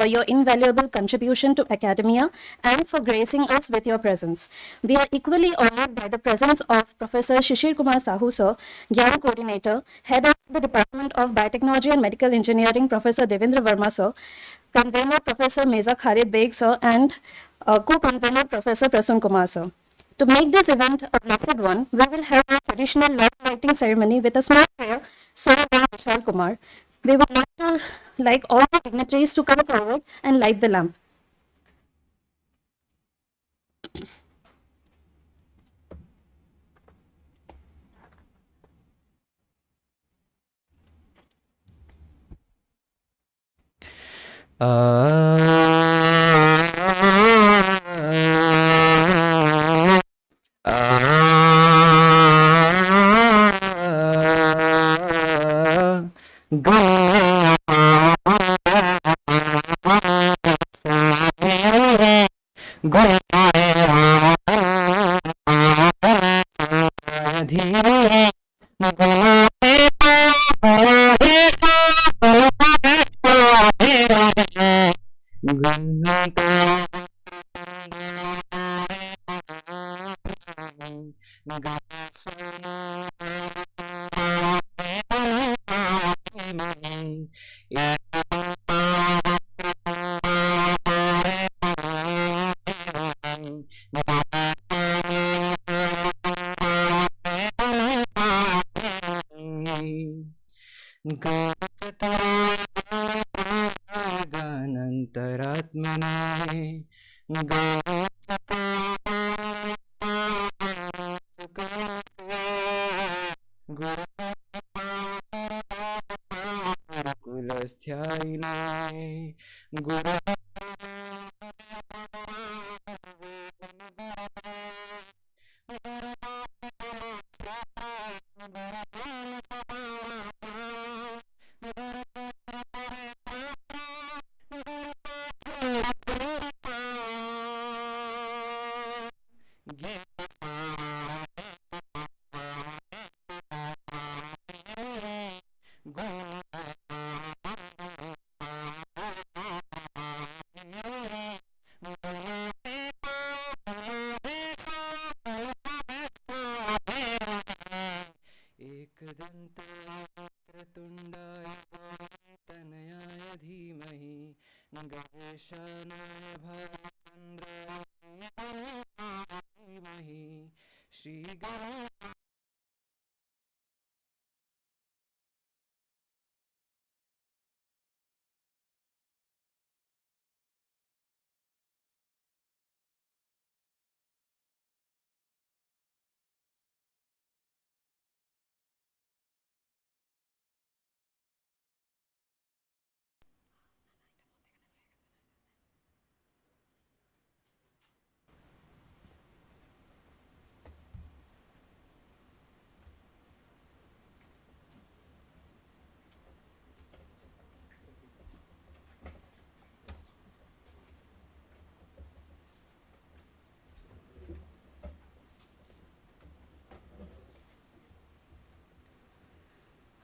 for your invaluable contribution to academia and for gracing us with your presence. We are equally honored by the presence of Professor Shishir Kumar Sahu, sir, GIAN Co-ordinator, Head of the Department of Biotechnology and Medical Engineering, Professor Devendra Verma, sir, Convener Professor Mirza, Khalid, Baig, sir, and Co-convener Professor Prasoon, Kumar, sir. To make this event a blessed one, we will have a traditional light lighting ceremony with a small prayer sung by Vishal Kumar. We would like all the dignitaries to come forward and light the lamp.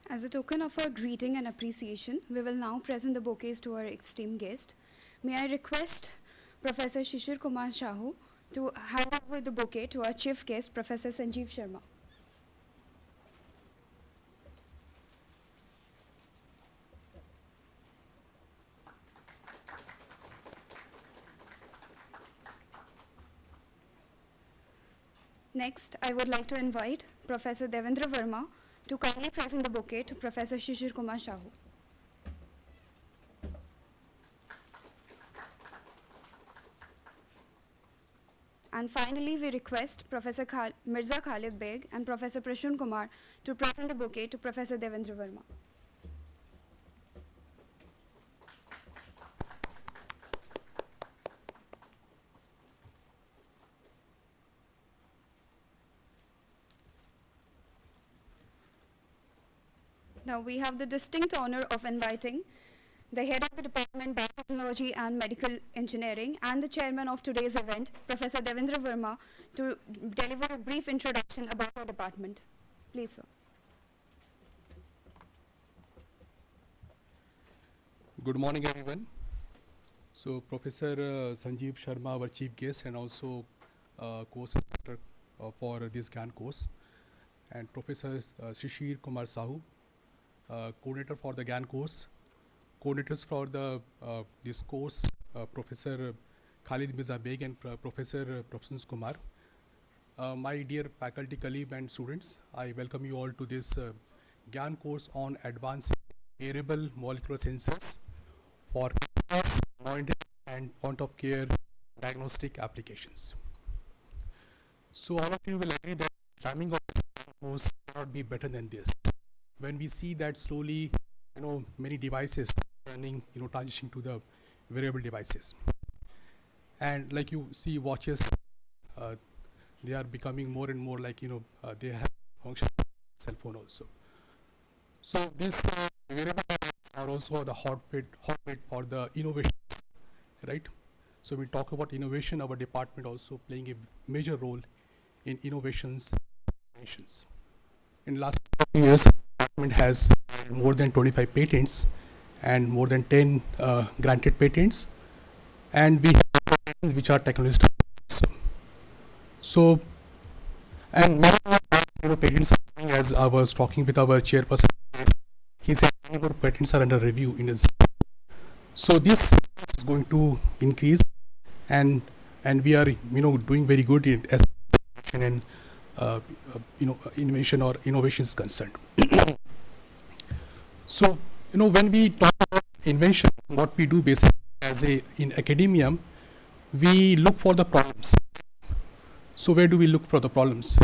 As a token of our greeting and appreciation, we will now present the bouquets to our esteemed guest. May I request Professor Shishir Kumar Sahu to hand over the bouquet to our chief guest, Professor Sanjiv Sharma. Next, I would like to invite Professor Devendra Verma to kindly present the bouquet to Professor Shishir Kumar Sahu. And finally, we request Professor Mirza Khalid Baig and Professor Prasoon Kumar to present the bouquet to Professor Devendra Verma. Now we have the distinct honor of inviting the head of the Department of Biotechnology and Medical Engineering and the chairman of today's event, Professor Devendra Verma, to deliver a brief introduction about our department. Please, sir. Good morning, everyone. So Professor Sanjiv Sharma, our chief guest, and also course instructor for this GIAN course, and Professor Shishir Kumar Sahu, coordinator for the GIAN course. Coordinators for the this course, Professor Khalid Mirza Baig and Professor Prasoon Kumar. My dear faculty, colleagues and students, I welcome you all to this GIAN course on advanced wearable molecular sensors for monitoring and point of care diagnostic applications. So all of you will agree that timing of this course cannot be better than this. When we see that slowly, many devices turning, transitioning to the wearable devices, and like you see watches, they are becoming more and more like they have function cell phone also. So these wearable are also the hotbed for the innovation, right? So we talk about innovation. Our department also playing a major role in innovations. In last few years, the department has more than 25 patents and more than 10 granted patents, and we have patents which are technology. So and many more patents are coming, as I was talking with our chairperson. He said many more patents are under review in this. So this is going to increase, and we are doing very good in as and innovation or innovation is concerned. So when we talk about invention, what we do basically as in academia, we look for the problems. So where do we look for the problems?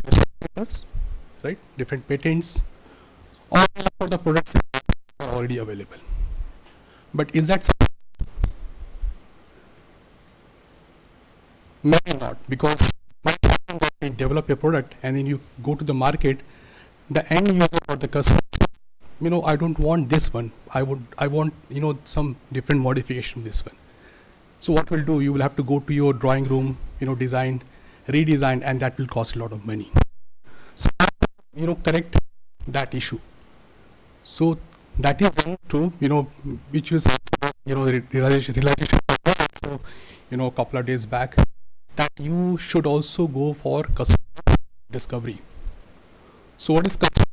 Right? Different patents, or we look for the products that are already available. But is that something? Maybe not, because might happen that you develop a product and then you go to the market, the end user or the customer, I don't want this one. I want some different modification of this one. So what we'll do, you will have to go to your drawing room, redesign, and that will cost a lot of money. So correct that issue. So that is done to which was realization a couple of days back, that you should also go for customer discovery. So what is customer?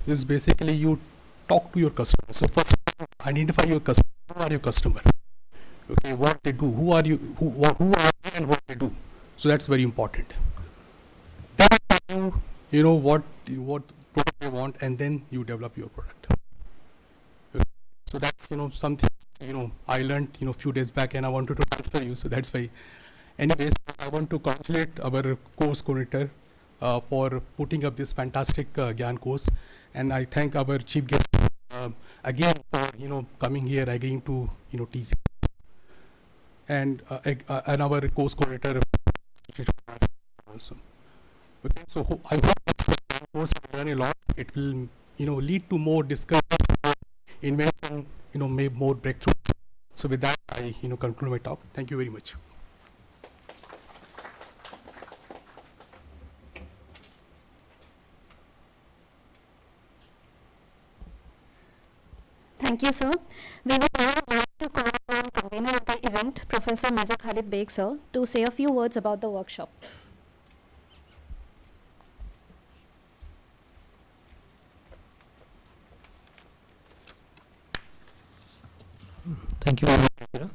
Is basically you talk to your customer. So first identify your customer. Who are your customer? Okay, what they do? Who are you? Who are you and what they do? So that's very important. Then what product you want, and then you develop your product. Okay. So that's something I learned few days back, and I wanted to transfer you. So that's why. Anyways, I want to congratulate our course coordinator for putting up this fantastic GIAN course, and I thank our chief guest again for coming here, agreeing to teach, and our course coordinator also. Okay, so I hope this course will learn a lot. It will lead to more discussions, more invention, make more breakthrough. So with that, I conclude my talk. Thank you very much. Thank you, sir. We would now like to call on convener of the event, Professor Mirza Khalid Baig, sir, to say a few words about the workshop. Thank you very much, Mirza.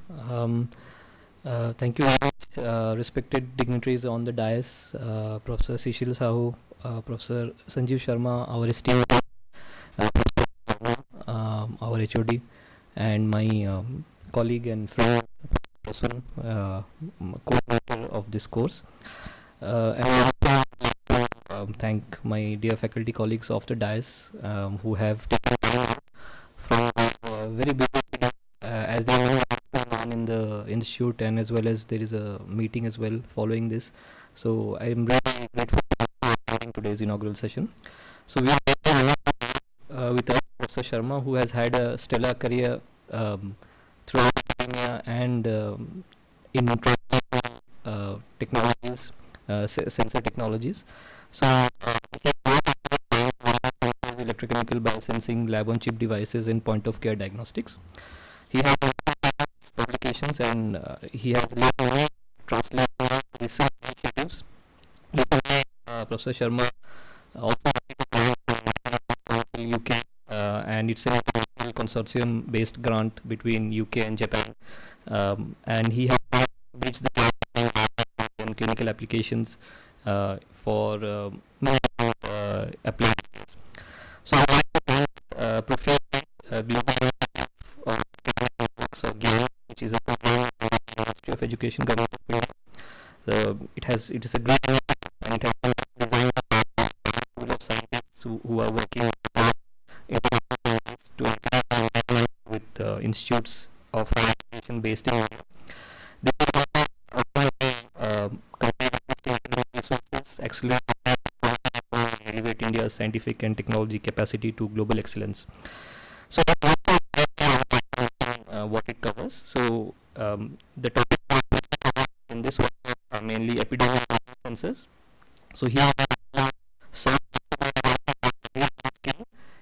Thank you very much, respected dignitaries on the dais, Professor Shishir Sahu, Professor Sanjiv Sharma, our esteemed our HOD, and my colleague and friend Prasoon, co-ordinator of this course. And I want to thank my dear faculty colleagues of the dais who have taken from very big as they know on in the institute, and as well as there is a meeting as well following this. So I am really grateful for attending today's inaugural session. So we are with us Professor Sharma, who has had a stellar career throughout academia and in technologies, sensor technologies. So electrochemical biosensing, lab-on-chip devices, and point-of-care diagnostics. He has publications applications, and he has led many translational research initiatives. Recently, Professor Sharma also UK, and it's an international consortium-based grant between UK and Japan, and he has reached the and clinical applications for applications. So I would like to thank Prof. Global of GIAN, which is a program of the Ministry of Education, Government of India. It is a great initiative, and it has been designed by a pool of scientists who are working to interact with institutes of higher education based in India. This is resources accelerate elevate India's scientific and technology capacity to global excellence. So what it covers. So the topic in this one are mainly epidemiological sensors. So here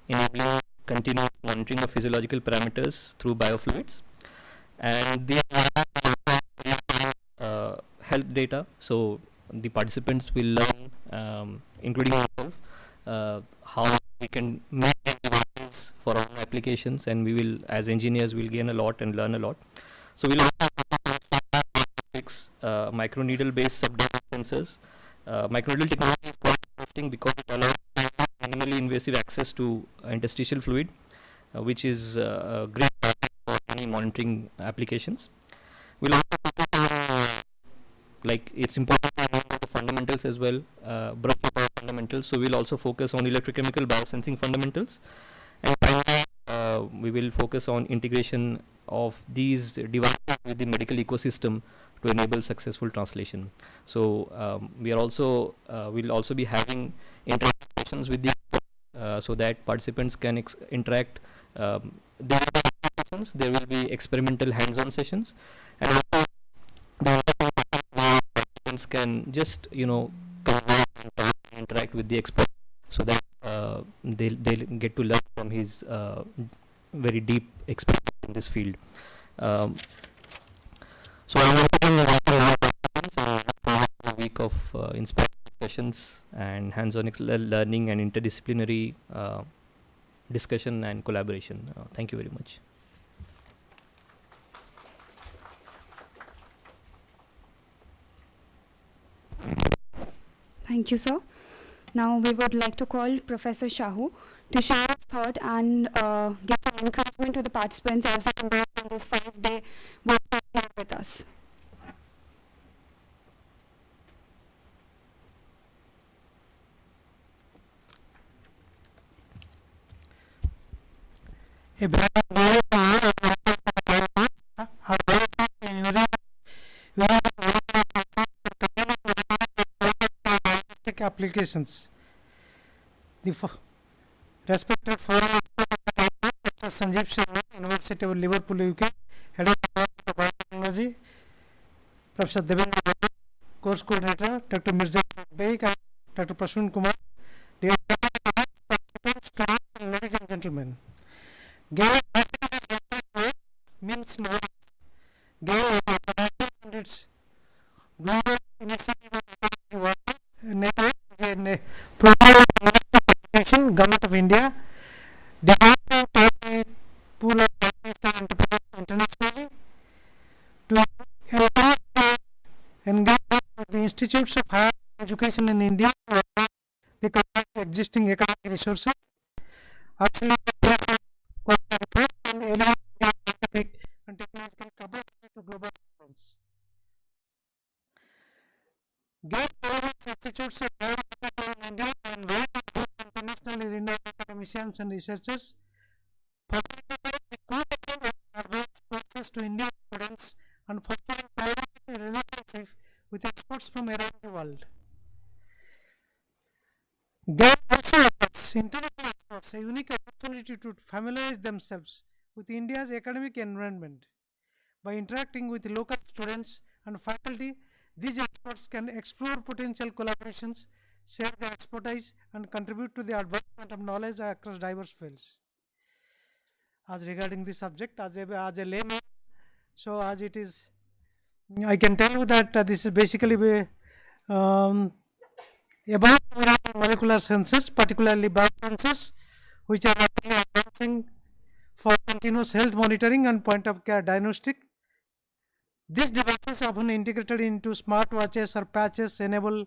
enabling continuous monitoring of physiological parameters through biofluids, and the health data. So the participants will learn, including myself, how we can make devices for our applications, and we will, as engineers, will gain a lot and learn a lot. So we'll also fix microneedle based subdermal sensors. Microneedle technology is quite interesting because it allows minimally invasive access to interstitial fluid, which is great for any monitoring applications. We'll also focus on, like, it's important to know the fundamentals as well, brush up our fundamentals. So we'll also focus on electrochemical biosensing fundamentals, and finally we will focus on integration of these devices with the medical ecosystem to enable successful translation. So we are also will also be having interactions with the so that participants can interact. There will be experimental hands-on sessions, and also the participants can just interact with the expert, so that they'll get to learn from his very deep experience in this field. So I want to welcome participants and a week of inspiring discussions and hands-on learning and interdisciplinary discussion and collaboration. Thank you very much. Thank you, sir. Now we would like to call Professor Shahu to share his thought and give some encouragement to the participants as they embark on this 5-day workshop here with us. A brand new diagnostic applications. The respected forum Dr. Sanjiv Sharma, University of Liverpool, UK, Head of Biotechnology, Professor Devendra, Course Coordinator, Dr. Mirza, Baig, and Dr. Prasoon, Kumar, dear participants, ladies and gentlemen. GIAN means knowledge. GIAN and its global initiative network and program education, Government of India, designed to tap a pool of entrepreneurs internationally to engage with the institutes of higher education in India to the existing economic resources. Actually, and scientific and technological capacity to global excellence. GIAN institutes of higher education in India and internationally renowned academicians and researchers facilitate the co-teaching of advanced courses to Indian students and fostering collaborative relationships with experts from around the world. GIAN also offers international experts a unique opportunity to familiarize themselves with India's academic environment. By interacting with local students and faculty, these experts can explore potential collaborations, share their expertise, and contribute to the advancement of knowledge across diverse fields. As regarding this subject, as a layman, So as it is, I can tell you that this is basically about molecular sensors, particularly biosensors, which are rapidly advancing for continuous health monitoring and point of care diagnostic. These devices, often integrated into smartwatches or patches, enable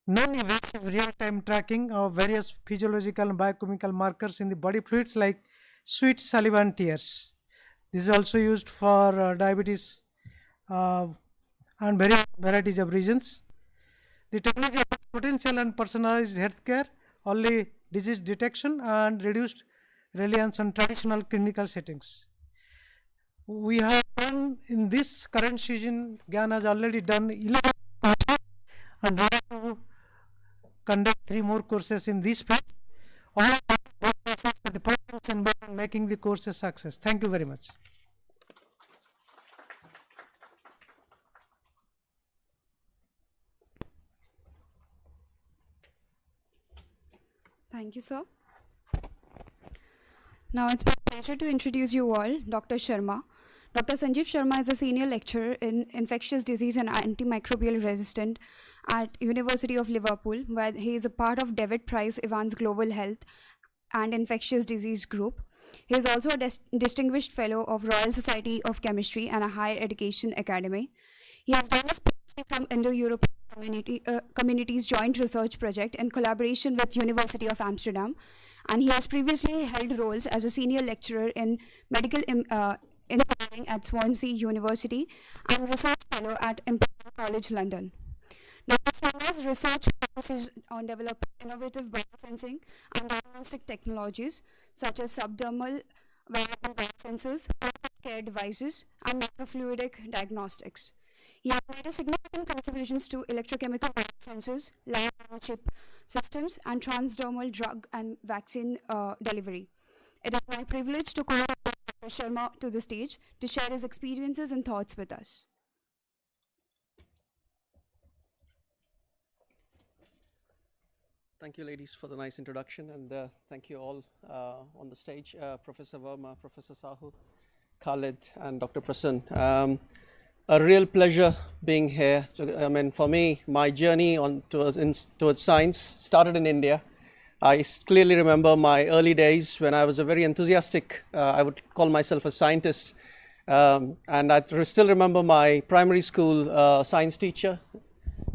non-invasive real-time tracking of various physiological and biochemical markers in the body fluids like sweat, saliva, and tears. This is also used for diabetes and varieties of reasons. The technology offers potential and personalized healthcare, early disease detection, and reduced reliance on traditional clinical settings. We have done in this current season, GIAN has already done 11 courses and we have to conduct 3 more courses in this phase. All of us for the persons involved in making the courses success. Thank you very much. Thank you, sir. Now it's my pleasure to introduce you all Dr. Sharma. Dr. Sanjiv Sharma is a senior lecturer in infectious disease and antimicrobial resistance at University of Liverpool, where he is a part of David Price Evans Global Health and Infectious Disease Group. He is also a distinguished fellow of Royal Society of Chemistry and a Higher Education Academy. He has done his PhD from Indo-European Communities Joint Research Project in collaboration with University of Amsterdam, and he has previously held roles as a senior lecturer in medical engineering at Swansea University and research fellow at Imperial College London. Dr. Sharma's research focuses on developing innovative biosensing and diagnostic technologies such as subdermal wearable biosensors, care devices, and microfluidic diagnostics. He has made a significant contributions to electrochemical biosensors, lab-on-a-chip systems, and transdermal drug and vaccine delivery. It is my privilege to call Dr. Sharma to the stage to share his experiences and thoughts with us. Thank you, ladies, for the nice introduction, and thank you all on the stage, Professor Verma, Professor Sahu, Khalid, and Dr. Prasoon. A real pleasure being here. I mean, for me, my journey towards science started in India. I clearly remember my early days when I was a very enthusiastic, I would call myself a scientist. And I still remember my primary school science teacher,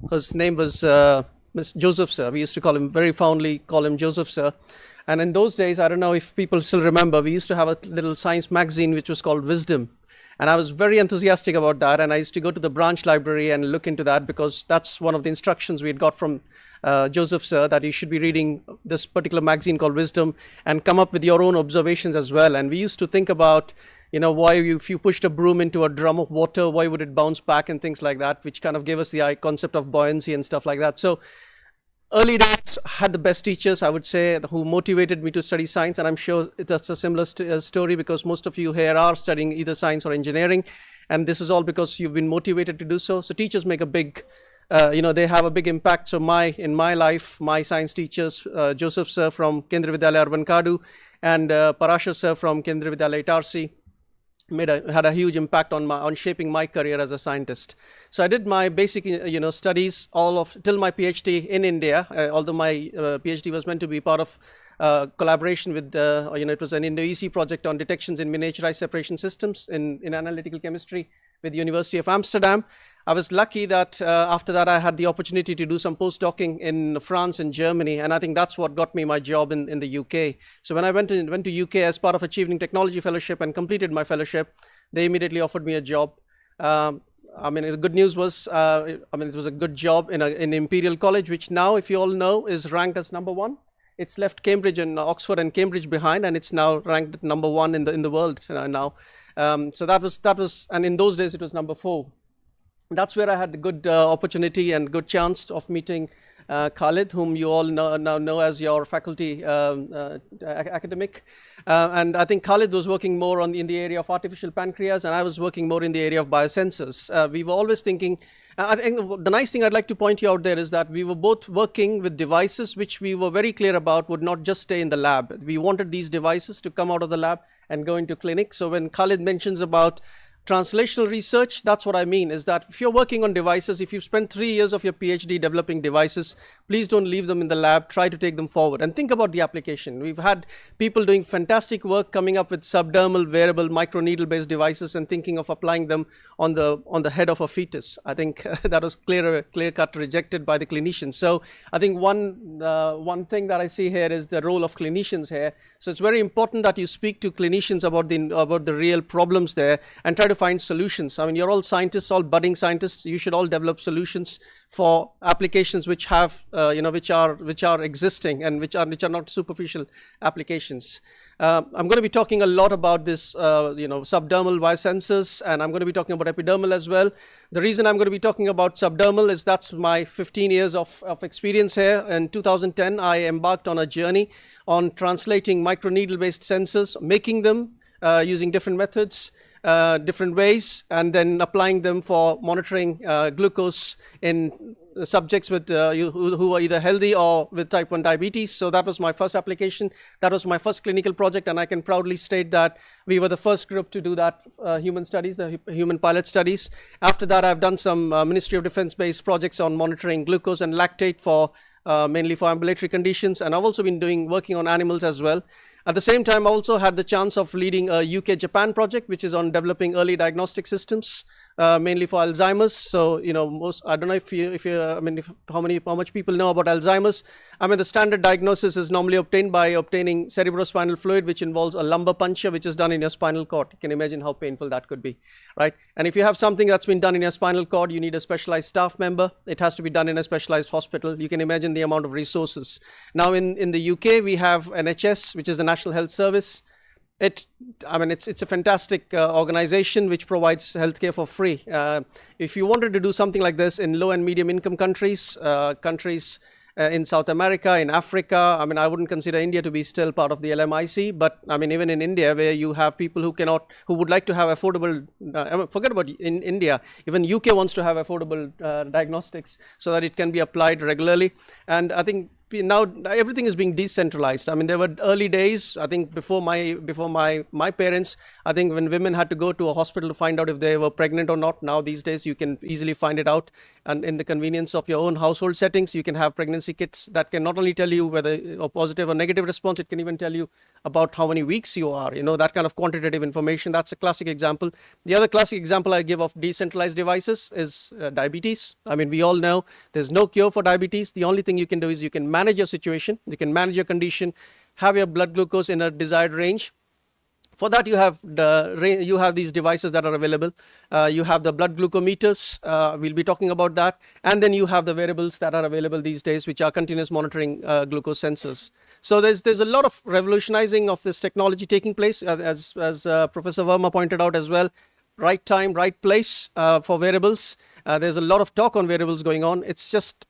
whose name was Mr. Joseph, sir. We used to very fondly call him Joseph, sir. And in those days, I don't know if people still remember, we used to have a little science magazine which was called Wisdom. And I was very enthusiastic about that, and I used to go to the branch library and look into that, because that's one of the instructions we had got from Joseph, sir, that you should be reading this particular magazine called Wisdom and come up with your own observations as well. And we used to think about, why if you pushed a broom into a drum of water, why would it bounce back and things like that, which kind of gave us the concept of buoyancy and stuff like that. So early days had the best teachers, I would say, who motivated me to study science, and I'm sure that's a similar story, because most of you here are studying either science or engineering, and this is all because you've been motivated to do so. So teachers make a big, they have a big impact. So in my life, my science teachers, Joseph sir from Kendriya Vidyalaya Urban Kadu and Parashar sir from Kendriya Vidyalaya Itarsi, had a huge impact on shaping my career as a scientist. So I did my basic studies till my PhD in India, although my PhD was meant to be part of collaboration with it was an Indo-EC project on detections in miniaturized separation systems in analytical chemistry with the University of Amsterdam. I was lucky that after that I had the opportunity to do some postdocing in France and Germany, and I think that's what got me my job in the UK. So when I went to UK as part of Achieving Technology Fellowship and completed my fellowship, they immediately offered me a job. The good news was, it was a good job in Imperial College, which now, if you all know, is ranked as #1. It's left Cambridge and Oxford and Cambridge behind, and it's now ranked #1 in the world now. So that was, and in those days it was #4. That's where I had the good opportunity and good chance of meeting Khalid, whom you all now know as your faculty academic. And I think Khalid was working more in the area of artificial pancreas, and I was working more in the area of biosensors. We were always thinking, I think the nice thing I'd like to point you out there is that we were both working with devices which we were very clear about would not just stay in the lab. We wanted these devices to come out of the lab and go into clinic. So when Khalid mentions about translational research, that's what I mean, is that if you're working on devices, if you've spent 3 years of your PhD developing devices, please don't leave them in the lab, try to take them forward and think about the application. We've had people doing fantastic work coming up with subdermal, wearable, microneedle-based devices and thinking of applying them on the head of a fetus. I think that was clear-cut rejected by the clinicians. So I think one thing that I see here is the role of clinicians here. So it's very important that you speak to clinicians about the real problems there and try to find solutions. I mean, you're all scientists, all budding scientists. You should all develop solutions for applications which have, which are existing and which are not superficial applications. I'm going to be talking a lot about this, subdermal biosensors, and I'm going to be talking about epidermal as well. The reason I'm going to be talking about subdermal is that's my 15 years of experience here. In 2010, I embarked on a journey on translating microneedle-based sensors, making them using different methods, different ways, and then applying them for monitoring glucose in subjects with who are either healthy or with type 1 diabetes. So that was my first application. That was my first clinical project, and I can proudly state that we were the first group to do that human studies, the human pilot studies. After that, I've done some Ministry of Defense-based projects on monitoring glucose and lactate for mainly for ambulatory conditions, and I've also been working on animals as well. At the same time, I also had the chance of leading a UK-Japan project, which is on developing early diagnostic systems, mainly for Alzheimer's. So, I don't know how much people know about Alzheimer's. I mean, the standard diagnosis is normally obtained by obtaining cerebrospinal fluid, which involves a lumbar puncture, which is done in your spinal cord. You can imagine how painful that could be, right? And if you have something that's been done in your spinal cord, you need a specialized staff member. It has to be done in a specialized hospital. You can imagine the amount of resources. Now, in the UK, we have NHS, which is the National Health Service. It's a fantastic organization which provides healthcare for free. If you wanted to do something like this in low and medium income countries, in South America, in Africa, I wouldn't consider India to be still part of the LMIC, but even in India, where you have people who would like to have affordable, forget about in India, even UK wants to have affordable diagnostics so that it can be applied regularly. And I think now everything is being decentralized. There were early days, I think before my parents, I think when women had to go to a hospital to find out if they were pregnant or not. Now these days you can easily find it out, and in the convenience of your own household settings, you can have pregnancy kits that can not only tell you whether a positive or negative response, it can even tell you about how many weeks you are, that kind of quantitative information. That's a classic example. The other classic example I give of decentralized devices is diabetes. We all know there's no cure for diabetes. The only thing you can do is you can manage your situation, you can manage your condition, have your blood glucose in a desired range. For that, you have these devices that are available. You have the blood glucometers. We'll be talking about that. And then you have the wearables that are available these days, which are continuous monitoring glucose sensors. So there's a lot of revolutionizing of this technology taking place, as Professor Verma pointed out as well. Right time, right place for wearables. There's a lot of talk on wearables going on. It's just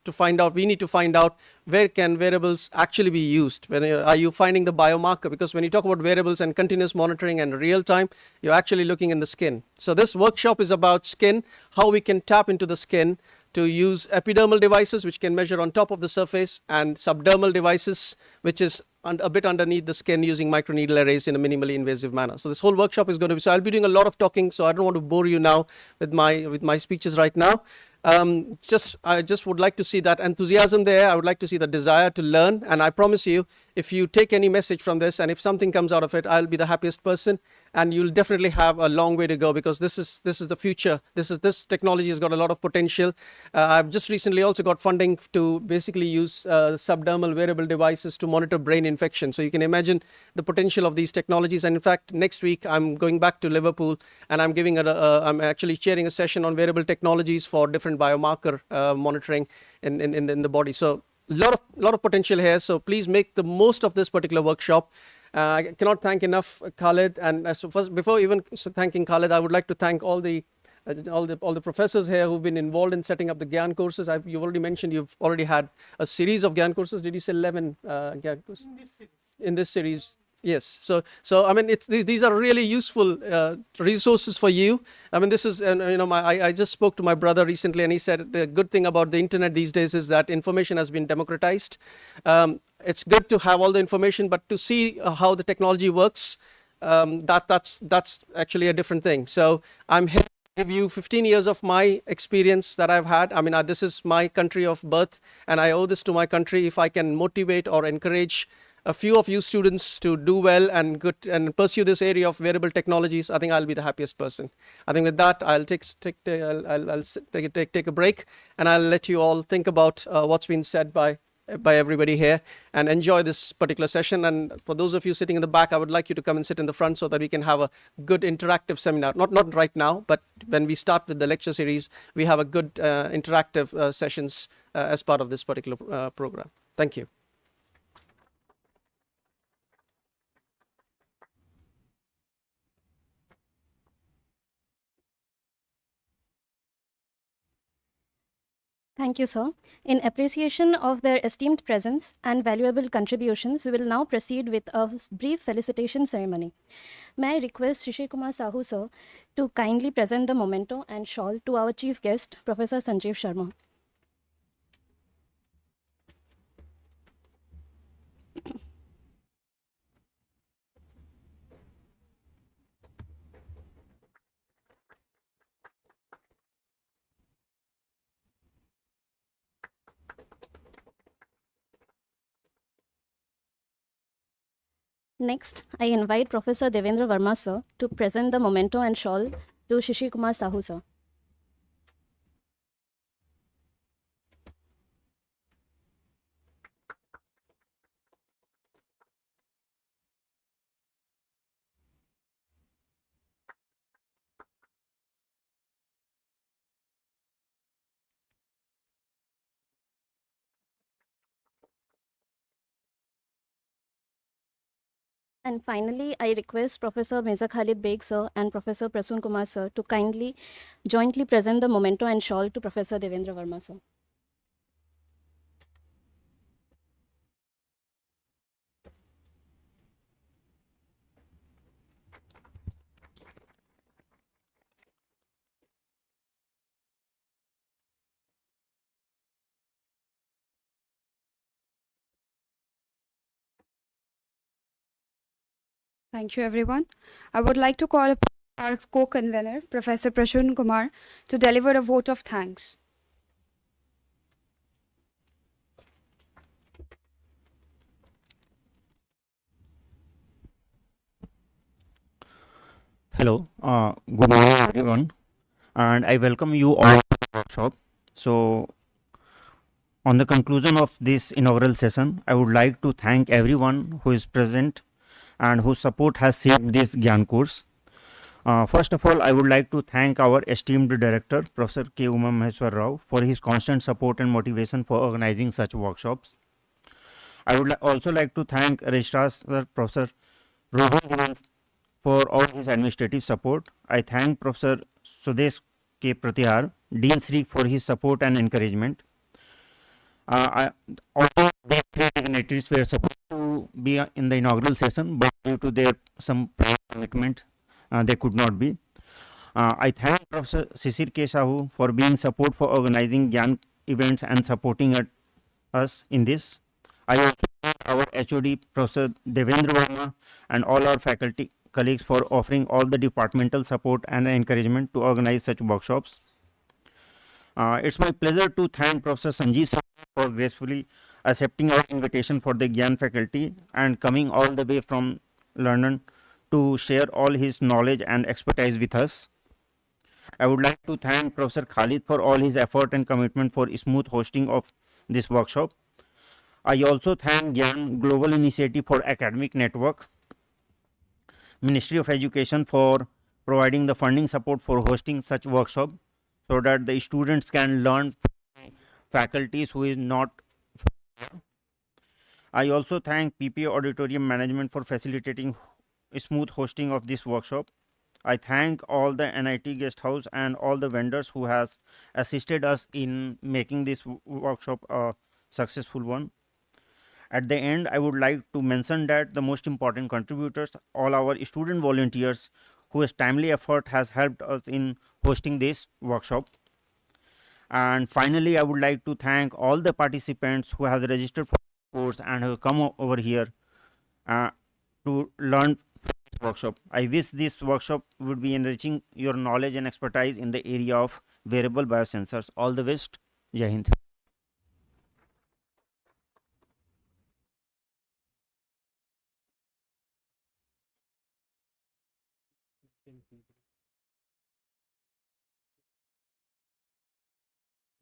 we need to find out where can wearables actually be used. Are you finding the biomarker? Because when you talk about wearables and continuous monitoring and real time, you're actually looking in the skin. So this workshop is about skin, how we can tap into the skin to use epidermal devices, which can measure on top of the surface, and subdermal devices, which is a bit underneath the skin, using microneedle arrays in a minimally invasive manner. So this whole workshop is going to be, so I'll be doing a lot of talking, so I don't want to bore you now with my speeches right now. I just would like to see that enthusiasm there. I would like to see the desire to learn, and I promise you, if you take any message from this and if something comes out of it, I'll be the happiest person, and you'll definitely have a long way to go, because this is the future. This technology has got a lot of potential. I've just recently also got funding to basically use subdermal wearable devices to monitor brain infection. So you can imagine the potential of these technologies. And in fact, next week I'm going back to Liverpool, and I'm actually chairing a session on wearable technologies for different biomarker monitoring in the body. So a lot of potential here. So please make the most of this particular workshop. I cannot thank enough Khalid, and so first, before even thanking Khalid, I would like to thank all the professors here who've been involved in setting up the GIAN courses. You've already mentioned you've already had a series of GIAN courses. Did you say 11 GIAN courses? In this series. Yes. So these are really useful resources for you. This is, I just spoke to my brother recently, and he said the good thing about the internet these days is that information has been democratized. It's good to have all the information, but to see how the technology works, that's actually a different thing. So I'm here to give you 15 years of my experience that I've had. I mean, this is my country of birth, and I owe this to my country. If I can motivate or encourage a few of you students to do well and pursue this area of wearable technologies, I think I'll be the happiest person. I think with that, I'll take a break, and I'll let you all think about what's been said by everybody here and enjoy this particular session. And for those of you sitting in the back, I would like you to come and sit in the front so that we can have a good interactive seminar. Not right now, but when we start with the lecture series, we have a good interactive sessions as part of this particular program. Thank you. Thank you, sir. In appreciation of their esteemed presence and valuable contributions, we will now proceed with a brief felicitation ceremony. May I request Shishir Kumar Sahu, sir, to kindly present the memento and shawl to our chief guest, Professor Sanjiv Sharma. Next, I invite Professor Devendra Verma, sir, to present the memento and shawl to Shishir Kumar Sahu, sir. And finally, I request Professor Mirza Khalid Baig, sir, and Professor Prasoon Kumar, sir, to kindly jointly present the memento and shawl to Professor Devendra Verma, sir. Thank you, everyone. I would like to call upon our co-convener, Professor Prasoon Kumar, to deliver a vote of thanks. Hello, good morning everyone, and I welcome you all to the workshop. So, on the conclusion of this inaugural session, I would like to thank everyone who is present and whose support has shaped this GIAN course. First of all, I would like to thank our esteemed director, Professor K. Maheshwar Rao, for his constant support and motivation for organizing such workshops. I would also like to thank Registrar Sir, Professor Rohan for all his administrative support. I thank Professor Sudesh K. Pratihar, Dean Sri, for his support and encouragement. Although these three dignitaries were supposed to be in the inaugural session, but due to their some prior commitment, they could not be. I thank Professor Shishir K. Sahu for being support for organizing GIAN events and supporting us in this. I also thank our HOD, Professor Devendra Verma, and all our faculty colleagues for offering all the departmental support and encouragement to organize such workshops. It's my pleasure to thank Professor Sanjiv for gracefully accepting our invitation for the GIAN faculty and coming all the way from London to share all his knowledge and expertise with us. I would like to thank Professor Khalid for all his effort and commitment for smooth hosting of this workshop. I also thank GIAN Global Initiative for Academic Network, Ministry of Education for providing the funding support for hosting such workshop so that the students can learn from faculties who is not. I also thank PPA Auditorium Management for facilitating smooth hosting of this workshop. I thank all the NIT guest house and all the vendors who has assisted us in making this workshop a successful one. At the end, I would like to mention that the most important contributors, all our student volunteers whose timely effort has helped us in hosting this workshop. And finally, I would like to thank all the participants who have registered for the course and have come over here to learn workshop. I wish this workshop would be enriching your knowledge and expertise in the area of wearable biosensors. All the best. Jai Hind.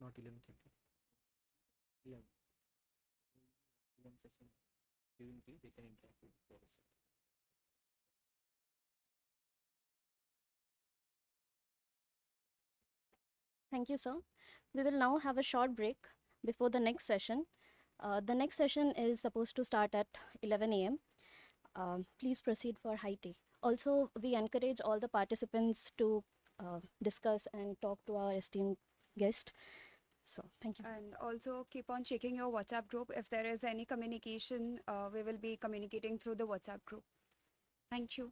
Not 11:30. 11. One session. During the they can interact with the professor. Thank you, sir. We will now have a short break before the next session. The next session is supposed to start at 11 a.m. Please proceed for high tea. Also, we encourage all the participants to discuss and talk to our esteemed guest. So, thank you. And also keep on checking your WhatsApp group. If there is any communication, we will be communicating through the WhatsApp group. Thank you.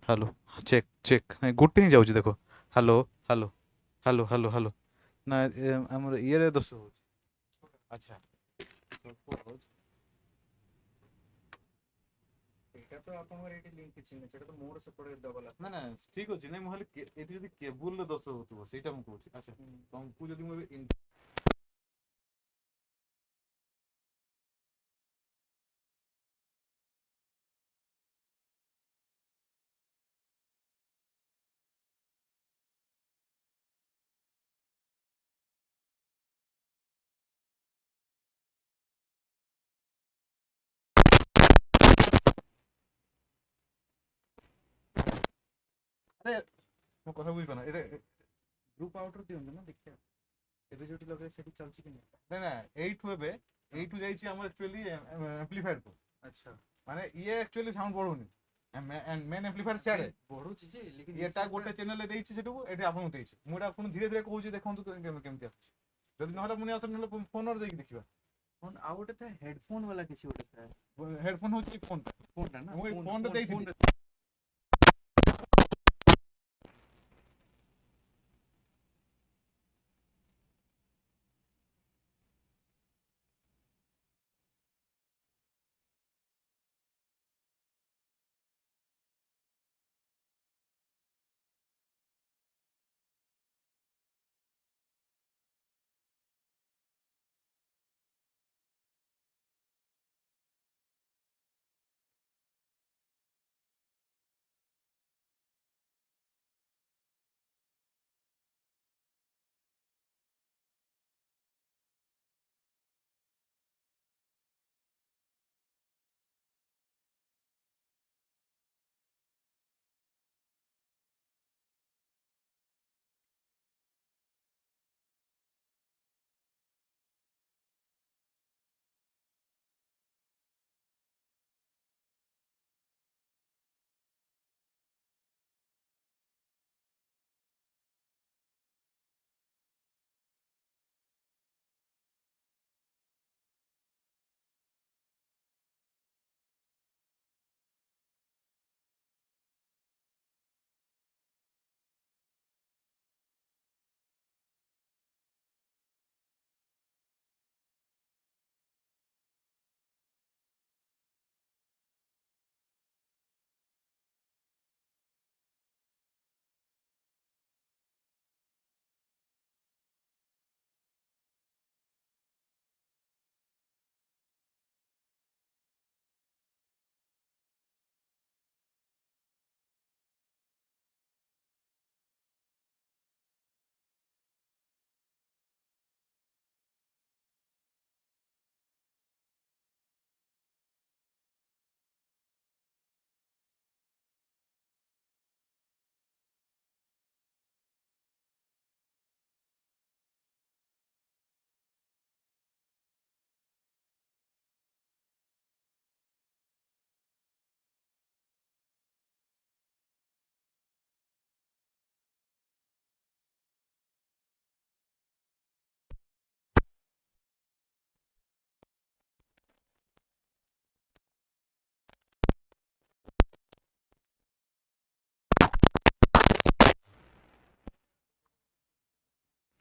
Hello check check ନାଇଁ ଗୋଟେ ହିଁ ଯାଉଛି ଦେଖ hello hello hello hello hello ନା ଆମର ଇଏରେ ଦୋଷ ହେଉଛି ଆଚ୍ଛା suppose ସେଇଟା ତ ଆପଣଙ୍କର ଏଇଠି ଲିଙ୍କ୍ କିଛି ନାହିଁ ସେଇଟା ତ ମୋର ସେପଟେ ଡବଲ ନା ନା ଠିକ୍ ଅଛି ନାଇଁ ମୁଁ ହେଲେ ଏଠି ଯଦି କେବୁଲରେ ଦୋଷ ହେଉଥିବ ସେଇଟା ମୁଁ କହୁଛି ଆଚ୍ଛା ତମକୁ ଯଦି ମୁଁ ଏବେ ଆରେ ମୋ କଥା ବୁଝିପାରୁନ ଏଇଟା ବ୍ଲୁ ପାଉଡର ଦିଅନ୍ତୁ ନା ଦେଖିବା ଏବେ ଯୋଉଠି ଲଗେଇ ସେଠି ଚାଲୁଛି କି ନାହିଁ ନା ଏଇଠୁ ଏବେ ଏଇଠୁ ଯାଇଛି ଆମର ଆକ୍ଚୁଆଲି ଆମ୍ପ୍ଲିଫାୟାରକୁ ଆଚ୍ଛା ମାନେ ଇଏ ଆକ୍ଚୁଆଲି ସାଉଣ୍ଡ ବଢୁନି ମେନ୍ ଆମ୍ପ୍ଲିଫାୟାର ସିଆଡ଼େ ବଢୁଛି ଯେ ଏଟା ଗୋଟେ ଚ୍ୟାନେଲରେ ଦେଇଛି ସେଠୁ ଏଠି ଆପଣଙ୍କୁ ଦେଇଛି ମୁଁ ଏଟା ଆପଣଙ୍କୁ ଧୀରେ ଧୀରେ କହୁଛି ଦେଖନ୍ତୁ କେମିତି ଆସୁଛି ଯଦି ନହେଲେ ପୁଣି ଆଉଥରେ ନହେଲେ ଫୋନରେ ଦେଇକି ଦେଖିବା ଫୋନ୍ ଆଉ ଗୋଟେ ଥାଏ ହେଡଫୋନ୍ ବାଲା କିଛି ଗୋଟେ ଥାଏ ହେଡଫୋନ୍ ହଉଛି ଫୋନ୍ଟା ନା ମୁଁ ଏଇ ଫୋନରେ ଦେଇଥିଲି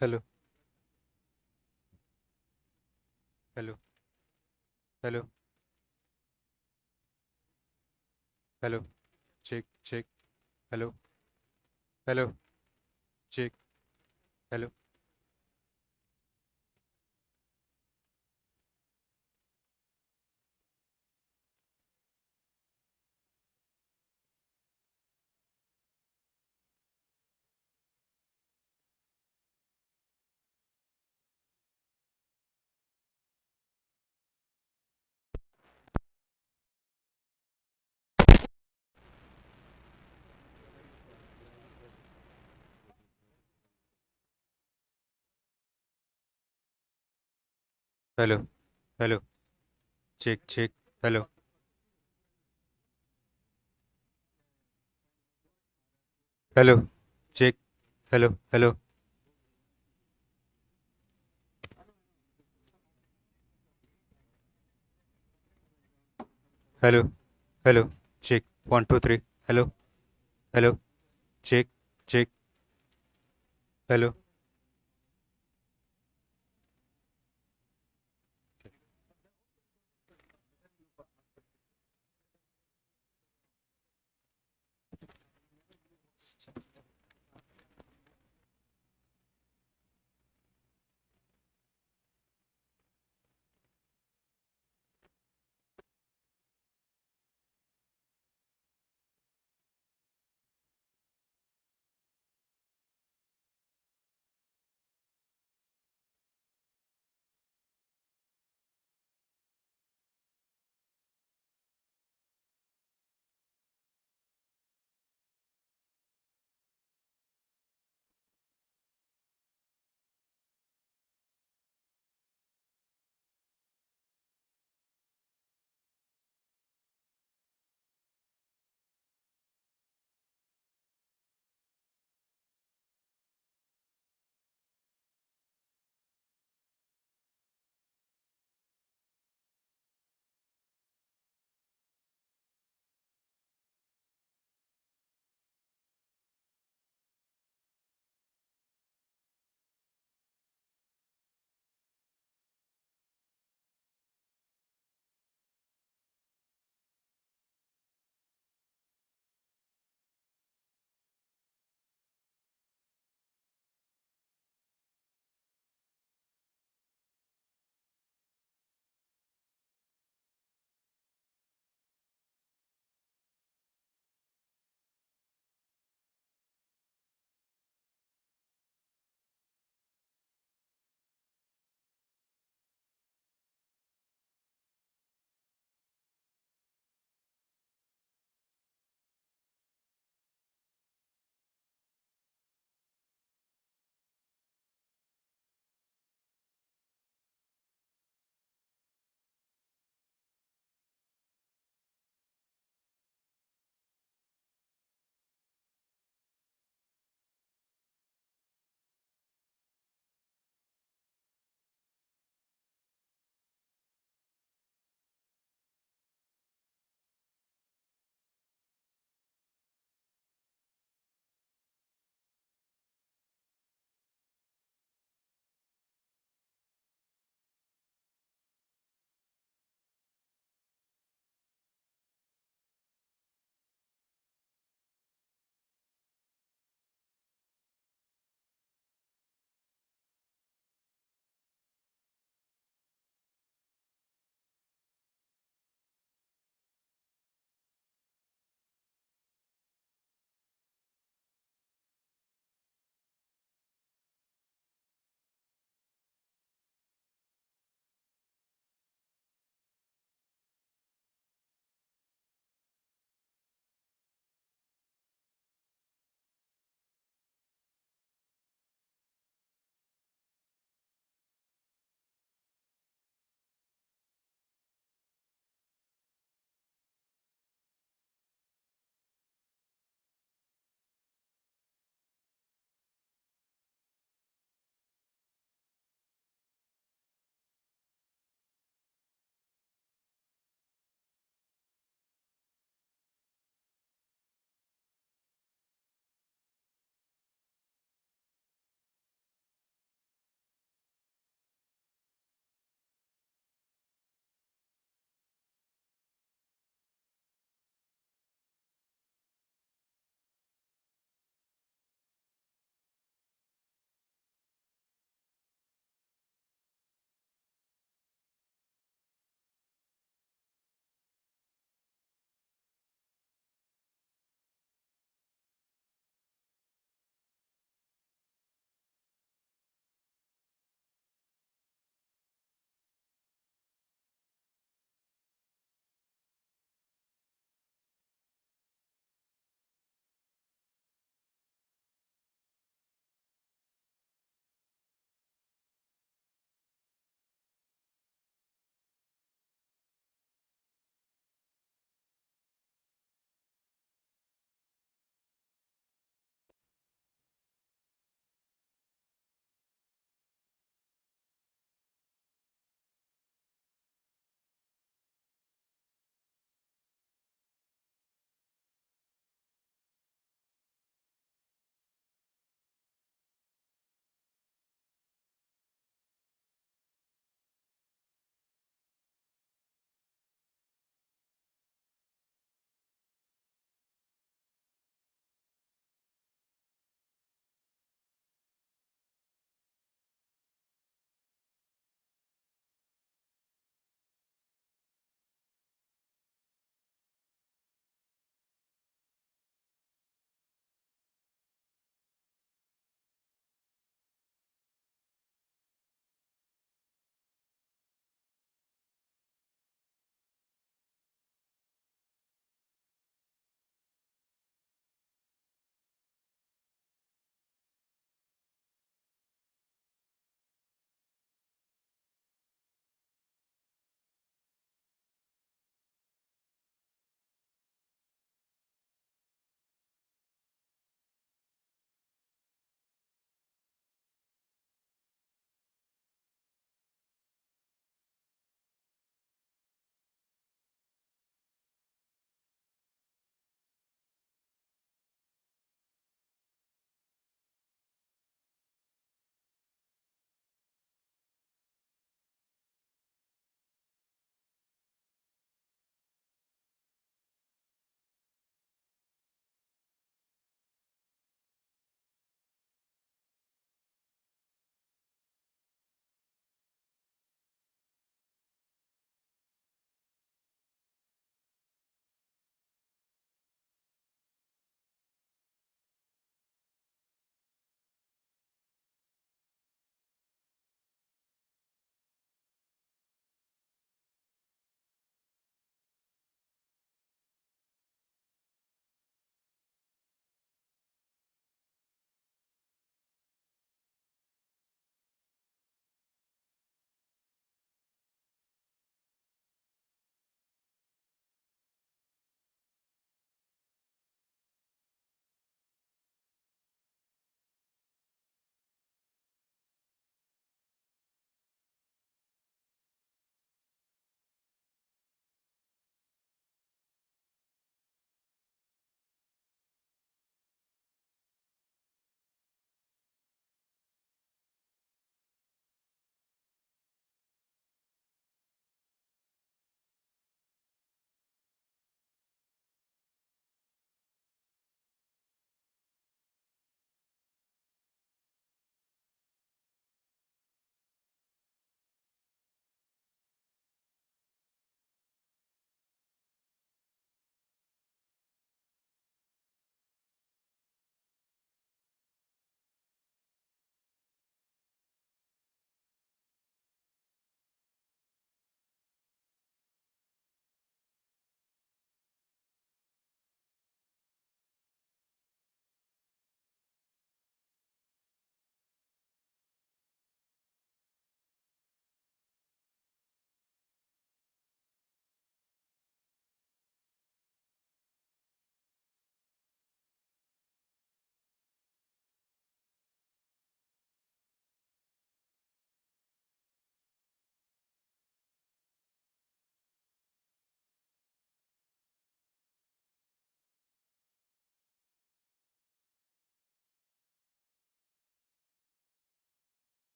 hello hello hello hello check check hello hello check hello hello hello check check hello hello check hello hello Hello, hello, check. 1, 2, 3. Hello, hello, check, check. Hello.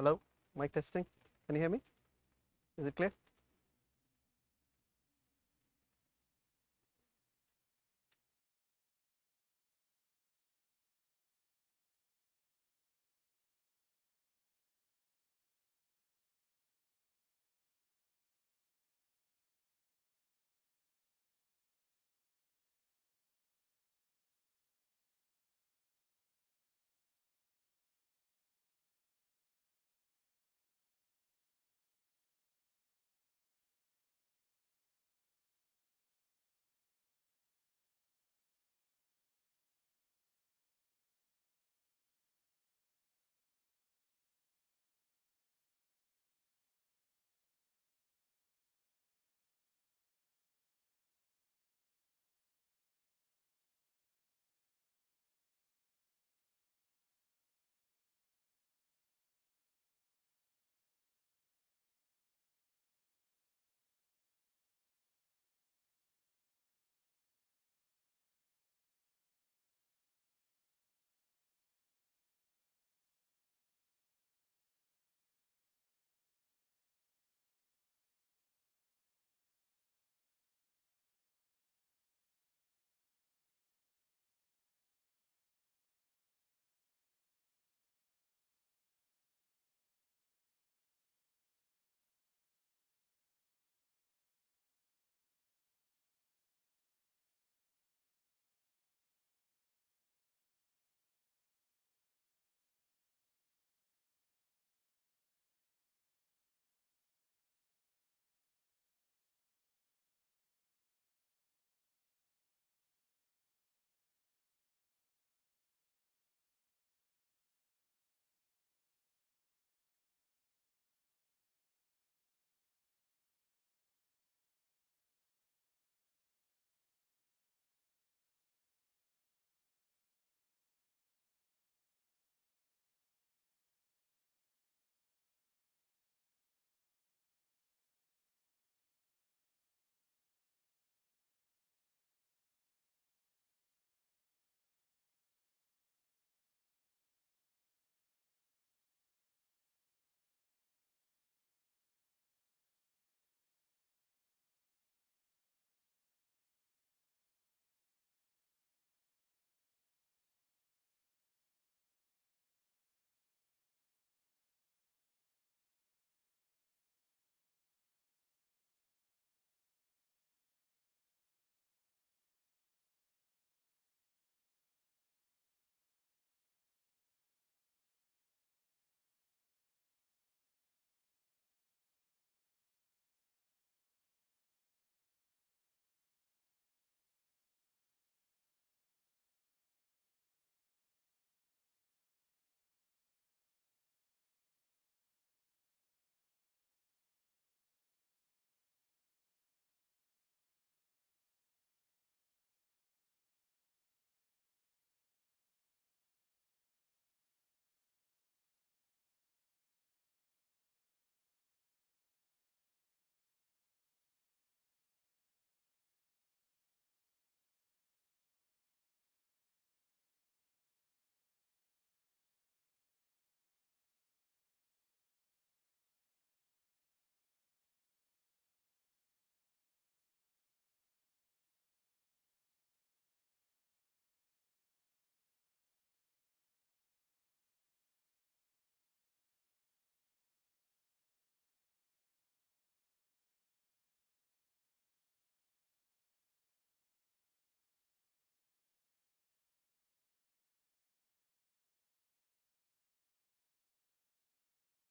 Hello, mic testing. Can you hear me? Is it clear?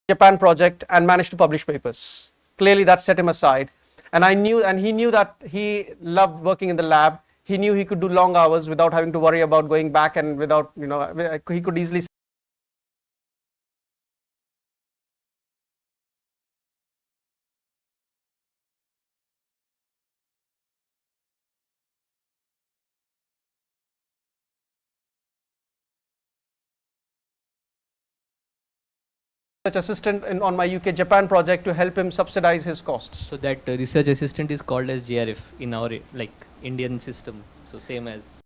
Japan project and managed to publish papers. Clearly that set him aside. And he knew that he loved working in the lab. He knew he could do long hours without having to worry about going back, and without, he could easily research assistant on my UK Japan project to help him subsidize his costs. So that research assistant is called as JRF in our like Indian system. So same as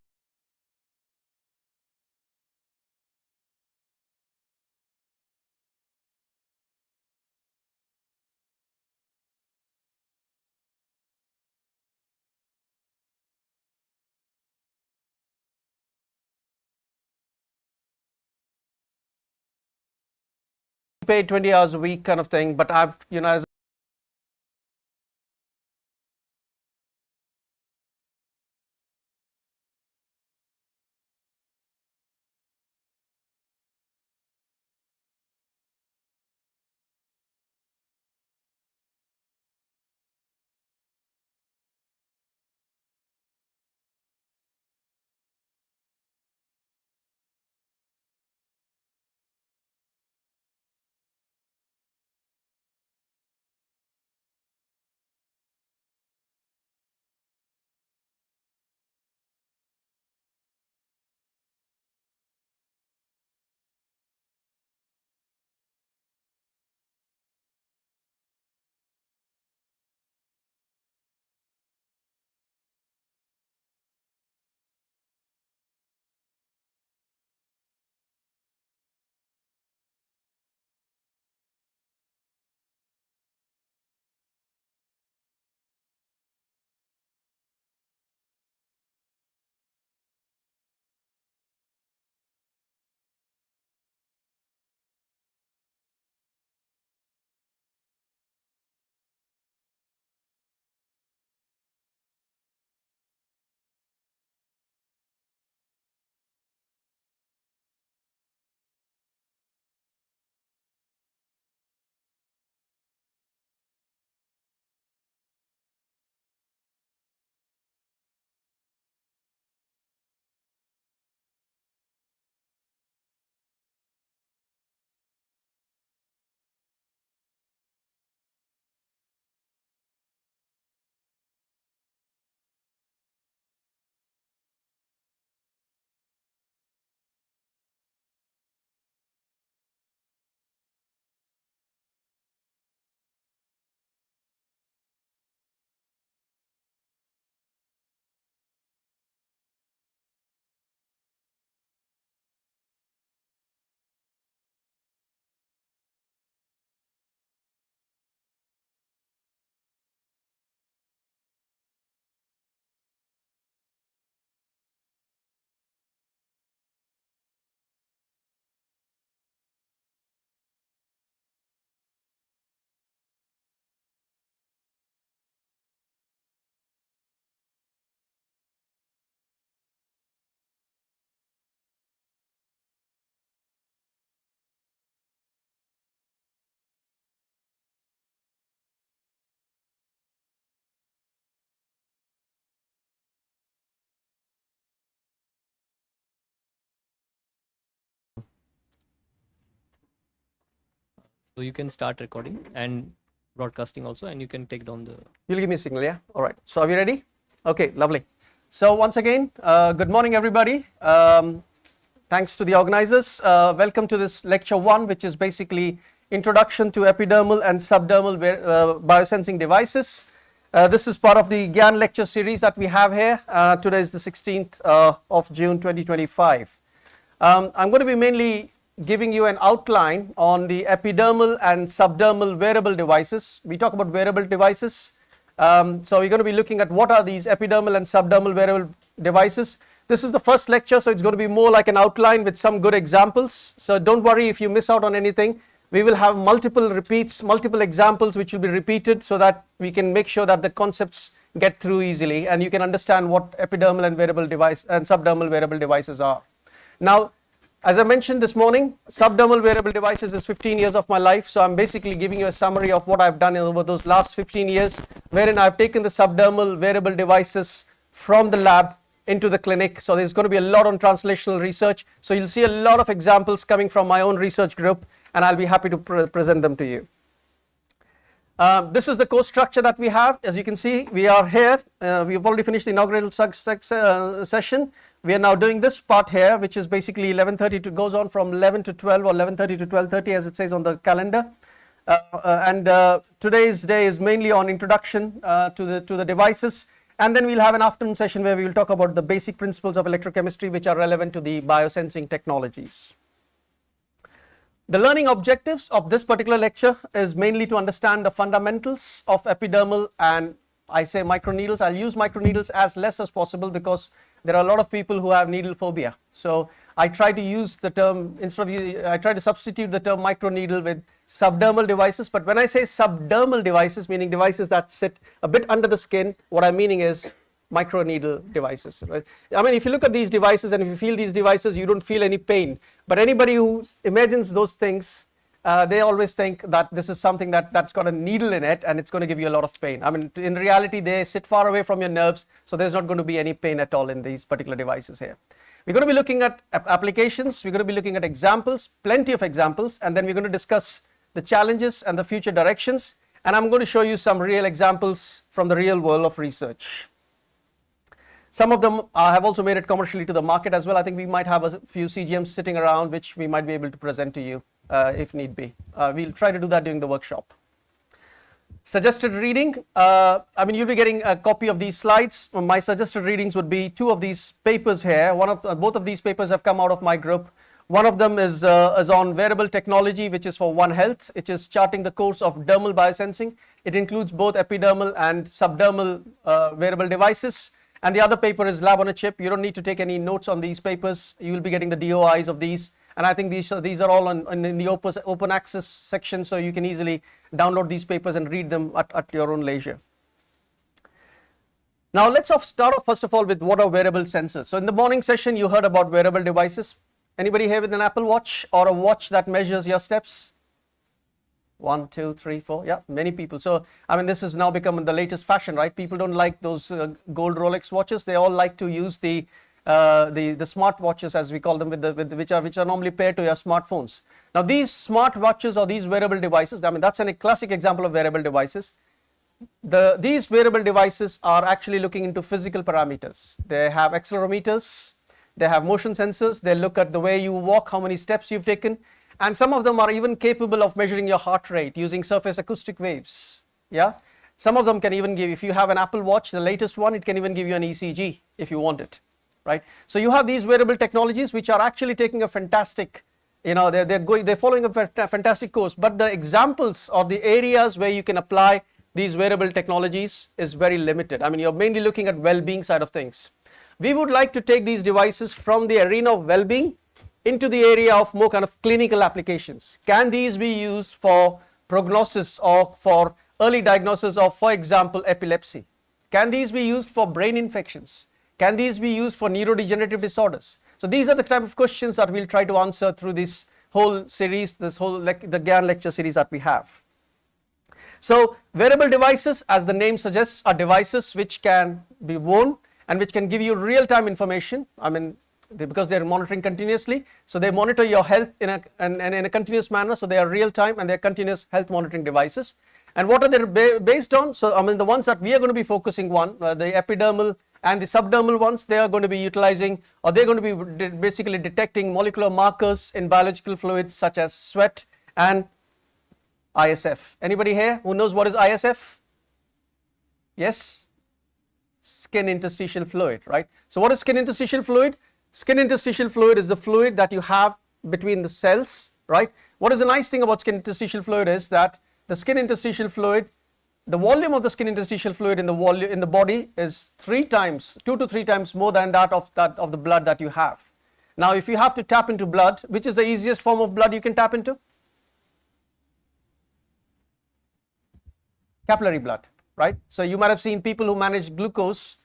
paid 20 hours a week kind of thing, but I've, as So you can start recording and broadcasting also, and you can take down the. you'll give me a signal, yeah? All right. So are we ready? Okay, lovely. So once again, good morning, everybody. Thanks to the organizers. Welcome to this lecture 1, which is basically Introduction to Epidermal and Subdermal Biosensing Devices. This is part of the GIAN lecture series that we have here. Today is the 16th of June 2025. I'm going to be mainly giving you an outline on the epidermal and subdermal wearable devices. We talk about wearable devices. So we're going to be looking at what are these epidermal and subdermal wearable devices. This is the first lecture, so it's going to be more like an outline with some good examples. So don't worry if you miss out on anything. We will have multiple repeats, multiple examples which will be repeated so that we can make sure that the concepts get through easily and you can understand what epidermal and wearable device and subdermal wearable devices are. Now, as I mentioned this morning, subdermal wearable devices is 15 years of my life. So I'm basically giving you a summary of what I've done over those last 15 years, wherein I've taken the subdermal wearable devices from the lab into the clinic. So there's going to be a lot on translational research. So you'll see a lot of examples coming from my own research group, and I'll be happy to present them to you. This is the course structure that we have. As you can see, we are here. We've already finished the inaugural session. We are now doing this part here, which is basically 11:30 to goes on from 11 to 12 or 11:30 to 12:30 as it says on the calendar. Today's day is mainly on introduction to the devices, and then we'll have an afternoon session where we will talk about the basic principles of electrochemistry which are relevant to the biosensing technologies. The learning objectives of this particular lecture is mainly to understand the fundamentals of epidermal and I say microneedles. I'll use microneedles as less as possible because there are a lot of people who have needle phobia. So I try to use the term, I try to substitute the term microneedle with subdermal devices. But when I say subdermal devices, meaning devices that sit a bit under the skin, what I'm meaning is microneedle devices. Right? I mean, if you look at these devices and if you feel these devices, you don't feel any pain. But anybody who imagines those things, they always think that this is something that's got a needle in it and it's going to give you a lot of pain. I mean, in reality, they sit far away from your nerves, so there's not going to be any pain at all in these particular devices here. We're going to be looking at applications, we're going to be looking at examples, plenty of examples, and then we're going to discuss the challenges and the future directions, and I'm going to show you some real examples from the real world of research. Some of them have also made it commercially to the market as well. I think we might have a few CGMs sitting around which we might be able to present to you if need be. We'll try to do that during the workshop. Suggested reading, I mean, you'll be getting a copy of these slides. My suggested readings would be two of these papers here. Both of these papers have come out of my group. One of them is on wearable technology, which is for One Health. It is charting the course of dermal biosensing. It includes both epidermal and subdermal wearable devices. And the other paper is Lab on a Chip. You don't need to take any notes on these papers. You will be getting the DOIs of these. And I think these are all in the open access section, so you can easily download these papers and read them at your own leisure. Now let's start off first of all with what are wearable sensors. So in the morning session you heard about wearable devices. Anybody here with an Apple Watch or a watch that measures your steps? 1, 2, 3, 4, yeah, many people. So I mean, this has now become the latest fashion, right? People don't like those gold Rolex watches. They all like to use the smart watches, as we call them, which are normally paired to your smartphones. Now these smart watches or these wearable devices, I mean, that's a classic example of wearable devices. These wearable devices are actually looking into physical parameters. They have accelerometers, they have motion sensors, they look at the way you walk, how many steps you've taken, and some of them are even capable of measuring your heart rate using surface acoustic waves. Yeah, some of them can even give, if you have an Apple Watch, the latest one, it can even give you an ECG if you want it. Right, so you have these wearable technologies which are actually taking a fantastic, they're following a fantastic course. But the examples or the areas where you can apply these wearable technologies is very limited. I mean, you're mainly looking at well-being side of things. We would like to take these devices from the arena of well-being into the area of more kind of clinical applications. Can these be used for prognosis or for early diagnosis of, for example, epilepsy? Can these be used for brain infections? Can these be used for neurodegenerative disorders? So these are the type of questions that we'll try to answer through this whole series, the GIAN lecture series that we have. So wearable devices, as the name suggests, are devices which can be worn and which can give you real-time information. I mean, because they're monitoring continuously, so they monitor your health in a continuous manner. So they are real-time and they're continuous health monitoring devices. And what are they based on? So I mean, the ones that we are going to be focusing on, the epidermal and the subdermal ones, they are going to be utilizing, or they're going to be basically detecting molecular markers in biological fluids such as sweat and ISF. Anybody here who knows what is ISF? Yes? Skin interstitial fluid, right? So what is skin interstitial fluid? Skin interstitial fluid is the fluid that you have between the cells, right? What is the nice thing about skin interstitial fluid is that the skin interstitial fluid, the volume of the skin interstitial fluid in the body is 2 to 3 times more than that of the blood that you have. Now, if you have to tap into blood, which is the easiest form of blood you can tap into? Capillary blood, right? So you might have seen people who manage glucose,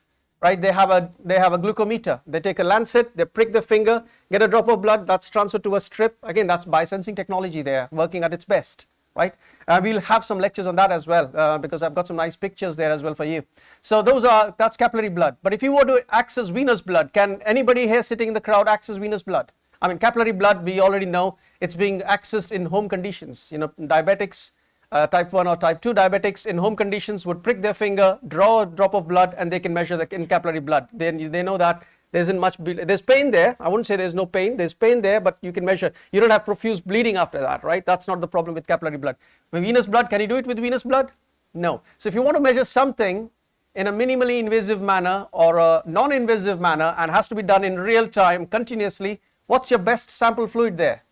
right? They have a glucometer. They take a lancet, they prick the finger, get a drop of blood, that's transferred to a strip. Again, that's biosensing technology there, working at its best. Right, we'll have some lectures on that as well because I've got some nice pictures there as well for you. So that's capillary blood. But if you were to access venous blood, can anybody here sitting in the crowd access venous blood? I mean, capillary blood, we already know it's being accessed in home conditions. You know, diabetics, type 1 or type 2 diabetics in home conditions would prick their finger, draw a drop of blood, and they can measure the capillary blood. Then they know that there isn't much, there's pain there. I wouldn't say there's no pain. There's pain there, but you can measure. You don't have profuse bleeding after that, right? That's not the problem with capillary blood. With venous blood, can you do it with venous blood? No. So if you want to measure something in a minimally invasive manner or a non-invasive manner and has to be done in real time, continuously, what's your best sample fluid there?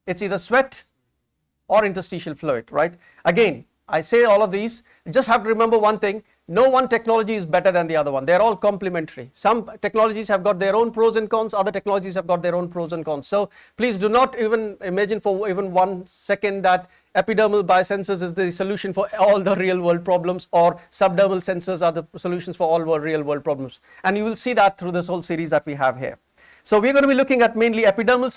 It's either sweat or interstitial fluid, right? Again, I say all of these just have to remember one thing, no one technology is better than the other one. They're all complementary. Some technologies have got their own pros and cons, other technologies have got their own pros and cons. So please do not even imagine for even 1 second that epidermal biosensors is the solution for all the real world problems, or subdermal sensors are the solutions for all real world problems. And you will see that through this whole series that we have here. So we're going to be looking at mainly epidermal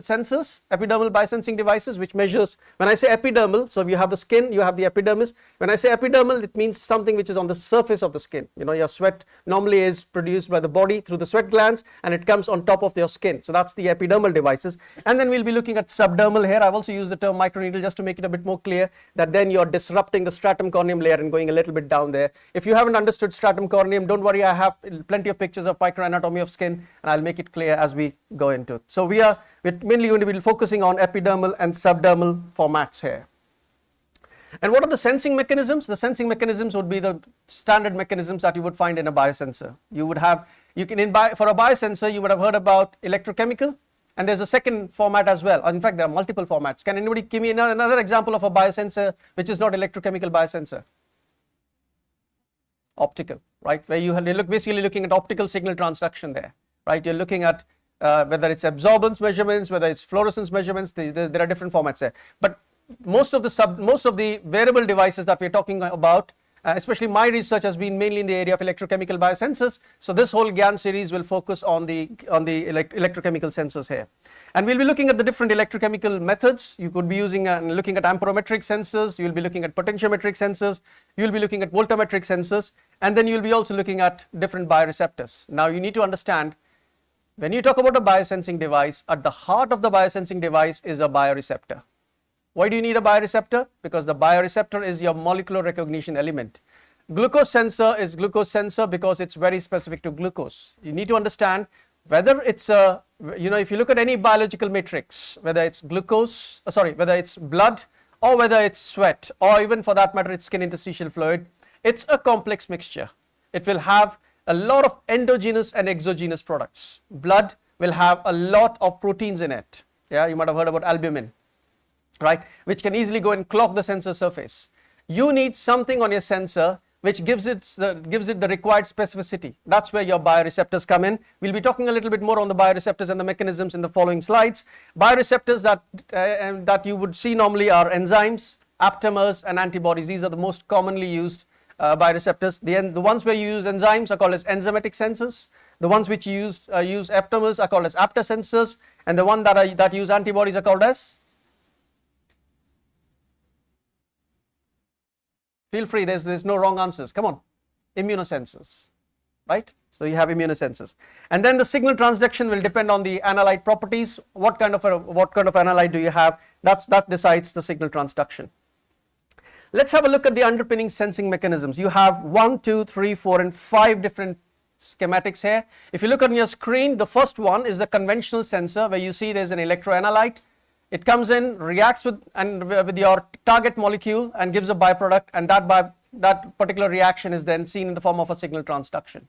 sensors, epidermal biosensing devices, which measures, when I say epidermal, so you have the skin, you have the epidermis. When I say epidermal, it means something which is on the surface of the skin. You know, your sweat normally is produced by the body through the sweat glands, and it comes on top of your skin. So that's the epidermal devices. And then we'll be looking at subdermal here. I've also used the term microneedle just to make it a bit more clear that then you're disrupting the stratum corneum layer and going a little bit down there. If you haven't understood stratum corneum, don't worry, I have plenty of pictures of microanatomy of skin, and I'll make it clear as we go into it. So we're mainly going to be focusing on epidermal and subdermal formats here. And what are the sensing mechanisms? The sensing mechanisms would be the standard mechanisms that you would find in a biosensor. You would have, for a biosensor, you would have heard about electrochemical, and there's a second format as well. In fact, there are multiple formats. Can anybody give me another example of a biosensor which is not electrochemical biosensor? Optical, right? Where you look basically looking at optical signal transduction there, right? You're looking at whether it's absorbance measurements, whether it's fluorescence measurements. There are different formats there. But most of the wearable devices that we're talking about, especially my research has been mainly in the area of electrochemical biosensors. So this whole GIAN series will focus on the electrochemical sensors here. And we'll be looking at the different electrochemical methods. You could be using looking at amperometric sensors, you'll be looking at potentiometric sensors, you'll be looking at voltammetric sensors, and then you'll be also looking at different bioreceptors. Now you need to understand, when you talk about a biosensing device, at the heart of the biosensing device is a bioreceptor. Why do you need a bioreceptor? Because the bioreceptor is your molecular recognition element. Glucose sensor is glucose sensor because it's very specific to glucose. You need to understand whether it's if you look at any biological matrix, whether it's whether it's blood, or whether it's sweat, or even for that matter it's skin interstitial fluid, it's a complex mixture. It will have a lot of endogenous and exogenous products. Blood will have a lot of proteins in it. Yeah, you might have heard about albumin, right, which can easily go and clog the sensor surface. You need something on your sensor which gives it the required specificity. That's where your bioreceptors come in. We'll be talking a little bit more on the bioreceptors and the mechanisms in the following slides. Bioreceptors that you would see normally are enzymes, aptamers, and antibodies. These are the most commonly used bioreceptors. The ones where you use enzymes are called as enzymatic sensors. The ones which use aptamers are called as apta sensors, and the one that use antibodies are called as, feel free, there's no wrong answers, come on, immunosensors, right? So you have immunosensors, and then the signal transduction will depend on the analyte properties. What kind of analyte do you have? That decides the signal transduction. Let's have a look at the underpinning sensing mechanisms. You have 1, 2, 3, 4, and 5 different schematics here. If you look on your screen, the first one is the conventional sensor, where you see there's an electroanalyte. It comes in, reacts with your target molecule and gives a byproduct, and that particular reaction is then seen in the form of a signal transduction.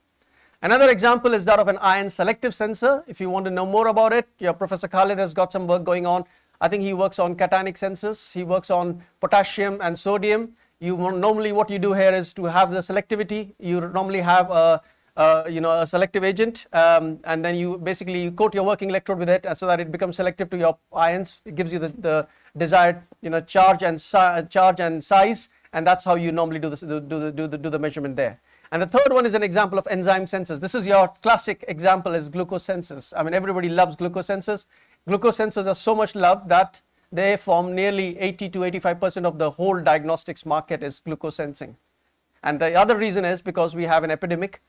Another example is that of an ion selective sensor. If you want to know more about it, your Professor Khalid has got some work going on. I think he works on cationic sensors. He works on potassium and sodium. Normally what you do here is to have the selectivity. You normally have a selective agent, and then you basically coat your working electrode with it so that it becomes selective to your ions. It gives you the desired charge and size, and that's how you normally do the measurement there. And the third one is an example of enzyme sensors. This is your classic example, is glucose sensors. I mean, everybody loves glucose sensors. Glucose sensors are so much loved that they form nearly 80 to 85% of the whole diagnostics market is glucose sensing. And the other reason is because we have an epidemic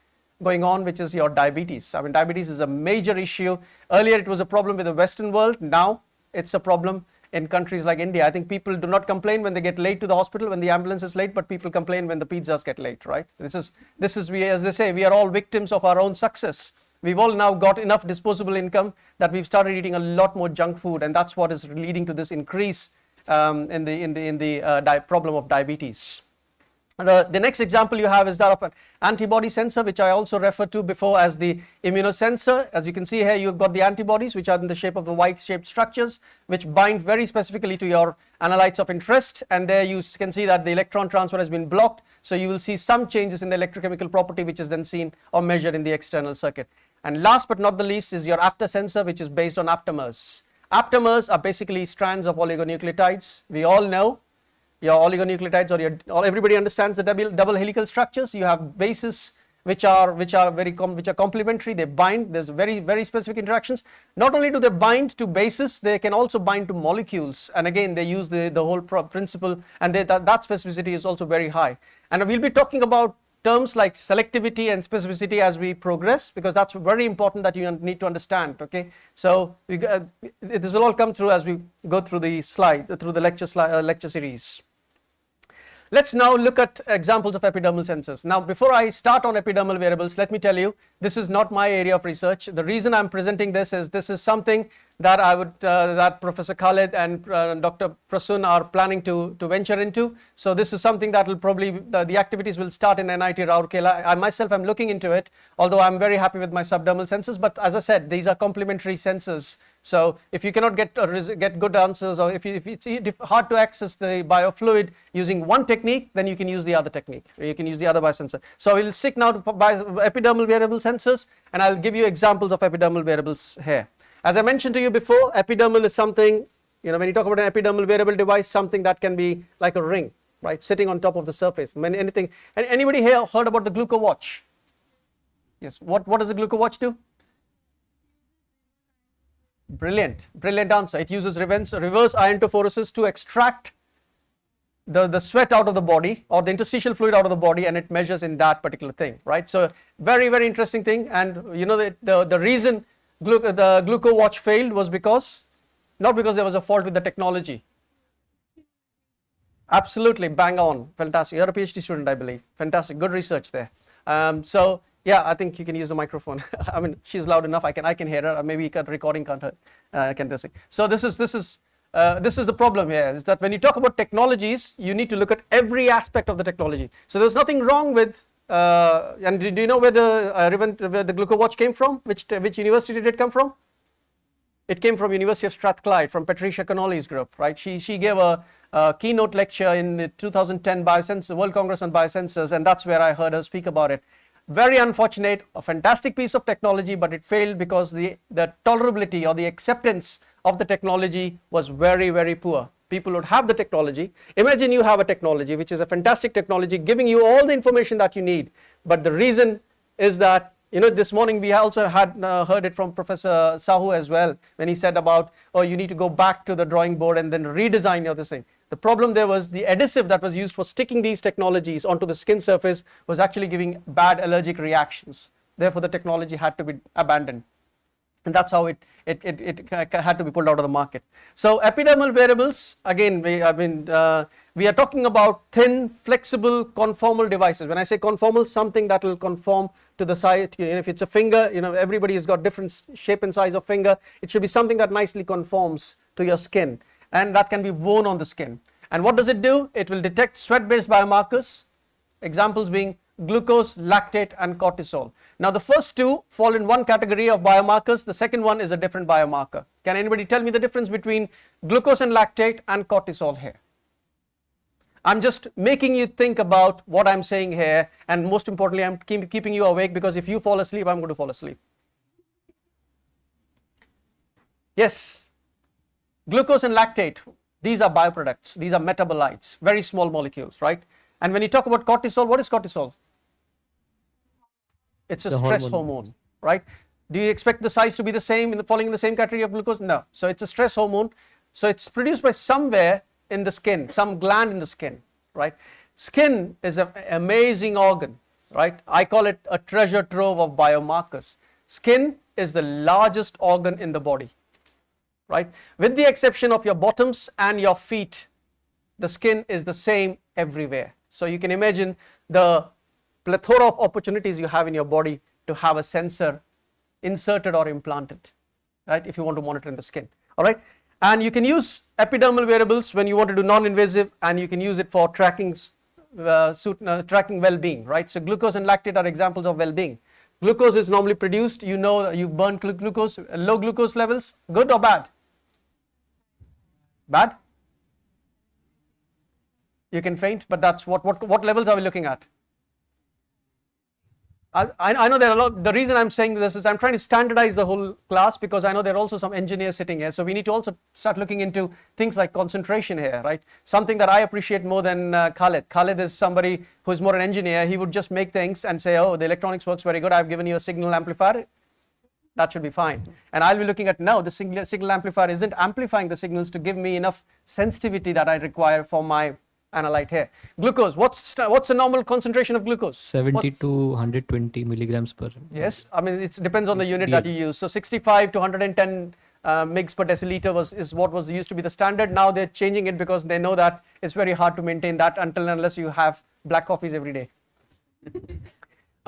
going on, which is your diabetes. I mean, diabetes is a major issue. Earlier it was a problem with the Western world. Now it's a problem in countries like India. I think people do not complain when they get late to the hospital, when the ambulance is late, but people complain when the pizzas get late, right? This is as they say, we are all victims of our own success. We've all now got enough disposable income that we've started eating a lot more junk food, and that's what is leading to this increase in the problem of diabetes. The next example you have is that of an antibody sensor, which I also referred to before as the immunosensor. As you can see here, you've got the antibodies, which are in the shape of the Y-shaped structures, which bind very specifically to your analytes of interest. And there you can see that the electron transfer has been blocked. So you will see some changes in the electrochemical property, which is then seen or measured in the external circuit. And last but not the least is your apter sensor, which is based on aptamers. Aptamers are basically strands of oligonucleotides. We all know your oligonucleotides, or everybody understands the double helical structures. You have bases which are complementary. They bind. There's very specific interactions. Not only do they bind to bases, they can also bind to molecules. And again, they use the whole principle, and that specificity is also very high. And we'll be talking about terms like selectivity and specificity as we progress, because that's very important that you need to understand. Okay, so this will all come through as we go through the lecture series. Let's now look at examples of epidermal sensors. Now, before I start on epidermal wearables, let me tell you, this is not my area of research. The reason I'm presenting this is something that that Professor Khalid and Dr. Prasoon are planning to venture into. So this is something that will probably, the activities will start in NIT Rourkela. I myself am looking into it, although I'm very happy with my subdermal sensors. But as I said, these are complementary sensors. So if you cannot get good answers, or if it's hard to access the biofluid using one technique, then you can use the other technique, or you can use the other biosensor. So we'll stick now to epidermal wearable sensors, and I'll give you examples of epidermal wearables here. As I mentioned to you before, epidermal is something, when you talk about an epidermal wearable device, something that can be like a ring, right, sitting on top of the surface. Anything. Anybody here heard about the gluco watch? Yes. What does the gluco watch do? Brilliant answer. It uses reverse iontophoresis to extract the sweat out of the body, or the interstitial fluid out of the body, and it measures in that particular thing, right? So very interesting thing. And the reason the gluco watch failed was not because there was a fault with the technology. Absolutely, bang on, fantastic. You're a PhD student, I believe. Fantastic, good research there. So yeah, I think you can use the microphone. I mean, she's loud enough. I can hear her. Maybe recording can't hear. So this is the problem here, is that when you talk about technologies, you need to look at every aspect of the technology. So there's nothing wrong with. And do you know where the gluco watch came from? Which university did it come from? It came from University of Strathclyde, from Patricia Connolly's group, right? She gave a keynote lecture in the 2010 World Congress on Biosensors, and that's where I heard her speak about it. Very unfortunate, a fantastic piece of technology, but it failed because the tolerability or the acceptance of the technology was very poor. People would have the technology. Imagine you have a technology, which is a fantastic technology, giving you all the information that you need. But the reason is that, this morning we also had heard it from Professor Sahu as well, when he said about, you need to go back to the drawing board and then redesign this thing. The problem there was the adhesive that was used for sticking these technologies onto the skin surface was actually giving bad allergic reactions. Therefore, the technology had to be abandoned. And that's how it had to be pulled out of the market. So epidermal wearables, again, we are talking about thin, flexible, conformal devices. When I say conformal, something that will conform to the size. If it's a finger, everybody has got different shape and size of finger. It should be something that nicely conforms to your skin, and that can be worn on the skin. And what does it do? It will detect sweat-based biomarkers, examples being glucose, lactate, and cortisol. Now the first two fall in one category of biomarkers. The second one is a different biomarker. Can anybody tell me the difference between glucose and lactate and cortisol here? I'm just making you think about what I'm saying here, and most importantly, I'm keeping you awake, because if you fall asleep, I'm going to fall asleep. Yes, glucose and lactate, these are bioproducts, these are metabolites, very small molecules, right? And when you talk about cortisol, what is cortisol? It's a stress hormone, right? Do you expect the size to be the same, falling in the same category of glucose? No. So it's a stress hormone. So it's produced by somewhere in the skin, some gland in the skin, right? Skin is an amazing organ, right? I call it a treasure trove of biomarkers. Skin is the largest organ in the body, right? With the exception of your bottoms and your feet, the skin is the same everywhere. So you can imagine the plethora of opportunities you have in your body to have a sensor inserted or implanted, right? If you want to monitor in the skin, all right? And you can use epidermal wearables when you want to do non-invasive, and you can use it for tracking tracking well-being, right? So glucose and lactate are examples of well-being. Glucose is normally produced, you know, you burn glucose, low glucose levels, good or bad? Bad? You can faint, but that's what levels are we looking at? I know there are a lot. The reason I'm saying this is I'm trying to standardize the whole class because I know there are also some engineers sitting here. So we need to also start looking into things like concentration here, right? Something that I appreciate more than Khalid. Khalid is somebody who is more an engineer. He would just make things and say, oh, the electronics works very good. I've given you a signal amplifier. That should be fine. And I'll be looking at, no, the signal amplifier isn't amplifying the signals to give me enough sensitivity that I require for my analyte here. Glucose, what's a normal concentration of glucose? 70 to 120 milligrams per. Yes, I mean, it depends on the unit that you use. So 65 to 110 mgs per deciliter is what was used to be the standard. Now they're changing it because they know that it's very hard to maintain that unless you have black coffees every day.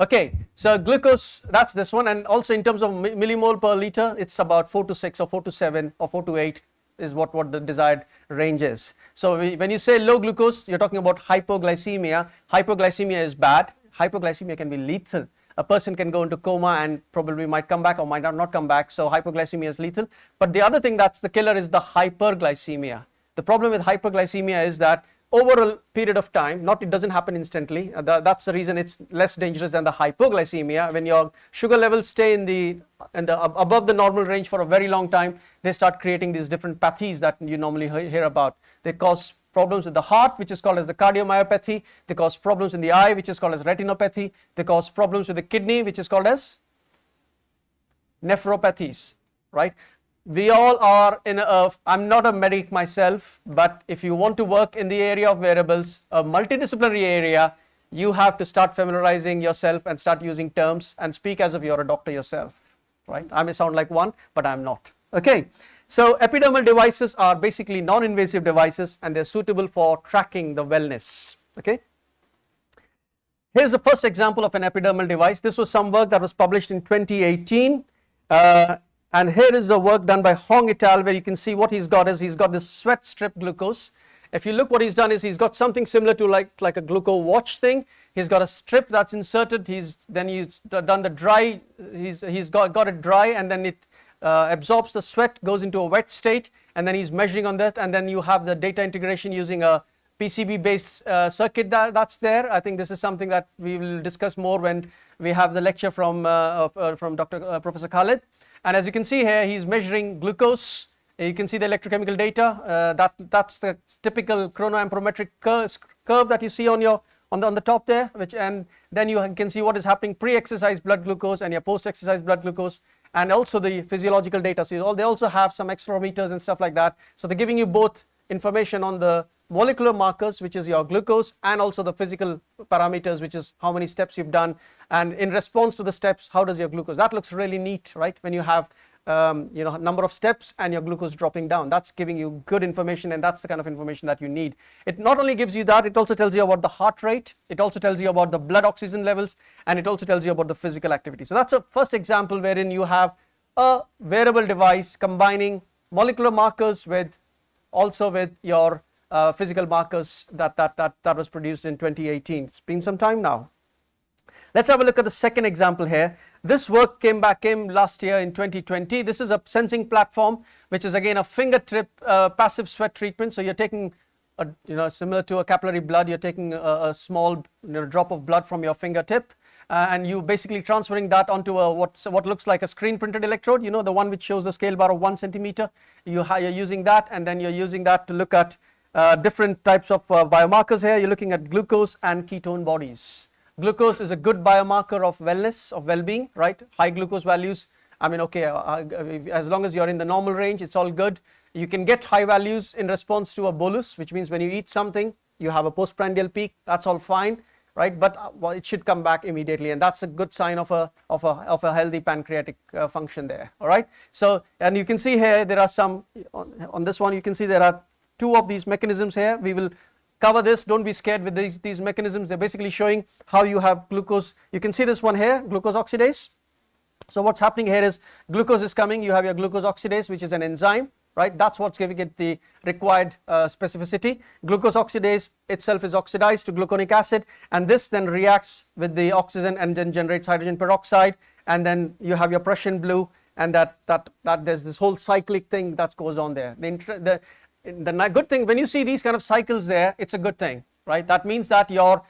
Okay, so glucose, that's this one. And also in terms of millimole per liter, it's about 4 to 6 or 4 to 7 or 4 to 8 is what the desired range is. So when you say low glucose, you're talking about hypoglycemia. Hypoglycemia is bad. Hypoglycemia can be lethal. A person can go into coma and probably might come back or might not come back. So hypoglycemia is lethal. But the other thing that's the killer is the hyperglycemia. The problem with hyperglycemia is that over a period of time, it doesn't happen instantly. That's the reason it's less dangerous than the hypoglycemia. When your sugar levels stay above the normal range for a very long time, they start creating these different pathies that you normally hear about. They cause problems with the heart, which is called as the cardiomyopathy. They cause problems in the eye, which is called as retinopathy. They cause problems with the kidney, which is called as nephropathies, right? We all are I'm not a medic myself, but if you want to work in the area of wearables, a multidisciplinary area, you have to start familiarizing yourself and start using terms and speak as if you're a doctor yourself, right? I may sound like one, but I'm not. Okay, so epidermal devices are basically non-invasive devices and they're suitable for tracking the wellness, okay? Here's the first example of an epidermal device. This was some work that was published in 2018. And here is the work done by Hong et al. Where you can see what he's got is he's got this sweat strip glucose. If you look, what he's done is he's got something similar to like a glucose watch thing. He's got a strip that's inserted. He's done the dry. He's got it dry, and then it absorbs the sweat, goes into a wet state, and then he's measuring on that. And then you have the data integration using a PCB-based circuit that's there. I think this is something that we will discuss more when we have the lecture from Professor Khalid. And as you can see here, he's measuring glucose. You can see the electrochemical data. That's the typical chronoamperometric curve that you see on the top there. And then you can see what is happening pre-exercise blood glucose and your post-exercise blood glucose, and also the physiological data. So they also have some accelerometers and stuff like that. So they're giving you both information on the molecular markers, which is your glucose, and also the physical parameters, which is how many steps you've done, and in response to the steps, how does your glucose. That looks really neat, right? When you have number of steps and your glucose dropping down, that's giving you good information, and that's the kind of information that you need. It not only gives you that, it also tells you about the heart rate, it also tells you about the blood oxygen levels, and it also tells you about the physical activity. So that's a first example wherein you have a wearable device combining molecular markers with your physical markers that was produced in 2018. It's been some time now. Let's have a look at the second example here. This work came last year in 2020. This is a sensing platform, which is again a fingertip passive sweat treatment. So you're taking similar to a capillary blood, you're taking a small drop of blood from your fingertip, and you basically transferring that onto what looks like a screen printed electrode, the one which shows the scale bar of 1 centimeter. You're using that, and then you're using that to look at different types of biomarkers here. You're looking at glucose and ketone bodies. Glucose is a good biomarker of wellness, of well-being, right? High glucose values, I mean, okay, as long as you're in the normal range, it's all good. You can get high values in response to a bolus, which means when you eat something, you have a postprandial peak. That's all fine, right? But it should come back immediately, and that's a good sign of a healthy pancreatic function there. All right. So, and you can see here there are some on this one. You can see there are 2 of these mechanisms here. We will cover this. Don't be scared with these mechanisms. They're basically showing how you have glucose. You can see this one here, glucose oxidase. So what's happening here is glucose is coming. You have your glucose oxidase, which is an enzyme. right? That's what's giving it the required specificity. Glucose oxidase itself is oxidized to gluconic acid, and this then reacts with the oxygen and then generates hydrogen peroxide, and then you have your Prussian blue, and that there's this whole cyclic thing that goes on there. The good thing, when you see these kind of cycles there, it's a good thing, right? That means that your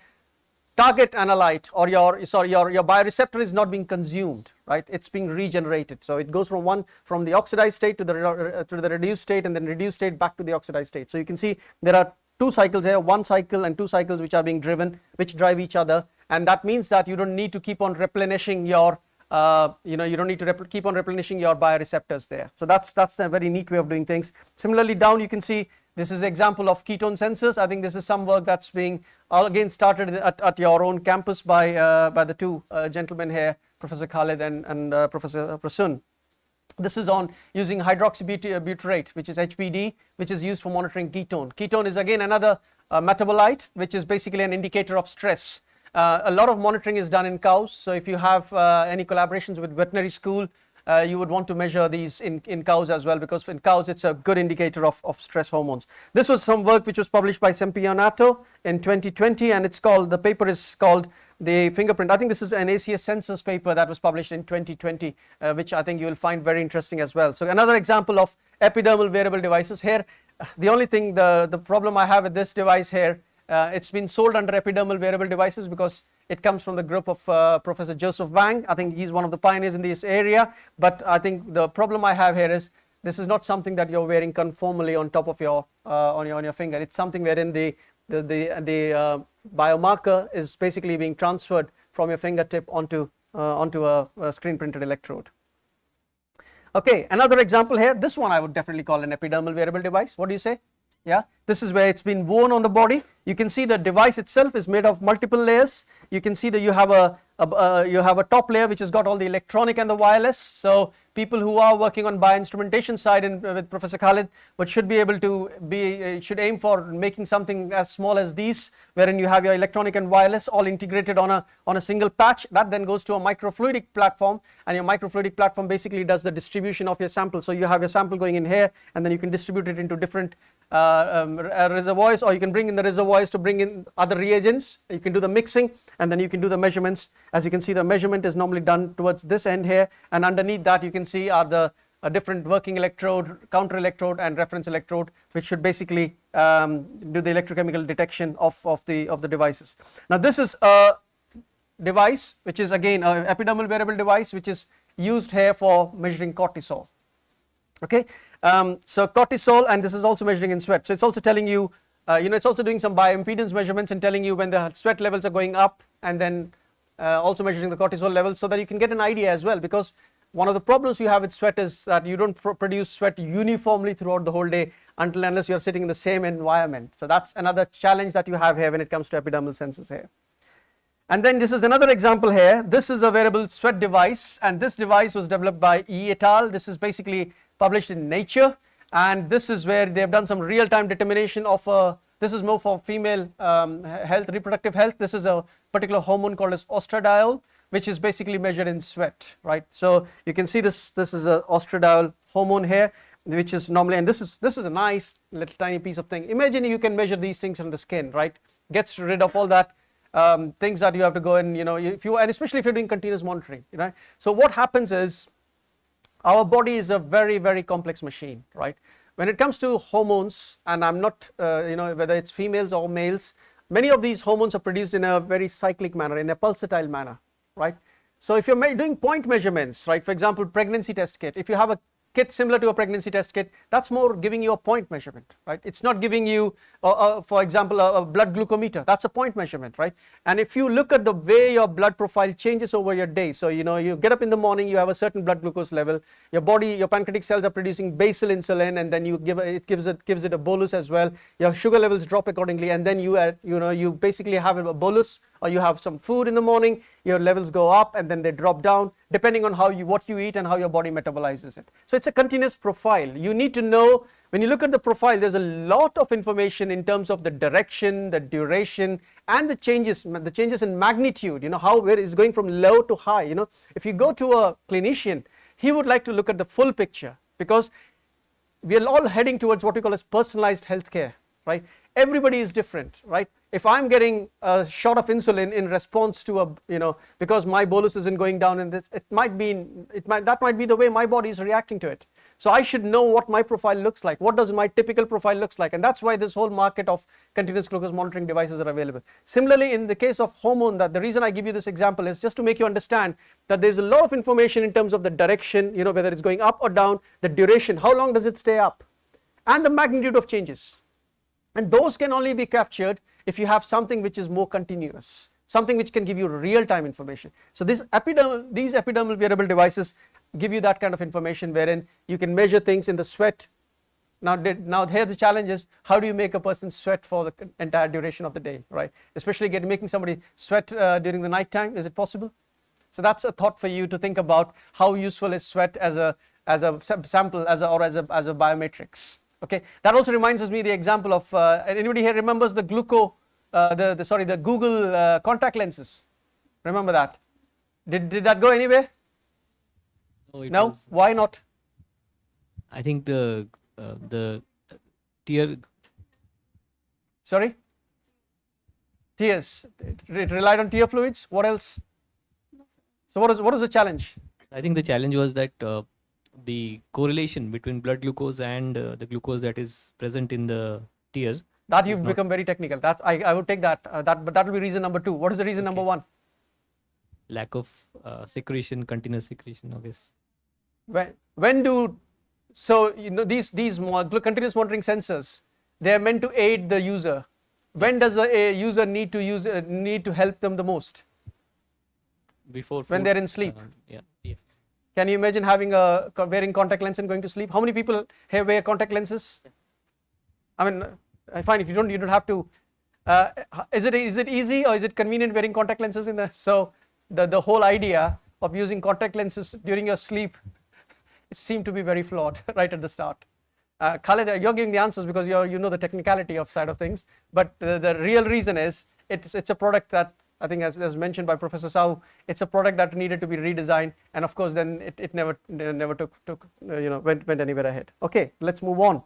target analyte or your bioreceptor is not being consumed, right? It's being regenerated. So it goes from the oxidized state to the reduced state, and then reduced state back to the oxidized state. So you can see there are two cycles here, one cycle and two cycles which are being driven, which drive each other, and that means that you don't need to keep on replenishing your you don't need to keep on replenishing your bioreceptors there. So that's a very neat way of doing things. Similarly, down you can see this is an example of ketone sensors. I think this is some work that's being again started at your own campus by the two gentlemen here, Professor Khalid and Professor Prasoon. This is on using hydroxybutyrate, which is HBD, which is used for monitoring ketone. Ketone is again another metabolite, which is basically an indicator of stress. A lot of monitoring is done in cows, so if you have any collaborations with veterinary school, you would want to measure these in cows as well, because in cows it's a good indicator of stress hormones. This was some work which was published by Sempianato in 2020, and the paper is called the fingerprint. I think this is an ACS Sensors paper that was published in 2020, which I think you will find very interesting as well. So another example of epidermal wearable devices here. The only thing, the problem I have with this device here, it's been sold under epidermal wearable devices because it comes from the group of Professor Joseph Baig. I think he's one of the pioneers in this area, but I think the problem I have here is this is not something that you're wearing conformally on top of your on your finger. It's something wherein the biomarker is basically being transferred from your fingertip onto a screen printed electrode. Okay, another example here. This one I would definitely call an epidermal wearable device. What do you say? Yeah, this is where it's been worn on the body. You can see the device itself is made of multiple layers. You can see that you have a top layer which has got all the electronic and the wireless. So people who are working on bioinstrumentation side with Professor Khalid, but should be able to should aim for making something as small as these, wherein you have your electronic and wireless all integrated on a single patch. That then goes to a microfluidic platform, and your microfluidic platform basically does the distribution of your sample. So you have your sample going in here, and then you can distribute it into different reservoirs, or you can bring in the reservoirs to bring in other reagents. You can do the mixing, and then you can do the measurements. As you can see, the measurement is normally done towards this end here, and underneath that you can see are the different working electrode, counter electrode and reference electrode, which should basically do the electrochemical detection of the devices. Now this is a device which is again an epidermal wearable device which is used here for measuring cortisol. Okay, so cortisol, and this is also measuring in sweat. So it's also telling you, it's also doing some bioimpedance measurements and telling you when the sweat levels are going up, and then also measuring the cortisol levels, so that you can get an idea as well. Because one of the problems you have with sweat is that you don't produce sweat uniformly throughout the whole day unless you're sitting in the same environment. So that's another challenge that you have here when it comes to epidermal sensors here. And then this is another example here. This is a wearable sweat device, and this device was developed by E et al. This is basically published in Nature, and this is where they have done some real-time determination of this is more for female health, reproductive health. This is a particular hormone called as estradiol, which is basically measured in sweat, right? So you can see this is a estradiol hormone here, which is normally, and this is a nice little tiny piece of thing. Imagine you can measure these things on the skin, right? Gets rid of all that things that you have to go and and especially if you're doing continuous monitoring, right? So what happens is, our body is a very, very complex machine, right? When it comes to hormones, and I'm not, whether it's females or males, many of these hormones are produced in a very cyclic manner, in a pulsatile manner, right? So if you're doing point measurements, right, for example, pregnancy test kit, if you have a kit similar to a pregnancy test kit, that's more giving you a point measurement, right? It's not giving you, for example, a blood glucometer. That's a point measurement, right? And if you look at the way your blood profile changes over your day, so you get up in the morning, you have a certain blood glucose level, your body, your pancreatic cells are producing basal insulin, and then it gives it a bolus as well. Your sugar levels drop accordingly, and then you basically have a bolus, or you have some food in the morning, your levels go up and then they drop down depending on what you eat and how your body metabolizes it. So it's a continuous profile. You need to know, when you look at the profile, there's a lot of information in terms of the direction, the duration, and the changes in magnitude, where it's going from low to high. If you go to a clinician, he would like to look at the full picture, because we are all heading towards what we call as personalized healthcare, right? Everybody is different, right? If I'm getting a shot of insulin in response to a, because my bolus isn't going down, and that might be the way my body is reacting to it. So I should know what my profile looks like. What does my typical profile looks like? And that's why this whole market of continuous glucose monitoring devices are available. Similarly, in the case of hormone, that the reason I give you this example is just to make you understand that there's a lot of information in terms of the direction, whether it's going up or down, the duration, how long does it stay up, and the magnitude of changes. And those can only be captured if you have something which is more continuous, something which can give you real-time information. So these epidermal wearable devices give you that kind of information wherein you can measure things in the sweat. Now here the challenge is, how do you make a person sweat for the entire duration of the day, right? Especially making somebody sweat during the night time. Is it possible? So that's a thought for you to think about, how useful is sweat as a sample, as a biometrics. Okay, that also reminds me the example of anybody here remembers the the Google contact lenses? Remember that? Did that go anywhere? No. Why not? I think the tier. Sorry. Tears. It relied on tear fluids. What else? So what is the challenge? I think the challenge was that the correlation between blood glucose and the glucose that is present in the tears. That you've become very technical. That I would take that. But that will be reason number 2. What is the reason number 1? Lack of secretion, continuous secretion, I guess. These continuous monitoring sensors, they are meant to aid the user. When does a user need to help them the most? Before when they're in sleep. Yeah. Can you imagine wearing contact lens and going to sleep? How many people here wear contact lenses? I mean, fine, if you don't have to. Is it easy or is it convenient wearing contact lenses in there? So the whole idea of using contact lenses during your sleep, it seemed to be very flawed right at the start. Khalid, you're giving the answers because you know the technicality of side of things, but the real reason is it's a product that I think, as mentioned by Professor Sahu, it's a product that needed to be redesigned, and of course then it never went anywhere ahead. Okay, let's move on.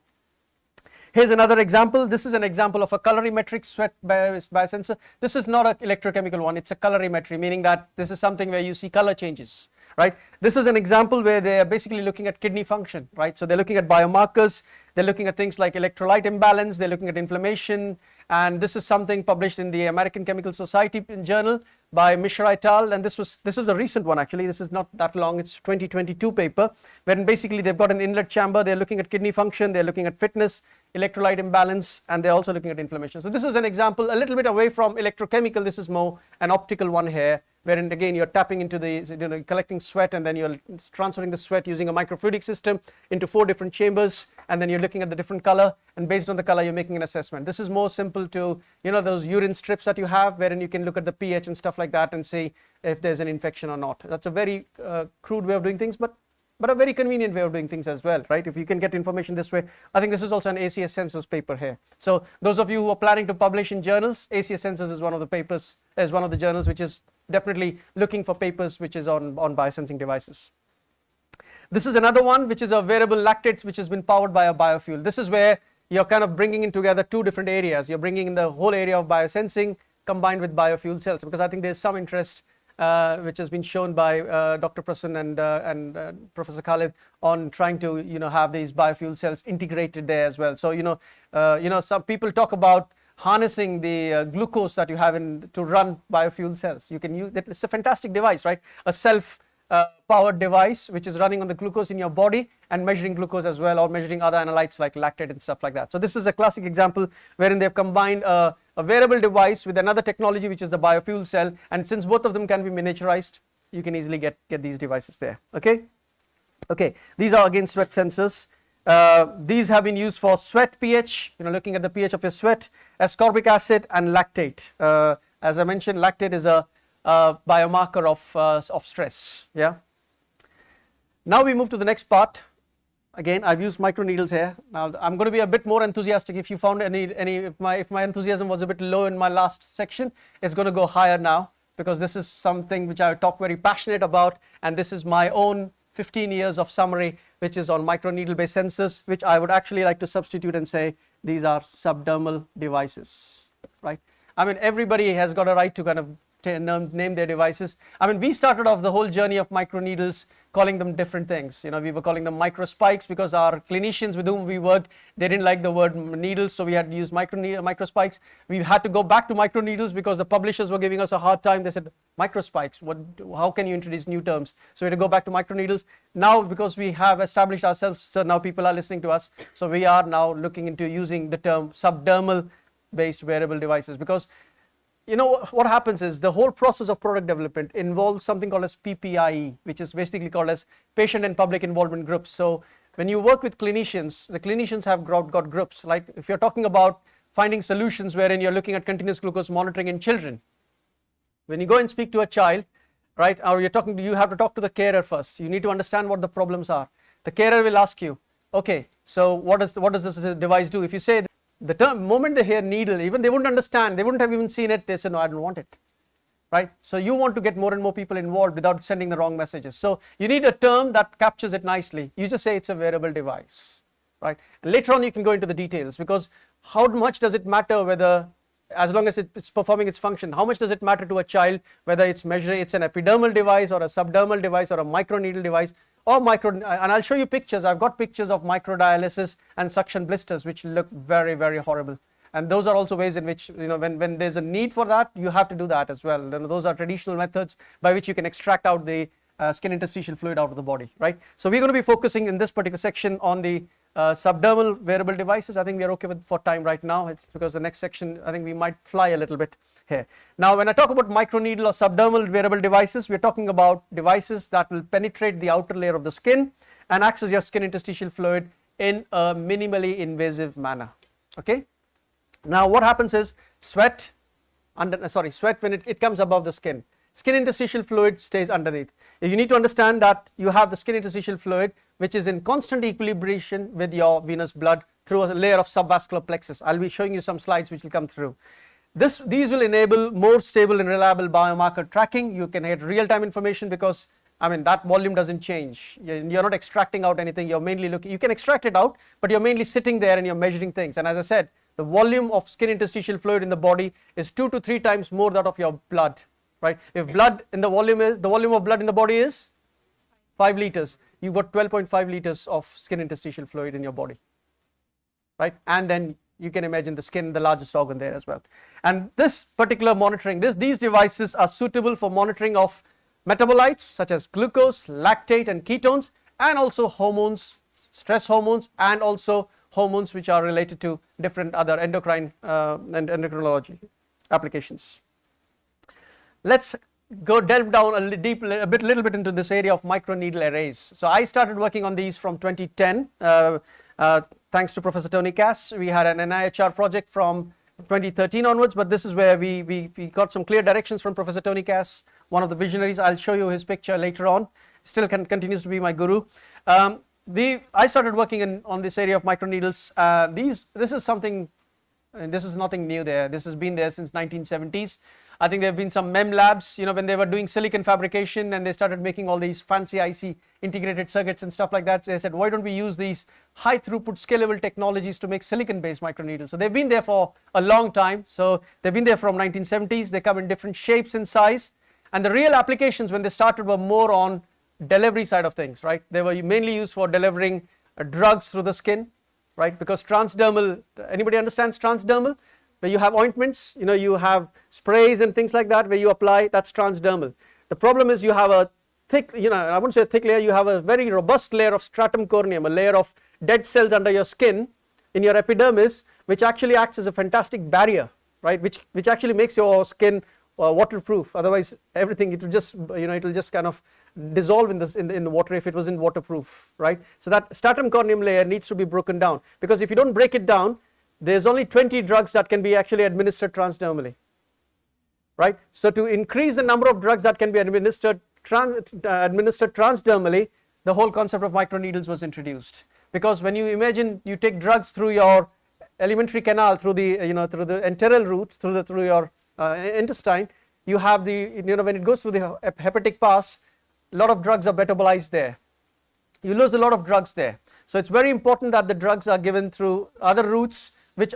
Here's another example. This is an example of a colorimetric sweat biosensor. This is not an electrochemical one, it's a colorimetry, meaning that this is something where you see color changes, right? This is an example where they are basically looking at kidney function, right? So they're looking at biomarkers, they're looking at things like electrolyte imbalance, they're looking at inflammation, and this is something published in the American Chemical Society journal by Mishra et al. And this is a recent one actually. This is not that long. It's 2022 paper, wherein basically they've got an inlet chamber. They're looking at kidney function. They're looking at fitness, electrolyte imbalance, and they're also looking at inflammation. So this is an example a little bit away from electrochemical. This is more an optical one here, wherein again you're tapping into the collecting sweat, and then you're transferring the sweat using a microfluidic system into 4 different chambers, and then you're looking at the different color, and based on the color you're making an assessment. This is more simple to those urine strips that you have, wherein you can look at the pH and stuff like that and see if there's an infection or not. That's a very crude way of doing things, but a very convenient way of doing things as well, right? If you can get information this way. I think this is also an ACS Sensors paper here. So those of you who are planning to publish in journals, ACS Sensors is one of the journals which is definitely looking for papers which is on biosensing devices. This is another one which is a wearable lactate which has been powered by a biofuel. This is where you're kind of bringing in together 2 different areas. You're bringing in the whole area of biosensing combined with biofuel cells, because I think there's some interest which has been shown by Dr. Prasoon and Professor Khalid on trying to have these biofuel cells integrated there as well. So some people talk about harnessing the glucose that you have to run biofuel cells. You can use it's a fantastic device, right? A self powered device which is running on the glucose in your body and measuring glucose as well, or measuring other analytes like lactate and stuff like that. So this is a classic example wherein they've combined a wearable device with another technology which is the biofuel cell, and since both of them can be miniaturized, you can easily get these devices there. Okay, these are again sweat sensors. These have been used for sweat pH, looking at the pH of your sweat, ascorbic acid and lactate. As I mentioned, lactate is a biomarker of stress. Yeah. Now we move to the next part. Again, I've used microneedles here. Now I'm going to be a bit more enthusiastic. If you found if my enthusiasm was a bit low in my last section, it's going to go higher now, because this is something which I talk very passionate about, and this is my own 15 years of summary, which is on microneedle based sensors, which I would actually like to substitute and say these are subdermal devices, right? I mean, everybody has got a right to kind of name their devices. I mean, we started off the whole journey of microneedles calling them different things. You know, we were calling them microspikes because our clinicians with whom we worked, they didn't like the word needles, so we had to use microspikes. We had to go back to microneedles because the publishers were giving us a hard time. They said, microspikes, how can you introduce new terms? So we had to go back to microneedles. Now, because we have established ourselves, so now people are listening to us, so we are now looking into using the term subdermal based wearable devices, because you know what happens is the whole process of product development involves something called as PPIE, which is basically called as patient and public involvement groups. So when you work with clinicians, the clinicians have got groups. Like if you're talking about finding solutions wherein you're looking at continuous glucose monitoring in children, when you go and speak to a child, right, or you have to talk to the carer first. You need to understand what the problems are. The carer will ask you, okay, so what does this device do? If you say the term, moment they hear needle, even they wouldn't understand, they wouldn't have even seen it, they say, no, I don't want it, right? So you want to get more and more people involved without sending the wrong messages. So you need a term that captures it nicely. You just say it's a wearable device, right? And later on you can go into the details, because how much does it matter whether, as long as it's performing its function, how much does it matter to a child whether it's an epidermal device or a subdermal device or a microneedle device, or and I'll show you pictures. I've got pictures of microdialysis and suction blisters which look very, very horrible, and those are also ways in which, you know, when there's a need for that, you have to do that as well. Then those are traditional methods by which you can extract out the skin interstitial fluid out of the body, right? So we're going to be focusing in this particular section on the subdermal wearable devices. I think we are okay for time right now. It's because the next section, I think we might fly a little bit here. Now, when I talk about microneedle or subdermal wearable devices, we're talking about devices that will penetrate the outer layer of the skin and access your skin interstitial fluid in a minimally invasive manner. Okay. Now, what happens is sweat when it comes above the skin. Skin interstitial fluid stays underneath. You need to understand that you have the skin interstitial fluid which is in constant equilibration with your venous blood through a layer of subvascular plexus. I'll be showing you some slides which will come through. These will enable more stable and reliable biomarker tracking. You can get real-time information because, I mean, that volume doesn't change. You're not extracting out anything. You're mainly looking, you can extract it out, but you're mainly sitting there and you're measuring things. And as I said, the volume of skin interstitial fluid in the body is 2 to 3 times more that of your blood, right? If blood in the volume of blood in the body is 5 liters, you've got 12.5 liters of skin interstitial fluid in your body, right? And then you can imagine the skin, the largest organ there as well. And this particular monitoring, these devices are suitable for monitoring of metabolites such as glucose, lactate and ketones, and also hormones, stress hormones, and also hormones which are related to different other endocrine and endocrinology applications. Let's go delve down a little bit into this area of microneedle arrays. So I started working on these from 2010. Thanks to Professor Tony Cass. We had an NIHR project from 2013 onwards, but this is where we got some clear directions from Professor Tony Cass, one of the visionaries. I'll show you his picture later on. Still continues to be my guru. I started working on this area of microneedles. This is something, and this is nothing new there. This has been there since 1970s. I think there have been some MEM labs, you know, when they were doing silicon fabrication and they started making all these fancy IC integrated circuits and stuff like that. So they said, why don't we use these high throughput scalable technologies to make silicon based microneedles? So they've been there for a long time. So they've been there from 1970s. They come in different shapes and size. And the real applications when they started were more on delivery side of things, right? They were mainly used for delivering drugs through the skin, right? Because transdermal, anybody understands transdermal? Where you have ointments, you know, you have sprays and things like that where you apply, that's transdermal. The problem is you have a thick, you know, I wouldn't say a thick layer, you have a very robust layer of stratum corneum, a layer of dead cells under your skin in your epidermis, which actually acts as a fantastic barrier, right? Which actually makes your skin waterproof. Otherwise, everything, it will just, you know, it will just kind of dissolve in the water if it wasn't waterproof, right? So that stratum corneum layer needs to be broken down, because if you don't break it down, there's only 20 drugs that can be actually administered transdermally, right? So to increase the number of drugs that can be administered transdermally, the whole concept of microneedles was introduced. Because when you imagine you take drugs through your alimentary canal, through the enteral route, through your intestine, you have when it goes through the hepatic pass, a lot of drugs are metabolized there, you lose a lot of drugs there. So it's very important that the drugs are given through other routes which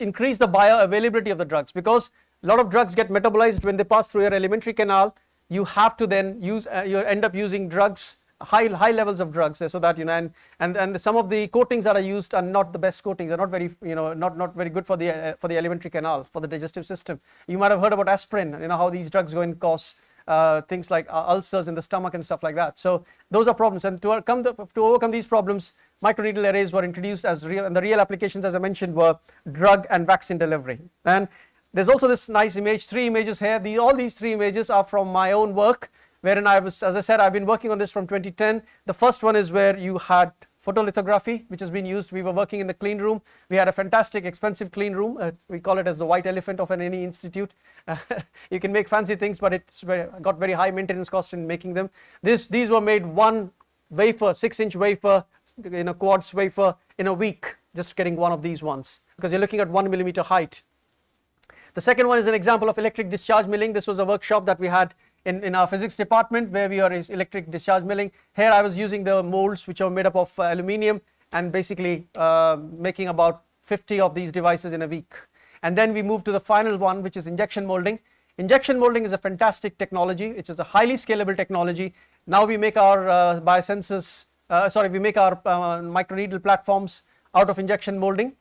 increase the bioavailability of the drugs, because a lot of drugs get metabolized when they pass through your alimentary canal. You have to then use you end up using drugs, high levels of drugs there, so that and some of the coatings that are used are not the best coatings, are not very not very good for the alimentary canal, for the digestive system. You might have heard about aspirin, how these drugs go and cause things like ulcers in the stomach and stuff like that. So those are problems, and to overcome these problems, microneedle arrays were introduced as real, and the real applications, as I mentioned, were drug and vaccine delivery. And there's also this nice image, 3 images here. All these 3 images are from my own work, wherein as I said, I've been working on this from 2010. The first one is where you had photolithography, which has been used. We were working in the clean room. We had a fantastic, expensive clean room. We call it as the white elephant of any institute. You can make fancy things, but it's got very high maintenance cost in making them. These were made 1 wafer, 6-inch wafer, quartz wafer in a week, just getting one of these ones, because you're looking at 1 millimeter height. The second one is an example of electric discharge milling. This was a workshop that we had in our physics department, where we are electric discharge milling. Here I was using the molds, which are made up of aluminium, and basically making about 50 of these devices in a week. And then we moved to the final one, which is injection molding. Injection molding is a fantastic technology. It is a highly scalable technology. Now we make our biosensors, we make our microneedle platforms out of injection molding.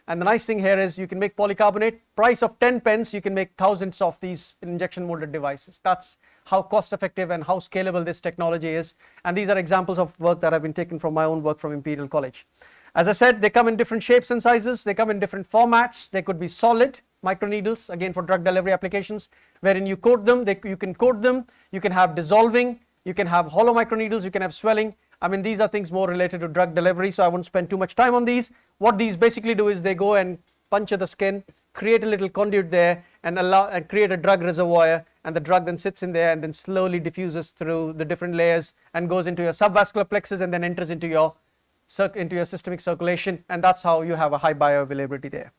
And the nice thing here is you can make polycarbonate. Price of 10 pence, you can make thousands of these injection molded devices. That's how cost effective and how scalable this technology is. And these are examples of work that have been taken from my own work from Imperial College. As I said, they come in different shapes and sizes. They come in different formats. They could be solid microneedles, again for drug delivery applications, wherein you coat them. You can coat them. You can have dissolving. You can have hollow microneedles. You can have swelling. I mean, these are things more related to drug delivery, so I won't spend too much time on these. What these basically do is they go and puncture the skin, create a little conduit there, and create a drug reservoir, and the drug then sits in there and then slowly diffuses through the different layers and goes into your subvascular plexus and then enters into your systemic circulation, and that's how you have a high bioavailability there.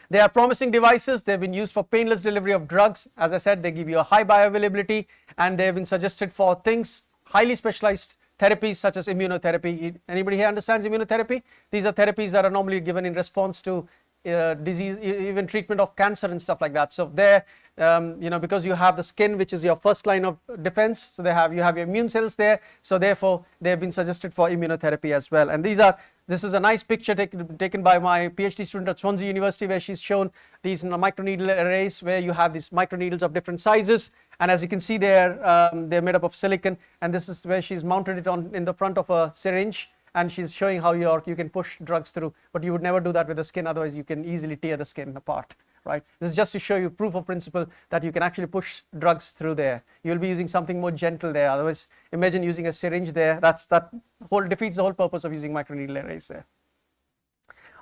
They are promising devices. They've been used for painless delivery of drugs. As I said, they give you a high bioavailability, and they've been suggested for things, highly specialized therapies such as immunotherapy. Anybody here understands immunotherapy? These are therapies that are normally given in response to disease, even treatment of cancer and stuff like that. So there, because you have the skin, which is your first line of defense, so you have your immune cells there. So therefore, they have been suggested for immunotherapy as well. And this is a nice picture taken by my PhD student at Swansea University, where she's shown these microneedle arrays, where you have these microneedles of different sizes. And as you can see there, they're made up of silicon, and this is where she's mounted it in the front of a syringe, and she's showing how you can push drugs through, but you would never do that with the skin, otherwise you can easily tear the skin apart, right? This is just to show you proof of principle that you can actually push drugs through there. You'll be using something more gentle there, otherwise imagine using a syringe there. That defeats the whole purpose of using microneedle arrays there.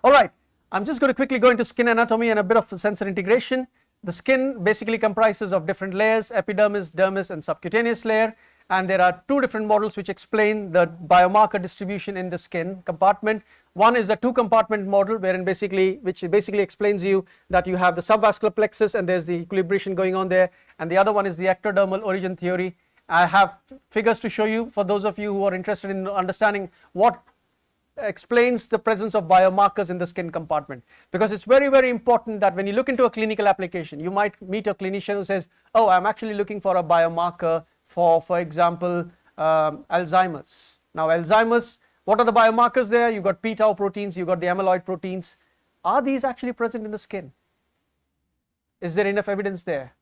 All right, I'm just going to quickly go into skin anatomy and a bit of sensor integration. The skin basically comprises of different layers: epidermis, dermis, and subcutaneous layer. And there are 2 different models which explain the biomarker distribution in the skin compartment. One is a 2-compartment model, which basically explains you that you have the subvascular plexus and there's the equilibration going on there. And the other one is the ectodermal origin theory. I have figures to show you for those of you who are interested in understanding what explains the presence of biomarkers in the skin compartment, because it's very, very important that when you look into a clinical application, you might meet a clinician who says, oh, I'm actually looking for a biomarker for example, Alzheimer's. Now Alzheimer's, what are the biomarkers there? You've got p-tau proteins, you've got the amyloid proteins. Are these actually present in the skin? Is there enough evidence there?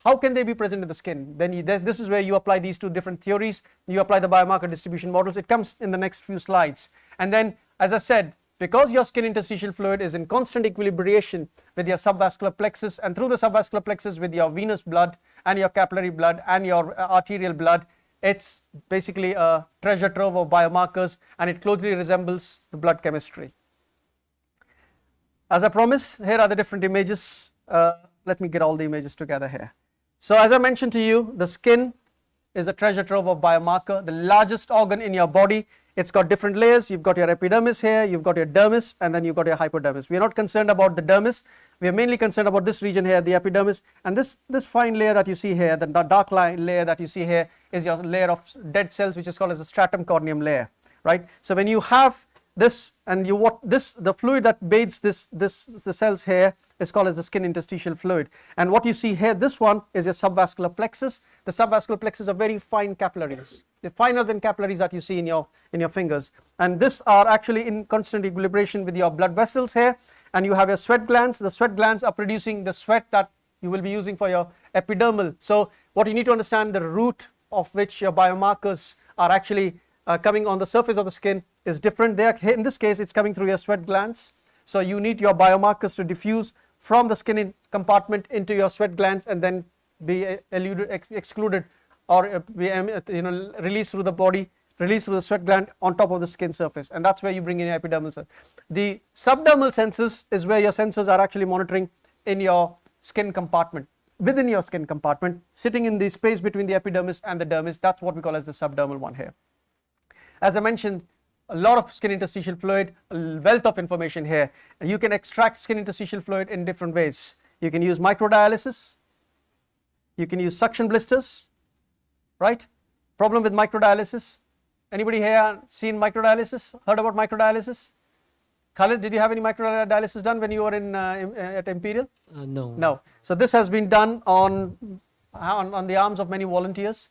How can they be present in the skin? Then this is where you apply these 2 different theories. You apply the biomarker distribution models. It comes in the next few slides. And then, as I said, because your skin interstitial fluid is in constant equilibration with your subvascular plexus, and through the subvascular plexus with your venous blood and your capillary blood and your arterial blood, it's basically a treasure trove of biomarkers, and it closely resembles the blood chemistry. As I promised, here are the different images. Let me get all the images together here. So as I mentioned to you, the skin is a treasure trove of biomarker, the largest organ in your body. It's got different layers. You've got your epidermis here, you've got your dermis, and then you've got your hypodermis. We are not concerned about the dermis. We are mainly concerned about this region here, the epidermis, and this fine layer that you see here, the dark line layer that you see here, is your layer of dead cells, which is called as the stratum corneum layer, right? So when you have this, and the fluid that bathes the cells here is called as the skin interstitial fluid. And what you see here, this one is your subvascular plexus. The subvascular plexus are very fine capillaries. They're finer than capillaries that you see in your fingers. And this are actually in constant equilibration with your blood vessels here. And you have your sweat glands. The sweat glands are producing the sweat that you will be using for your epidermal. So what you need to understand, the route of which your biomarkers are actually coming on the surface of the skin is different. In this case, it's coming through your sweat glands. So you need your biomarkers to diffuse from the skin compartment into your sweat glands and then be excluded or be released through the body, released through the sweat gland on top of the skin surface, and that's where you bring in your epidermal cells. The subdermal sensors is where your sensors are actually monitoring in your skin compartment, within your skin compartment, sitting in the space between the epidermis and the dermis. That's what we call as the subdermal one here. As I mentioned, a lot of skin interstitial fluid, a wealth of information here. And you can extract skin interstitial fluid in different ways. You can use microdialysis, you can use suction blisters, right? Problem with microdialysis. Anybody here seen microdialysis? Heard about microdialysis? Khalid, did you have any microdialysis done when you were at Imperial? No. No. So this has been done on the arms of many volunteers.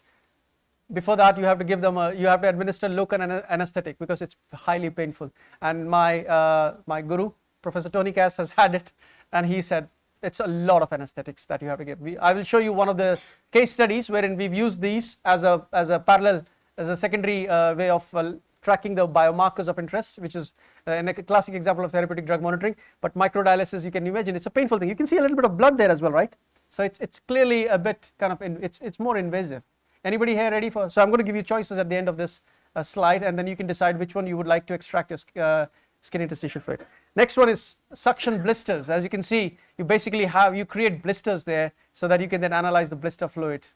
Before that, you have to give them you have to administer local anesthetic because it's highly painful. And my guru, Professor Tony Cass, has had it, and he said it's a lot of anesthetics that you have to give. I will show you one of the case studies wherein we've used these as a parallel, as a secondary way of tracking the biomarkers of interest, which is a classic example of therapeutic drug monitoring. But microdialysis, you can imagine, it's a painful thing. You can see a little bit of blood there as well, right? So it's clearly a bit kind of it's more invasive. Anybody here ready for? So I'm going to give you choices at the end of this slide, and then you can decide which one you would like to extract your skin interstitial fluid. Next one is suction blisters. As you can see, you basically you create blisters there so that you can then analyze the blister fluid,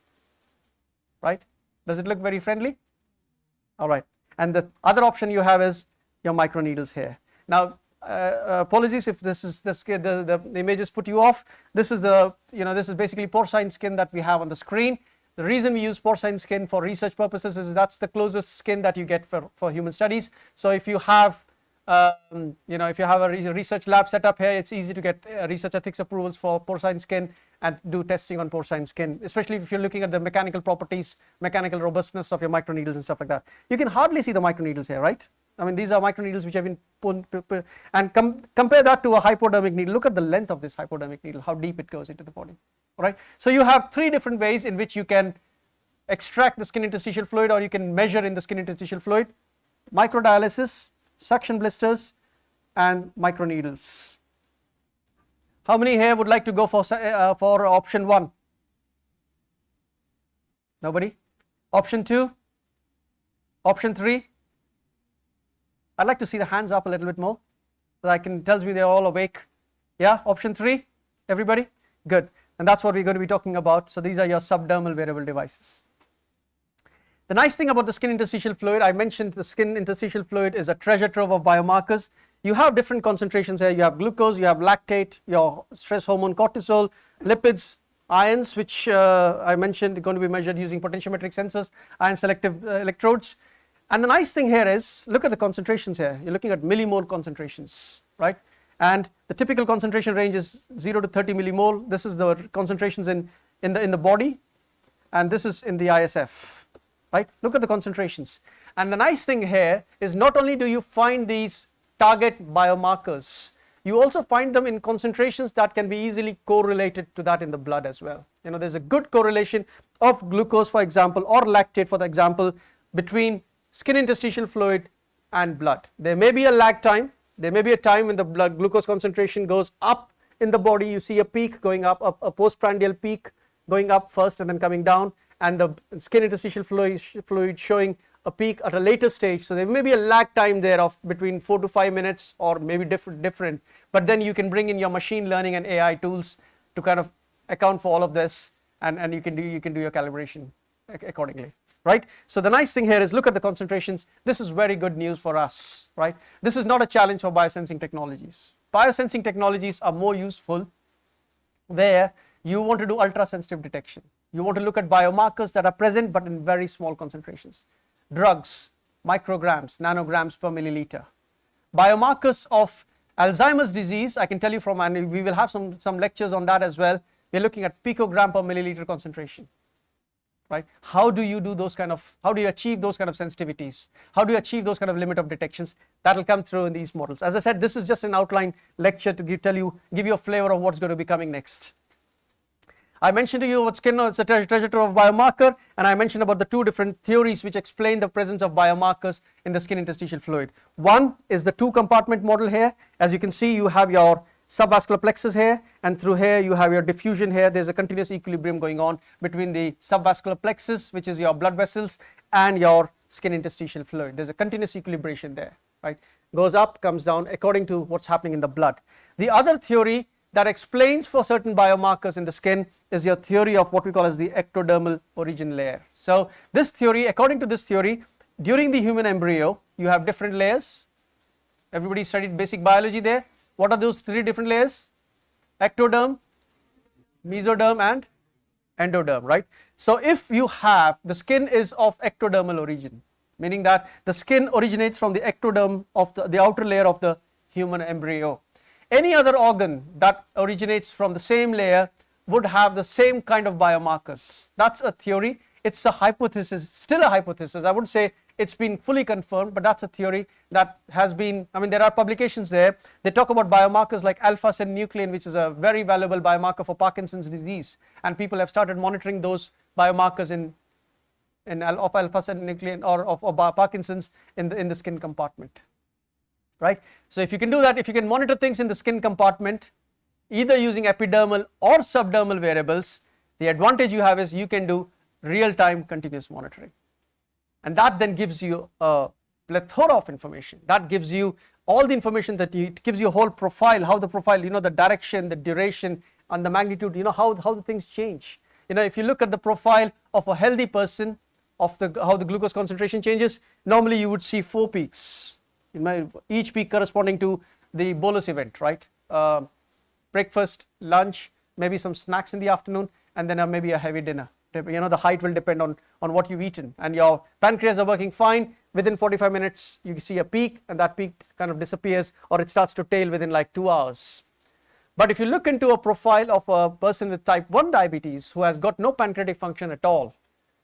right? Does it look very friendly? All right. And the other option you have is your microneedles here. Now, apologies if the images put you off. This is this is basically porcine skin that we have on the screen. The reason we use porcine skin for research purposes is that's the closest skin that you get for human studies. So if you have if you have a research lab set up here, it's easy to get research ethics approvals for porcine skin and do testing on porcine skin, especially if you're looking at the mechanical properties, mechanical robustness of your microneedles and stuff like that. You can hardly see the microneedles here, right? I mean, these are microneedles which have been put and compare that to a hypodermic needle. Look at the length of this hypodermic needle, how deep it goes into the body. Right? So you have three different ways in which you can extract the skin interstitial fluid, or you can measure in the skin interstitial fluid: microdialysis, suction blisters, and microneedles. How many here would like to go for option 1? Nobody? Option 2? Option 3? I'd like to see the hands up a little bit more so I can tells me they're all awake. Yeah, option 3? Everybody? Good. And that's what we're going to be talking about. So these are your subdermal wearable devices. The nice thing about the skin interstitial fluid, I mentioned the skin interstitial fluid is a treasure trove of biomarkers. You have different concentrations here. You have glucose, you have lactate, your stress hormone cortisol, lipids, ions, which I mentioned are going to be measured using potentiometric sensors, ion selective electrodes. And the nice thing here is, look at the concentrations here. You're looking at millimole concentrations, right? And the typical concentration range is 0 to 30 millimole. This is the concentrations in the body, and this is in the ISF, right? Look at the concentrations. And the nice thing here is not only do you find these target biomarkers, you also find them in concentrations that can be easily correlated to that in the blood as well. There's a good correlation of glucose, for example, or lactate, for example, between skin interstitial fluid and blood. There may be a lag time. There may be a time when the blood glucose concentration goes up in the body. You see a peak going up, a postprandial peak going up first and then coming down, and the skin interstitial fluid showing a peak at a later stage. So there may be a lag time there of between 4 to 5 minutes, or maybe different. But then you can bring in your machine learning and AI tools to kind of account for all of this, and you can do your calibration. accordingly, right? So the nice thing here is look at the concentrations. This is very good news for us, right? This is not a challenge for biosensing technologies. Biosensing technologies are more useful where you want to do ultra sensitive detection. You want to look at biomarkers that are present but in very small concentrations. Drugs, micrograms, nanograms per milliliter. Biomarkers of Alzheimer's disease, I can tell you from, and we will have some lectures on that as well. We're looking at picogram per milliliter concentration, right? How do you do those kind of, how do you achieve those kind of sensitivities? How do you achieve those kind of limit of detections? That will come through in these models. As I said, this is just an outline lecture to give you a flavor of what's going to be coming next. I mentioned to you what skin is a treasure trove of biomarker, and I mentioned about the two different theories which explain the presence of biomarkers in the skin interstitial fluid. One is the two compartment model here. As you can see, you have your subvascular plexus here, and through here you have your diffusion here. There's a continuous equilibrium going on between the subvascular plexus, which is your blood vessels, and your skin interstitial fluid. There's a continuous equilibration there, right? Goes up, comes down according to what's happening in the blood. The other theory that explains for certain biomarkers in the skin is your theory of what we call as the ectodermal origin layer. So this theory, according to this theory, during the human embryo, you have different layers. Everybody studied basic biology there. What are those three different layers? Ectoderm, mesoderm, and endoderm, right? So if you have, the skin is of ectodermal origin, meaning that the skin originates from the ectoderm of the outer layer of the human embryo. Any other organ that originates from the same layer would have the same kind of biomarkers. That's a theory. It's a hypothesis, still a hypothesis. I would say it's been fully confirmed, but that's a theory that has been, I mean, there are publications there. They talk about biomarkers like alpha-synuclein, which is a very valuable biomarker for Parkinson's disease, and people have started monitoring those biomarkers of alpha-synuclein or of Parkinson's in the skin compartment. Right? So if you can do that, if you can monitor things in the skin compartment, either using epidermal or subdermal variables, the advantage you have is you can do real-time continuous monitoring. And that then gives you a plethora of information. That gives you all the information that it gives you a whole profile, how the profile, you know, the direction, the duration, and the magnitude, you know, how the things change. You know, if you look at the profile of a healthy person, of how the glucose concentration changes, normally you would see 4 peaks. Each peak corresponding to the bolus event, right? Breakfast, lunch, maybe some snacks in the afternoon, and then maybe a heavy dinner. You know, the height will depend on what you've eaten, and your pancreas are working fine. Within 45 minutes, you see a peak, and that peak kind of disappears, or it starts to tail within like 2 hours. But if you look into a profile of a person with type 1 diabetes who has got no pancreatic function at all,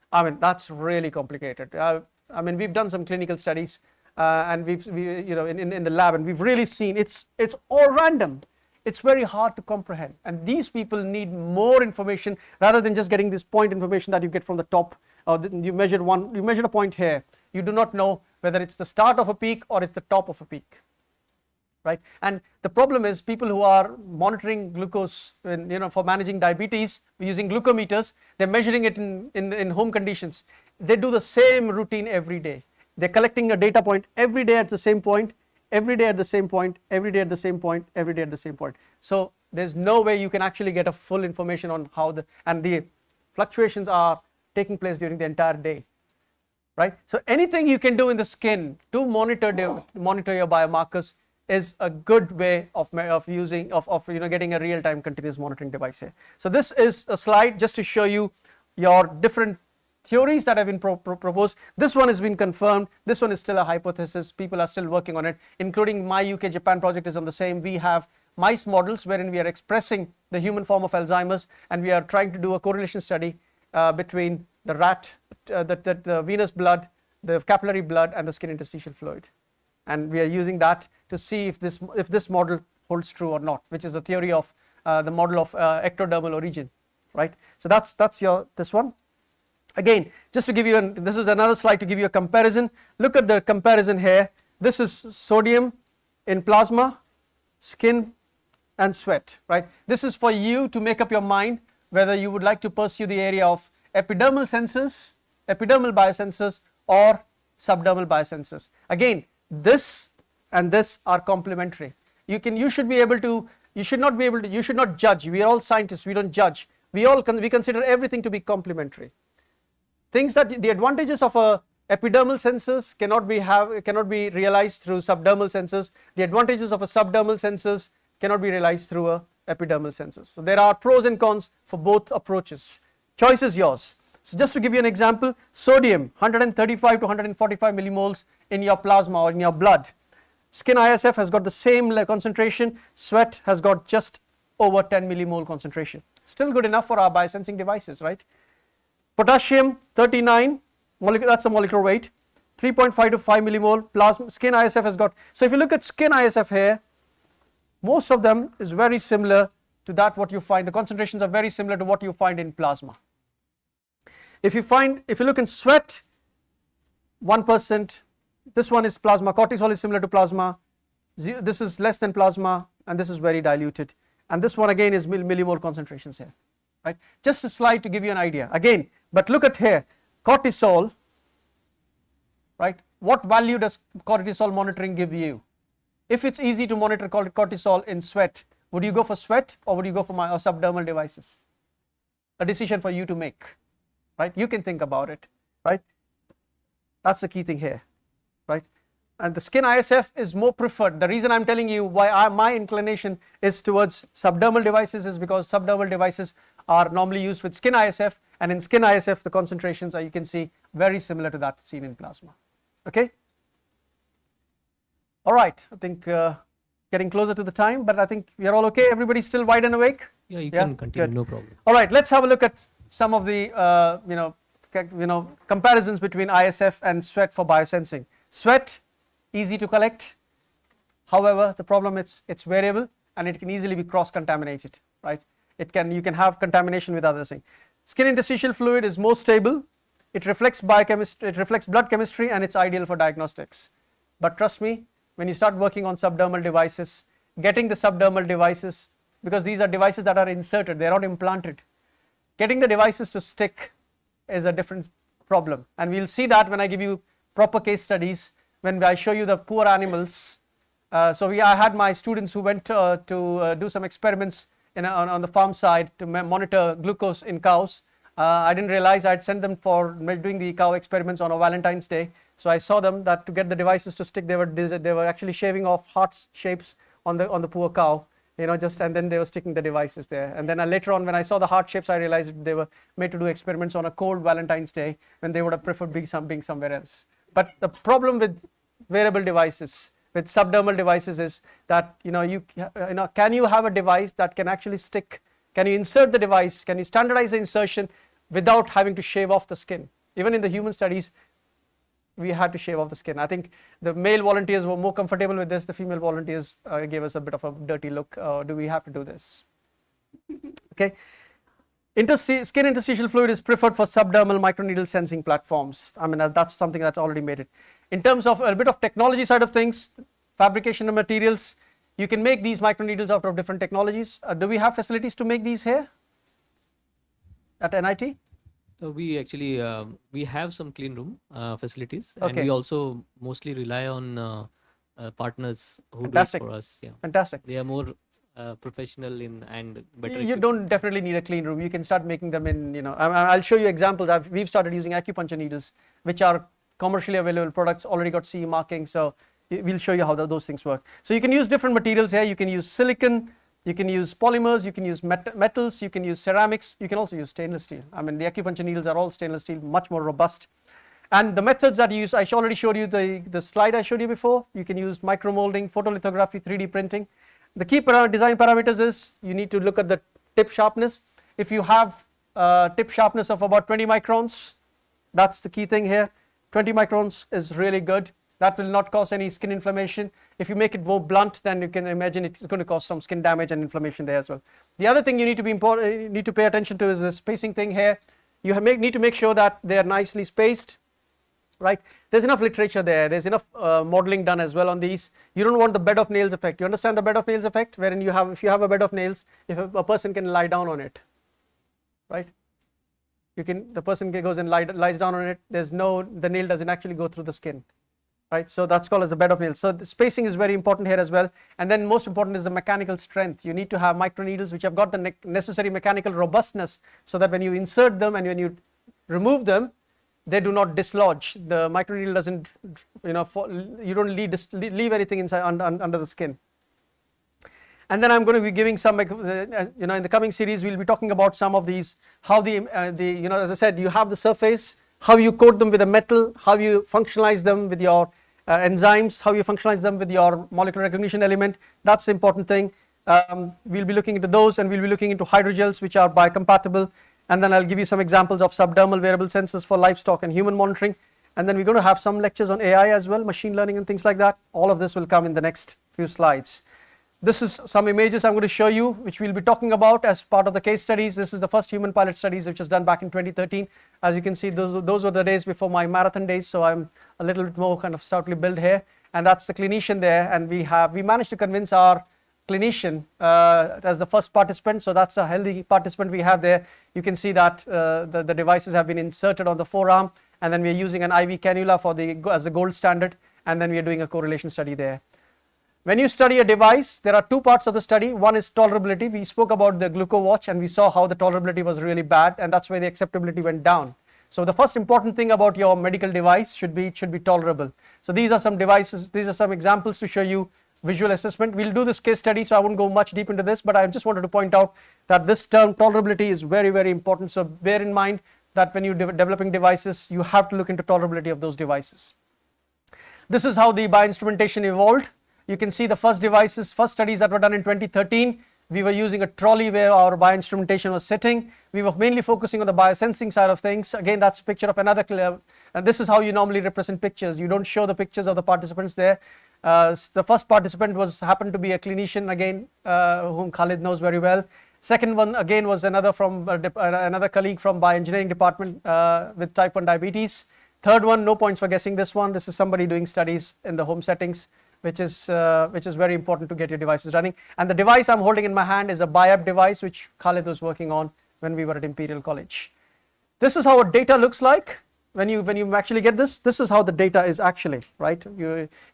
I mean, that's really complicated. I mean, we've done some clinical studies. And you know, in the lab, and we've really seen it's all random. It's very hard to comprehend, and these people need more information rather than just getting this point information that you get from the top. You measured a point here. You do not know whether it's the start of a peak or it's the top of a peak, right? And the problem is people who are monitoring glucose, you know, for managing diabetes using glucometers, they're measuring it in home conditions. They do the same routine every day. They're collecting a data point every day at the same point, every day at the same point, every day at the same point, every day at the same point. So there's no way you can actually get a full information on how the fluctuations are taking place during the entire day, right? So anything you can do in the skin to monitor your biomarkers is a good way of using you know, getting a real-time continuous monitoring device here. So this is a slide just to show you your different theories that have been proposed. This one has been confirmed. This one is still a hypothesis. People are still working on it, including my UK Japan project is on the same. We have mice models wherein we are expressing the human form of Alzheimer's, and we are trying to do a correlation study between the rat, the venous blood, the capillary blood, and the skin interstitial fluid. And we are using that to see if this model holds true or not, which is the theory of the model of ectodermal origin, right? So that's this one. Again, just to give you, this is another slide to give you a comparison. Look at the comparison here. This is sodium in plasma, skin, and sweat, right? This is for you to make up your mind whether you would like to pursue the area of epidermal sensors, epidermal biosensors, or subdermal biosensors. Again, this and this are complementary. You should not judge. We are all scientists. We don't judge. We consider everything to be complementary. things that the advantages of a epidermal sensors cannot be realized through subdermal sensors. The advantages of a subdermal sensors cannot be realized through a epidermal sensors. So there are pros and cons for both approaches. Choice is yours. So just to give you an example, sodium 135 to 145 millimoles in your plasma or in your blood. Skin ISF has got the same concentration. Sweat has got just over 10 millimole concentration. Still good enough for our biosensing devices, right? Potassium 39, that's the molecular weight, 3.5 to 5 millimole. Plasma skin ISF has got, so if you look at skin ISF here, most of them is very similar to that what you find, the concentrations are very similar to what you find in plasma. If you look in sweat, 1%, this one is plasma, cortisol is similar to plasma, this is less than plasma, and this is very diluted, and this one again is millimole concentrations here, right? Just a slide to give you an idea again, but look at here, cortisol, right? What value does cortisol monitoring give you? If it's easy to monitor cortisol in sweat, would you go for sweat or would you go for my subdermal devices? A decision for you to make, right? You can think about it, right? That's the key thing here, right? And the skin ISF is more preferred. The reason I'm telling you why my inclination is towards subdermal devices is because subdermal devices are normally used with skin ISF, and in skin ISF the concentrations are, you can see, very similar to that seen in plasma. Okay. All right, I think getting closer to the time, but I think we are all okay. Everybody's still wide and awake. Yeah, you can continue. Good. No problem. All right, let's have a look at some of the comparisons between ISF and sweat for biosensing. Sweat, easy to collect. However, the problem is it's variable and it can easily be cross-contaminated, right? You can have contamination with other things. Skin interstitial fluid is more stable. It reflects biochemistry, it reflects blood chemistry, and it's ideal for diagnostics. But trust me, when you start working on subdermal devices, getting the subdermal devices, because these are devices that are inserted, they are not implanted. Getting the devices to stick is a different problem, and we'll see that when I give you proper case studies, when I show you the poor animals. I had my students who went to do some experiments on the farm side to monitor glucose in cows. I didn't realize I'd sent them for doing the cow experiments on a Valentine's Day. So I saw them that to get the devices to stick, they were actually shaving off heart shapes on the poor cow, and then they were sticking the devices there. And then later on, when I saw the heart shapes, I realized they were made to do experiments on a cold Valentine's Day when they would have preferred being somewhere else. But the problem with wearable devices, with subdermal devices, is that can you have a device that can actually stick? Can you insert the device? Can you standardize the insertion without having to shave off the skin? Even in the human studies, we had to shave off the skin. I think the male volunteers were more comfortable with this. The female volunteers gave us a bit of a dirty look. Do we have to do this? Okay. Skin interstitial fluid is preferred for subdermal microneedle sensing platforms. I mean, that's something that's already made it. In terms of a bit of technology side of things, fabrication of materials, you can make these microneedles out of different technologies. Do we have facilities to make these here at NIT? We actually we have some clean room facilities, and Okay. we also mostly rely on partners who Fantastic. do it for us. Yeah, Fantastic. they are more professional and better. You don't definitely need a clean room. You can start making them in, I'll show you examples. We've started using acupuncture needles, which are commercially available products, already got CE marking. So we'll show you how those things work. So you can use different materials here. You can use silicon, you can use polymers, you can use metals, you can use ceramics, you can also use stainless steel. I mean, the acupuncture needles are all stainless steel, much more robust. And the methods that you use, I already showed you the slide I showed you before. You can use micromolding, photolithography, 3D printing. The key design parameters is you need to look at the tip sharpness. If you have tip sharpness of about 20 microns, that's the key thing here. 20 microns is really good. That will not cause any skin inflammation. If you make it more blunt, then you can imagine it's going to cause some skin damage and inflammation there as well. The other thing you need to pay attention to is the spacing thing here. You need to make sure that they are nicely spaced, right? There's enough literature there. There's enough modeling done as well on these. You don't want the bed of nails effect. You understand the bed of nails effect, wherein if you have a bed of nails, if a person can lie down on it, right? The person goes and lies down on it. The nail doesn't actually go through the skin. Right, so that's called as the bed of nails. So the spacing is very important here as well. And then most important is the mechanical strength. You need to have microneedles which have got the necessary mechanical robustness, so that when you insert them and when you remove them, they do not dislodge. The microneedle doesn't, you don't leave anything inside under the skin. And then I'm going to be giving some, in the coming series, we'll be talking about some of these, how as I said, you have the surface, how you coat them with a metal, how you functionalize them with your enzymes, how you functionalize them with your molecular recognition element. That's the important thing. We'll be looking into those, and we'll be looking into hydrogels, which are biocompatible. And then I'll give you some examples of subdermal wearable sensors for livestock and human monitoring. And then we're going to have some lectures on AI as well, machine learning and things like that. All of this will come in the next few slides. This is some images I'm going to show you, which we'll be talking about as part of the case studies. This is the first human pilot studies, which was done back in 2013. As you can see, those were the days before my marathon days, so I'm a little bit more kind of stoutly built here. And that's the clinician there, and we managed to convince our clinician as the first participant, so that's a healthy participant we have there. You can see that the devices have been inserted on the forearm, and then we're using an IV cannula as the gold standard, and then we're doing a correlation study there. When you study a device, there are two parts of the study. One is tolerability. We spoke about the GlucoWatch, and we saw how the tolerability was really bad, and that's why the acceptability went down. So the first important thing about your medical device should be tolerable. So these are some devices, these are some examples to show you visual assessment. We'll do this case study, so I won't go much deep into this, but I just wanted to point out that this term tolerability is very, very important. So bear in mind that when you're developing devices, you have to look into tolerability of those devices. This is how the bioinstrumentation evolved. You can see the first studies that were done in 2013. We were using a trolley where our bioinstrumentation was sitting. We were mainly focusing on the biosensing side of things. Again, that's a picture of another, and this is how you normally represent pictures. You don't show the pictures of the participants there. The first participant happened to be a clinician again, whom Khalid knows very well. Second one again was another colleague from bioengineering department with type 1 diabetes. Third one, no points for guessing this one. This is somebody doing studies in the home settings, which is very important to get your devices running. And the device I'm holding in my hand is a BIAP device, which Khalid was working on when we were at Imperial College. This is how our data looks like. When you actually get this is how the data is actually, right?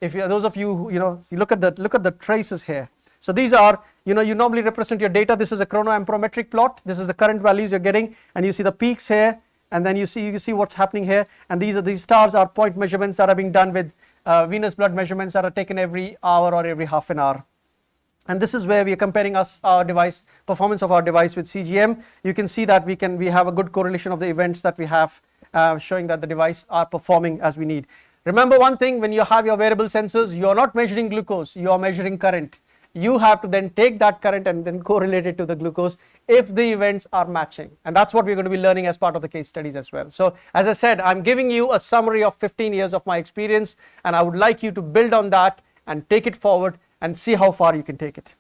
Those of you who, you look at the traces here. So these are, you normally represent your data. This is a chronoamperometric plot. This is the current values you're getting, and you see the peaks here, and then you see what's happening here. And these stars are point measurements that are being done with venous blood measurements that are taken every hour or every half an hour. And this is where we are comparing our device, performance of our device with CGM. You can see that we have a good correlation of the events that we have, showing that the device are performing as we need. Remember one thing, when you have your wearable sensors, you are not measuring glucose, you are measuring current. You have to then take that current and then correlate it to the glucose if the events are matching. And that's what we're going to be learning as part of the case studies as well. So as I said, I'm giving you a summary of 15 years of my experience, and I would like you to build on that and take it forward and see how far you can take it.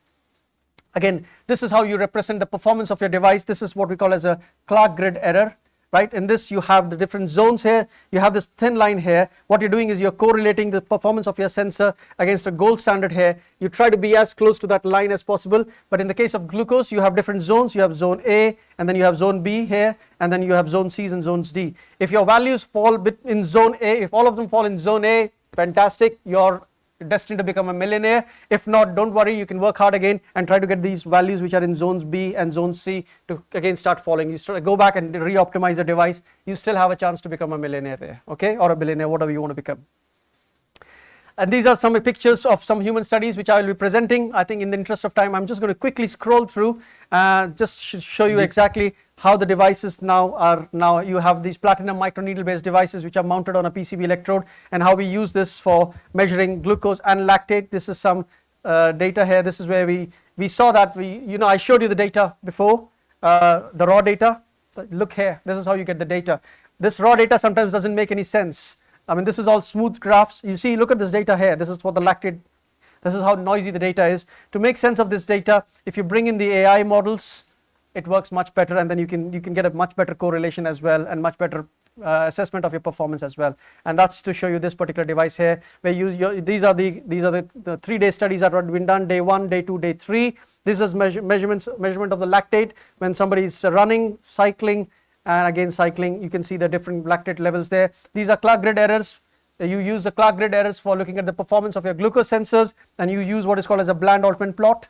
Again, this is how you represent the performance of your device. This is what we call as a Clark grid error. Right, in this you have the different zones here, you have this thin line here. What you're doing is you're correlating the performance of your sensor against a gold standard here. You try to be as close to that line as possible, but in the case of glucose, you have different zones. You have zone A, and then you have zone B here, and then you have zone C's and zones D. If your values fall in zone A, if all of them fall in zone A, fantastic, you're destined to become a millionaire. If not, don't worry, you can work hard again and try to get these values which are in zones B and zone C to again start falling. You go back and re-optimize the device. You still have a chance to become a millionaire there, okay, or a billionaire, whatever you want to become. And these are some pictures of some human studies which I will be presenting. I think in the interest of time, I'm just going to quickly scroll through, just show you exactly how the devices now you have these platinum microneedle based devices which are mounted on a PCB electrode, and how we use this for measuring glucose and lactate. This is some data here. This is where we saw that I showed you the data before, the raw data. Look here, this is how you get the data. This raw data sometimes doesn't make any sense. I mean, this is all smooth graphs. You see, look at this data here. This is what the lactate, this is how noisy the data is. To make sense of this data, if you bring in the AI models, it works much better, and then you can get a much better correlation as well, and much better assessment of your performance as well. And that's to show you this particular device here, where these are the 3-day studies that have been done, day 1, day 2, day 3. This is measurement of the lactate when somebody is running, cycling, and again cycling. You can see the different lactate levels there. These are Clark grid errors. You use the Clark grid errors for looking at the performance of your glucose sensors, and you use what is called as a Bland-Altman plot.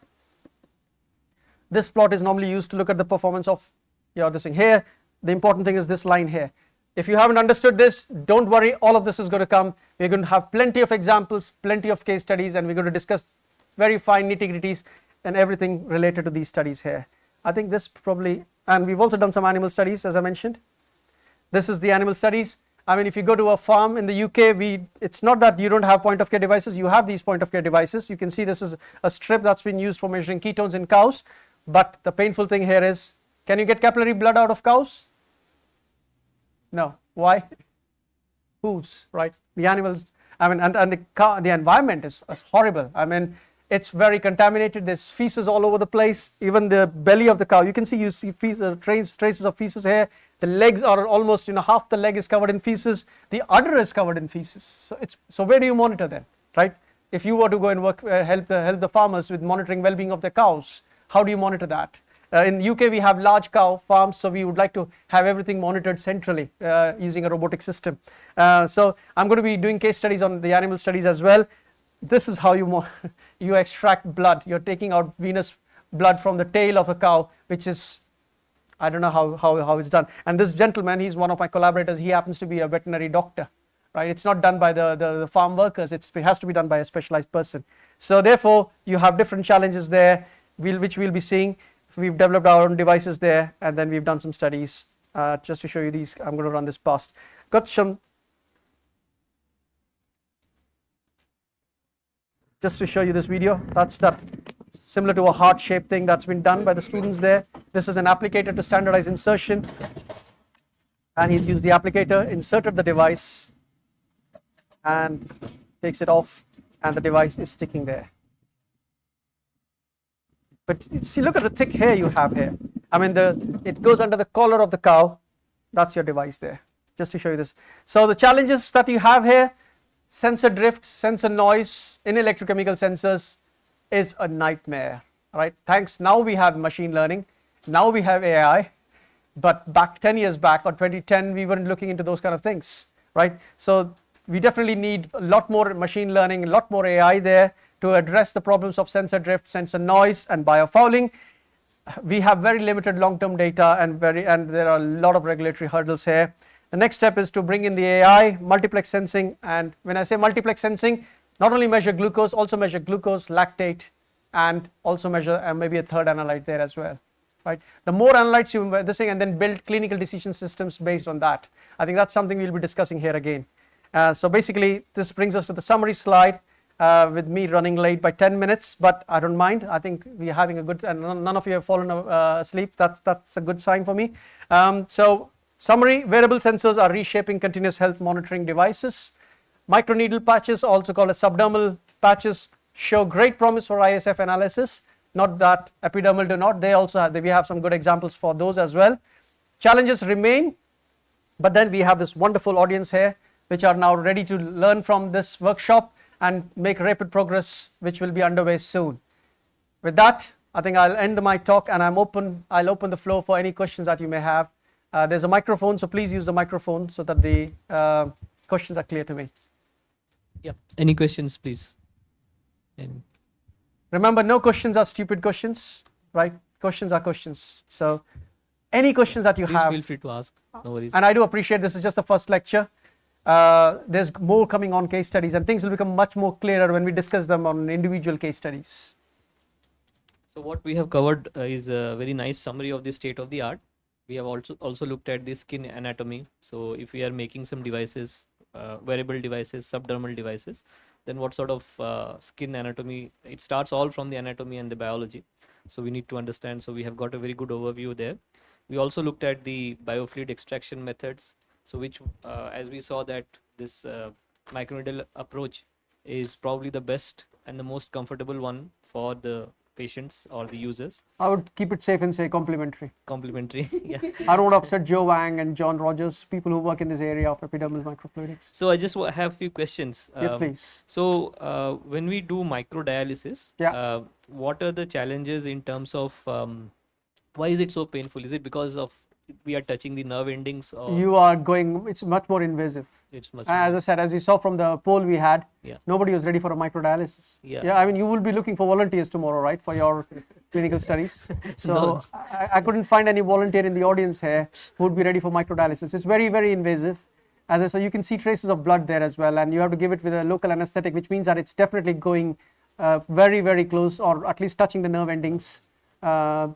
This plot is normally used to look at the performance of your this thing here. The important thing is this line here. If you haven't understood this, don't worry, all of this is going to come. We're going to have plenty of examples, plenty of case studies, and we're going to discuss very fine nitty-gritties and everything related to these studies here. I think this probably, and we've also done some animal studies, as I mentioned. This is the animal studies. I mean, if you go to a farm in the UK, it's not that you don't have point of care devices, you have these point of care devices. You can see this is a strip that's been used for measuring ketones in cows, but the painful thing here is, can you get capillary blood out of cows? No. Why? Hooves, right? The animals, I mean, and the environment is horrible. I mean, it's very contaminated. There's feces all over the place. Even the belly of the cow, you see traces of feces here. The legs are almost, half the leg is covered in feces. The udder is covered in feces. So where do you monitor them, right? If you were to go and work, help the farmers with monitoring well-being of their cows, how do you monitor that? In the UK, we have large cow farms, so we would like to have everything monitored centrally using a robotic system. So I'm going to be doing case studies on the animal studies as well. This is how you extract blood. You're taking out venous blood from the tail of a cow, which is, I don't know how it's done. And this gentleman, he's one of my collaborators. He happens to be a veterinary doctor, right? It's not done by the farm workers. It has to be done by a specialized person. So therefore, you have different challenges there, which we'll be seeing. We've developed our own devices there, and then we've done some studies. Just to show you these, I'm going to run this past. Just to show you this video, that's that similar to a heart-shaped thing that's been done by the students there. This is an applicator to standardize insertion, and he's used the applicator, inserted the device, and takes it off, and the device is sticking there. But see, look at the thick hair you have here. I mean, it goes under the collar of the cow. That's your device there, just to show you this. So the challenges that you have here, sensor drift, sensor noise in electrochemical sensors is a nightmare, right? Now we have machine learning, now we have AI, but back 10 years back, or 2010, we weren't looking into those kind of things, right? So we definitely need a lot more machine learning, a lot more AI there to address the problems of sensor drift, sensor noise, and biofouling. We have very limited long-term data, and there are a lot of regulatory hurdles here. The next step is to bring in the AI, multiplex sensing, and when I say multiplex sensing, not only measure glucose, also measure glucose, lactate, and also measure maybe a third analyte there as well, right? The more analytes you this thing, and then build clinical decision systems based on that. I think that's something we'll be discussing here again. So basically, this brings us to the summary slide. With me running late by 10 minutes, but I don't mind. I think we're having a good, and none of you have fallen asleep. That's a good sign for me. So summary, wearable sensors are reshaping continuous health monitoring devices. Microneedle patches, also called as subdermal patches, show great promise for ISF analysis. Not that epidermal do not. We have some good examples for those as well. Challenges remain, but then we have this wonderful audience here, which are now ready to learn from this workshop and make rapid progress, which will be underway soon. With that, I think I'll end my talk, and I'll open the floor for any questions that you may have. There's a microphone, so please use the microphone so that the questions are clear to me. Yeah, any questions, please? Remember, no questions are stupid questions, right? Questions are questions. So any questions that you have, feel free to ask, no worries. And I do appreciate this is just the first lecture. There's more coming on case studies, and things will become much more clearer when we discuss them on individual case studies. So what we have covered is a very nice summary of the state of the art. We have also looked at the skin anatomy. So if we are making some devices, wearable devices, subdermal devices, then what sort of skin anatomy? It starts all from the anatomy and the biology. So we need to understand. So we have got a very good overview there. We also looked at the biofluid extraction methods. So which, as we saw that this microneedle approach is probably the best and the most comfortable one for the patients or the users. I would keep it safe and say complementary. Complementary, yeah. I don't want to upset Joe Wang and John Rogers, people who work in this area of epidermal microfluidics. So I just have a few questions. Yes, please. So when we do microdialysis, yeah. What are the challenges in terms of why is it so painful? Is it because of we are touching the nerve endings, or you are going, it's much more invasive. It's much as I said, as we saw from the poll we had, yeah, nobody was ready for a microdialysis. Yeah. Yeah, I mean, you will be looking for volunteers tomorrow, right, for your clinical studies. So I couldn't find any volunteer in the audience here who would be ready for microddialysis. It's very, very invasive. As I said, you can see traces of blood there as well, and you have to give it with a local anesthetic, which means that it's definitely going very, very close, or at least touching the nerve endings. Yeah.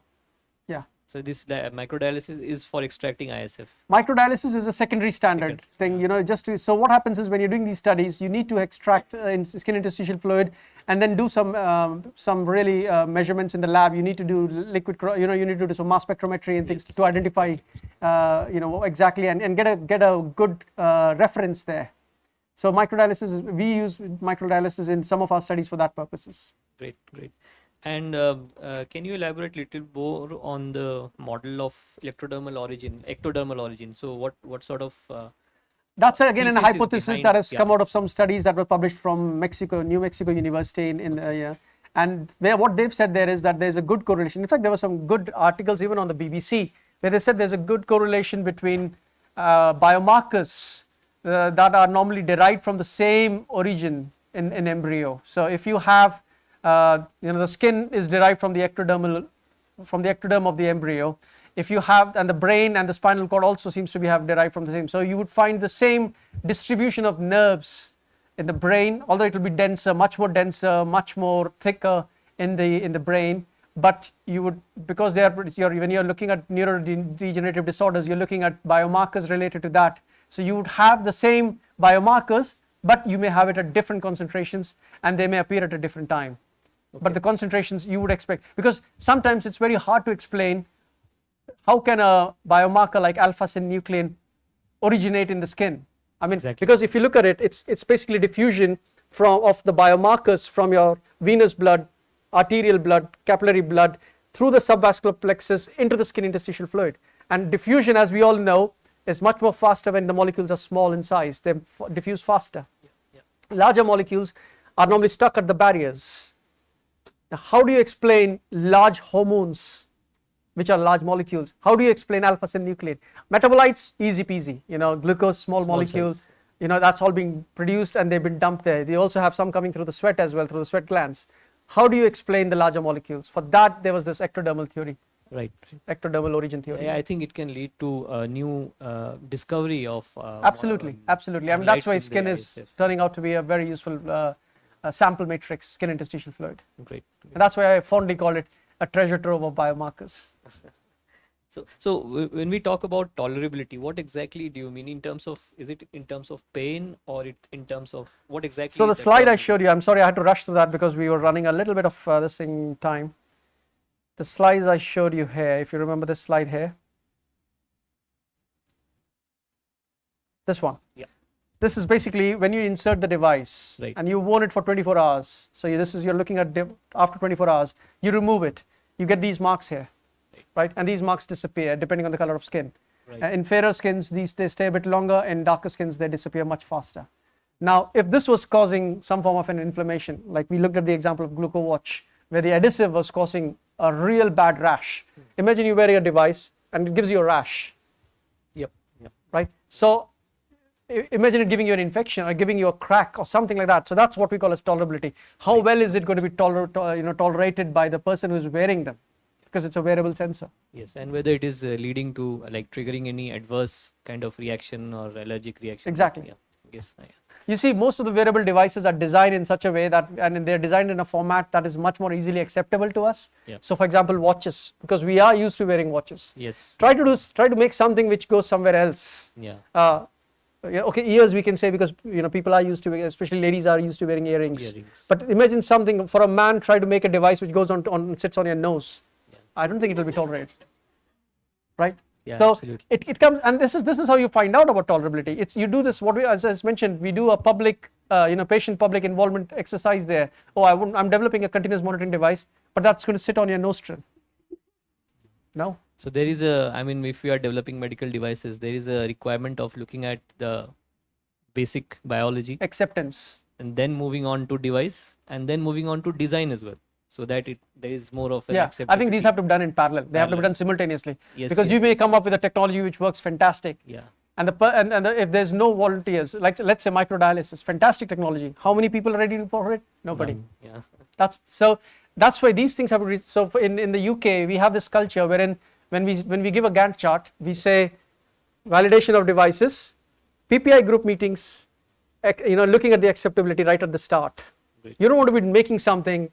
So this microdialysis is for extracting ISF. Microdialysis is a secondary standard thing, you know, just to, so what happens is when you're doing these studies, you need to extract skin interstitial fluid and then do some really measurements in the lab. You need to do liquid, you know, you need to do some mass spectrometry and things to identify, you know, exactly and get a good reference there. So microdialysis, we use microdialysis in some of our studies for that purposes. Great, great. And can you elaborate a little more on the model of ectodermal origin? So what sort of that's again a thesis is hypothesis behind- that has yeah. come out of some studies that were published from New Mexico University in and what they've said there is that there's a good correlation. In fact, there were some good articles even on the BBC where they said there's a good correlation between biomarkers that are normally derived from the same origin in embryo. So if you have you know, the skin is derived from the ectoderm of the embryo. If you have, and the brain and the spinal cord also seems to be derived from the same. So you would find the same distribution of nerves in the brain, although it will be denser, much more denser, much more thicker in the brain. But you would, because when you're looking at neurodegenerative disorders, you're looking at biomarkers related to that. So you would have the same biomarkers, but you may have it at different concentrations, and they may appear at a different time. Okay. But the concentrations you would expect, because sometimes it's very hard to explain how can a biomarker like alpha-synuclein originate in the skin. I mean, Exactly. because if you look at it, it's basically diffusion of the biomarkers from your venous blood, arterial blood, capillary blood, through the subvascular plexus into the skin interstitial fluid. And diffusion, as we all know, is much more faster when the molecules are small in size. They diffuse faster. Larger molecules are normally stuck at the barriers. Now, how do you explain large hormones, which are large molecules? How do you explain alpha-synuclein? Metabolites, easy peasy. You know, glucose, small molecule. size. You know, that's all being produced and they've been dumped there. They also have some coming through the sweat as well, through the sweat glands. How do you explain the larger molecules? For that, there was this ectodermal theory, right? ectodermal origin theory. Yeah, I think it can lead to a new discovery of Absolutely. I mean, that's why skin is turning out to be a very useful sample matrix, skin interstitial fluid. Great. And that's why I fondly call it a treasure trove of biomarkers. So when we talk about tolerability, what exactly do you mean in terms of, is it in terms of pain or in terms of what exactly? So the is that slide I tolerability? showed you, I'm sorry I had to rush through that because we were running a little bit of this in time. The slides I showed you here, if you remember this slide here. This one. Yeah. This is basically when you insert the device, Right. and you worn it for 24 hours. So you're looking at after 24 hours, you remove it, you get these marks here, right? And these marks disappear depending on the color of skin. Right. In fairer skins, they stay a bit longer. In darker skins, they disappear much faster. Now, if this was causing some form of an inflammation, like we looked at the example of GlucoWatch, where the adhesive was causing a real bad rash. Imagine you wear a device and it gives you a rash. Yep. Right? So imagine it giving you an infection or giving you a crack or something like that. So that's what we call as tolerability. How well is it going to be tolerated by the person who's wearing them? Because it's a wearable sensor. Yes, and whether it is leading to like triggering any adverse kind of reaction or allergic reaction. Exactly. Yeah. Yes. Yeah. You see, most of the wearable devices are designed in such a way that, and they're designed in a format that is much more easily acceptable to us. Yeah. So, for example, watches, because we are used to wearing watches. Yes. Try to make something which goes somewhere else. Yeah. Okay, ears we can say because people are used to, especially ladies are used to wearing earrings. But imagine something for a man. Try to make a device which goes sits on your nose. Yeah. I don't think it will be tolerated, right? Yeah, so absolutely. it comes, and this is how you find out about tolerability. You do this. As I mentioned, we do a public, patient public involvement exercise there. Oh, I'm developing a continuous monitoring device, but that's going to sit on your nostril. No. So there is if we are developing medical devices, there is a requirement of looking at the basic biology, acceptance, and then moving on to device, and then moving on to design as well. So that there is more of an acceptability. I think these have to be done in parallel. They have to be done simultaneously. Yes, because you may come up with a technology which works fantastic. Yeah. And if there's no volunteers, like let's say microdialysis, fantastic technology. How many people are ready for it? Nobody. Yeah. That's so. that's why these things have to be. So in the UK, we have this culture wherein when we give a Gantt chart, we say validation of devices, PPI group meetings, looking at the acceptability right at the start. Great. You don't want to be making something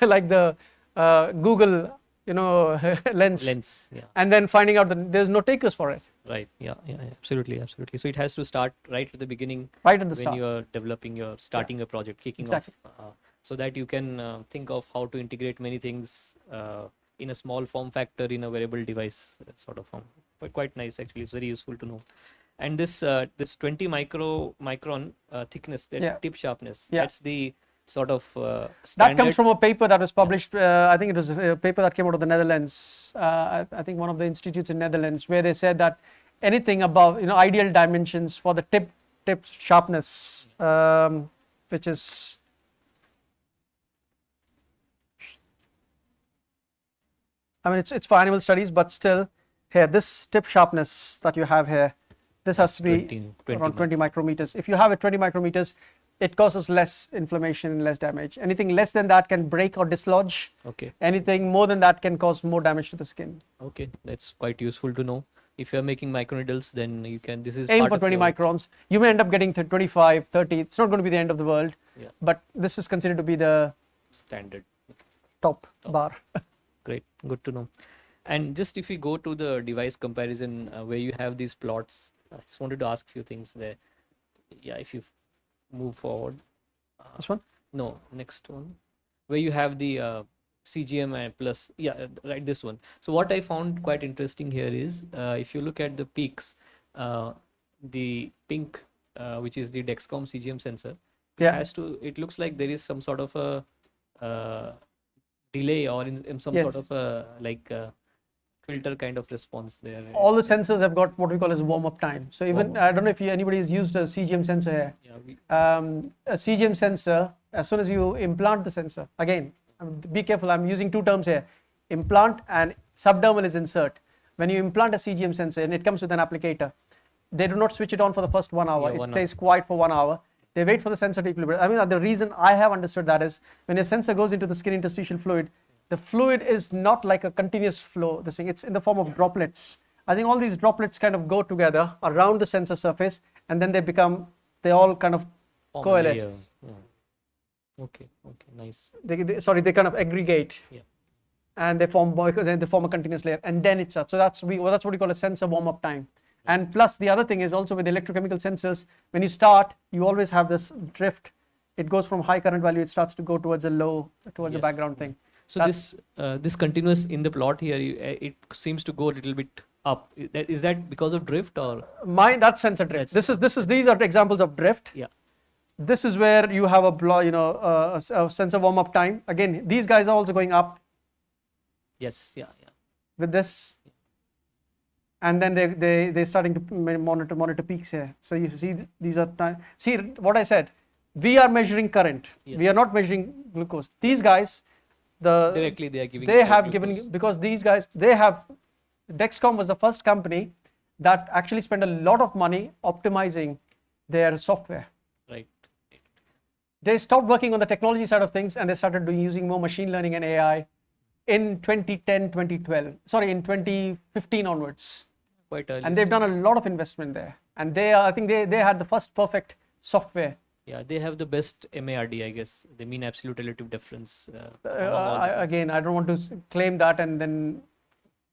like the Google, lens, Yeah. and then finding out that there's no takers for it. Right. Yeah. Absolutely. So it has to start right at the beginning, Right at the when start. you are developing starting a project, kicking Exactly. off, so that you can think of how to integrate many things in a small form factor in a wearable device sort of form. But quite nice actually. It's very useful to know. And this 20 micron thickness, that Yeah. tip sharpness, Yeah. that's the sort of That standard. comes from a paper that was published, I think it was a paper that came out of the Netherlands, I think one of the institutes in Netherlands, where they said that anything above, ideal dimensions for the tip sharpness, which is, it's for animal studies, but still, here, this tip sharpness that you have here, this has to be 20 around 20 micrometers. If you have it 20 micrometers, it causes less inflammation and less damage. Anything less than that can break or dislodge. Okay. Anything more than that can cause more damage to the skin. Okay, that's quite useful to know. If you are making microneedles, then you can. This is Aim part for of 20 your- microns. You may end up getting 25, 30. It's not going to be the end of the world. Yeah. But this is considered to be the Standard. top bar. Great, good to know. And just if we go to the device comparison where you have these plots, I just wanted to ask a few things there. Yeah, if you move forward. This one? No, next one. Where you have the CGM plus, right, this one. So what I found quite interesting here is, if you look at the peaks, the pink, which is the Dexcom CGM sensor, Yeah. it looks like there is some sort of a delay or in some Yes. sort of a filter kind of response there. All the sensors have got what we call as warm-up time. So even, Warm-up. I don't know if anybody has used a CGM sensor here. A CGM sensor, as soon as you implant the sensor, again, be careful, I'm using two terms here. Implant and subdermal is insert. When you implant a CGM sensor and it comes with an applicator, they do not switch it on for the first 1 hour. Yeah, It 1 stays quiet for 1 hour. They wait for the sensor to equilibrate. The reason I have understood that is when a sensor goes into the skin interstitial fluid, the fluid is not like a continuous flow. It's in the form of droplets. I think all these droplets kind of go together around the sensor surface, and then they all kind of Form a coalesce. layer. Yeah. Okay, nice. They kind of aggregate. Yeah. And they form a continuous layer, and then it starts. So that's what we call a sensor warm-up time. And plus the other thing is also with electrochemical sensors, when you start, you always have this drift. It goes from high current value, it starts to go towards the Yes. background thing. So this continuous in the plot here, it seems to go a little bit up. Is that because of drift or? That's sensor drift. These are examples of drift. Yeah. This is where you have a sensor warm-up time. Again, these guys are also going up Yes. Yeah. with this, and then they're starting to monitor peaks here. So you see these are see what I said. We are measuring current. Yes. We are not measuring glucose. These guys, Directly they are giving. they you have glucose. given, because these guys, Dexcom was the first company that actually spent a lot of money optimizing their software. Right. They stopped working on the technology side of things and they started using more machine learning and AI in 2010, 2012. Sorry, in 2015 onwards. Quite early. And they've done a lot of investment there. And I think they had the first perfect software. Yeah, they have the best MARD, I guess. The mean absolute relative difference. Among all the things. Again, I don't want to claim that, and then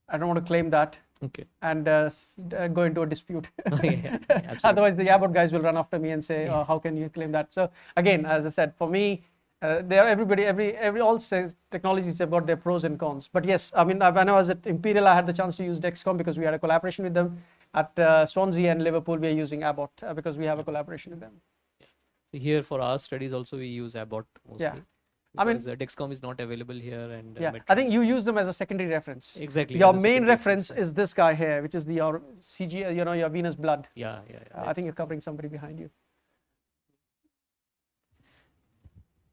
I don't want to claim that Okay. and go into a dispute. Yeah, absolutely. Otherwise, the Abbott guys will run after me and say, "Oh, how can you claim that?" So again, as I said, for me, all technologies have got their pros and cons. But yes, when I was at Imperial, I had the chance to use Dexcom because we had a collaboration with them. At Swansea and Liverpool, we are using Abbott because we have a collaboration with them. So here for our studies also we use Abbott mostly. Yeah. I mean- Because Dexcom is not available here and Yeah, Medtronic- I think you use them as a secondary reference. Exactly. Your as a main secondary reference is this guy here, which is your CG, your venous blood. Yeah. I think that's- you're covering somebody behind you.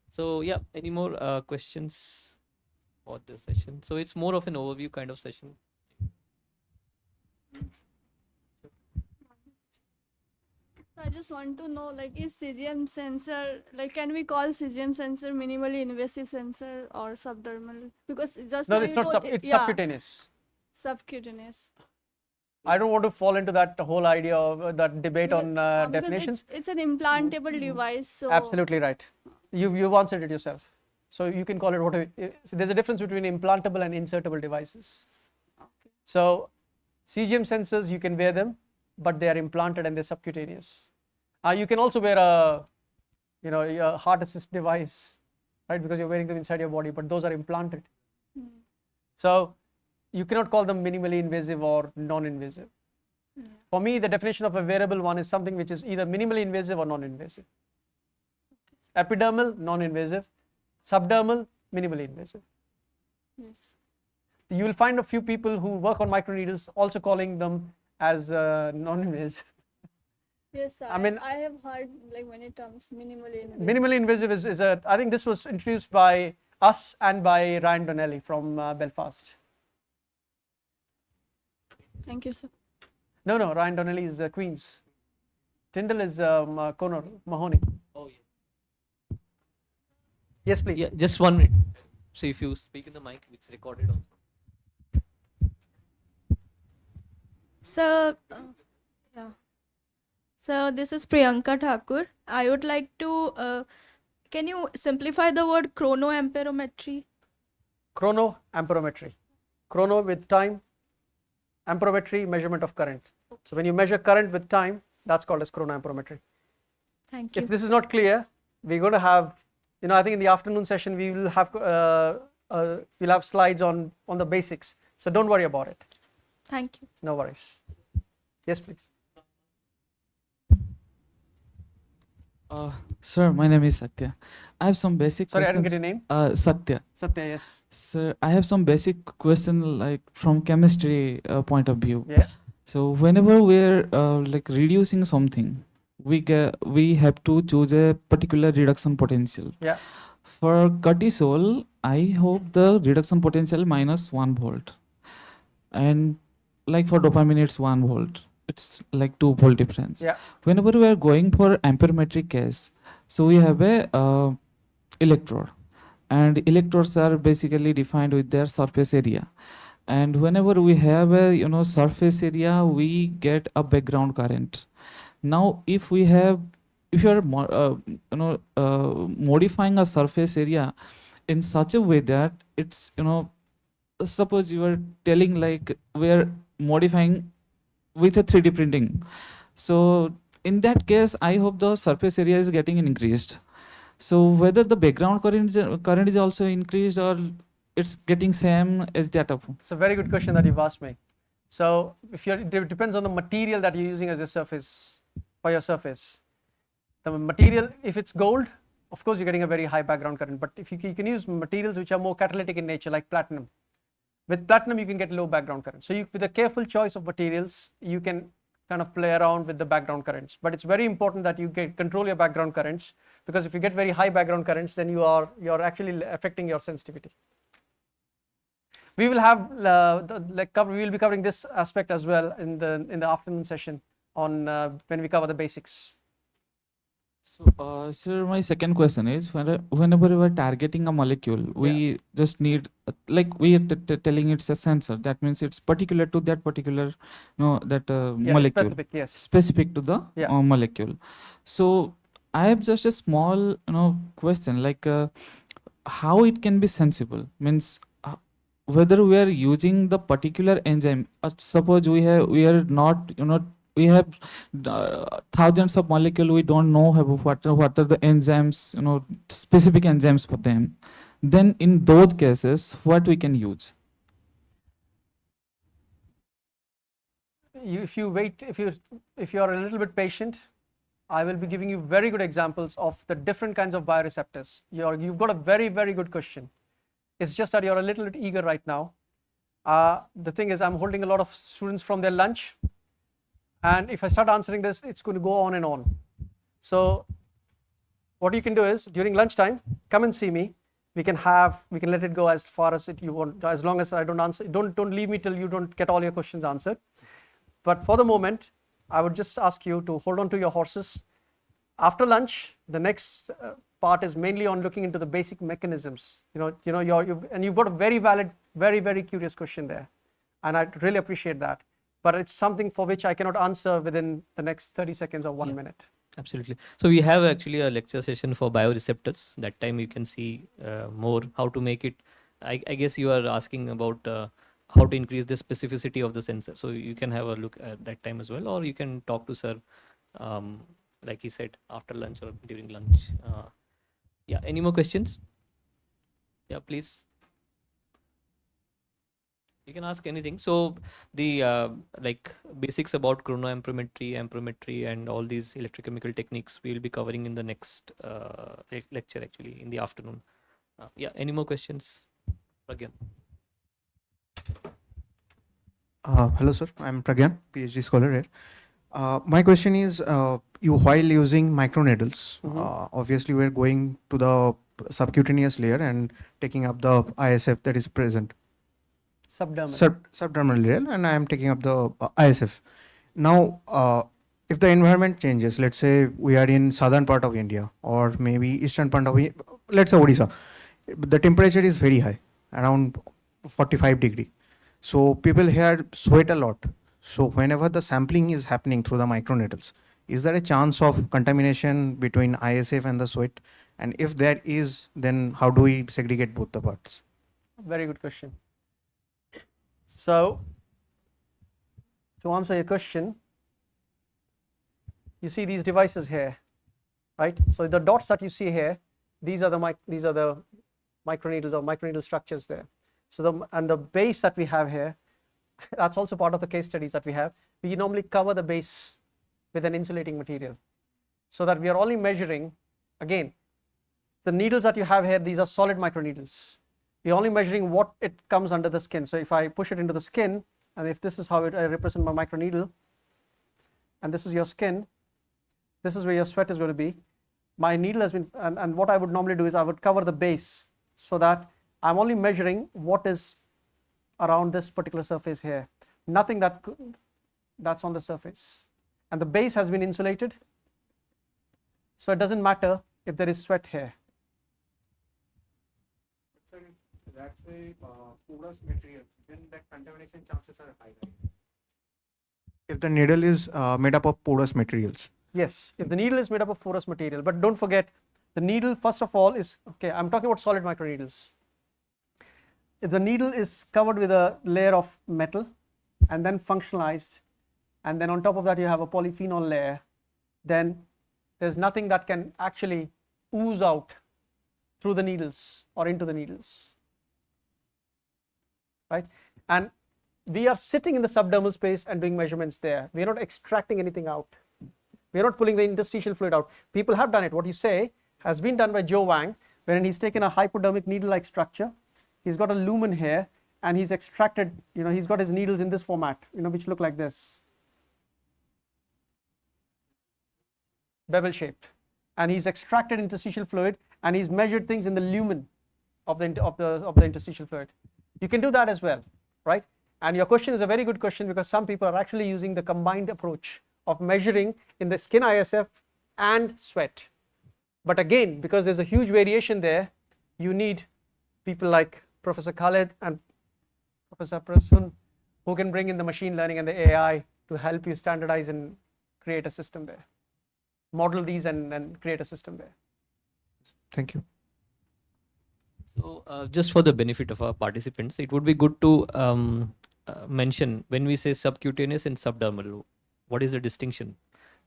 So yeah, any more questions for this session? So it's more of an overview kind of session. I just want to know, like, is CGM sensor, like, can we call CGM sensor minimally invasive sensor or subdermal? Because just No, now it's you not told it's yeah, subcutaneous. subcutaneous. I don't want to fall into that whole idea of that debate on Because definitions. it's an implantable device, so Absolutely right. You've answered it yourself. So you can call it whatever. So there's a difference between implantable and insertable devices. okay. So CGM sensors, you can wear them, but they are implanted and they're subcutaneous. You can also wear a heart assist device, right? Because you're wearing them inside your body, but those are implanted. So you cannot call them minimally invasive or non-invasive. For me, the definition of a wearable one is something which is either minimally invasive or non-invasive. Epidermal, non-invasive. Subdermal, minimally invasive. Yes. You will find a few people who work on microneedles also calling them as non-invasive. Yes, I mean, I have heard like many terms minimally invasive. minimally invasive is a, I think this was introduced by us and by Ryan Donnelly from Belfast. Thank you, sir. No, Ryan Donnelly is Queens. Tyndall is Connor Mahoney. Oh, yeah. Yes, please. Yeah, just 1 minute. So if you speak in the mic, it's recorded also. So, yeah. So this is Priyanka Thakur. I would like to, can you simplify the word chronoamperometry? Chronoamperometry. Chrono with time, amperometry, measurement of current. So when you measure current with time, that's called as chronoamperometry. Thank you. If this is not clear, we're going to have, I think in the afternoon session we will have we'll have slides on the basics. So don't worry about it. Thank you. No worries. Yes, please. Sir, my name is Satya. I have some basic Sorry, questions. I didn't get your name. Satya. Satya, yes. Sir, I have some basic question like from chemistry point of view. Yeah. So whenever we're like reducing something, we have to choose a particular reduction potential. Yeah. For cortisol, I hope the reduction potential minus 1 volt, and like for dopamine it's 1 volt. It's like 2 volt difference. Yeah. Whenever we are going for amperometric case, so we have a electrode, and electrodes are basically defined with their surface area. And whenever we have a surface area, we get a background current. Now, if you are modifying a surface area in such a way that it's suppose you are telling like we are modifying with a 3D printing. So in that case, I hope the surface area is getting increased. So whether the background current is also increased or it's getting same as that of. It's a very good question that you've asked me. So it depends on the material that you're using as a surface for your surface. The material, if it's gold, of course you're getting a very high background current. But if you can use materials which are more catalytic in nature, like platinum. With platinum, you can get low background current. So with a careful choice of materials, you can kind of play around with the background currents. But it's very important that you control your background currents, because if you get very high background currents, then you're actually affecting your sensitivity. We will have we will be covering this aspect as well in the afternoon session on when we cover the basics. So, sir, my second question is, whenever we are targeting a molecule, we just need, like we are telling it's a sensor. That means it's particular to that particular, molecule. Specific, yes. Specific to the molecule. So, I have just a small, question, like how it can be sensible. Means whether we are using the particular enzyme. Suppose we are not, we have thousands of molecules, we don't know what are the enzymes, specific enzymes for them. Then in those cases, what we can use? If you wait, if you are a little bit patient, I will be giving you very good examples of the different kinds of bioreceptors. You've got a very, very good question. It's just that you're a little bit eager right now. The thing is, I'm holding a lot of students from their lunch. And if I start answering this, it's going to go on and on. So what you can do is, during lunchtime, come and see me. We can let it go as far as you want, as long as I don't answer. Don't leave me till you don't get all your questions answered. But for the moment, I would just ask you to hold on to your horses. After lunch, the next part is mainly on looking into the basic mechanisms. You've got a very valid, very, very curious question there, and I really appreciate that. But it's something for which I cannot answer within the next 30 seconds or 1 minute. Absolutely. So we have actually a lecture session for bioreceptors. That time you can see more how to make it. I guess you are asking about how to increase the specificity of the sensor. So you can have a look at that time as well, or you can talk to sir, like he said, after lunch or during lunch. Yeah. Any more questions? Yeah, please. You can ask anything. So the like basics about chronoamperometry, amperometry, and all these electrochemical techniques we'll be covering in the next lecture, actually in the afternoon. Yeah. Any more questions? Again. Hello, sir. I'm Pragyan, PhD scholar here. My question is, while using microneedles, obviously we're going to the subcutaneous layer and taking up the ISF that is present. Subdermal layer, and I am taking up the ISF. Now, if the environment changes, let's say we are in southern part of India or maybe eastern part of, let's say Odisha, the temperature is very high, around 45 degree. So people here sweat a lot. So whenever the sampling is happening through the microneedles, is there a chance of contamination between ISF and the sweat? And if there is, then how do we segregate both the parts? Very good question. So, to answer your question, you see these devices here, right? So the dots that you see here, these are the microneedles or microneedle structures there. So the base that we have here, that's also part of the case studies that we have. We normally cover the base with an insulating material, so that we are only measuring, again, the needles that you have here, these are solid microneedles. We're only measuring what it comes under the skin. So if I push it into the skin, and if this is how I represent my microneedle, and this is your skin, this is where your sweat is going to be. My needle has been, and what I would normally do is I would cover the base, so that I'm only measuring what is around this particular surface here, nothing that's on the surface. And the base has been insulated, so it doesn't matter if there is sweat here. That's a porous material, then that contamination chances are high. If the needle is made up of porous materials. Yes, if the needle is made up of porous material, but don't forget, the needle first of all is, okay, I'm talking about solid microneedles. If the needle is covered with a layer of metal and then functionalized, and then on top of that you have a polyphenol layer, then there's nothing that can actually ooze out through the needles or into the needles, right? And we are sitting in the subdermal space and doing measurements there. We are not extracting anything out. We are not pulling the interstitial fluid out. People have done it. What you say has been done by Joe Wang, wherein he's taken a hypodermic needle-like structure. He's got a lumen here, and he's extracted, he's got his needles in this format, which look like this, bevel shaped, and he's extracted interstitial fluid, and he's measured things in the lumen of the interstitial fluid. You can do that as well, right? And your question is a very good question, because some people are actually using the combined approach of measuring in the skin ISF and sweat. But again, because there's a huge variation there, you need people like Professor Khalid and Professor Prasoon, who can bring in the machine learning and the AI to help you standardize and create a system there. Model these and create a system there. Thank you. So just for the benefit of our participants, it would be good to mention when we say subcutaneous and subdermal, what is the distinction?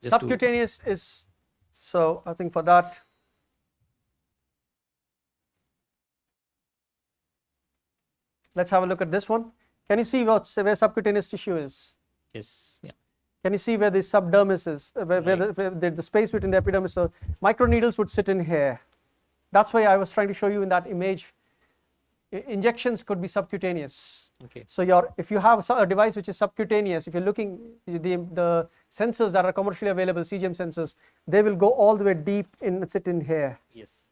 Just subcutaneous is, so I think for that, let's have a look at this one. Can you see where subcutaneous tissue is? Yes. Yeah. Can you see where the subdermis is, where the space between the epidermis? So microneedles would sit in here. That's why I was trying to show you in that image. Injections could be subcutaneous. Okay. So if you have a device which is subcutaneous, if you're looking the sensors that are commercially available, CGM sensors, they will go all the way deep in, sit in here. Yes.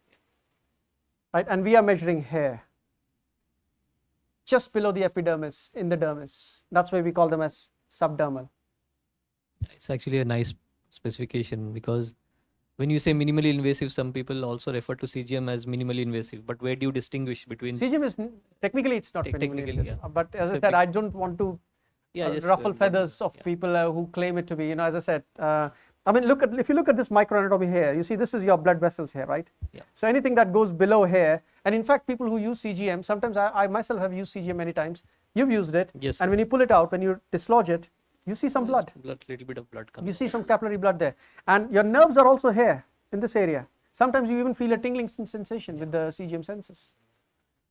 Right, and we are measuring here, just below the epidermis, in the dermis. That's why we call them as subdermal. It's actually a nice specification, because when you say minimally invasive, some people also refer to CGM as minimally invasive. But where do you distinguish between? CGM is technically it's not minimally technically, invasive, yeah. but as I So said, I don't want to just, ruffle feathers of people who claim it to be. As I said, I mean, if you look at this microanatomy here, you see this is your blood vessels here, right? Yeah. So anything that goes below here, and in fact, people who use CGM, sometimes I myself have used CGM many times. You've used it, yes. And when you pull it out, when you dislodge it, you see some blood. Little bit of blood coming. You see some capillary blood there, and your nerves are also here in this area. Sometimes you even feel a tingling sensation with the CGM sensors.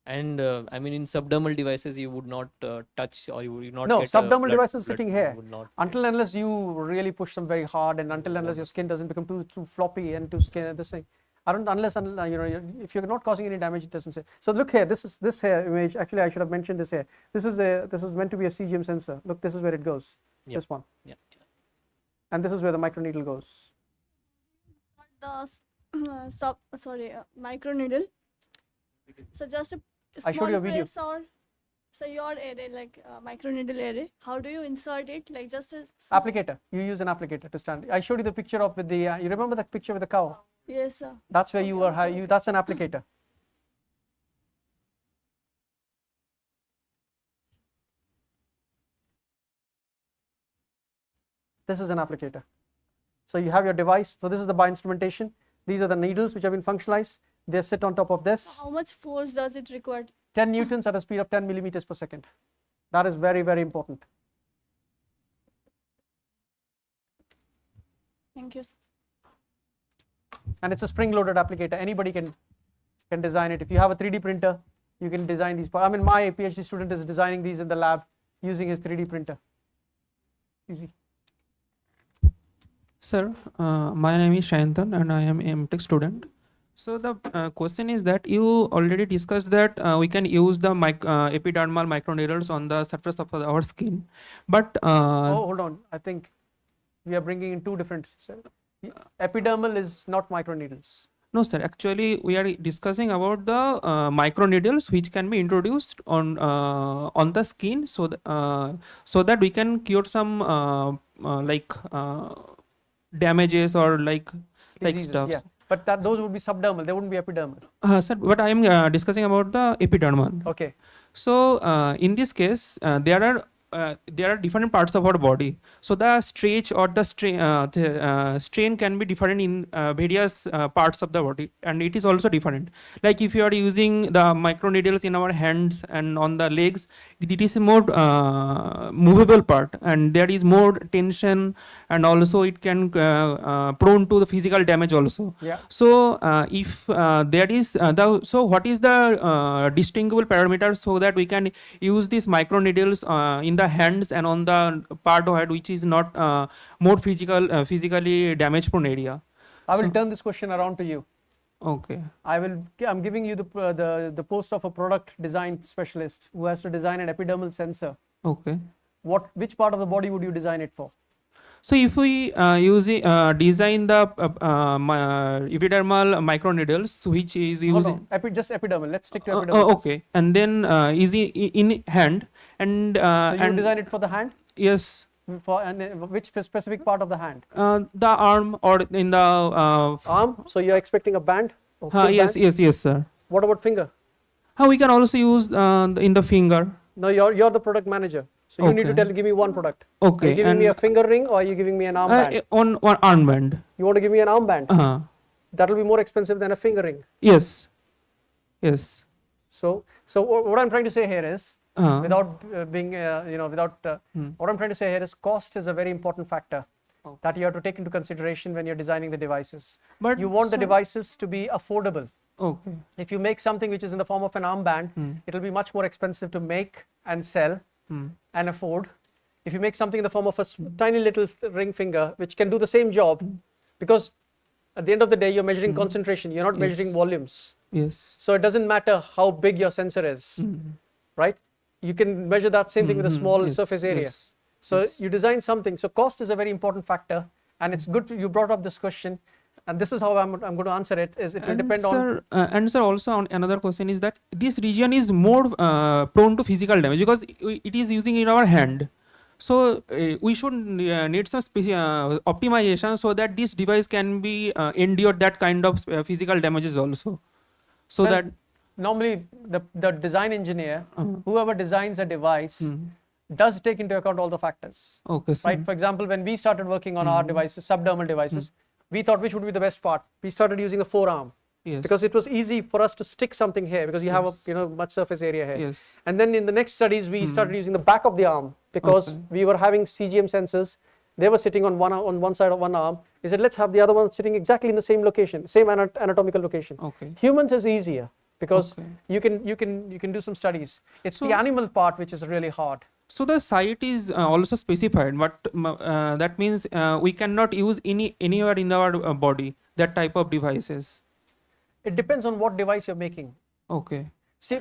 And I mean, in subdermal devices, you would not touch, or you would not. No, get subdermal devices sitting here. Not until unless you really push them very hard, and until unless your skin doesn't become too floppy and too skin this thing. If you're not causing any damage, it doesn't say. So look here. This here image. Actually, I should have mentioned this here. This is meant to be a CGM sensor. Look, this is where it goes. Yep. This one. Yeah. And this is where the microneedle goes. The microneedle. So just a I showed you a video. Or so your array, like microneedle array, how do you insert it? Like just a applicator. You use an applicator to stand. I showed you the picture of with the. You remember the picture with the cow? Yes, sir. That's where you were. That's an applicator. This is an applicator. So you have your device. So this is the bioinstrumentation. These are the needles which have been functionalized. They sit on top of this. How much force does it require? 10 newtons at a speed of 10 millimeters per second. That is very, very important. Thank you. And it's a spring-loaded applicator. Anybody can design it. If you have a 3D printer, you can design these. I mean, my PhD student is designing these in the lab using his 3D printer. Easy. Sir, my name is Shayantan and I am a MTech student. So the question is that you already discussed that we can use the epidermal microneedles on the surface of our skin, but hold on, I think we are bringing in two different. Epidermal is not microneedles. No, sir. Actually, we are discussing about the microneedles which can be introduced on the skin, so that we can cure some damages or diseases, stuff. Yeah. But those would be subdermal. They wouldn't be epidermal. Sir, but I am discussing about the epidermal. Okay. So in this case, there are different parts of our body. So the stretch or the strain can be different in various parts of the body, and it is also different. Like if you are using the microneedles in our hands and on the legs, it is a more movable part, and there is more tension, and also it can prone to the physical damage also. Yeah. So if there is so what is the distinguishable parameter so that we can use these microneedles in the hands and on the part of head which is not more physically damage prone area? I will turn this question around to you. Okay. I'm giving you the post of a product design specialist who has to design an epidermal sensor. Okay. Which part of the body would you design it for? So if we design the epidermal microneedles, which is using just epidermal. Let's stick to epidermal. Okay, and then is in hand, and so you design it for the hand? Yes. Which specific part of the hand? The arm or in the arm. So you're expecting a band? Yes, sir. What about finger? We can also use in the finger. No, you're the product manager. So you need to give me one product. Okay. Are you giving me a finger ring or are you giving me an armband? On armband. You want to give me an armband? That will be more expensive than a finger ring. Yes. So what I'm trying to say here is, without what I'm trying to say here is, cost is a very important factor that you have to take into consideration when you're designing the devices. But you want the devices to be affordable. Okay. If you make something which is in the form of an armband, it will be much more expensive to make and sell and afford. If you make something in the form of a tiny little ring finger which can do the same job, because at the end of the day you're measuring concentration, you're not measuring volumes. Yes. So it doesn't matter how big your sensor is, right? You can measure that same thing with a small surface area. So you design something. So cost is a very important factor, and it's good you brought up this question. And this is how I'm going to answer it. Is it will depend on. And sir, also on another question is that this region is more prone to physical damage because it is using in our hand. So we should need some optimization so that this device can be endure that kind of physical damages also. So Well, that normally the design engineer, whoever designs a device, does take into account all the factors. Okay, right? For example, when we started working on our devices, subdermal devices, we thought which would be the best part. We started using the forearm. Yes. Because it was easy for us to stick something here because you have a much surface area here. Yes. And then in the next studies we started using the back of the arm because we were having CGM sensors. They were sitting on one side of one arm. We said let's have the other one sitting exactly in the same location, same anatomical location. Okay. Humans is easier because you can do some studies. It's the animal part which is really hard. So the site is also specified, but that means we cannot use anywhere in our body that type of devices. It depends on what device you're making. Okay. See,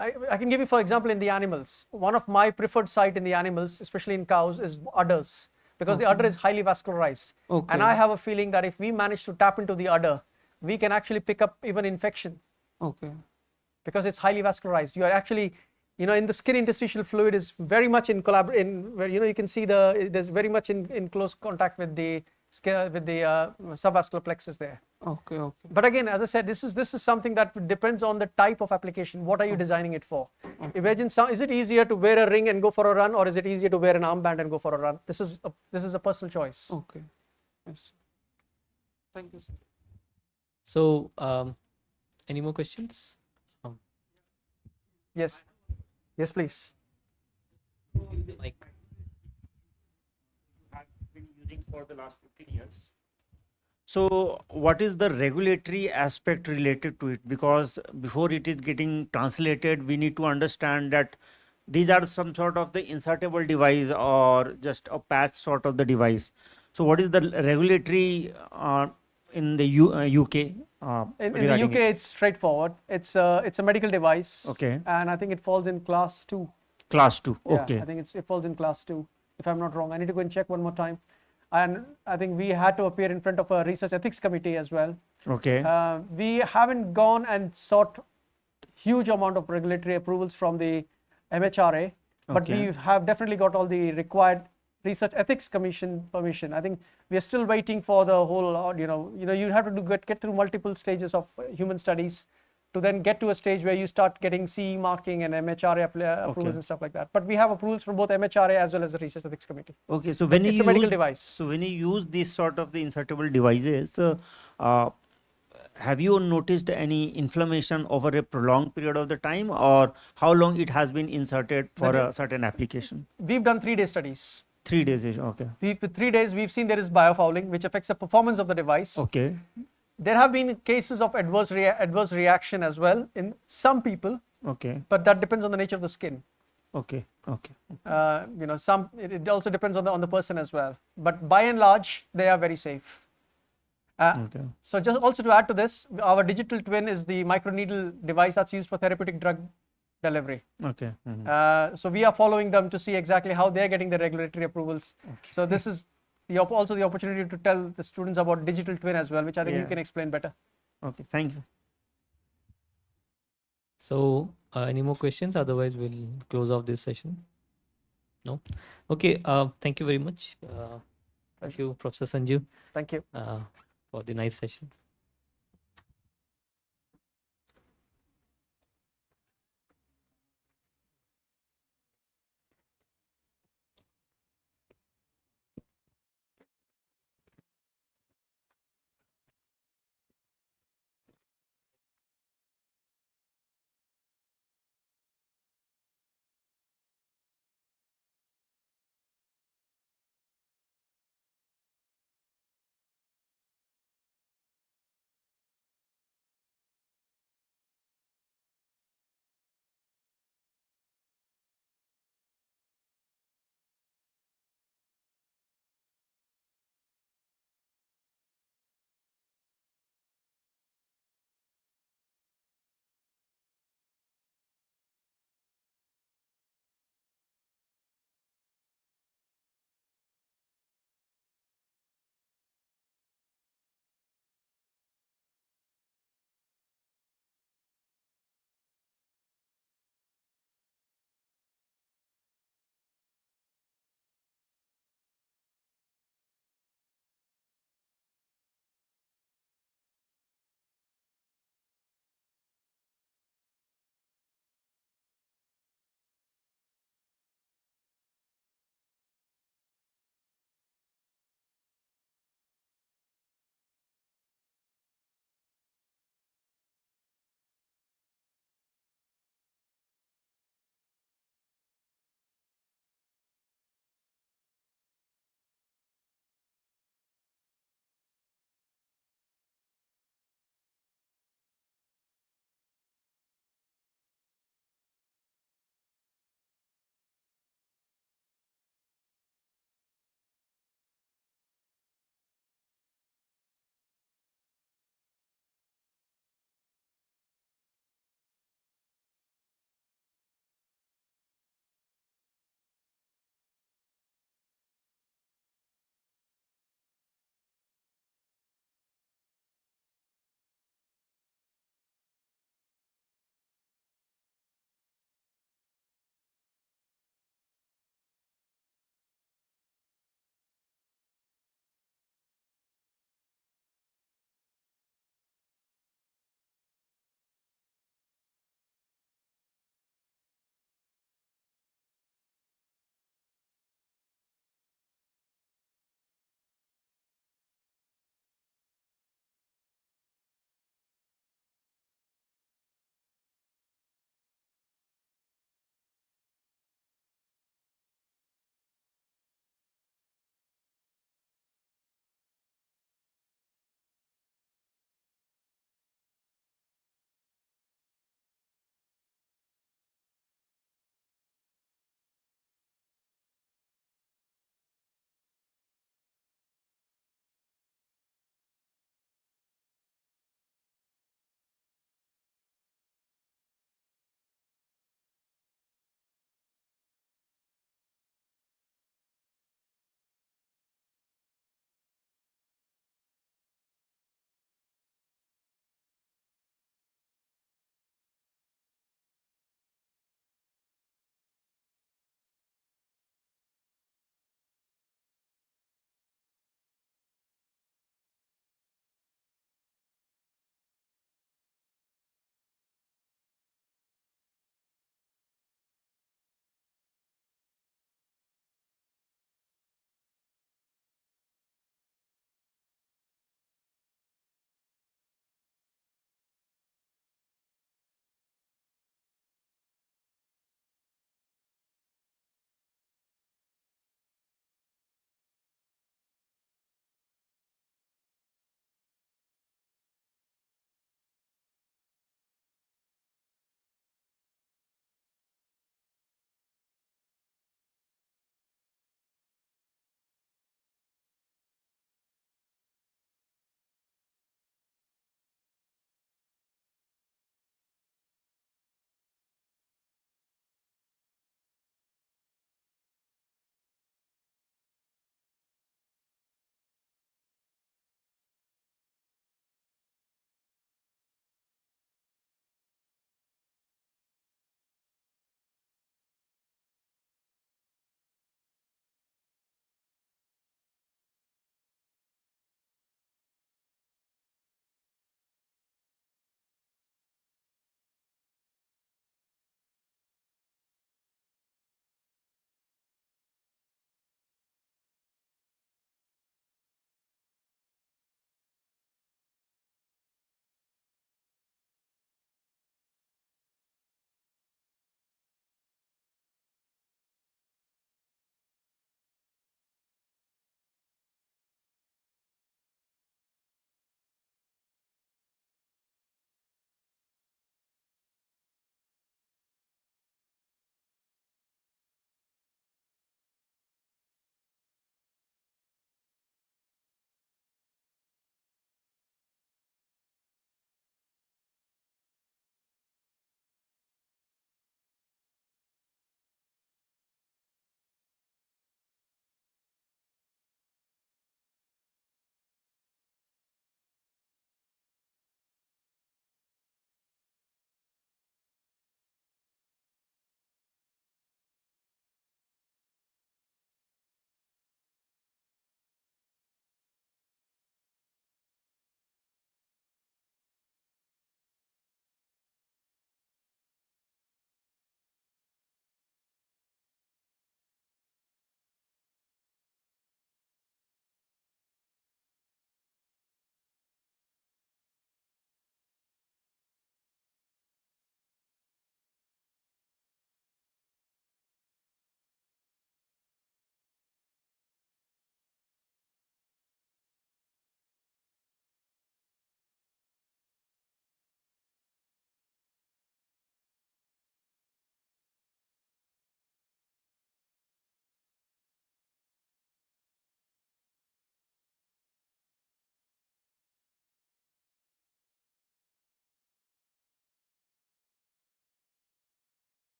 I can give you, for example, in the animals. One of my preferred site in the animals, especially in cows, is udders because the udder is highly vascularized. Okay. And I have a feeling that if we manage to tap into the udder, we can actually pick up even infection. Okay. Because it's highly vascularized. You are actually, in the skin interstitial fluid is very much in where you can see there's very much in close contact with the subvascular plexus there. Okay. Okay. But again, as I said, this is something that depends on the type of application. What are you designing it for? Imagine, is it easier to wear a ring and go for a run, or is it easier to wear an armband and go for a run? This is a personal choice. Okay. Yes. Thank you, sir. So, any more questions? Yes. Yes, please. Like, have been using for the last 15 years. So what is the regulatory aspect related to it? Because before it is getting translated, we need to understand that these are some sort of the insertable device or just a patch sort of the device. So what is the regulatory in the UK? In the UK, it's straightforward. It's a medical device. Okay. And I think it falls in class 2. Class 2. Yeah, Okay. I think it falls in class 2, if I'm not wrong. I need to go and check one more time. And I think we had to appear in front of a research ethics committee as well. Okay. We haven't gone and sought huge amount of regulatory approvals from the MHRA, but Okay. we have definitely got all the required research ethics commission permission. I think we are still waiting for the whole, you have to get through multiple stages of human studies to then get to a stage where you start getting CE marking and MHRA approvals and stuff like that. But we have approvals from both MHRA as well as the research ethics committee. Okay, so when it's you a medical use, device. So when you use these sort of the insertable devices, have you noticed any inflammation over a prolonged period of the time, or how long it has been inserted for a certain application? We've done 3-day studies. 3 days, okay. With 3 days, we've seen there is biofouling, which affects the performance of the device. Okay. There have been cases of adverse reaction as well in some people. Okay. But that depends on the nature of the skin. Okay. Okay. It also depends on the person as well. But by and large, they are very safe. Okay. So just also to add to this, our digital twin is the microneedle device that's used for therapeutic drug delivery. Okay. So we are following them to see exactly how they're getting the regulatory approvals. Okay. So this is also the opportunity to tell the students about digital twin as well, which I think you can explain better. Okay, thank you. So any more questions? Otherwise, we'll close off this session. No? Okay, thank you very much. Thank you, Professor Sanjiv. Thank you. For the nice session.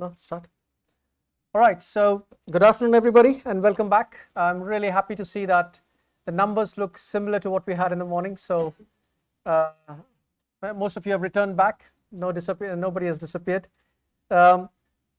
No, start. All right, so good afternoon, everybody, and welcome back. I'm really happy to see that the numbers look similar to what we had in the morning. So most of you have returned back. Nobody has disappeared. Now,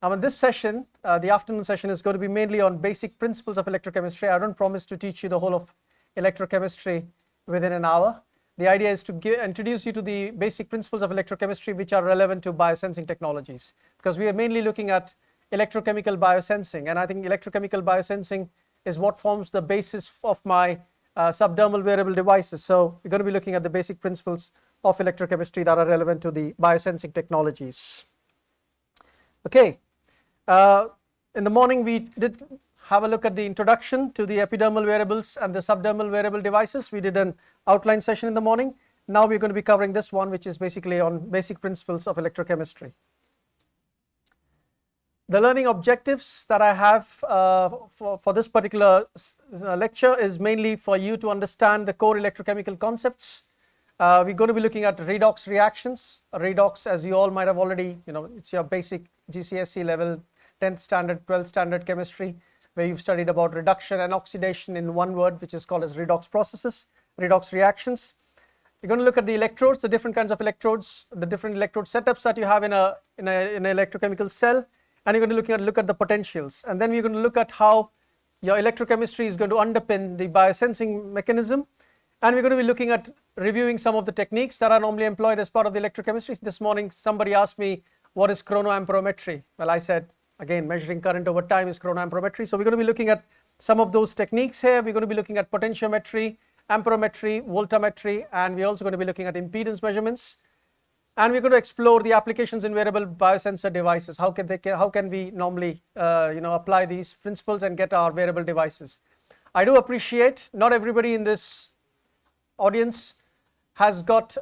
in this session, the afternoon session is going to be mainly on basic principles of electrochemistry. I don't promise to teach you the whole of electrochemistry within an hour. The idea is to introduce you to the basic principles of electrochemistry which are relevant to biosensing technologies, because we are mainly looking at electrochemical biosensing, and I think electrochemical biosensing is what forms the basis of my subdermal wearable devices. So we're going to be looking at the basic principles of electrochemistry that are relevant to the biosensing technologies. Okay, in the morning we did have a look at the introduction to the epidermal wearables and the subdermal wearable devices. We did an outline session in the morning. Now we're going to be covering this one, which is basically on basic principles of electrochemistry. The learning objectives that I have for this particular lecture is mainly for you to understand the core electrochemical concepts. We're going to be looking at redox reactions. Redox, as you all might have already, it's your basic GCSE level 10th standard, 12th standard chemistry, where you've studied about reduction and oxidation in one word, which is called as redox processes, redox reactions. We're going to look at the electrodes, the different kinds of electrodes, the different electrode setups that you have in an electrochemical cell. And you're going to look at the potentials, and then we're going to look at how your electrochemistry is going to underpin the biosensing mechanism, and we're going to be looking at reviewing some of the techniques that are normally employed as part of the electrochemistry. This morning somebody asked me what is chronoamperometry. Well, I said again, measuring current over time is chronoamperometry. So we're going to be looking at some of those techniques here. We're going to be looking at potentiometry, amperometry, voltammetry, and we're also going to be looking at impedance measurements. And we're going to explore the applications in wearable biosensor devices. How can we normally apply these principles and get our wearable devices? I do appreciate not everybody in this audience has got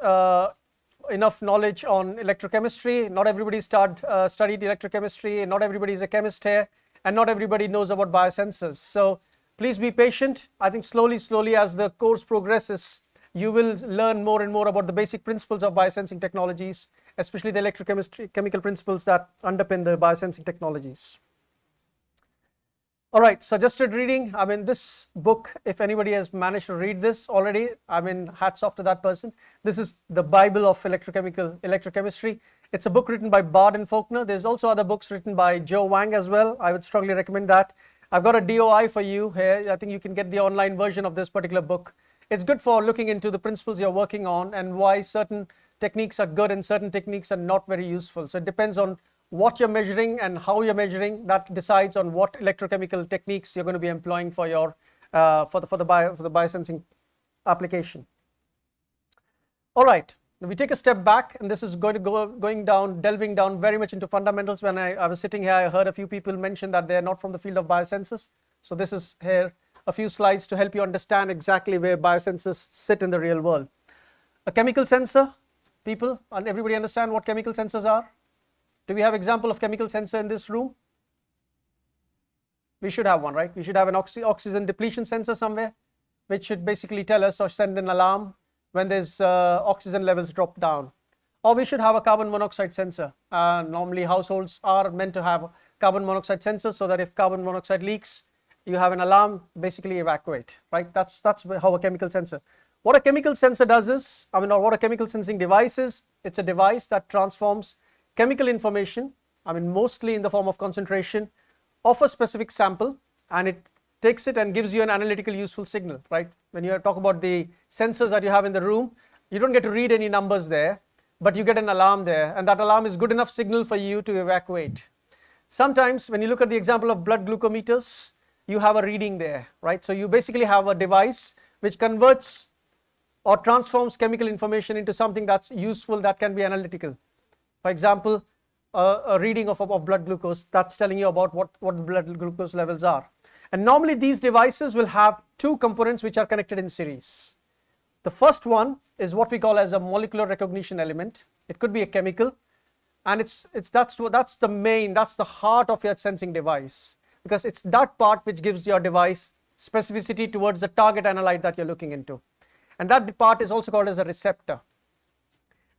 enough knowledge on electrochemistry. Not everybody studied electrochemistry. Not everybody is a chemist here, and not everybody knows about biosensors. So please be patient. I think slowly as the course progresses, you will learn more and more about the basic principles of biosensing technologies, especially the electrochemical principles that underpin the biosensing technologies. All right, suggested reading. I mean, this book, if anybody has managed to read this already, I mean, hats off to that person. This is the Bible of electrochemistry. It's a book written by Bard and Faulkner. There's also other books written by Joe Wang as well. I would strongly recommend that. I've got a DOI for you here. I think you can get the online version of this particular book. It's good for looking into the principles you're working on and why certain techniques are good and certain techniques are not very useful. So it depends on what you're measuring and how you're measuring. That decides on what electrochemical techniques you're going to be employing for your for the biosensing application. All right, now we take a step back, and this is going to delving down very much into fundamentals. When I was sitting here, I heard a few people mention that they're not from the field of biosensors. So this is here a few slides to help you understand exactly where biosensors sit in the real world. A chemical sensor, people, and everybody understand what chemical sensors are? Do we have example of chemical sensor in this room? We should have one, right? We should have an oxygen depletion sensor somewhere, which should basically tell us or send an alarm when there's oxygen levels drop down. Or we should have a carbon monoxide sensor. Normally households are meant to have carbon monoxide sensors so that if carbon monoxide leaks, you have an alarm, basically evacuate, right? That's how a chemical sensor. What a chemical sensor does is, or what a chemical sensing device is, it's a device that transforms chemical information, mostly in the form of concentration, of a specific sample, and it takes it and gives you an analytical useful signal, right? When you talk about the sensors that you have in the room, you don't get to read any numbers there, but you get an alarm there, and that alarm is good enough signal for you to evacuate. Sometimes when you look at the example of blood glucometers, you have a reading there, right? So you basically have a device which converts or transforms chemical information into something that's useful, that can be analytical. For example, a reading of blood glucose, that's telling you about what the blood glucose levels are. And normally these devices will have two components which are connected in series. The first one is what we call as a molecular recognition element. It could be a chemical, and that's the heart of your sensing device, because it's that part which gives your device specificity towards the target analyte that you're looking into. And that part is also called as a receptor.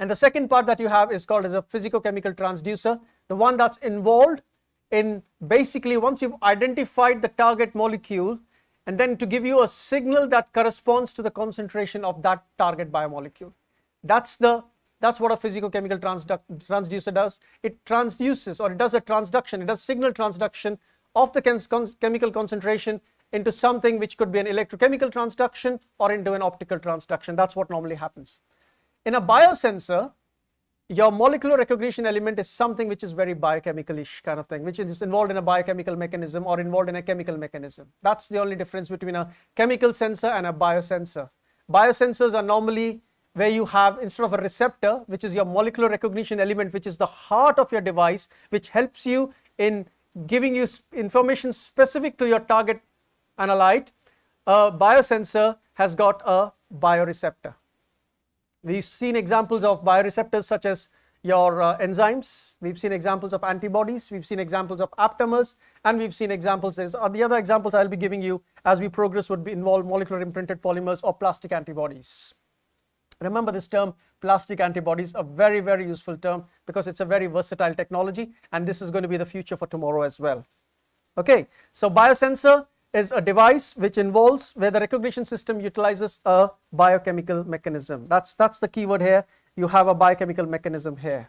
And the second part that you have is called as a physicochemical transducer, the one that's involved in basically once you've identified the target molecule, and then to give you a signal that corresponds to the concentration of that target biomolecule. That's what a physicochemical transducer does. It transduces, or it does a transduction, it does signal transduction of the chemical concentration into something which could be an electrochemical transduction or into an optical transduction. That's what normally happens. In a biosensor, your molecular recognition element is something which is very biochemical-ish kind of thing, which is involved in a biochemical mechanism or involved in a chemical mechanism. That's the only difference between a chemical sensor and a biosensor. Biosensors are normally where you have, instead of a receptor, which is your molecular recognition element, which is the heart of your device, which helps you in giving you information specific to your target analyte, a biosensor has got a bioreceptor. We've seen examples of bioreceptors such as your enzymes, we've seen examples of antibodies, we've seen examples of aptamers, and we've seen examples, the other examples I'll be giving you as we progress would involve molecular imprinted polymers or plastic antibodies. Remember this term, plastic antibodies, a very, very useful term because it's a very versatile technology, and this is going to be the future for tomorrow as well. Okay, so biosensor is a device which involves where the recognition system utilizes a biochemical mechanism. That's the keyword here. You have a biochemical mechanism here.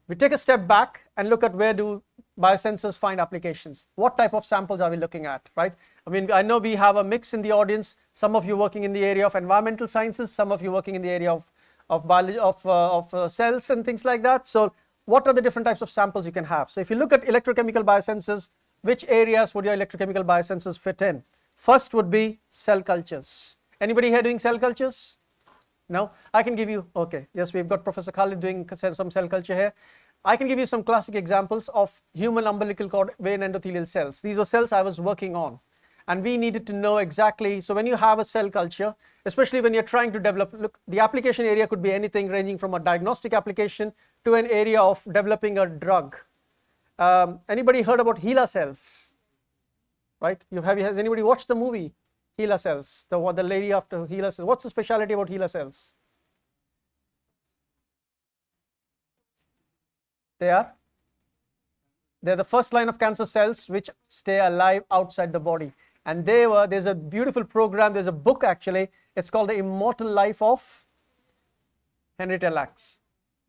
We take a step back and look at where do biosensors find applications. What type of samples are we looking at, right? I mean, I know we have a mix in the audience. Some of you working in the area of environmental sciences, some of you working in the area of biology, of cells and things like that. So what are the different types of samples you can have? So if you look at electrochemical biosensors, which areas would your electrochemical biosensors fit in? First would be cell cultures. Anybody here doing cell cultures? No? I can give you, okay, yes, we've got Professor Khalid doing some cell culture here. I can give you some classic examples of human umbilical cord vein endothelial cells. These were cells I was working on, and we needed to know exactly. So when you have a cell culture, especially when you're trying to develop, look, the application area could be anything ranging from a diagnostic application to an area of developing a drug. Anybody heard about HeLa cells? Right? Has anybody watched the movie HeLa cells? The lady after HeLa cells. What's the specialty about HeLa cells? They're the first line of cancer cells which stay alive outside the body. And there's a beautiful program, there's a book actually, it's called The Immortal Life of Henrietta Lacks.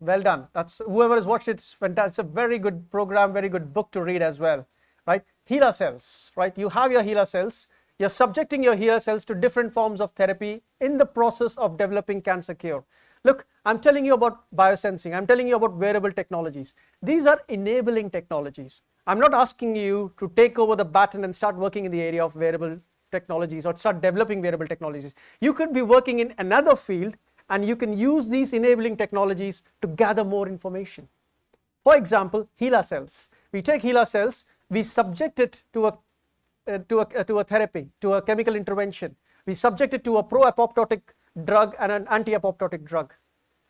Well done. That's whoever has watched it, it's fantastic. It's a very good program, very good book to read as well, right? HeLa cells, right? You have your HeLa cells. You're subjecting your HeLa cells to different forms of therapy in the process of developing cancer cure. Look, I'm telling you about biosensing. I'm telling you about wearable technologies. These are enabling technologies. I'm not asking you to take over the baton and start working in the area of wearable technologies or start developing wearable technologies. You could be working in another field and you can use these enabling technologies to gather more information. For example, HeLa cells. We take HeLa cells, we subject it to a therapy, to a chemical intervention. We subject it to a pro-apoptotic drug and an anti-apoptotic drug,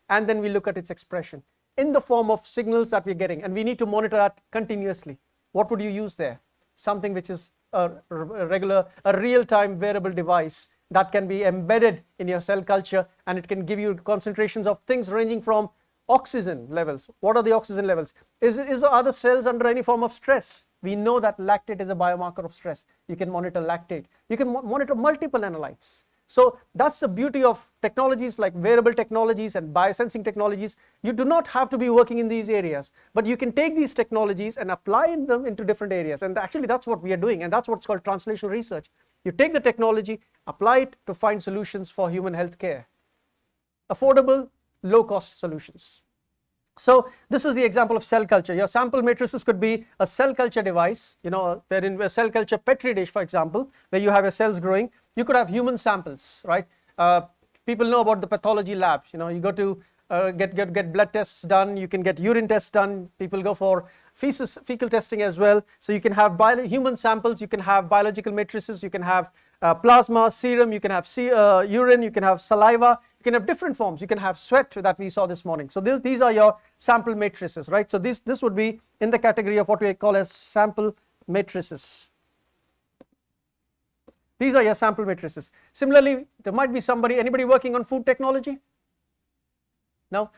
and then we look at its expression in the form of signals that we're getting, and we need to monitor that continuously. What would you use there? Something which is a real-time wearable device that can be embedded in your cell culture, and it can give you concentrations of things ranging from oxygen levels. What are the oxygen levels? Are the cells under any form of stress? We know that lactate is a biomarker of stress. You can monitor lactate. You can monitor multiple analytes. So that's the beauty of technologies like wearable technologies and biosensing technologies. You do not have to be working in these areas, but you can take these technologies and apply them into different areas. And actually that's what we are doing, and that's what's called translational research. You take the technology, apply it to find solutions for human health care. Affordable, low-cost solutions. So this is the example of cell culture. Your sample matrices could be a cell culture device, wherein a cell culture petri dish, for example, where you have your cells growing. You could have human samples, right? People know about the pathology labs. You go to get blood tests done. You can get urine tests done. People go for fecal testing as well. So you can have human samples. You can have biological matrices. You can have plasma, serum. You can have urine. You can have saliva. You can have different forms. You can have sweat that we saw this morning. So these are your sample matrices, right? So this would be in the category of what we call as sample matrices. These are your sample matrices. Similarly, there might be anybody working on food technology? No?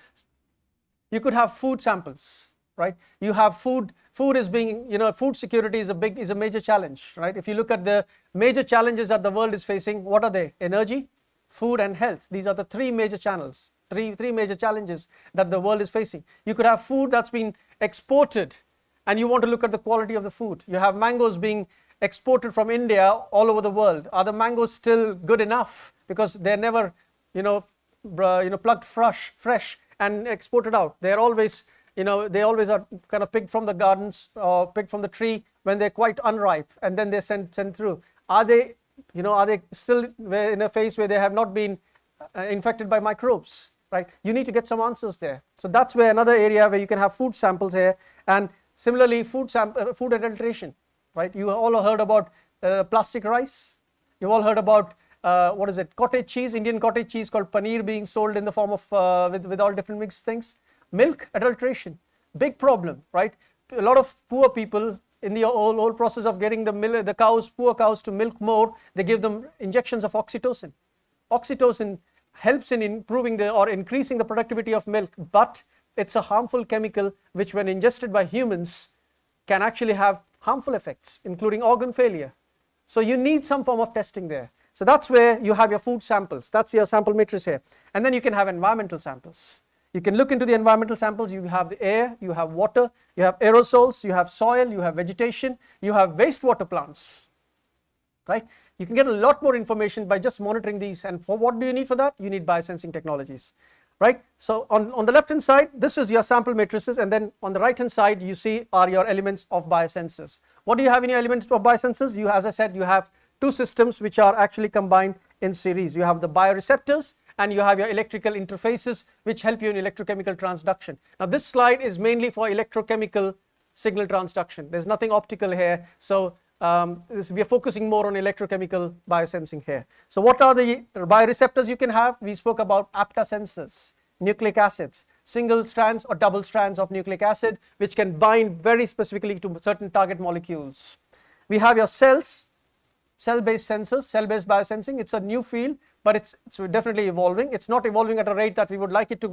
You could have food samples. right? You have food is being, food security is a major challenge, right? If you look at the major challenges that the world is facing, what are they? Energy, food and health. These are the three major channels, three major challenges that the world is facing. You could have food that's been exported and you want to look at the quality of the food. You have mangoes being exported from India all over the world. Are the mangoes still good enough? Because they're never, plucked fresh and exported out. They're always, they always are kind of picked from the gardens or picked from the tree when they're quite unripe, and then they're sent through. Are they still in a phase where they have not been infected by microbes, right? You need to get some answers there. So that's where another area where you can have food samples here. And similarly, food adulteration, right? You all heard about plastic rice. You've all heard about cottage cheese, Indian cottage cheese called paneer being sold in the form of with all different mixed things. Milk adulteration, big problem, right? A lot of poor people, in the whole process of getting poor cows to milk more, they give them injections of oxytocin. Oxytocin helps in improving or increasing the productivity of milk, but it's a harmful chemical which, when ingested by humans, can actually have harmful effects, including organ failure. So you need some form of testing there. So that's where you have your food samples. That's your sample matrix here. And then you can have environmental samples. You can look into the environmental samples. You have the air, you have water, you have aerosols, you have soil, you have vegetation, you have wastewater plants, right? You can get a lot more information by just monitoring these. And for what do you need for that? You need biosensing technologies, right? So on the left hand side, this is your sample matrices, and then on the right hand side you see are your elements of biosensors. What do you have in your elements of biosensors? You, as I said, you have two systems which are actually combined in series. You have the bioreceptors and you have your electrical interfaces which help you in electrochemical transduction. Now this slide is mainly for electrochemical signal transduction. There's nothing optical here. So we are focusing more on electrochemical biosensing here. So what are the bioreceptors you can have? We spoke about APTA sensors, nucleic acids, single strands or double strands of nucleic acid which can bind very specifically to certain target molecules. We have your cells, cell-based sensors, cell-based biosensing. It's a new field, but it's definitely evolving. It's not evolving at a rate that we would like it to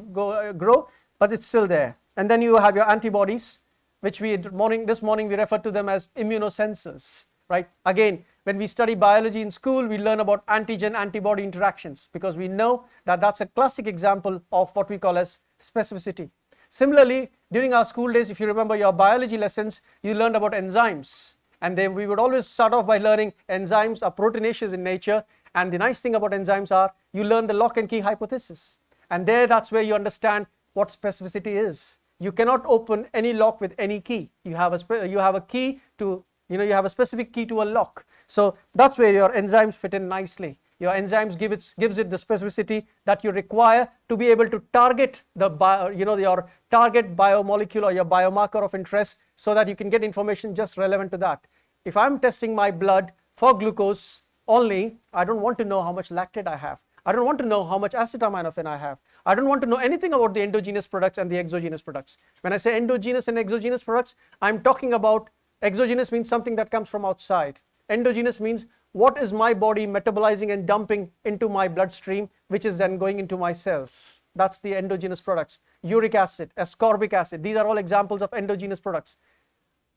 grow, but it's still there. And then you have your antibodies, which this morning we referred to them as immunosensors, right? Again, when we study biology in school, we learn about antigen-antibody interactions because we know that that's a classic example of what we call as specificity. Similarly, during our school days, if you remember your biology lessons, you learned about enzymes. And we would always start off by learning enzymes are proteinaceous in nature. And the nice thing about enzymes are you learn the lock and key hypothesis. And that's where you understand what specificity is. You cannot open any lock with any key. You have a key to, you have a specific key to a lock. So that's where your enzymes fit in nicely. Your enzymes gives it the specificity that you require to be able to target your target biomolecule or your biomarker of interest so that you can get information just relevant to that. If I'm testing my blood for glucose only, I don't want to know how much lactate I have. I don't want to know how much acetaminophen I have. I don't want to know anything about the endogenous products and the exogenous products. When I say endogenous and exogenous products, I'm talking about exogenous means something that comes from outside. Endogenous means what is my body metabolizing and dumping into my bloodstream, which is then going into my cells. That's the endogenous products. Uric acid, ascorbic acid, these are all examples of endogenous products.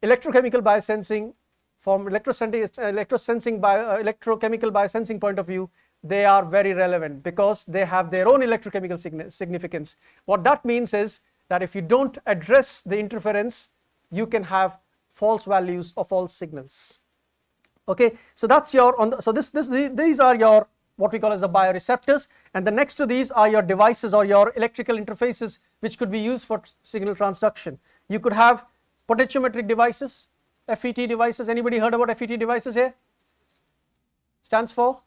Electrochemical biosensing, from electrochemical biosensing point of view, they are very relevant because they have their own electrochemical significance. What that means is that if you don't address the interference, you can have false values or false signals. Okay, so that's these are your what we call as the bioreceptors, and the next to these are your devices or your electrical interfaces which could be used for signal transduction. You could have potentiometric devices, FET devices. Anybody heard about FET devices here? Stands for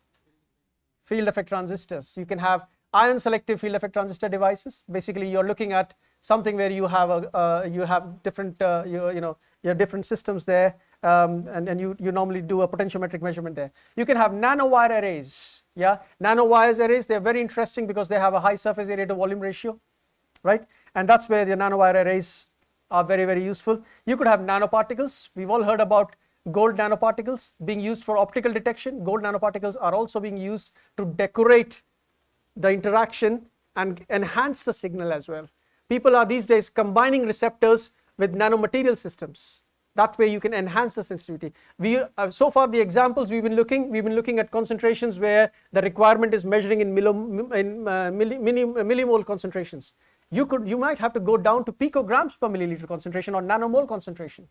field effect transistors. You can have ion selective field effect transistor devices. Basically, you're looking at something where you have different your different systems there, and you normally do a potentiometric measurement there. You can have nanowire arrays. Yeah, nanowire arrays, they're very interesting because they have a high surface area to volume ratio, right? And that's where the nanowire arrays are very, very useful. You could have nanoparticles. We've all heard about gold nanoparticles being used for optical detection. Gold nanoparticles are also being used to decorate the interaction and enhance the signal as well. People are these days combining receptors with nanomaterial systems. That way you can enhance the sensitivity. So far the examples we've been looking at concentrations where the requirement is measuring in millimole concentrations. You might have to go down to picograms per milliliter concentration or nanomole concentration.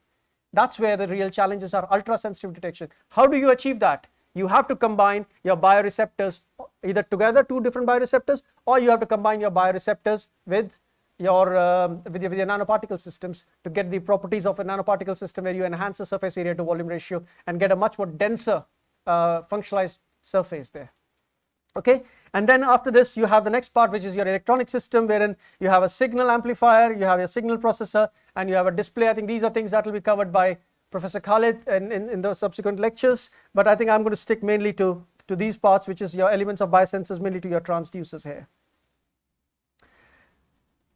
That's where the real challenges are, ultra sensitive detection. How do you achieve that? You have to combine your bioreceptors either together, two different bioreceptors, or you have to combine your bioreceptors with your nanoparticle systems to get the properties of a nanoparticle system where you enhance the surface area to volume ratio and get a much more denser functionalized surface there. Okay, and then after this you have the next part, which is your electronic system, wherein you have a signal amplifier, you have a signal processor, and you have a display. I think these are things that will be covered by Professor Khalid in the subsequent lectures, but I think I'm going to stick mainly to these parts, which is your elements of biosensors, mainly to your transducers here.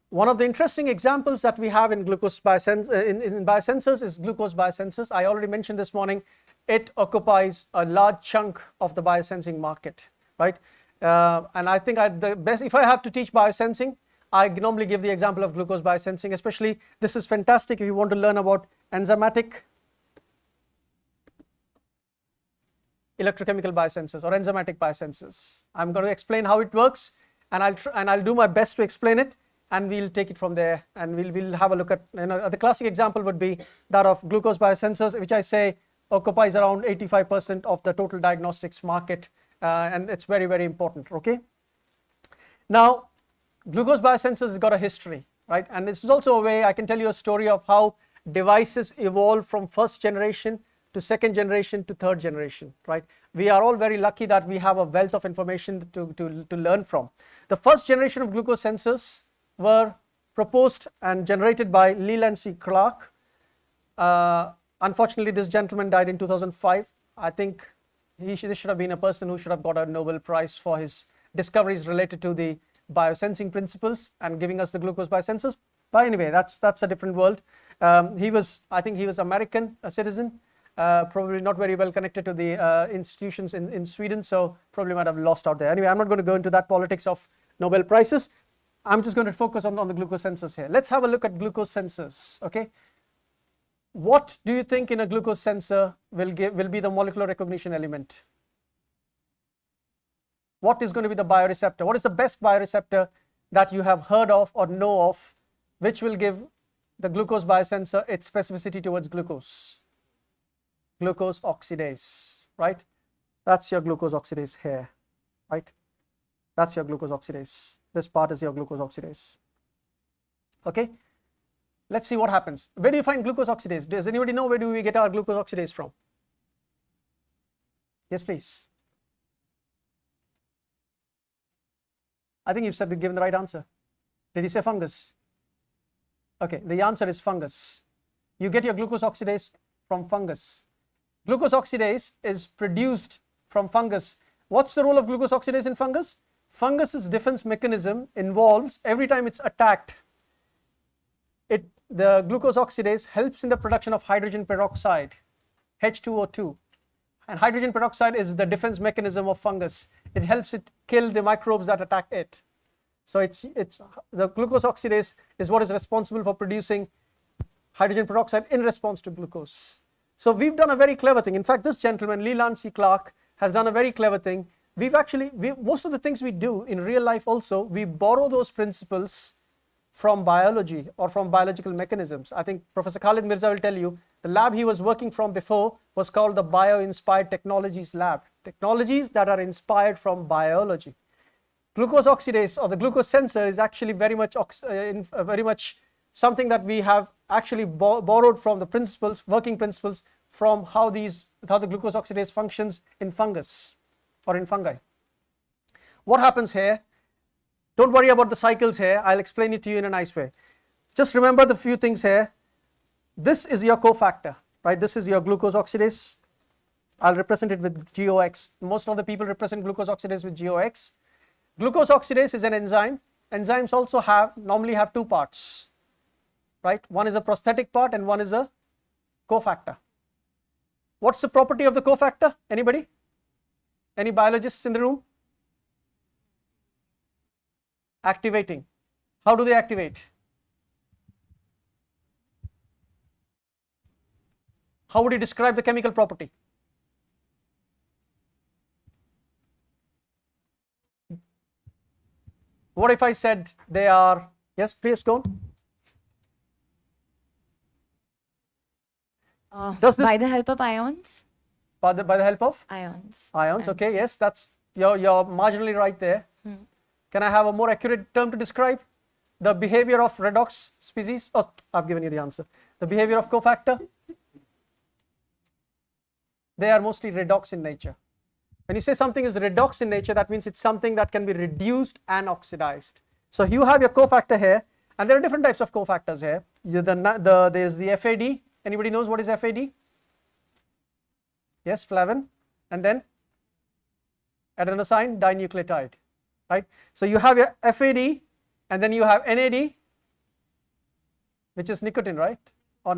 One of the interesting examples that we have in biosensors is glucose biosensors. I already mentioned this morning, it occupies a large chunk of the biosensing market, right? And I think if I have to teach biosensing, I normally give the example of glucose biosensing. Especially this is fantastic if you want to learn about enzymatic electrochemical biosensors or enzymatic biosensors. I'm going to explain how it works, and I'll do my best to explain it, and we'll take it from there, and we'll have a look at, the classic example would be that of glucose biosensors, which I say occupies around 85% of the total diagnostics market, and it's very, very important. Okay. Now, glucose biosensors has got a history, right? And this is also a way I can tell you a story of how devices evolve from first generation to second generation to third generation, right? We are all very lucky that we have a wealth of information to learn from. The first generation of glucose sensors were proposed and generated by Leland C. Clark. Unfortunately, this gentleman died in 2005. I think this should have been a person who should have got a Nobel Prize for his discoveries related to the biosensing principles and giving us the glucose biosensors. But anyway, that's a different world. I think he was American, a citizen, probably not very well connected to the institutions in Sweden, so probably might have lost out there. Anyway, I'm not going to go into that politics of Nobel Prizes. I'm just going to focus on the glucose sensors here. Let's have a look at glucose sensors. Okay, what do you think in a glucose sensor will be the molecular recognition element? What is going to be the bioreceptor? What is the best bioreceptor that you have heard of or know of, which will give the glucose biosensor its specificity towards glucose? Glucose oxidase, right? That's your glucose oxidase here, right? That's your glucose oxidase. This part is your glucose oxidase. Okay, let's see what happens. Where do you find glucose oxidase? Does anybody know where do we get our glucose oxidase from? Yes, please. I think you've given the right answer. Did you say fungus? Okay, the answer is fungus. You get your glucose oxidase from fungus. Glucose oxidase is produced from fungus. What's the role of glucose oxidase in fungus? Fungus's defense mechanism involves, every time it's attacked, the glucose oxidase helps in the production of hydrogen peroxide, H2O2. And hydrogen peroxide is the defense mechanism of fungus. It helps it kill the microbes that attack it. So the glucose oxidase is what is responsible for producing hydrogen peroxide in response to glucose. So we've done a very clever thing. In fact, this gentleman, Leland C. Clark, has done a very clever thing. Most of the things we do in real life also, we borrow those principles from biology or from biological mechanisms. I think Professor Khalid Mirza will tell you, the lab he was working from before was called the Bio-Inspired Technologies Lab. Technologies that are inspired from biology. Glucose oxidase or the glucose sensor is actually very much something that we have actually borrowed from the principles, working principles, from how the glucose oxidase functions in fungus or in fungi. What happens here? Don't worry about the cycles here. I'll explain it to you in a nice way. Just remember the few things here. This is your cofactor, right? This is your glucose oxidase. I'll represent it with GOX. Most of the people represent glucose oxidase with GOX. Glucose oxidase is an enzyme. Enzymes also normally have two parts, right? One is a prosthetic part and one is a cofactor. What's the property of the cofactor? Anybody? Any biologists in the room? Activating. How do they activate? How would you describe the chemical property? What if I said they are, yes, please go on. By the help of ions? By the help of? Ions. Ions, okay, yes, that's, you're marginally right there. Can I have a more accurate term to describe the behavior of redox species? Oh, I've given you the answer. The behavior of cofactor? They are mostly redox in nature. When you say something is redox in nature, that means it's something that can be reduced and oxidized. So you have your cofactor here, and there are different types of cofactors here. There's the FAD. Anybody knows what is FAD? Yes, flavin, and then adenosine dinucleotide, right? So you have your FAD, and then you have NAD, which is nicotine, right? Or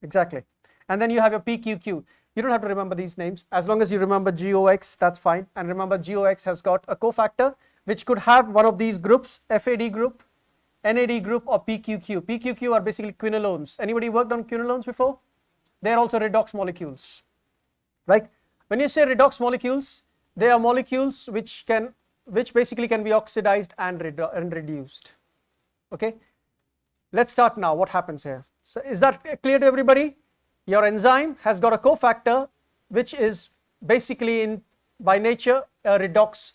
exactly. And then you have your PQQ. You don't have to remember these names. As long as you remember GOX, that's fine. And remember, GOX has got a cofactor which could have one of these groups, FAD group, NAD group, or PQQ. PQQ are basically quinolones. Anybody worked on quinolones before? They are also redox molecules, right? When you say redox molecules, they are molecules which basically can be oxidized and reduced. Okay, let's start now. What happens here? So is that clear to everybody? Your enzyme has got a cofactor which is basically by nature a redox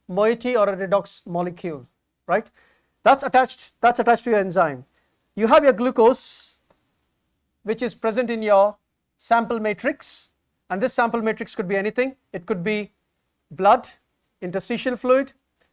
moiety or a redox molecule, right? That's attached to your enzyme. You have your glucose which is present in your sample matrix, and this sample matrix could be anything. It could be blood, interstitial fluid,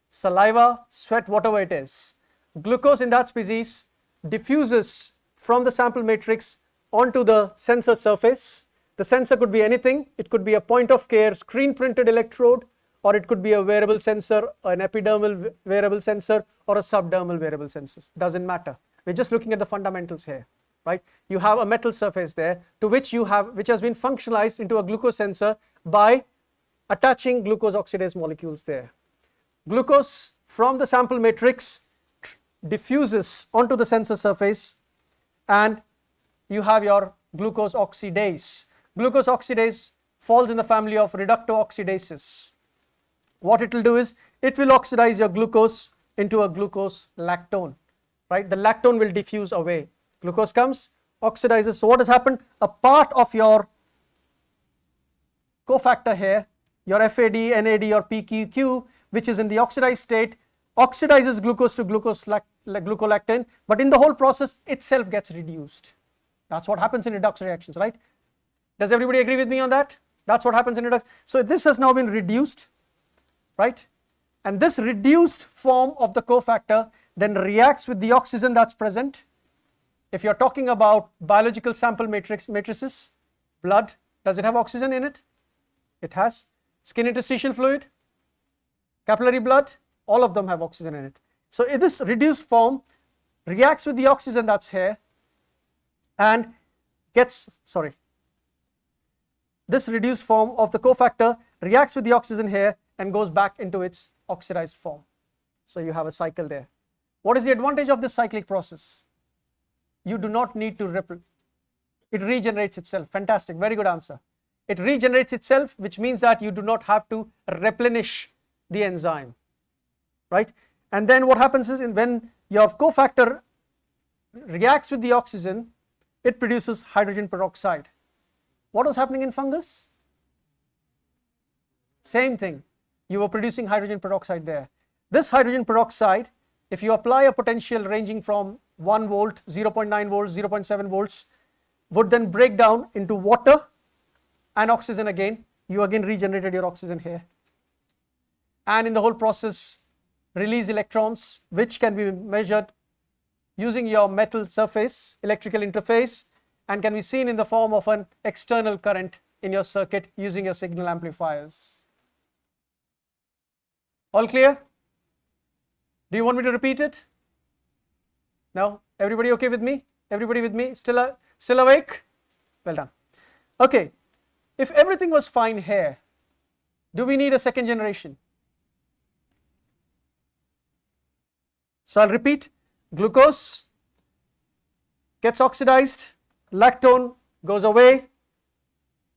saliva, sweat, whatever it is. Glucose in that species diffuses from the sample matrix onto the sensor surface. The sensor could be anything. It could be a point of care screen printed electrode, or it could be a wearable sensor, an epidermal wearable sensor, or a subdermal wearable sensor. Doesn't matter. We're just looking at the fundamentals here, right? You have a metal surface there to which has been functionalized into a glucose sensor by attaching glucose oxidase molecules there. Glucose from the sample matrix diffuses onto the sensor surface, and you have your glucose oxidase. Glucose oxidase falls in the family of reductooxidases. What it will do is it will oxidize your glucose into a glucose lactone, right? The lactone will diffuse away. Glucose comes, oxidizes. So what has happened? A part of your cofactor here, your FAD, NAD, or PQQ, which is in the oxidized state, oxidizes glucose to glucolactone, but in the whole process itself gets reduced. That's what happens in redox reactions, right? Does everybody agree with me on that? That's what happens in redox. So this has now been reduced, right? And this reduced form of the cofactor then reacts with the oxygen that's present. If you're talking about biological sample matrices, blood, does it have oxygen in it? It has. Skin interstitial fluid, capillary blood, all of them have oxygen in it. So this reduced form reacts with the oxygen that's here and this reduced form of the cofactor reacts with the oxygen here and goes back into its oxidized form. So you have a cycle there. What is the advantage of this cyclic process? You do not need to it regenerates itself. Fantastic, very good answer. It regenerates itself, which means that you do not have to replenish the enzyme, right? And then what happens is when your cofactor reacts with the oxygen, it produces hydrogen peroxide. What was happening in fungus? Same thing. You were producing hydrogen peroxide there. This hydrogen peroxide, if you apply a potential ranging from 1 volt, 0.9 volts, 0.7 volts, would then break down into water and oxygen again. You again regenerated your oxygen here. And in the whole process, release electrons, which can be measured using your metal surface electrical interface and can be seen in the form of an external current in your circuit using your signal amplifiers. All clear? Do you want me to repeat it? No? Everybody okay with me? Everybody with me? Still awake? Well done. Okay. If everything was fine here, do we need a second generation? So I'll repeat. Glucose gets oxidized, lactone goes away,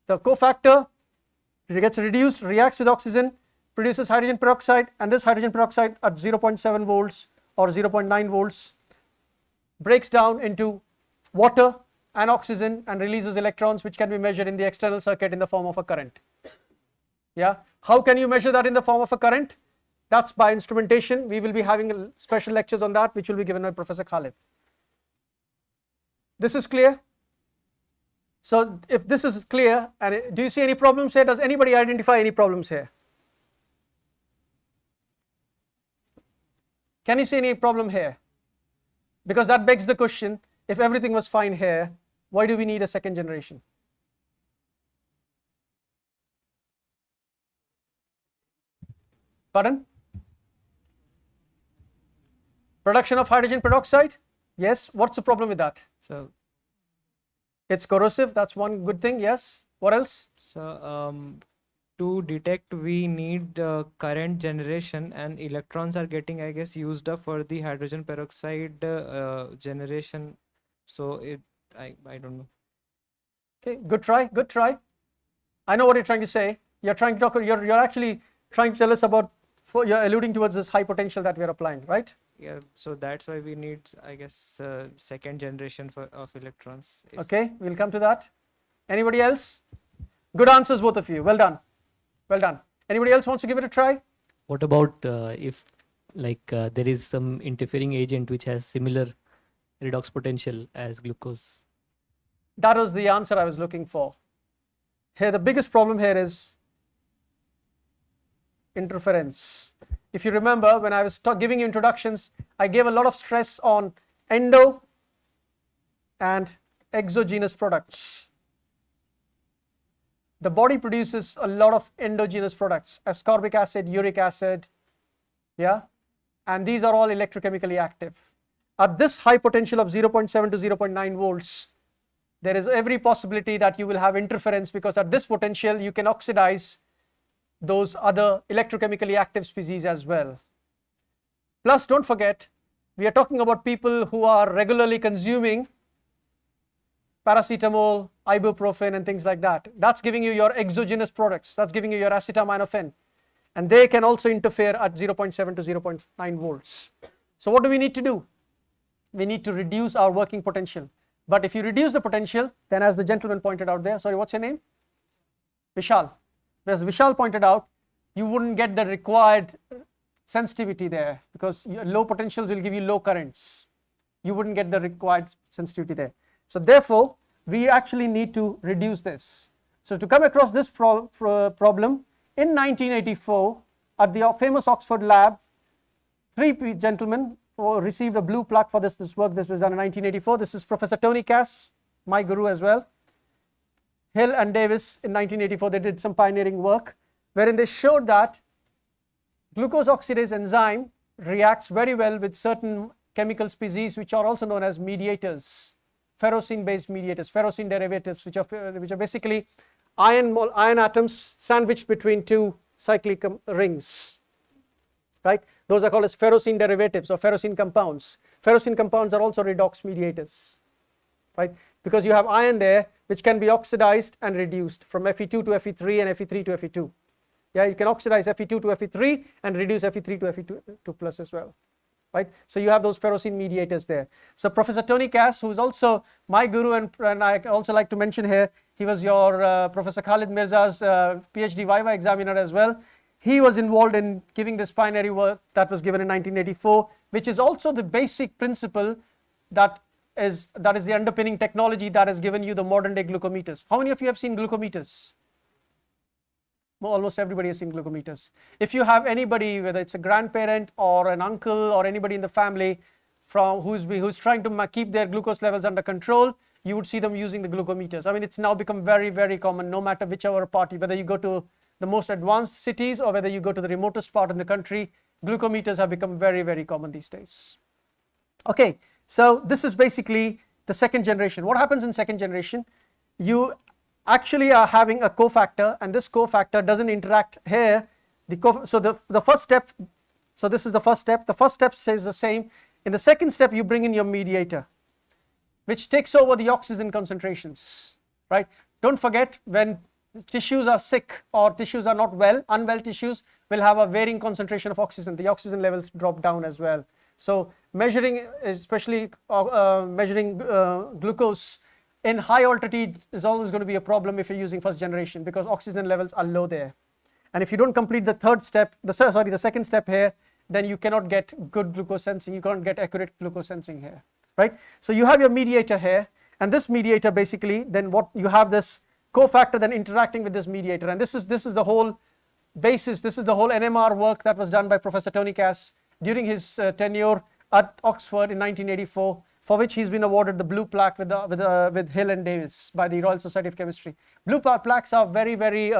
the cofactor gets reduced, reacts with oxygen, produces hydrogen peroxide, and this hydrogen peroxide at 0.7 volts or 0.9 volts breaks down into water and oxygen and releases electrons, which can be measured in the external circuit in the form of a current. Yeah, how can you measure that in the form of a current? That's by instrumentation. We will be having special lectures on that, which will be given by Professor Khalid. This is clear? So if this is clear, and do you see any problems here? Does anybody identify any problems here? Can you see any problem here? Because that begs the question, if everything was fine here, why do we need a second generation? Pardon? Production of hydrogen peroxide? Yes. What's the problem with that? So it's corrosive. That's one good thing. Yes. What else? So to detect, we need current generation, and electrons are getting, I guess, used up for the hydrogen peroxide generation. So I don't know. Okay, good try, good try. I know what you're trying to say. You're trying to talk. You're actually trying to tell us about. You're alluding towards this high potential that we are applying, right? Yeah. So that's why we need, I guess, second generation of electrons. Okay, we'll come to that. Anybody else? Good answers, both of you. Well done. Well done. Anybody else wants to give it a try? What about if there is some interfering agent which has similar redox potential as glucose? That was the answer I was looking for. Here, the biggest problem here is interference. If you remember, when I was giving you introductions, I gave a lot of stress on endo and exogenous products. The body produces a lot of endogenous products, ascorbic acid, uric acid, yeah, and these are all electrochemically active. At this high potential of 0.7 to 0.9 volts, there is every possibility that you will have interference, because at this potential you can oxidize those other electrochemically active species as well. Plus, don't forget, we are talking about people who are regularly consuming paracetamol, ibuprofen and things like that. That's giving you your exogenous products. That's giving you your acetaminophen. And they can also interfere at 0.7 to 0.9 volts. So what do we need to do? We need to reduce our working potential. But if you reduce the potential, then as the gentleman pointed out there, sorry, what's your name? Vishal. As Vishal pointed out, you wouldn't get the required sensitivity there, because your low potentials will give you low currents. You wouldn't get the required sensitivity there. So therefore, we actually need to reduce this. So to come across this problem, in 1984, at the famous Oxford lab, three gentlemen received a blue plaque for this work. This was done in 1984. This is Professor Tony Cass, my guru as well. Hill and Davis in 1984, they did some pioneering work wherein they showed that glucose oxidase enzyme reacts very well with certain chemical species which are also known as mediators, ferrocene based mediators, ferrocene derivatives, which are basically iron atoms sandwiched between two cyclic rings, right? Those are called as ferrocene derivatives or ferrocene compounds. Ferrocene compounds are also redox mediators, right? Because you have iron there which can be oxidized and reduced from Fe2 to Fe3 and Fe3 to Fe2. Yeah, you can oxidize Fe2 to Fe3 and reduce Fe3 to Fe2 plus as well, right? So you have those ferrocene mediators there. So Professor Tony Cass, who is also my guru, and I also like to mention here, he was your Professor Khalid Mirza's PhD Viva examiner as well. He was involved in giving this pioneering work that was given in 1984, which is also the basic principle that is the underpinning technology that has given you the modern day glucometers. How many of you have seen glucometers? Well, almost everybody has seen glucometers. If you have anybody, whether it's a grandparent or an uncle or anybody in the family who's trying to keep their glucose levels under control, you would see them using the glucometers. I mean, it's now become very, very common, no matter whichever party, whether you go to the most advanced cities or whether you go to the remotest part in the country, glucometers have become very, very common these days. Okay, so this is basically the second generation. What happens in second generation? You actually are having a cofactor, and this cofactor doesn't interact here. So the first step, so this is the first step. The first step says the same. In the second step, you bring in your mediator, which takes over the oxygen concentrations. right? Don't forget, when tissues are sick or tissues are not well, unwell tissues will have a varying concentration of oxygen. The oxygen levels drop down as well. So measuring, especially measuring glucose in high altitude is always going to be a problem if you're using first generation, because oxygen levels are low there. And if you don't complete the third step, the second step here, then you cannot get good glucose sensing. You can't get accurate glucose sensing here, right? So you have your mediator here, and this mediator basically, then what you have, this cofactor then interacting with this mediator, and this is the whole basis. This is the whole NMR work that was done by Professor Tony Cass during his tenure at Oxford in 1984, for which he's been awarded the blue plaque with Hill and Davis by the Royal Society of Chemistry. Blue plaques are very, very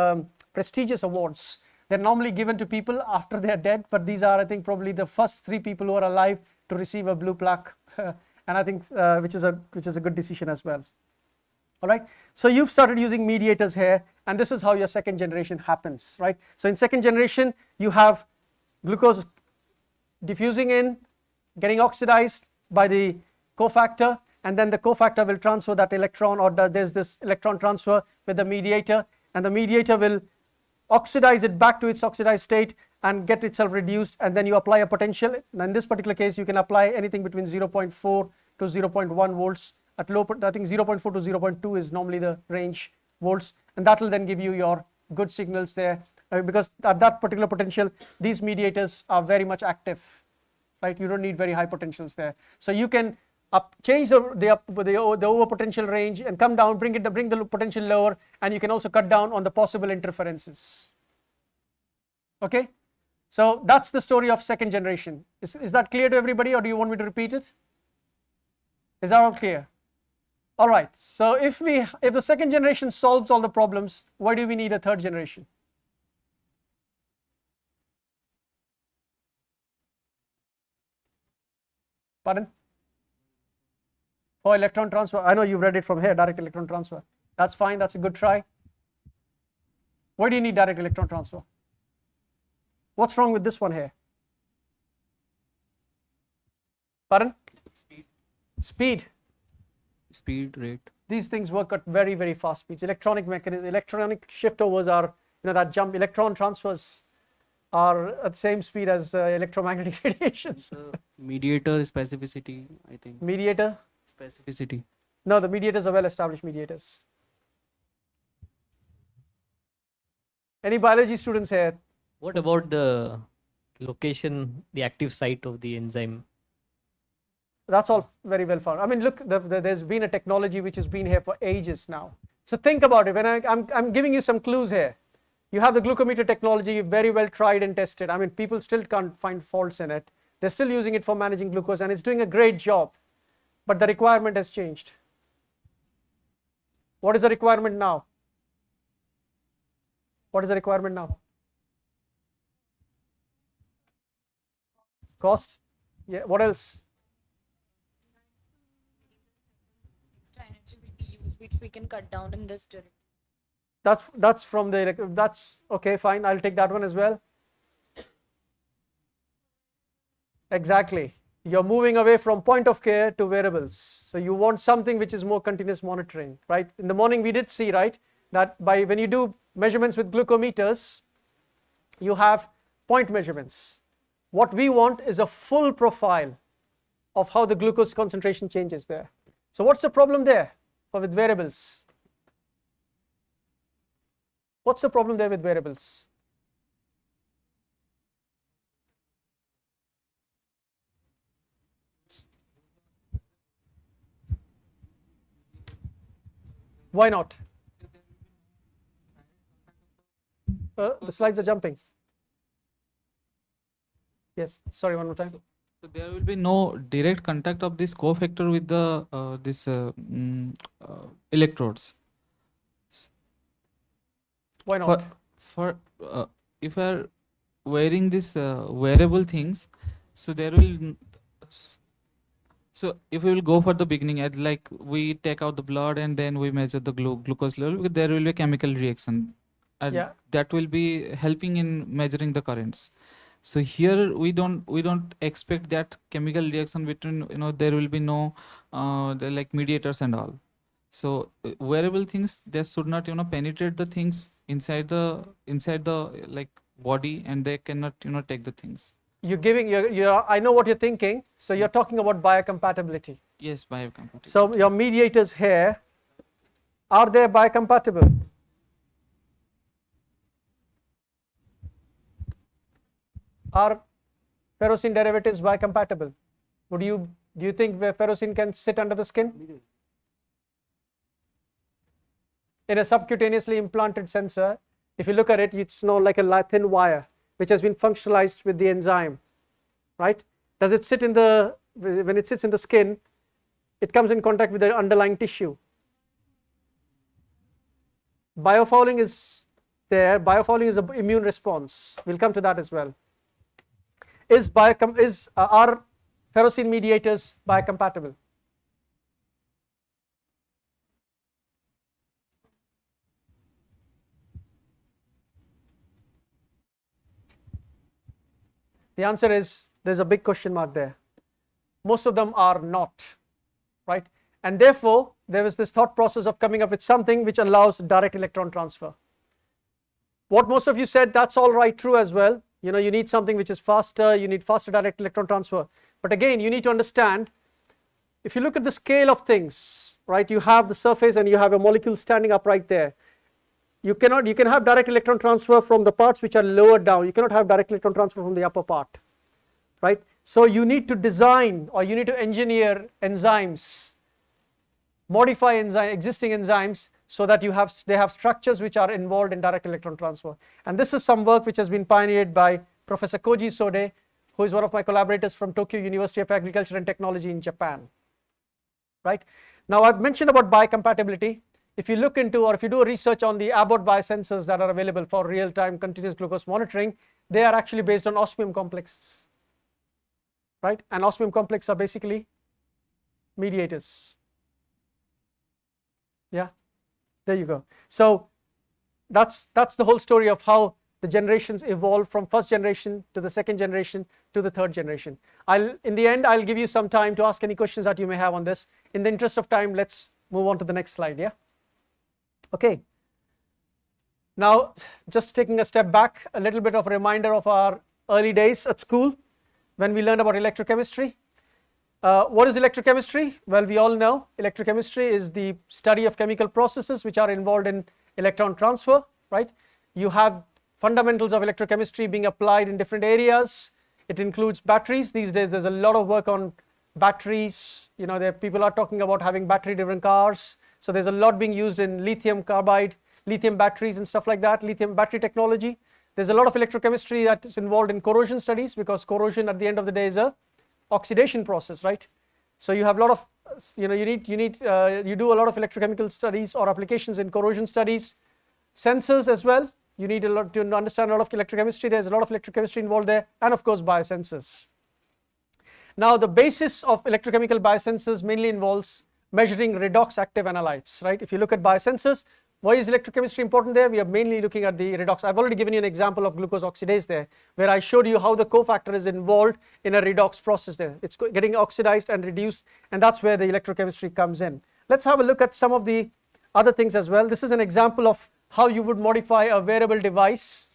prestigious awards. They're normally given to people after they're dead, but these are, I think, probably the first 3 people who are alive to receive a blue plaque, and I think which is a good decision as well. All right, so you've started using mediators here, and this is how your second generation happens, right? So in second generation, you have glucose diffusing in, getting oxidized by the cofactor, and then the cofactor will transfer that electron, or there's this electron transfer with the mediator, and the mediator will oxidize it back to its oxidized state and get itself reduced, and then you apply a potential. And in this particular case, you can apply anything between 0.4 to 0.1 volts. At low, I think 0.4 to 0.2 is normally the range volts, and that will then give you your good signals there, because at that particular potential, these mediators are very much active, right? You don't need very high potentials there, so you can change the over potential range and come down, bring the potential lower, and you can also cut down on the possible interferences. Okay, so that's the story of second generation. Is that clear to everybody, or do you want me to repeat it? Is that all clear? All right, so if the second generation solves all the problems, why do we need a third generation? Pardon? For electron transfer. I know you've read it from here, direct electron transfer. That's fine, that's a good try. Why do you need direct electron transfer? What's wrong with this one here? Pardon? Speed. Speed, rate. These things work at very, very fast speeds. Electronic shiftovers are, that jump, electron transfers are at the same speed as electromagnetic radiations. Mediator specificity, I think. Mediator? Specificity. No, the mediators are well established mediators. Any biology students here? What about the location, the active site of the enzyme? That's all very well found. I mean, look, there's been a technology which has been here for ages now. So think about it. When I'm giving you some clues here. You have the glucometer technology, very well tried and tested. I mean, people still can't find faults in it. They're still using it for managing glucose, and it's doing a great job. But the requirement has changed. What is the requirement now? What is the requirement now? Cost? Yeah, what else? Which we can cut down in this direction. That's from the, that's okay, fine, I'll take that one as well. Exactly. You're moving away from point of care to wearables. So you want something which is more continuous monitoring, right? In the morning we did see, right, that when you do measurements with glucometers, you have point measurements. What we want is a full profile of how the glucose concentration changes there. So what's the problem there with wearables? What's the problem there with wearables? Why not? The slides are jumping. Yes, sorry, one more time. So there will be no direct contact of this cofactor with the electrodes. Why not? If we are wearing this wearable things, so there will. So if we will go for the beginning, at like we take out the blood and then we measure the glucose level, there will be a chemical reaction, and that will be helping in measuring the currents. So here we don't expect that chemical reaction between, there will be no like mediators and all. So wearable things, they should not, you know, penetrate the things inside the like body, and they cannot, you know, take the things. I know what you're thinking. So you're talking about biocompatibility. Yes, biocompatibility. So your mediators here, are they biocompatible? Are ferrocene derivatives biocompatible? Do you think ferrocene can sit under the skin? In a subcutaneously implanted sensor, if you look at it, it's not like a thin wire which has been functionalized with the enzyme, right? Does it sit when it sits in the skin, it comes in contact with the underlying tissue. Biofouling is there. Biofouling is an immune response. We'll come to that as well. Are ferrocene mediators biocompatible? The answer is there's a big question mark there. Most of them are not, right? And therefore, there was this thought process of coming up with something which allows direct electron transfer. What most of you said, that's all right, true as well. You know, you need something which is faster, you need faster direct electron transfer. But again, you need to understand, if you look at the scale of things, right, you have the surface and you have a molecule standing up right there. You can have direct electron transfer from the parts which are lower down. You cannot have direct electron transfer from the upper part, right? So you need to design, or you need to engineer enzymes, modify existing enzymes so that they have structures which are involved in direct electron transfer. And this is some work which has been pioneered by Professor Koji Sode, who is one of my collaborators from Tokyo University of Agriculture and Technology in Japan, right? Now I've mentioned about biocompatibility. If you look into, or if you do a research on the Abbott biosensors that are available for real-time continuous glucose monitoring, they are actually based on osmium complexes, right? And osmium complexes are basically mediators. Yeah, there you go. So that's the whole story of how the generations evolved from first generation to the second generation to the third generation. In the end, I'll give you some time to ask any questions that you may have on this. In the interest of time, let's move on to the next slide. Yeah. Okay. Now, just taking a step back, a little bit of a reminder of our early days at school when we learned about electrochemistry. What is electrochemistry? Well, we all know electrochemistry is the study of chemical processes which are involved in electron transfer, right? You have fundamentals of electrochemistry being applied in different areas. It includes batteries. These days, there's a lot of work on batteries. You know, people are talking about having battery-driven cars. So there's a lot being used in lithium carbide, lithium batteries and stuff like that, lithium battery technology. There's a lot of electrochemistry that is involved in corrosion studies, because corrosion at the end of the day is a oxidation process, right? So you have a lot of, you do a lot of electrochemical studies or applications in corrosion studies. Sensors as well, you need a lot to understand a lot of electrochemistry. There's a lot of electrochemistry involved there, and of course biosensors. Now the basis of electrochemical biosensors mainly involves measuring redox active analytes, right? If you look at biosensors, why is electrochemistry important there? We are mainly looking at the redox. I've already given you an example of glucose oxidase there, where I showed you how the cofactor is involved in a redox process there. It's getting oxidized and reduced, and that's where the electrochemistry comes in. Let's have a look at some of the other things as well. This is an example of how you would modify a wearable device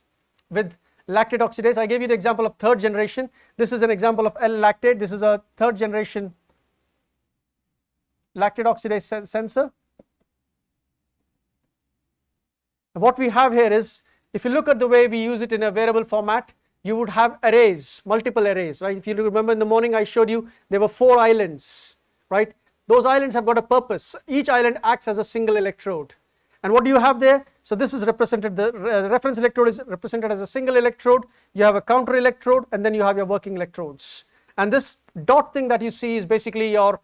with lactate oxidase. I gave you the example of third generation. This is an example of L-lactate. This is a third generation lactate oxidase sensor. What we have here is, if you look at the way we use it in a wearable format, you would have arrays, multiple arrays, right? If you remember in the morning I showed you there were 4 islands, right? Those islands have got a purpose. Each island acts as a single electrode. And what do you have there? So this is represented, the reference electrode is represented as a single electrode. You have a counter electrode, and then you have your working electrodes. And this dot thing that you see is basically your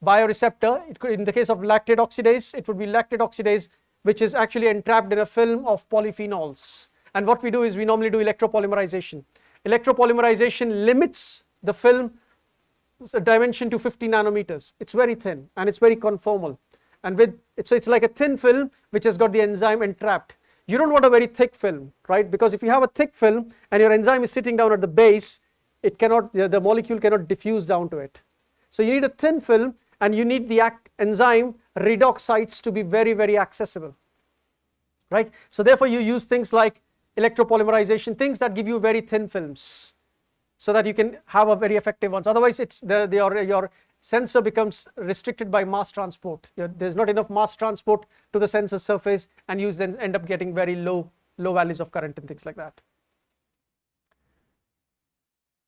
bioreceptor. It could, in the case of lactate oxidase, it would be lactate oxidase which is actually entrapped in a film of polyphenols. And what we do is we normally do electropolymerization. Electropolymerization limits the film dimension to 50 nanometers. It's very thin and it's very conformal. And it's like a thin film which has got the enzyme entrapped. You don't want a very thick film, right? Because if you have a thick film and your enzyme is sitting down at the base, it cannot, the molecule cannot diffuse down to it. So you need a thin film, and you need the enzyme redox sites to be very, very accessible, right? So therefore you use things like electropolymerization, things that give you very thin films, so that you can have a very effective ones. Otherwise, your sensor becomes restricted by mass transport. There's not enough mass transport to the sensor surface, and you then end up getting very low values of current and things like that.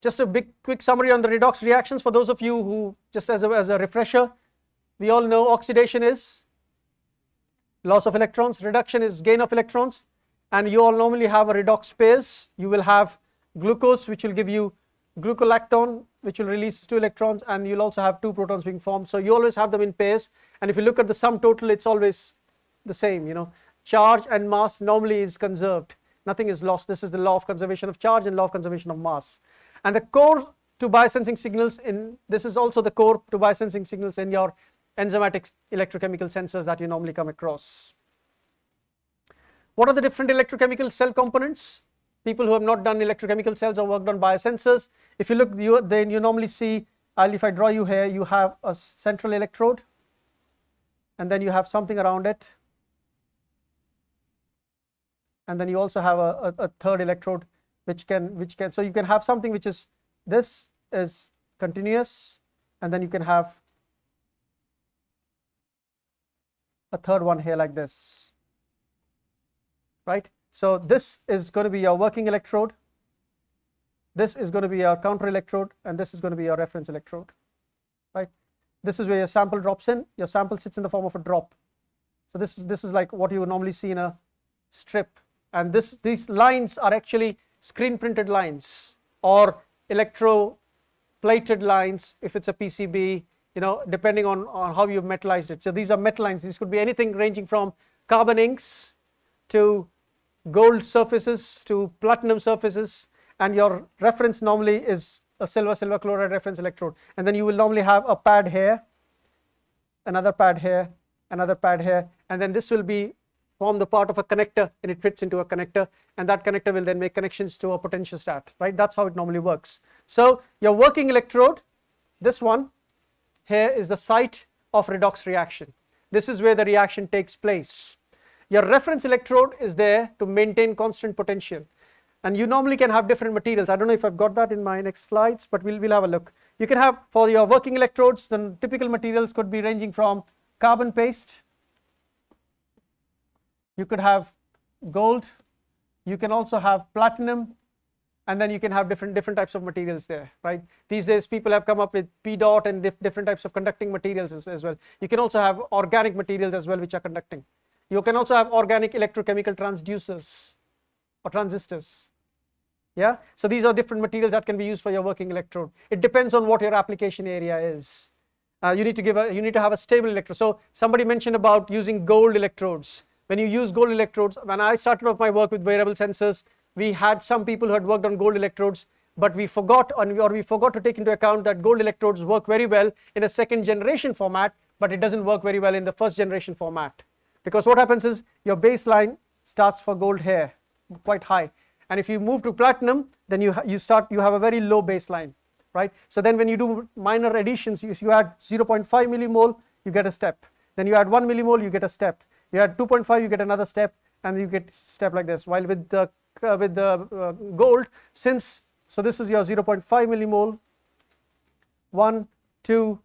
Just a quick summary on the redox reactions for those of you who, just as a refresher, we all know oxidation is loss of electrons, reduction is gain of electrons, and you all normally have a redox phase. You will have glucose, which will give you glucolactone, which will release 2 electrons, and you'll also have 2 protons being formed. So you always have them in pairs, and if you look at the sum total, it's always the same. Charge and mass normally is conserved, nothing is lost. This is the law of conservation of charge and law of conservation of mass. And the core to biosensing signals this is also the core to biosensing signals in your enzymatic electrochemical sensors that you normally come across. What are the different electrochemical cell components? People who have not done electrochemical cells or worked on biosensors, if you look, then you normally see, if I draw you here, you have a central electrode, and then you have something around it, and then you also have a third electrode which can so you can have something which is, this is continuous, and then you can have a third one here like this, right? So this is going to be your working electrode, this is going to be your counter electrode, and this is going to be your reference electrode, right? This is where your sample drops in. Your sample sits in the form of a drop. So this is like what you would normally see in a strip, and these lines are actually screen printed lines or electroplated lines if it's a PCB, depending on how you've metallized it. So these are metal lines. These could be anything ranging from carbon inks to gold surfaces to platinum surfaces, and your reference normally is a silver chloride reference electrode, and then you will normally have a pad here, another pad here, another pad here, and then this will form the part of a connector, and it fits into a connector, and that connector will then make connections to a potentiostat, right? That's how it normally works. So your working electrode, this one here, is the site of redox reaction. This is where the reaction takes place. Your reference electrode is there to maintain constant potential, and you normally can have different materials. I don't know if I've got that in my next slides, but we'll have a look. You can have, for your working electrodes, the typical materials could be ranging from carbon paste, you could have gold, you can also have platinum, and then you can have different types of materials there, right? These days people have come up with P dot and different types of conducting materials as well. You can also have organic materials as well which are conducting. You can also have organic electrochemical transducers or transistors. Yeah, so these are different materials that can be used for your working electrode. It depends on what your application area is. You need to have a stable electrode. So somebody mentioned about using gold electrodes. When you use gold electrodes, when I started off my work with wearable sensors, we had some people who had worked on gold electrodes, but we forgot to take into account that gold electrodes work very well in a second generation format, but it doesn't work very well in the first generation format. Because what happens is your baseline starts for gold here quite high, and if you move to platinum, then you have a very low baseline, right? So then when you do minor additions, you add 0.5 millimole, you get a step. Then you add 1 millimole, you get a step. You add 2.5, you get another step, and you get step like this. While with the gold, so this is your 0.5 millimole, 1, 2,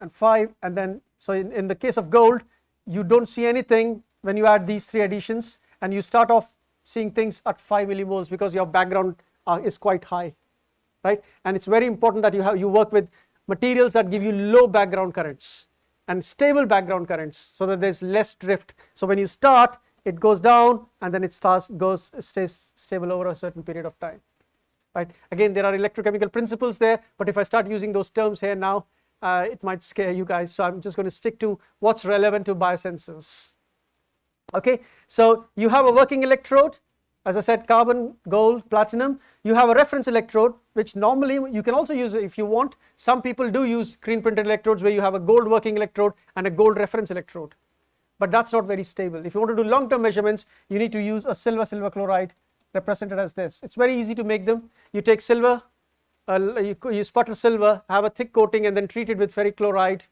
and 5, and then so in the case of gold, you don't see anything when you add these 3 additions, and you start off seeing things at 5 millimoles because your background is quite high, right? And it's very important that you work with materials that give you low background currents and stable background currents, so that there's less drift. So when you start, it goes down, and then it stays stable over a certain period of time, right? Again, there are electrochemical principles there, but if I start using those terms here now, it might scare you guys, so I'm just going to stick to what's relevant to biosensors. Okay, so you have a working electrode, as I said, carbon, gold, platinum. You have a reference electrode, which normally you can also use if you want. Some people do use screen printed electrodes where you have a gold working electrode and a gold reference electrode, but that's not very stable. If you want to do long-term measurements, you need to use a silver chloride represented as this. It's very easy to make them. You take silver, you sputter silver, have a thick coating, and then treat it with ferric chloride,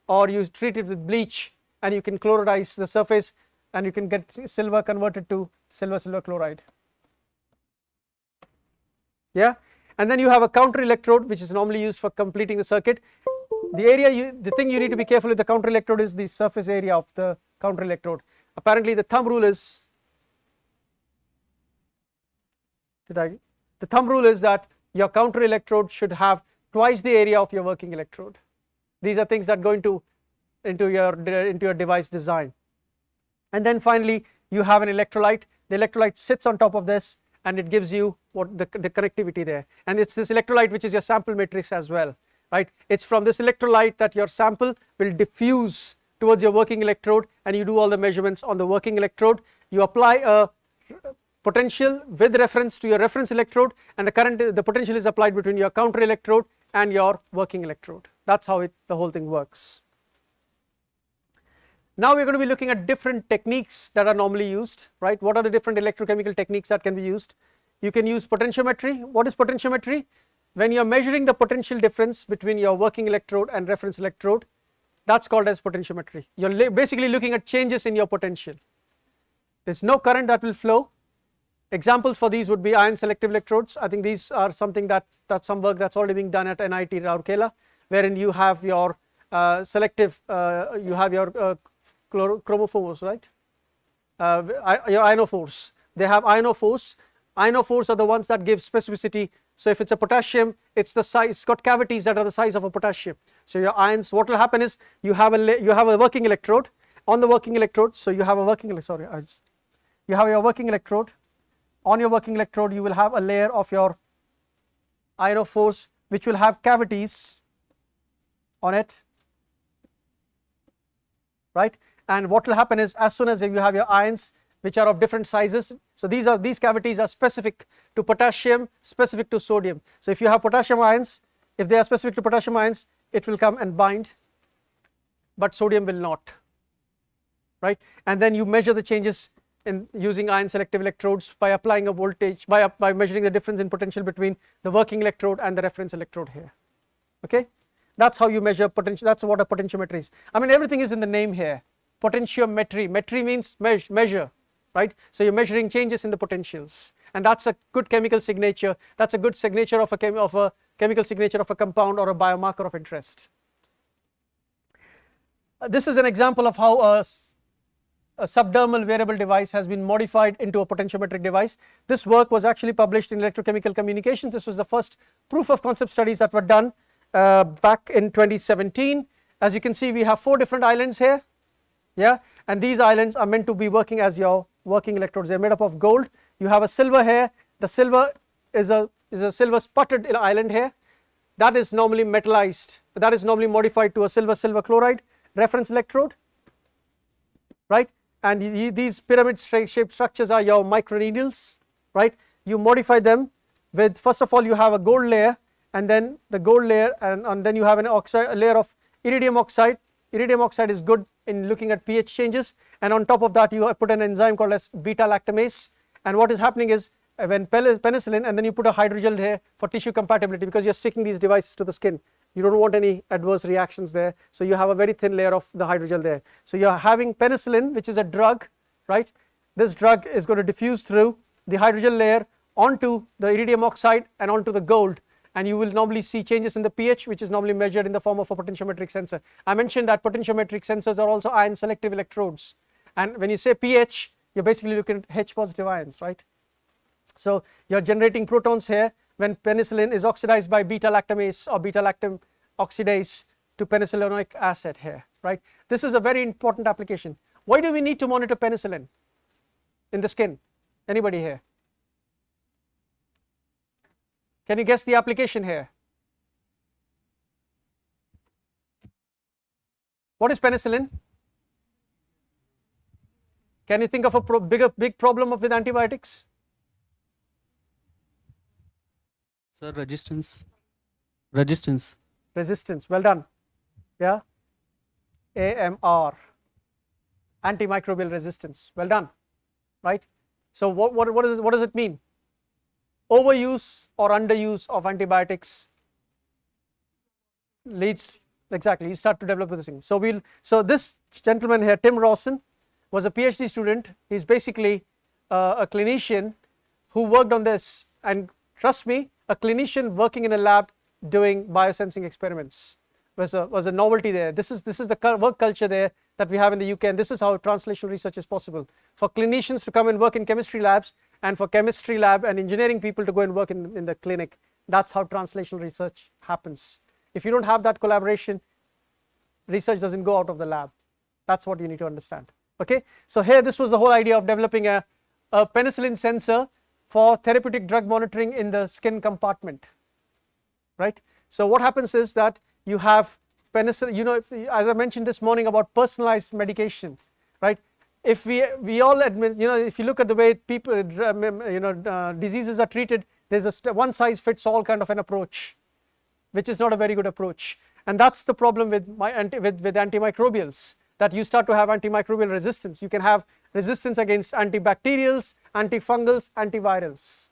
or you treat it with bleach and you can chloridize the surface and you can get silver converted to silver chloride. Yeah, and then you have a counter electrode which is normally used for completing the circuit. The thing you need to be careful with the counter electrode is the surface area of the counter electrode. Apparently the thumb rule is that your counter electrode should have twice the area of your working electrode. These are things that go into your device design. And then finally you have an electrolyte. The electrolyte sits on top of this and it gives you what the connectivity there, and it's this electrolyte which is your sample matrix as well, right? It's from this electrolyte that your sample will diffuse towards your working electrode, and you do all the measurements on the working electrode. You apply a potential with reference to your reference electrode, and the potential is applied between your counter electrode and your working electrode. That's how the whole thing works. Now we are going to be looking at different techniques that are normally used, right? What are the different electrochemical techniques that can be used? You can use potentiometry. What is potentiometry? When you are measuring the potential difference between your working electrode and reference electrode, that's called as potentiometry. You're basically looking at changes in your potential. There's no current that will flow. Examples for these would be ion selective electrodes. I think these are something that's some work that's already being done at NIT Rourkela, wherein you have your you have your chromophores, right? Your ionophores. They have ionophores. Ionophores are the ones that give specificity. So if it's a potassium, it's the size, it's got cavities that are the size of a potassium. So your ions, what will happen is you have a working electrode. On the working electrode, so you have a working you have your working electrode. On your working electrode, you will have a layer of your ionophores which will have cavities on it, right? And what will happen is, as soon as you have your ions which are of different sizes, so these cavities are specific to potassium, specific to sodium. So if you have potassium ions, if they are specific to potassium ions, it will come and bind, but sodium will not, right? And then you measure the changes in using ion selective electrodes by applying a voltage, by measuring the difference in potential between the working electrode and the reference electrode here. Okay, that's how you measure potential. That's what a potentiometer is. I mean, everything is in the name here. Potentiometry. Metry means measure, right? So you're measuring changes in the potentials, and that's a good chemical signature. That's a good signature of a chemical signature of a compound or a biomarker of interest. This is an example of how a subdermal wearable device has been modified into a potentiometric device. This work was actually published in Electrochemical Communications. This was the first proof of concept studies that were done back in 2017. As you can see, we have 4 different islands here. Yeah, and these islands are meant to be working as your working electrodes. They're made up of gold. You have a silver here. The silver is a silver sputtered island here. That is normally metallized. That is normally modified to a silver chloride reference electrode, right? And these pyramid shaped structures are your microneedles, right? You modify them with, first of all, you have a gold layer, and then the gold layer, and then you have a layer of iridium oxide. Iridium oxide is good in looking at pH changes, and on top of that you put an enzyme called as beta lactamase. And what is happening is, when penicillin, and then you put a hydrogel here for tissue compatibility, because you're sticking these devices to the skin, you don't want any adverse reactions there, so you have a very thin layer of the hydrogel there. So you're having penicillin, which is a drug, right? This drug is going to diffuse through the hydrogel layer onto the iridium oxide and onto the gold, and you will normally see changes in the pH, which is normally measured in the form of a potentiometric sensor. I mentioned that potentiometric sensors are also ion selective electrodes, and when you say pH, you're basically looking at H positive ions, right? So you're generating protons here when penicillin is oxidized by beta lactamase or beta lactam oxidase to penicillinic acid here, right? This is a very important application. Why do we need to monitor penicillin in the skin? Anybody here? Can you guess the application here? What is penicillin? Can you think of a big problem with antibiotics? Sir, resistance. Well done. Yeah. AMR. Antimicrobial resistance. Well done. Right. So what does it mean? Overuse or underuse of antibiotics leads Exactly, you start to develop this thing. So this gentleman here, Tim Rawson, was a PhD student. He's basically a clinician who worked on this, and trust me, a clinician working in a lab doing biosensing experiments was a novelty there. This is the work culture there that we have in the UK, and this is how translational research is possible. For clinicians to come and work in chemistry labs, and for chemistry lab and engineering people to go and work in the clinic. That's how translational research happens. If you don't have that collaboration, research doesn't go out of the lab. That's what you need to understand. Okay, so here this was the whole idea of developing a penicillin sensor for therapeutic drug monitoring in the skin compartment, right? So what happens is that you have penicillin, as I mentioned this morning about personalized medication, right? If we all admit, if you look at the way people, diseases are treated, there's a one size fits all kind of an approach, which is not a very good approach. And that's the problem with antimicrobials, that you start to have antimicrobial resistance. You can have resistance against antibacterials, antifungals, antivirals,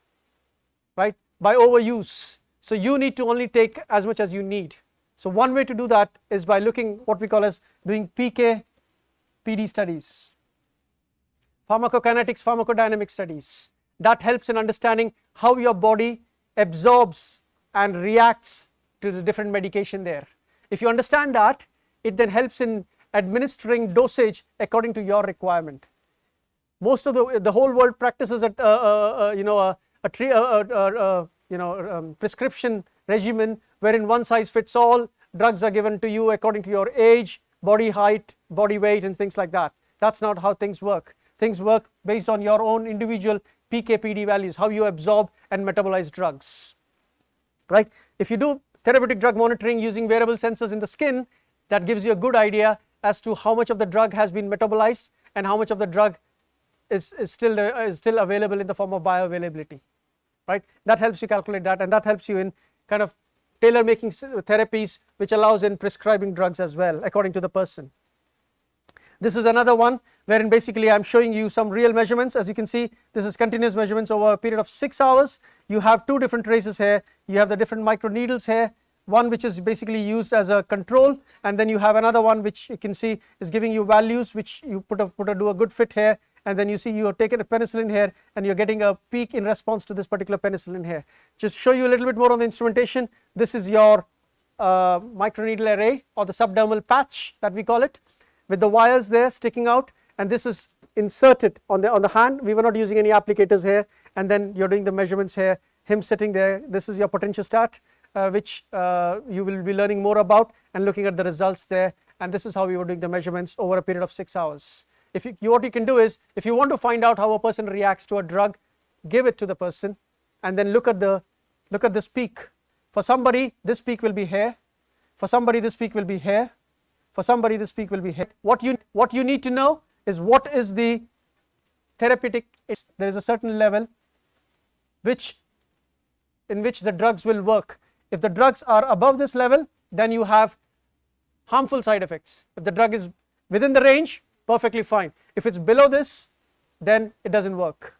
right, by overuse. So you need to only take as much as you need. So one way to do that is by looking what we call as doing PK/PD studies, pharmacokinetics, pharmacodynamic studies. That helps in understanding how your body absorbs and reacts to the different medication there. If you understand that, it then helps in administering dosage according to your requirement. Most of the whole world practices prescription regimen wherein one size fits all, drugs are given to you according to your age, body height, body weight, and things like that. That's not how things work. Things work based on your own individual PK/PD values, how you absorb and metabolize drugs, right? If you do therapeutic drug monitoring using wearable sensors in the skin, that gives you a good idea as to how much of the drug has been metabolized and how much of the drug is still available in the form of bioavailability, right? That helps you calculate that, and that helps you in kind of tailor making therapies, which allows in prescribing drugs as well according to the person. This is another one wherein basically I'm showing you some real measurements. As you can see, this is continuous measurements over a period of 6 hours. You have two different traces here. You have the different microneedles here, one which is basically used as a control, and then you have another one which you can see is giving you values which you do a good fit here, and then you see you are taking a penicillin here and you're getting a peak in response to this particular penicillin here. Just show you a little bit more on the instrumentation. This is your microneedle array, or the subdermal patch that we call it, with the wires there sticking out, and this is inserted on the hand. We were not using any applicators here, and then you're doing the measurements here, him sitting there. This is your potentiostat, which you will be learning more about and looking at the results there, and this is how we were doing the measurements over a period of 6 hours. What you can do is, if you want to find out how a person reacts to a drug, give it to the person and then look at this peak. For somebody this peak will be here, for somebody this peak will be here, for somebody this peak will be here. What you need to know is what is the therapeutic. There is a certain level in which the drugs will work. If the drugs are above this level, then you have harmful side effects. If the drug is within the range, perfectly fine. If it's below this, then it doesn't work,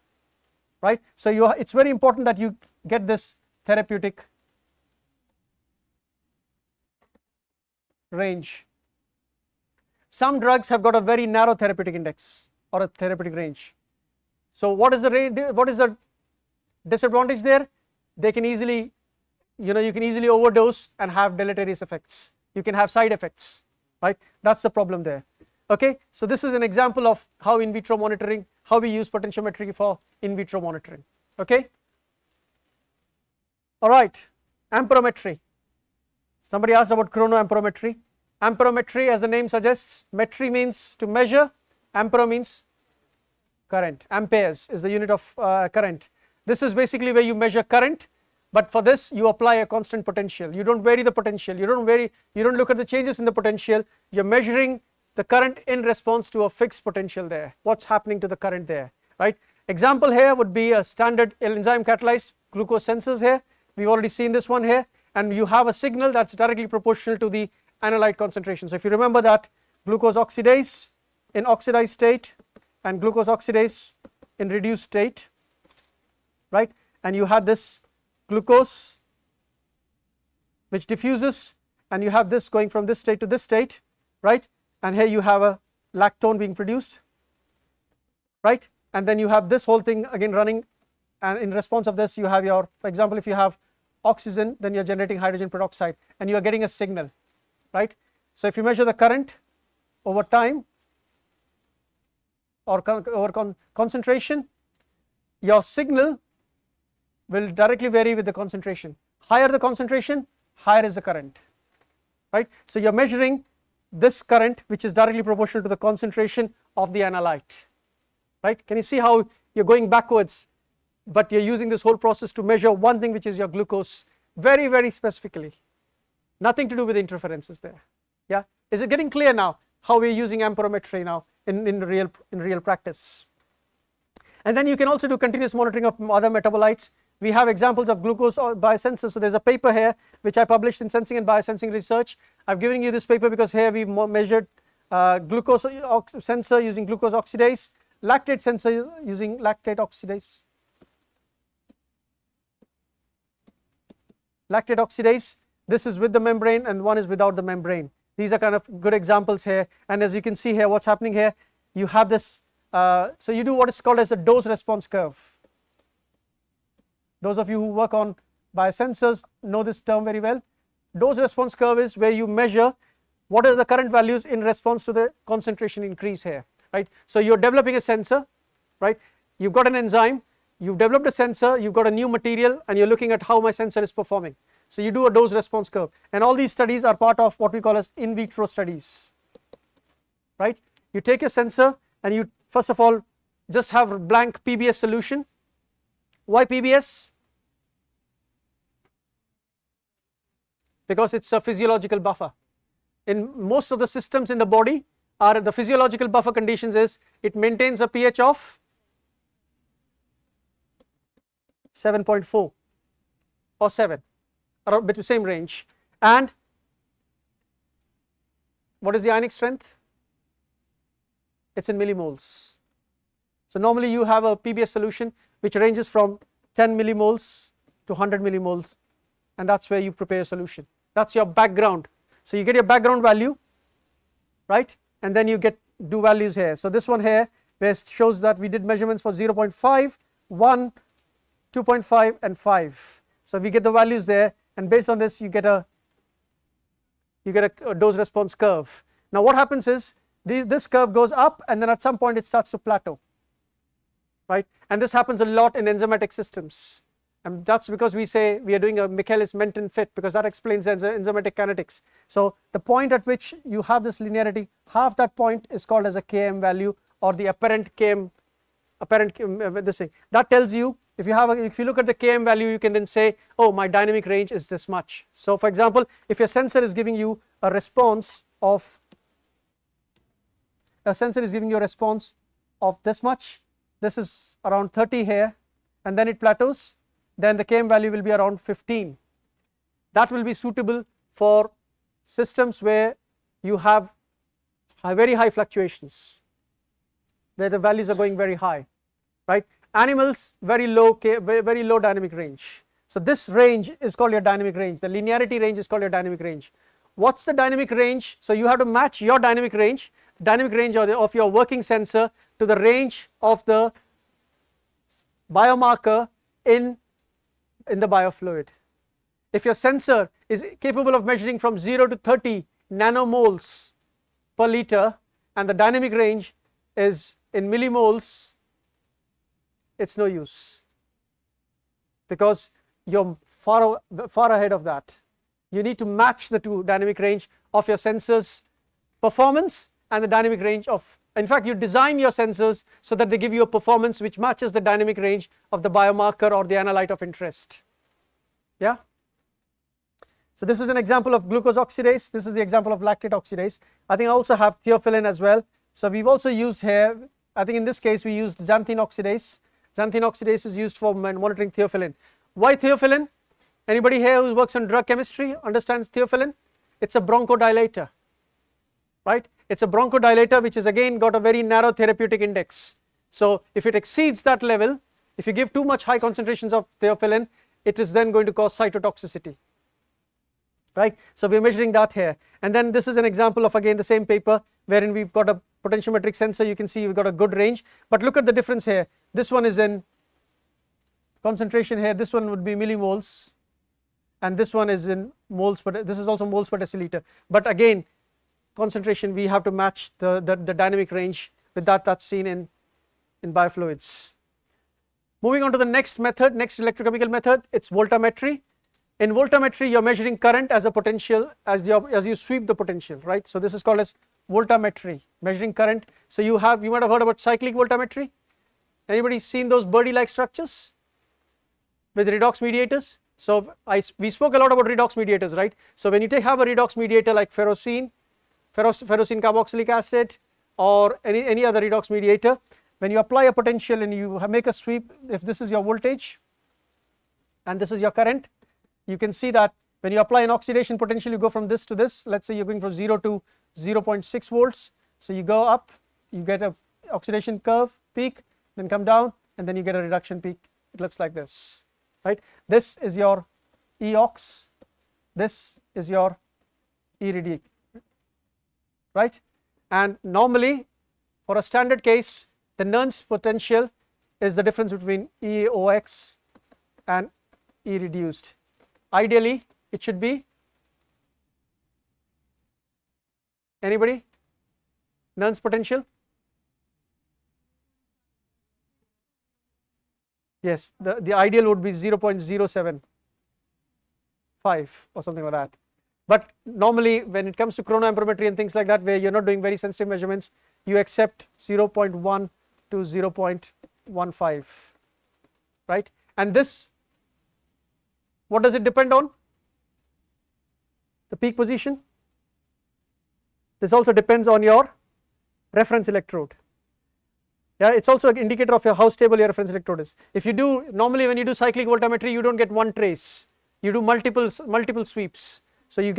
right? So it's very important that you get this therapeutic range. Some drugs have got a very narrow therapeutic index or a therapeutic range. So what is the disadvantage there? They can easily, you can easily overdose and have deleterious effects. You can have side effects, right? That's the problem there. Okay, so this is an example of how in vitro monitoring, how we use potentiometry for in vitro monitoring. Okay, all right, amperometry. Somebody asked about chronoamperometry. Amperometry, as the name suggests, metry means to measure, ampere means current. Amperes is the unit of current. This is basically where you measure current, but for this you apply a constant potential. You don't vary the potential. You don't look at the changes in the potential. You're measuring the current in response to a fixed potential there. What's happening to the current there, right? Example here would be a standard enzyme catalyzed glucose sensors here. We've already seen this one here, and you have a signal that's directly proportional to the analyte concentration. So if you remember that, glucose oxidase in oxidized state and glucose oxidase in reduced state, right? And you had this glucose which diffuses, and you have this going from this state to this state, right? And here you have a lactone being produced, right? And then you have this whole thing again running, and in response of this you have your, for example, if you have oxygen, then you're generating hydrogen peroxide and you are getting a signal, right? So if you measure the current over time or concentration, your signal will directly vary with the concentration. Higher the concentration, higher is the current, right? So you're measuring this current which is directly proportional to the concentration of the analyte, right? Can you see how you're going backwards, but you're using this whole process to measure one thing, which is your glucose, very, very specifically, nothing to do with interferences there. Yeah, is it getting clear now how we're using amperometry now in real practice? And then you can also do continuous monitoring of other metabolites. We have examples of glucose biosensors. So there's a paper here which I published in Sensing and Biosensing Research. I've given you this paper because here we've measured glucose sensor using glucose oxidase, lactate sensor using lactate oxidase. Lactate oxidase, this is with the membrane and one is without the membrane. These are kind of good examples here, and as you can see here, what's happening here, you have this, so you do what is called as a dose response curve. Those of you who work on biosensors know this term very well. Dose response curve is where you measure what are the current values in response to the concentration increase here, right? So you're developing a sensor, right? You've got an enzyme, you've developed a sensor, you've got a new material, and you're looking at how my sensor is performing. So you do a dose response curve, and all these studies are part of what we call as in vitro studies, right? You take a sensor and you first of all just have a blank PBS solution. Why PBS? Because it's a physiological buffer. In most of the systems in the body, the physiological buffer conditions is it maintains a pH of 7.4 or 7, around between the same range. And what is the ionic strength? It's in millimoles. So normally you have a PBS solution which ranges from 10 millimoles to 100 millimoles, and that's where you prepare a solution. That's your background. So you get your background value, right? And then you do values here. So this one here where it shows that we did measurements for 0.5, 1, 2.5 and 5. So we get the values there, and based on this you get a dose response curve. Now what happens is this curve goes up and then at some point it starts to plateau, right? And this happens a lot in enzymatic systems, and that's because we say we are doing a Michaelis-Menten fit, because that explains enzymatic kinetics. So the point at which you have this linearity, half that point is called as a Km value, or the apparent Km, this thing that tells you, if you look at the Km value, you can then say, oh, my dynamic range is this much. So for example, if your sensor is giving you a response of this much, this is around 30 here, and then it plateaus, then the Km value will be around 15. That will be suitable for systems where you have very high fluctuations, where the values are going very high, right? Animals, very low dynamic range. So this range is called your dynamic range. The linearity range is called your dynamic range. What's the dynamic range? So you have to match your dynamic range of your working sensor to the range of the biomarker in the biofluid. If your sensor is capable of measuring from 0 to 30 nanomoles per liter and the dynamic range is in millimoles, it's no use, because you're far ahead of that. You need to match the two, dynamic range of your sensor's performance and the dynamic range of, in fact you design your sensors so that they give you a performance which matches the dynamic range of the biomarker or the analyte of interest. Yeah. So this is an example of glucose oxidase, this is the example of lactate oxidase. I think I also have theophylline as well. So we've also used here, I think in this case we used xanthine oxidase. Xanthine oxidase is used for monitoring theophylline. Why theophylline? Anybody here who works on drug chemistry understands theophylline? It's a bronchodilator, right? It's a bronchodilator which is again got a very narrow therapeutic index. So if it exceeds that level, if you give too much high concentrations of theophylline, it is then going to cause cytotoxicity. right? So we are measuring that here, and then this is an example of again the same paper wherein we've got a potentiometric sensor. You can see we've got a good range, but look at the difference here. This one is in concentration here, this one would be millimoles, and this one is in moles per, this is also moles per deciliter, but again concentration we have to match the dynamic range with that's seen in biofluids. Moving on to the next method, next electrochemical method, it's voltammetry. In voltammetry you are measuring current as a potential as you sweep the potential, right? So this is called as voltammetry, measuring current. So you might have heard about cyclic voltammetry. Anybody seen those birdie like structures with redox mediators? So we spoke a lot about redox mediators, right? So when you have a redox mediator like ferrocene carboxylic acid or any other redox mediator, when you apply a potential and you make a sweep, if this is your voltage and this is your current, you can see that when you apply an oxidation potential, you go from this to this. Let's say you're going from 0 to 0.6 volts. So you go up, you get a oxidation curve peak, then come down, and then you get a reduction peak. It looks like this, right? This is your EOX, this is your ERD, right? And normally for a standard case, the Nernst potential is the difference between EOX and E reduced. Ideally it should be, anybody, Nernst potential? Yes, the ideal would be 0.075 or something like that. But normally when it comes to chronoamperometry and things like that, where you're not doing very sensitive measurements, you accept 0.1 to 0.15, right? And this, what does it depend on? The peak position. This also depends on your reference electrode. Yeah, it's also an indicator of how stable your reference electrode is. If you do, normally when you do cyclic voltammetry, you don't get one trace, you do multiple sweeps. So you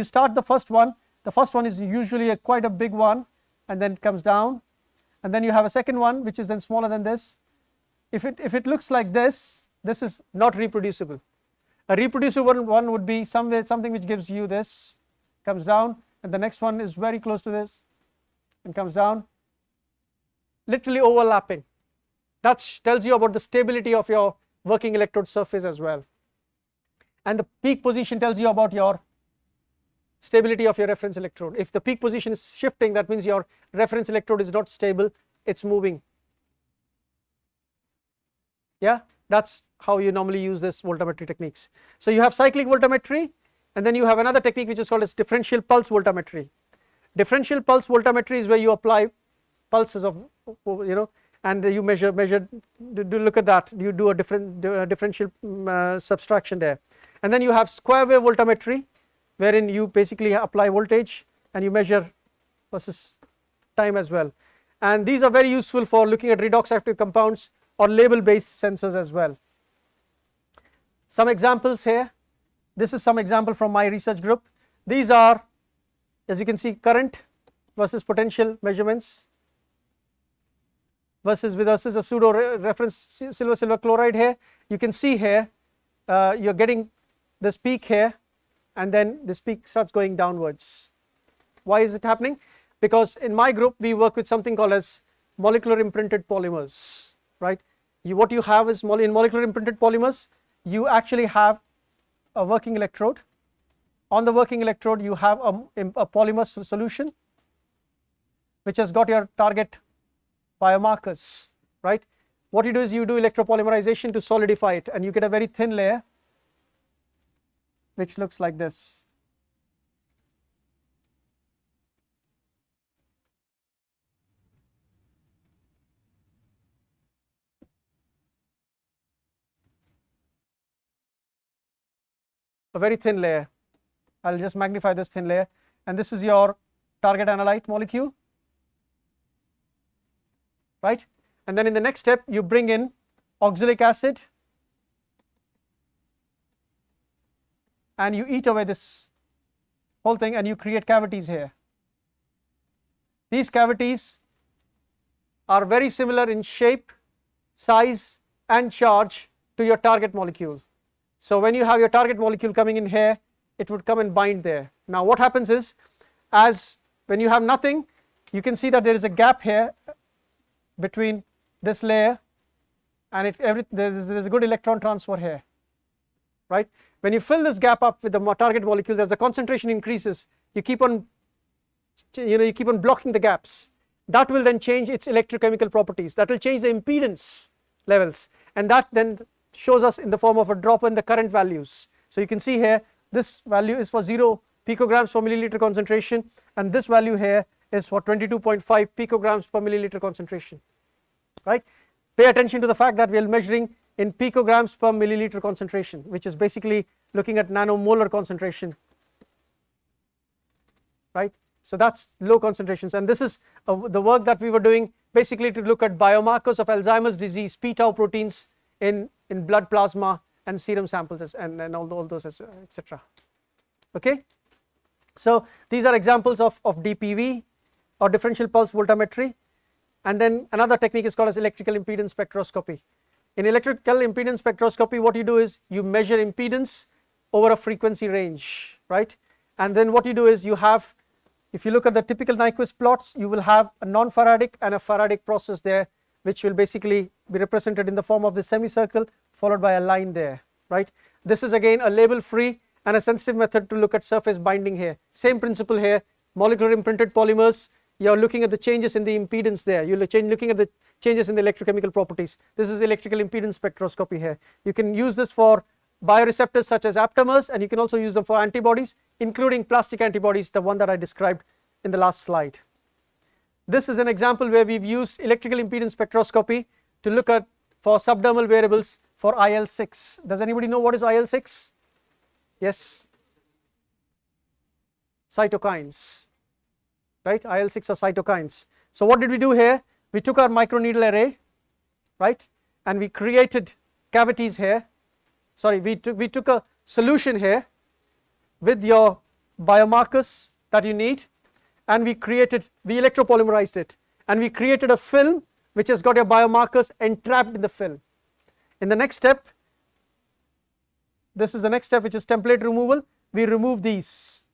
start the first one is usually quite a big one, and then it comes down, and then you have a second one which is then smaller than this. If it looks like this is not reproducible. A reproducible one would be something which gives you this, comes down, and the next one is very close to this and comes down, literally overlapping. That tells you about the stability of your working electrode surface as well. And the peak position tells you about your stability of your reference electrode. If the peak position is shifting, that means your reference electrode is not stable, it's moving. Yeah, that's how you normally use this voltammetry techniques. So you have cyclic voltammetry, and then you have another technique which is called as differential pulse voltammetry. Differential pulse voltammetry is where you apply pulses of, and you measure, look at that, you do a differential subtraction there. And then you have square wave voltammetry, wherein you basically apply voltage and you measure versus time as well. And these are very useful for looking at redox active compounds or label based sensors as well. Some examples here, this is some example from my research group. These are, as you can see, current versus potential measurements versus a pseudo reference silver chloride here. You can see here you're getting this peak here, and then this peak starts going downwards. Why is it happening? Because in my group we work with something called as molecular imprinted polymers, right? What you have is in molecular imprinted polymers, you actually have a working electrode. On the working electrode you have a polymer solution which has got your target biomarkers, right? What you do is you do electropolymerization to solidify it, and you get a very thin layer which looks like this. A very thin layer. I'll just magnify this thin layer, and this is your target analyte molecule, right? And then in the next step you bring in oxalic acid and you eat away this whole thing and you create cavities here. These cavities are very similar in shape, size and charge to your target molecule. So when you have your target molecule coming in here, it would come and bind there. Now what happens is, as when you have nothing, you can see that there is a gap here between this layer and there is a good electron transfer here, right? When you fill this gap up with the target molecules, as the concentration increases, you keep on blocking the gaps. That will then change its electrochemical properties, that will change the impedance levels, and that then shows us in the form of a drop in the current values. So you can see here, this value is for 0 picograms per milliliter concentration, and this value here is for 22.5 picograms per milliliter concentration, right? Pay attention to the fact that we are measuring in picograms per milliliter concentration, which is basically looking at nanomolar concentration, right? So that's low concentrations, and this is the work that we were doing basically to look at biomarkers of Alzheimer's disease, p-tau proteins in blood plasma and serum samples and all those etc. Okay, so these are examples of DPV or differential pulse voltammetry, and then another technique is called as electrical impedance spectroscopy. In electrical impedance spectroscopy, what you do is you measure impedance over a frequency range, right? And then what you do is you have, if you look at the typical Nyquist plots, you will have a non-Faradic and a Faradic process there, which will basically be represented in the form of the semicircle followed by a line there, right? This is again a label free and a sensitive method to look at surface binding here. Same principle here, molecular imprinted polymers, you are looking at the changes in the impedance there, you are looking at the changes in the electrochemical properties. This is electrical impedance spectroscopy here. You can use this for bioreceptors such as aptamers, and you can also use them for antibodies, including plastic antibodies, the one that I described in the last slide. This is an example where we've used electrical impedance spectroscopy to look at for subdermal variables for IL-6. Does anybody know what is IL-6? Yes, cytokines, right? IL-6 are cytokines. So what did we do here? We took our microneedle array, right, and we created cavities here. Sorry, we took a solution here with your biomarkers that you need, and we electropolymerized it, and we created a film which has got your biomarkers entrapped in the film. In the next step, this is the next step, which is template removal. We remove these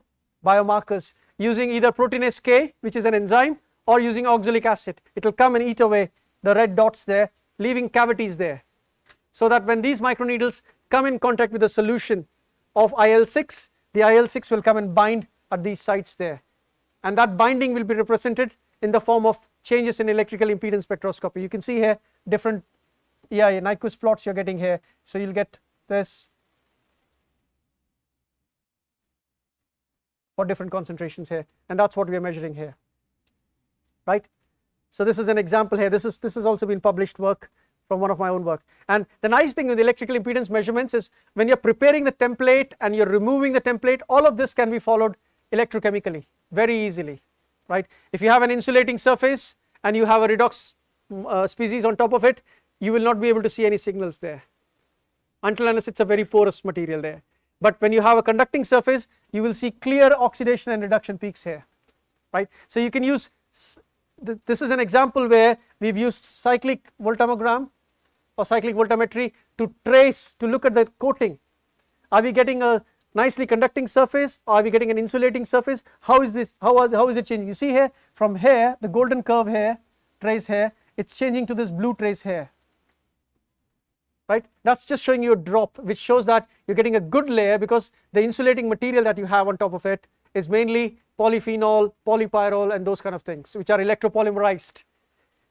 biomarkers using either proteinase K, which is an enzyme, or using oxalic acid. It will come and eat away the red dots there, leaving cavities there, so that when these microneedles come in contact with the solution of IL-6, the IL-6 will come and bind at these sites there, and that binding will be represented in the form of changes in electrical impedance spectroscopy. You can see here different Nyquist plots you're getting here. So you'll get this for different concentrations here, and that's what we are measuring here, right? So this is an example here. This has also been published work from one of my own work. And the nice thing with electrical impedance measurements is when you're preparing the template and you're removing the template, all of this can be followed electrochemically very easily, right? If you have an insulating surface and you have a redox species on top of it, you will not be able to see any signals there until unless it's a very porous material there. But when you have a conducting surface, you will see clear oxidation and reduction peaks here, right? So you can use, this is an example where we've used cyclic voltammogram or cyclic voltammetry to look at the coating. Are we getting a nicely conducting surface, or are we getting an insulating surface? How is this, how is it changing? You see here, from here, the golden curve here, trace here, it's changing to this blue trace here, right? That's just showing you a drop, which shows that you're getting a good layer because the insulating material that you have on top of it is mainly polyphenol, polypyrrole, and those kind of things, which are electropolymerized,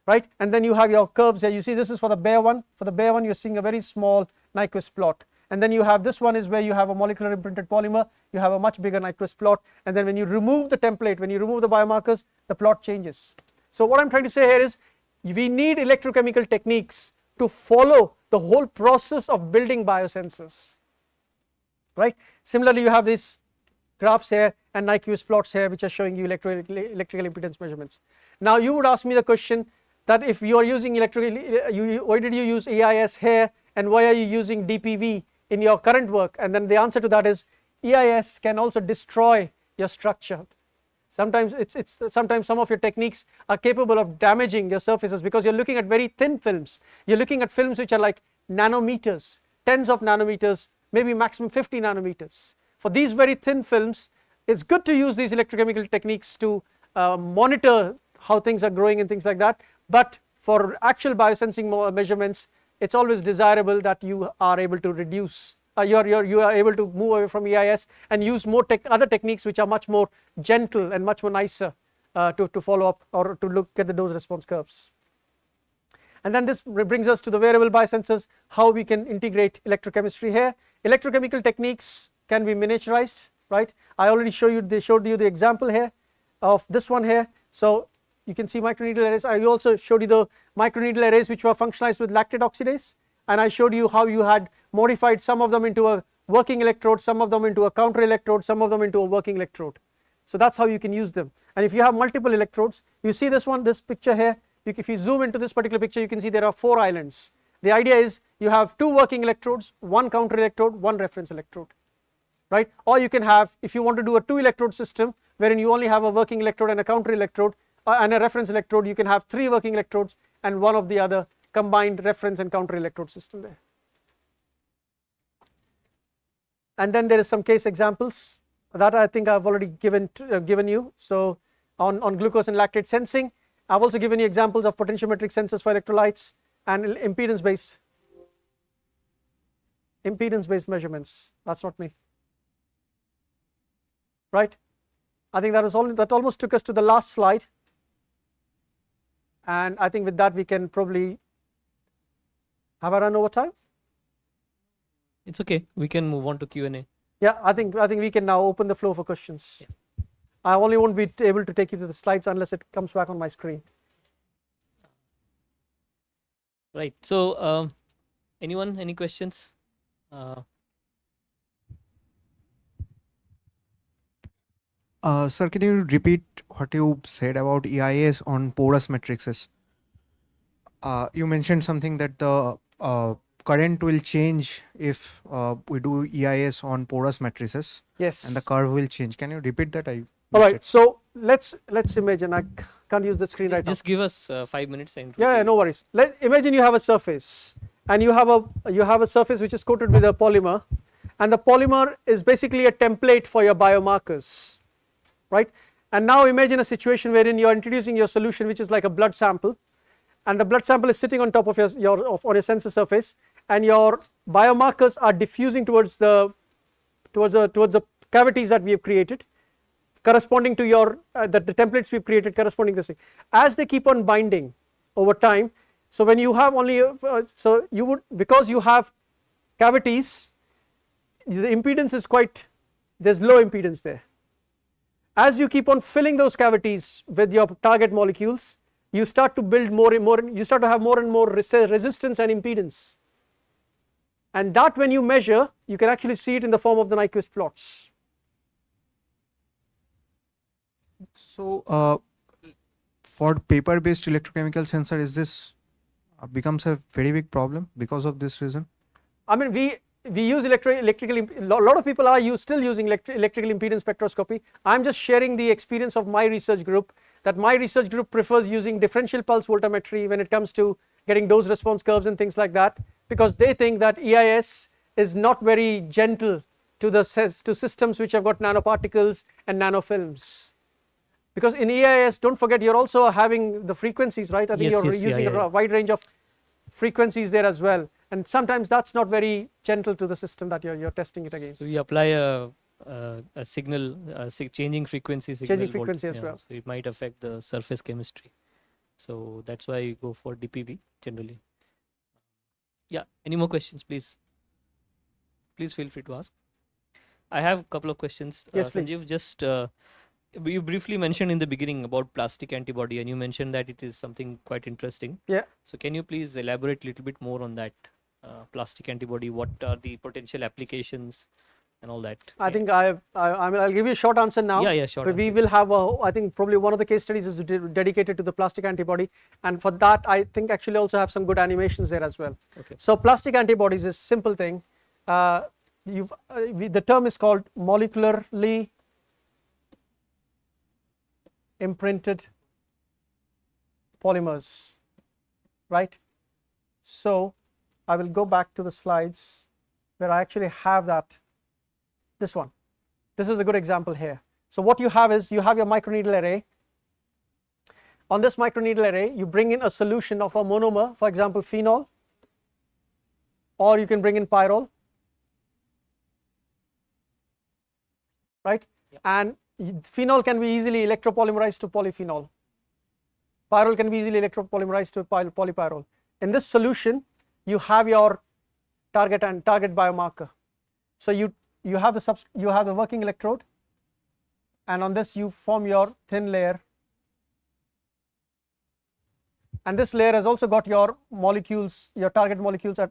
right? And then you have your curves here. You see this is for the bare one. For the bare one, you're seeing a very small Nyquist plot. And then you have this one is where you have a molecular imprinted polymer, you have a much bigger Nyquist plot, and then when you remove the template, when you remove the biomarkers, the plot changes. So what I'm trying to say here is we need electrochemical techniques to follow the whole process of building biosensors, right? Similarly, you have these graphs here and Nyquist plots here which are showing you electrical impedance measurements. Now you would ask me the question that if you are using why did you use EIS here and why are you using DPV in your current work? And then the answer to that is EIS can also destroy your structure. Sometimes sometimes some of your techniques are capable of damaging your surfaces because you're looking at very thin films. You're looking at films which are like nanometers, tens of nanometers, maybe maximum 50 nanometers. for these very thin films, it's good to use these electrochemical techniques to monitor how things are growing and things like that, but for actual biosensing measurements, it's always desirable that you are able to reduce, you are able to move away from EIS and use more other techniques which are much more gentle and much more nicer to follow up or to look at the dose response curves. And then this brings us to the wearable biosensors, how we can integrate electrochemistry here. Electrochemical techniques can be miniaturized, right? I already showed you the example here of this one here. So you can see microneedle arrays. I also showed you the microneedle arrays which were functionalized with lactate oxidase, and I showed you how you had modified some of them into a working electrode, some of them into a counter electrode, some of them into a working electrode. So that's how you can use them. And if you have multiple electrodes, you see this picture here, if you zoom into this particular picture, you can see there are 4 islands. The idea is you have 2 working electrodes, 1 counter electrode, 1 reference electrode, right? Or you can have, if you want to do a 2 electrode system wherein you only have a working electrode and a counter electrode and a reference electrode, you can have 3 working electrodes and 1 of the other combined reference and counter electrode system there. And then there is some case examples that I think I've already given you. So on glucose and lactate sensing, I've also given you examples of potentiometric sensors for electrolytes and impedance based measurements. That's not me, right? I think that almost took us to the last slide, and I think with that we can probably, have I run over time? It's okay, we can move on to Q&A. Yeah, I think we can now open the floor for questions. Yeah. I only won't be able to take you to the slides unless it comes back on my screen. Right. So, anyone, any questions? Sir, can you repeat what you said about EIS on porous matrices? You mentioned something that the current will change if we do EIS on porous matrices. Yes. And the curve will change. Can you repeat that? All right. So let's imagine. I can't use the screen right now. Just give us 5 minutes. And yeah, no worries. Imagine you have a surface, and you have a surface which is coated with a polymer, and the polymer is basically a template for your biomarkers, right? And now imagine a situation wherein you are introducing your solution, which is like a blood sample, and the blood sample is sitting on top of your sensor surface, and your biomarkers are diffusing towards the cavities that we have created, corresponding to the templates we've created corresponding to this. As they keep on binding over time, so when you have only because you have cavities, the impedance is there's low impedance there. As you keep on filling those cavities with your target molecules, you start to build you start to have more and more resistance and impedance, and that when you measure, you can actually see it in the form of the Nyquist plots. So for paper-based electrochemical sensor, is this becomes a very big problem because of this reason? I mean, we use electrical. A lot of people are still using electrical impedance spectroscopy. I'm just sharing the experience of my research group. That my research group prefers using differential pulse voltammetry when it comes to getting dose response curves and things like that, because they think that EIS is not very gentle to systems which have got nanoparticles and nanofilms. Because in EIS, don't forget, you're also having the frequencies, right? I think you're using a wide range of frequencies there as well, and sometimes that's not very gentle to the system that you're testing it against. So we apply a signal, changing frequency signal as well. So it might affect the surface chemistry. So that's why you go for DPB generally. Yeah. Any more questions, please? Please feel free to ask. I have a couple of questions. Yes, please. Sanjiv, just you briefly mentioned in the beginning about plastic antibody, and you mentioned that it is something quite interesting. Yeah. So can you please elaborate a little bit more on that plastic antibody? What are the potential applications and all that? I think I mean, I'll give you a short answer now. Yeah, short. But we will have I think probably one of the case studies is dedicated to the plastic antibody, and for that I think actually also have some good animations there as well. Okay. So plastic antibodies is a simple thing. The term is called molecularly imprinted polymers, right? So I will go back to the slides where I actually have this one. This is a good example here. So what you have is, you have your microneedle array. On this microneedle array, you bring in a solution of a monomer, for example phenol, or you can bring in pyrrole, right? And phenol can be easily electropolymerized to polyphenol. Pyrrole can be easily electropolymerized to polypyrrole. In this solution, you have your target and target biomarker. So you have the working electrode, and on this you form your thin layer, and this layer has also got your molecules, your target molecules are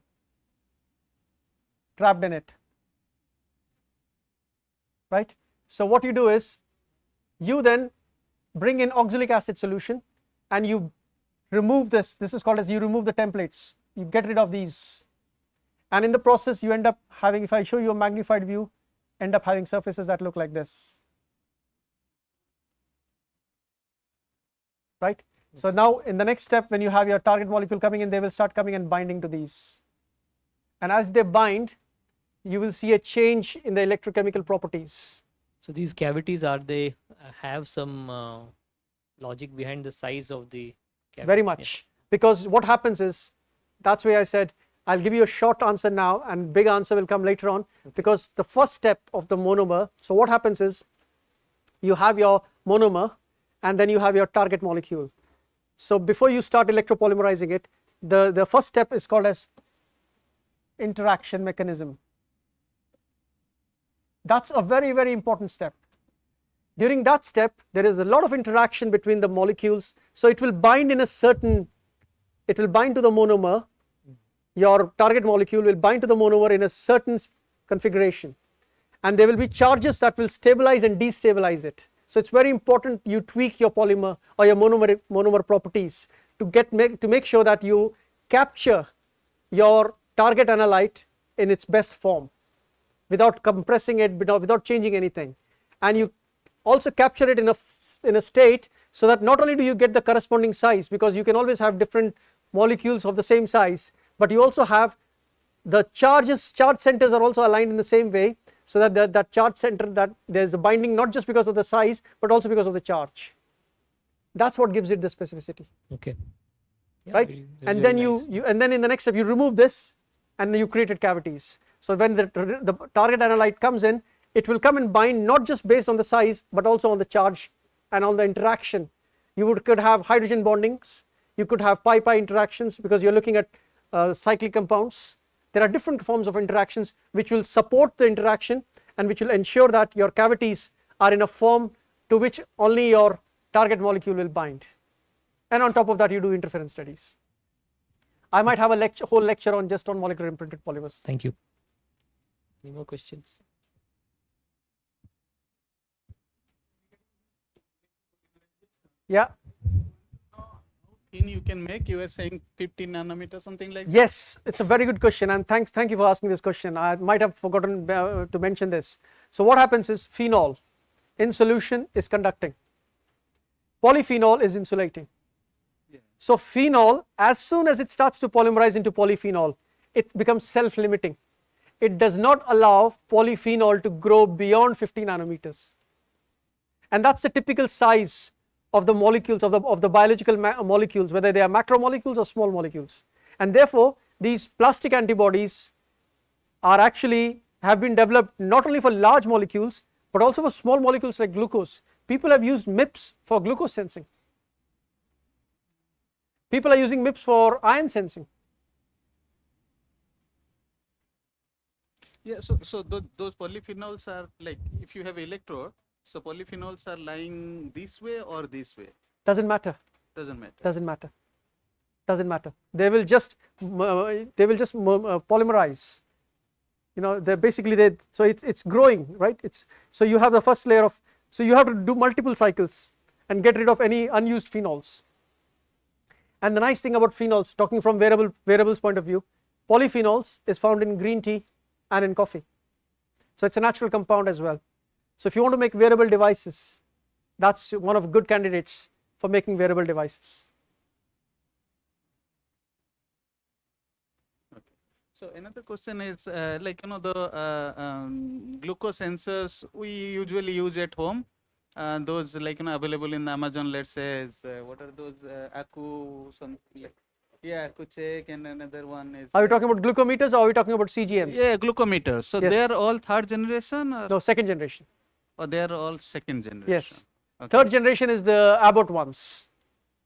trapped in it, right? So what you do is, you then bring in oxalic acid solution and you remove this is called as, you remove the templates, you get rid of these, and in the process you end up having, if I show you a magnified view, end up having surfaces that look like this, right? So now in the next step, when you have your target molecule coming in, they will start coming and binding to these, and as they bind, you will see a change in the electrochemical properties. So these cavities, are they have some logic behind the size of the cavity? Very much, because what happens is, that's why I said I'll give you a short answer now and big answer will come later on, because the first step of the monomer, so what happens is, you have your monomer and then you have your target molecule. So before you start electropolymerizing it, the first step is called as interaction mechanism. That's a very, very important step. During that step, there is a lot of interaction between the molecules, so it will bind in a certain, it will bind to the monomer, your target molecule will bind to the monomer in a certain configuration, and there will be charges that will stabilize and destabilize it. So it's very important you tweak your polymer or your monomer properties to make sure that you capture your target analyte in its best form, without compressing it, without changing anything, and you also capture it in a state so that not only do you get the corresponding size, because you can always have different molecules of the same size, but you also have the charge centers are also aligned in the same way, so that that charge center, that there is a binding not just because of the size but also because of the charge. That's what gives it the specificity. Okay. Yeah, right? very And then nice. and then in the next step you remove this and you created cavities. So when the target analyte comes in, it will come and bind not just based on the size but also on the charge and on the interaction. You could have hydrogen bondings, you could have pi-pi interactions, because you're looking at cyclic compounds. There are different forms of interactions which will support the interaction and which will ensure that your cavities are in a form to which only your target molecule will bind. And on top of that, you do interference studies. I might have a whole lecture on just on molecular imprinted polymers. Thank you. Any more questions? Yeah. Thin you can make, you were saying 15 nanometers, something like that? Yes, it's a very good question, and thank you for asking this question. I might have forgotten to mention this. So what happens is, phenol in solution is conducting, polyphenol is insulating. So phenol, as soon as it starts to polymerize into polyphenol, it becomes self-limiting. It does not allow polyphenol to grow beyond 50 nanometers, and that's the typical size of the molecules, of the biological molecules, whether they are macromolecules or small molecules. And therefore these plastic antibodies are actually have been developed not only for large molecules but also for small molecules like glucose. People have used MIPS for glucose sensing. People are using MIPS for iron sensing. Yeah, so those polyphenols are like, if you have electrode, so polyphenols are lying this way or this way? Doesn't matter. Doesn't matter. Doesn't matter. Doesn't matter. They will just polymerize. You know, they basically so it's growing, right? So you have the first layer of, so you have to do multiple cycles and get rid of any unused phenols. And the nice thing about phenols, talking from wearables point of view, polyphenols is found in green tea and in coffee. So it's a natural compound as well. So if you want to make wearable devices, that's one of good candidates for making wearable devices. So another question is like the glucose sensors we usually use at home. Those like available in Amazon. Let's say is, what are those Aku something like Aku check, and another one is. Are you talking about glucometers or are we talking about CGMs? Yeah, glucometers. So Yes. they are all third generation or No, second generation. they are all second generation. Yes. Okay. Third generation is the Abbott ones,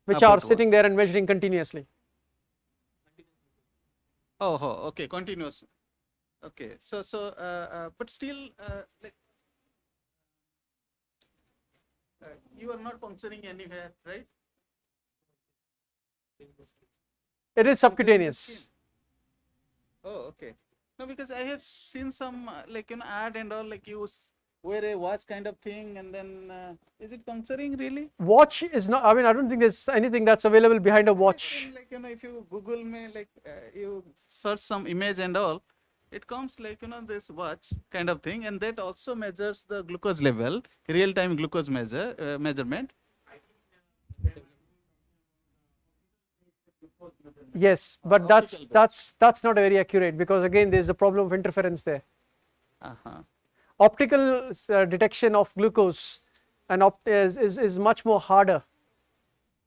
which are Abbott sitting there and measuring continuously. Oh, okay, continuous. Okay, so but still like you are not puncturing anywhere, right? It is subcutaneous. Oh, okay. No, because I have seen some like ad and all, like you wear a watch kind of thing, and then is it puncturing really? Watch is not, I mean, I don't think there's anything that's available behind a watch. Like if you Google me, like you search some image and all, it comes like this watch kind of thing, and that also measures the glucose level, real-time glucose measurement. Yes, but that's not very accurate, because again there's a problem of interference there. Optical detection of glucose and is much more harder,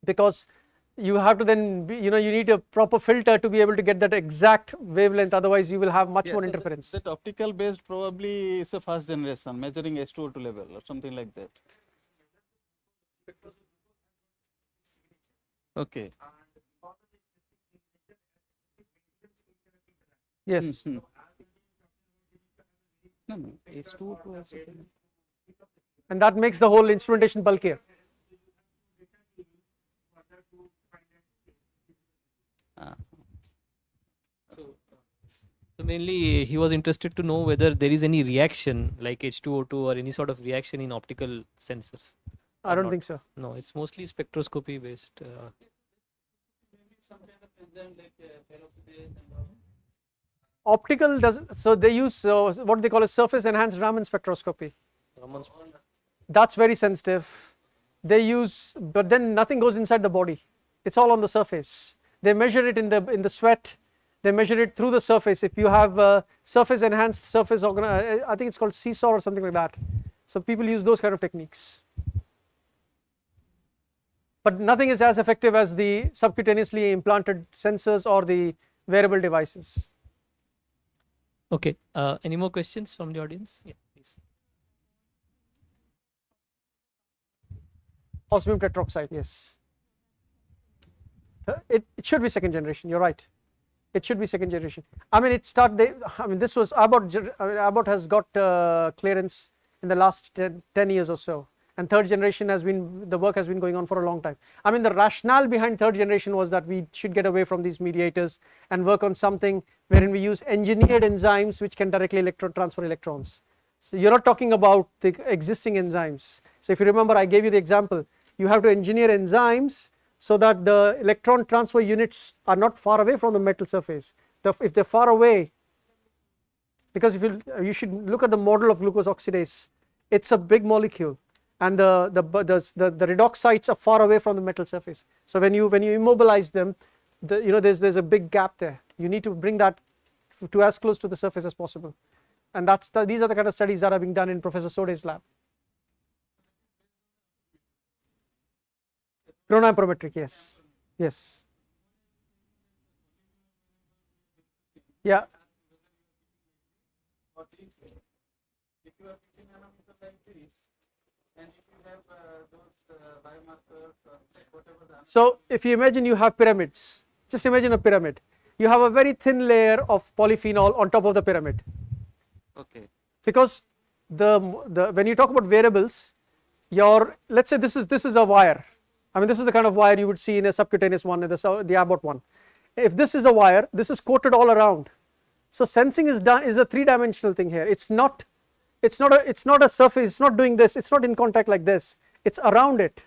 because you have to then be, you need a proper filter to be able to get that exact wavelength, otherwise you will have much more So interference. that optical based probably is a first generation measuring H2O2 level or something like that. Okay. Yes. No, H2O2 also. And that makes the whole instrumentation bulkier. So mainly he was interested to know whether there is any reaction like H2O2 or any sort of reaction in optical sensors. I don't think so. No, it's mostly spectroscopy based. Optical so they use what they call a surface enhanced Raman spectroscopy. That's very sensitive. They use, but then nothing goes inside the body. It's all on the surface. They measure it in the sweat. They measure it through the surface. If you have surface enhanced surface I think it's called seesaw or something like that. So people use those kind of techniques. But nothing is as effective as the subcutaneously implanted sensors or the wearable devices. Okay. Any more questions from the audience? Yeah, please. Osmium tetroxide, yes. It should be second generation. You're right. It should be second generation. I mean, this was Abbott has got clearance in the last 10 years or so, and third generation the work has been going on for a long time. I mean, the rationale behind third generation was that we should get away from these mediators and work on something wherein we use engineered enzymes which can directly transfer electrons. So you're not talking about the existing enzymes. So if you remember, I gave you the example. You have to engineer enzymes so that the electron transfer units are not far away from the metal surface. If they're far away, because if you should look at the model of glucose oxidase, it's a big molecule, and the redox sites are far away from the metal surface. So when you immobilize them, there's a big gap there. You need to bring that to as close to the surface as possible, and these are the kind of studies that are being done in Professor Sode's lab. Chronoamperometric, yes, yes, yeah. So if you imagine you have pyramids, just imagine a pyramid. You have a very thin layer of polyphenol on top of the pyramid. Okay. Because when you talk about variables, let's say this is a wire. I mean, this is the kind of wire you would see in a subcutaneous one, in the Abbott one. If this is a wire, this is coated all around. So sensing is a three-dimensional thing here. It's not a surface. It's not doing this. It's not in contact like this. It's around it.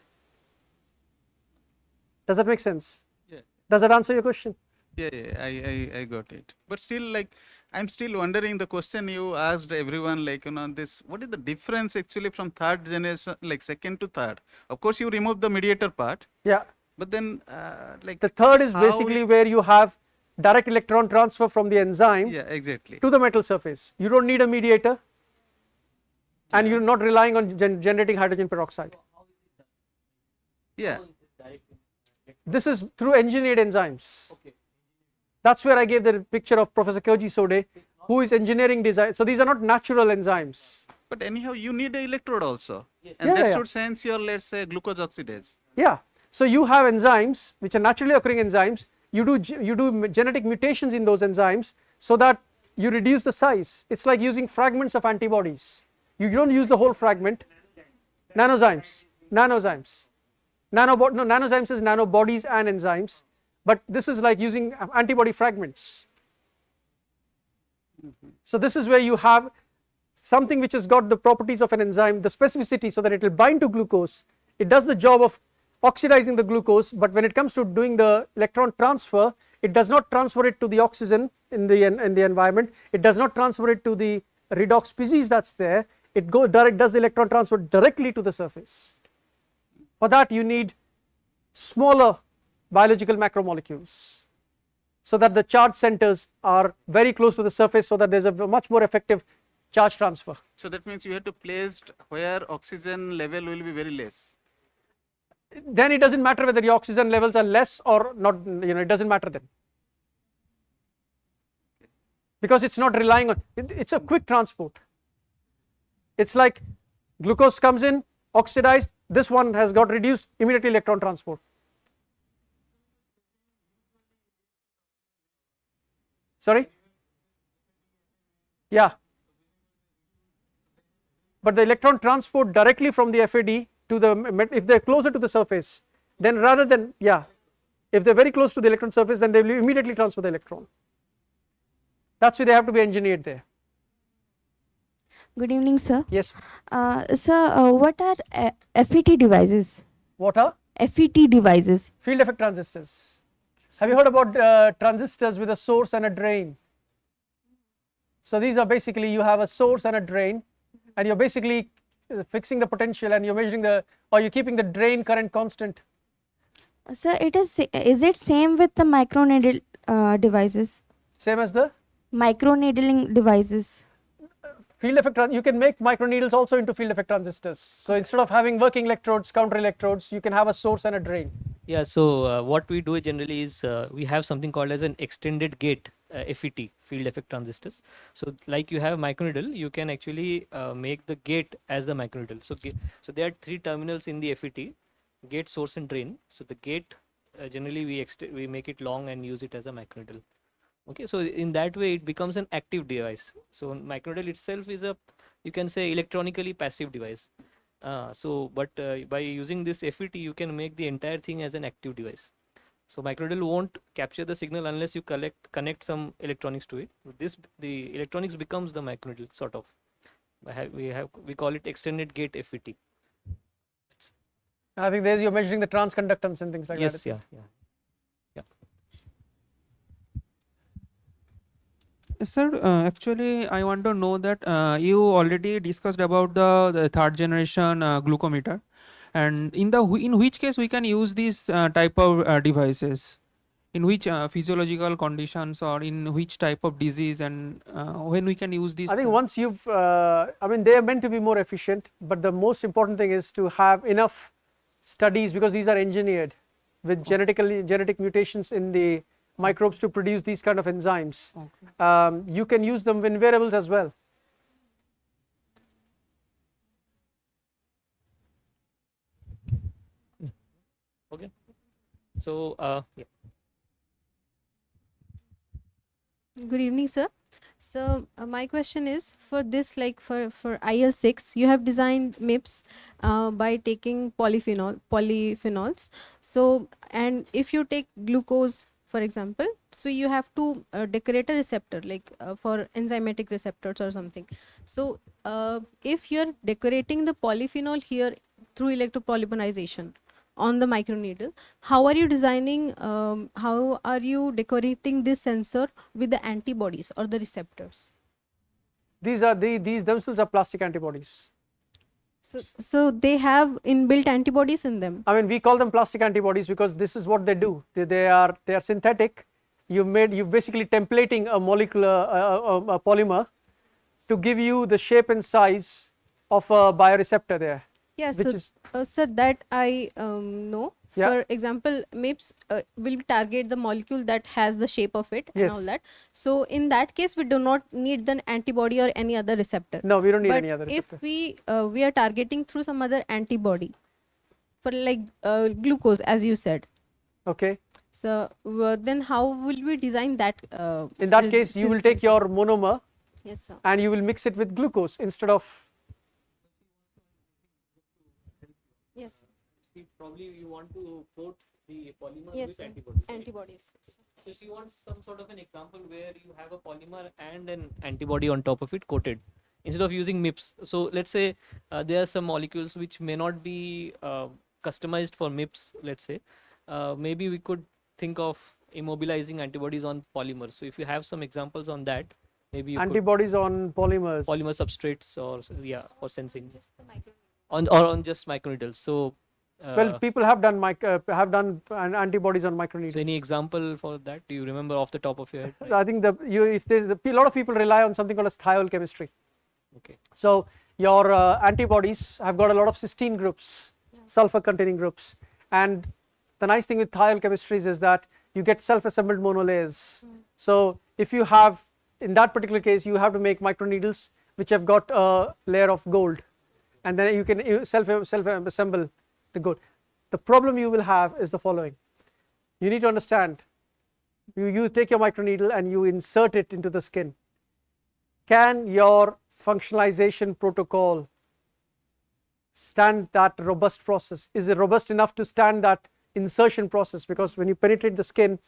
Does that make sense? Yeah. Does that answer your question? Yeah, I got it. But still, like, I'm still wondering the question you asked everyone, like, this, what is the difference actually from third generation, like second to third? Of course, you remove the mediator part. Yeah. But then, like, the third is basically where you have direct electron transfer from the enzyme to the metal surface. You don't need a mediator, and you're not relying on generating hydrogen peroxide. Yeah. This is through engineered enzymes. That's where I gave the picture of Professor Koji Sode, who is engineering design. So these are not natural enzymes. But anyhow, you need an electrode also, and Yeah, that yeah. should sense your, let's say, glucose oxidase. Yeah. So you have enzymes which are naturally occurring enzymes. You do genetic mutations in those enzymes so that you reduce the size. It's like using fragments of antibodies. You don't use the whole fragment. Nanozymes. Nanozymes is nanobodies and enzymes, but this is like using antibody fragments. So this is where you have something which has got the properties of an enzyme, the specificity, so that it will bind to glucose. It does the job of oxidizing the glucose, but when it comes to doing the electron transfer, it does not transfer it to the oxygen in the environment. It does not transfer it to the redox species that's there. It does the electron transfer directly to the surface. For that you need smaller biological macromolecules, so that the charge centers are very close to the surface, so that there is a much more effective charge transfer. So that means you have to place where oxygen level will be very less. Then it doesn't matter whether the oxygen levels are less or not, it doesn't matter then, because it's not relying on it's a quick transport. It's like glucose comes in, oxidized, this one has got reduced, immediately electron transport. Sorry? Yeah. But the electron transport directly from the FAD to the, if they are closer to the surface, then rather than, if they are very close to the electron surface, then they will immediately transfer the electron. That's why they have to be engineered there. Good evening, sir. Yes. Sir, what are FET devices? What are? FET devices. Field effect transistors. Have you heard about transistors with a source and a drain? So these are basically, you have a source and a drain, and you're basically fixing the potential, and you're measuring or you're keeping the drain current constant. Sir, is it same with the microneedle devices? Same as the? Microneedling devices. Field effect, you can make microneedles also into field effect transistors. So instead of having working electrodes, counter electrodes, you can have a source and a drain. Yeah, so what we do generally is we have something called as an extended gate FET, field effect transistors. So like you have microneedle, you can actually make the gate as the microneedle. So there are three terminals in the FET, gate, source and drain. So the gate generally we make it long and use it as a microneedle. Okay, so in that way it becomes an active device. So microneedle itself is you can say electronically passive device. But by using this FET, you can make the entire thing as an active device. So microneedle won't capture the signal unless you connect some electronics to it. The electronics becomes the microneedle sort of. We call it extended gate FET. I think you're measuring the transconductance and things like that. Yes, yeah. Sir, actually, I want to know that you already discussed about the third generation glucometer, and in which case we can use these type of devices, in which physiological conditions or in which type of disease, and when we can use these. I think once you've, they are meant to be more efficient, but the most important thing is to have enough studies, because these are engineered with genetic mutations in the microbes to produce these kind of enzymes. Okay. You can use them in wearables as well. Okay. So, yeah. Good evening, sir. So my question is, for this, like for IL-6, you have designed MIPS by taking polyphenols. So, and if you take glucose, for example, so you have to decorate a receptor, like for enzymatic receptors or something. So if you're decorating the polyphenol here through electropolymerization on the microneedle, how are you designing, how are you decorating this sensor with the antibodies or the receptors? These themselves are plastic antibodies. So they have inbuilt antibodies in them. I mean, we call them plastic antibodies because this is what they do. They are synthetic, you've basically templating a molecular a polymer to give you the shape and size of a bioreceptor there. Yes, which so, is sir, that I know. Yeah. For example, MIPS will target the molecule that has the shape of it and all Yes. that. So in that case, we do not need an antibody or any other receptor. No, we don't need But any other receptor. if we are targeting through some other antibody, for like glucose, as you said. Okay. So then how will we design that? In that case, you will take your monomer Yes, sir. and you will mix it with glucose instead of. Yes. See, probably you want to coat the polymer Yes, with sir. antibodies. right? Antibodies. Yes, sir. So if you want some sort of an example where you have a polymer and an antibody on top of it coated, instead of using MIPS. So let's say there are some molecules which may not be customized for MIPS, let's say. Maybe we could think of immobilizing antibodies on polymers. So if you have some examples on that, maybe you Antibodies on polymers. could polymer substrates or sensing. On just microneedles. So Well, people have done antibodies on microneedles. so any example for that? Do you remember off the top of your head? I think a lot of people rely on something called as thiol chemistry. Okay. So your antibodies have got a lot of cysteine groups, sulfur containing groups, and the nice thing with thiol chemistries is that you get self-assembled monolayers. So if you have, in that particular case, you have to make microneedles which have got a layer of gold, and then you can self-assemble the gold. The problem you will have is the following. You need to understand, you take your microneedle and you insert it into the skin. Can your functionalization protocol stand that robust process? Is it robust enough to stand that insertion process? Because when you penetrate the skin,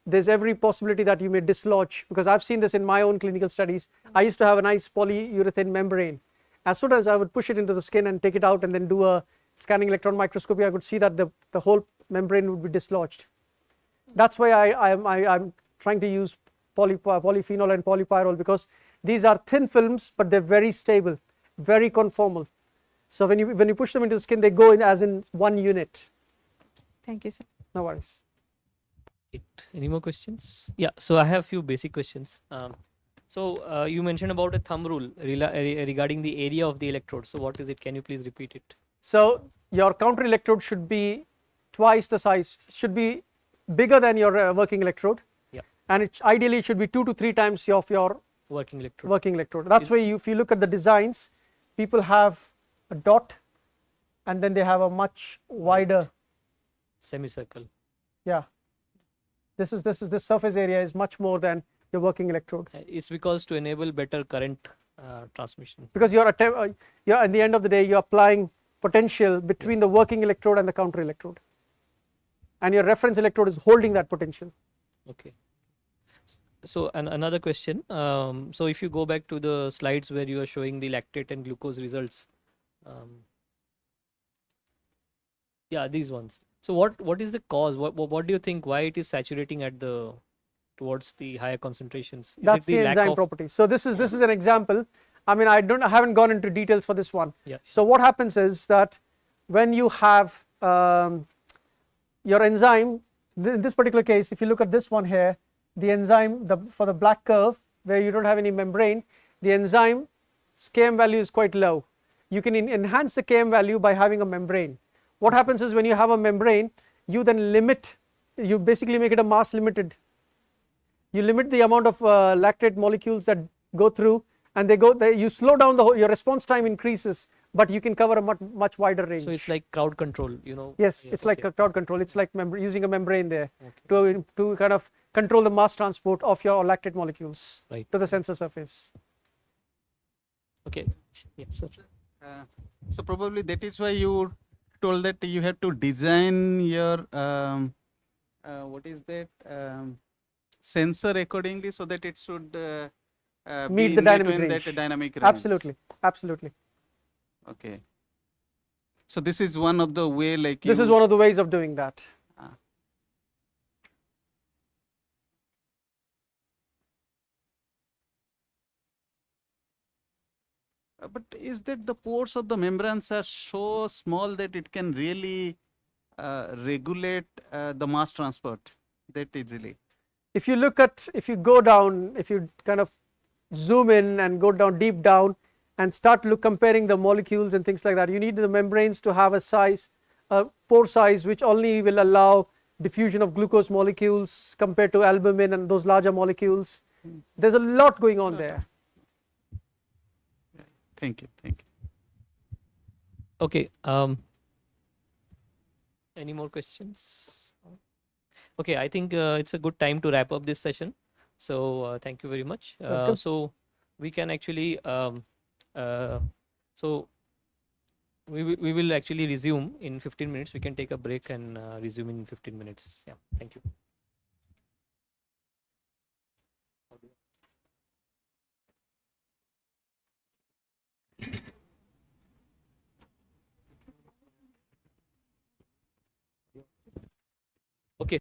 there's every possibility that you may dislodge, because I've seen this in my own clinical studies. I used to have a nice polyurethane membrane. As soon as I would push it into the skin and take it out and then do a scanning electron microscopy, I could see that the whole membrane would be dislodged. That's why I'm trying to use polyphenol and polypyrrole, because these are thin films, but they're very stable, very conformal. So when you push them into the skin, they go in as in one unit. Thank you, sir. No worries. Any more questions? Yeah, so I have a few basic questions. So you mentioned about a thumb rule regarding the area of the electrode. So what is it? Can you please repeat it? So your counter electrode should be twice the size, should be bigger than your working electrode. Yeah. And it ideally should be 2 to 3 times of your working electrode. Working electrode. That's why if you look at the designs, people have a dot and then they have a much wider semicircle. Yeah. This surface area is much more than your working electrode. It's because to enable better current transmission. Because you're at the end of the day, you're applying potential between the working electrode and the counter electrode, and your reference electrode is holding that potential. Okay. So another question. So if you go back to the slides where you are showing the lactate and glucose results, yeah, these ones. So what is the cause? What do you think? Why it is saturating at towards the higher concentrations? That's the enzyme property. So this is an example. I mean, I haven't gone into details for this one. Yeah. So what happens is that when you have your enzyme, in this particular case, if you look at this one here, the enzyme for the black curve where you don't have any membrane, the enzyme Km value is quite low. You can enhance the Km value by having a membrane. What happens is when you have a membrane, you then you basically make it a mass limited. You limit the amount of lactate molecules that go through, and you slow down your response time increases, but you can cover a much wider range. So it's like crowd control, Yes, it's like a crowd control. It's like using a membrane there to kind of control the mass transport of your lactate molecules to the sensor surface. Okay. Yeah, sir. So probably that is why you told that you have to design your what is that sensor accordingly, so that it should meet the dynamic range. That dynamic range. Absolutely. Okay. So this is one of the way, like this is one of the ways of doing that. But is that the pores of the membranes are so small that it can really regulate the mass transport that easily? if you look at, if you go down, if you kind of zoom in and go down deep down and start comparing the molecules and things like that, you need the membranes to have a size, a pore size which only will allow diffusion of glucose molecules compared to albumin and those larger molecules. There's a lot going on there. Thank you. Thank you. Okay. Any more questions? Okay, I think it's a good time to wrap up this session. So thank you very much. So we can actually, so we will actually resume in 15 minutes. We can take a break and resume in 15 minutes. Yeah, thank you. Okay.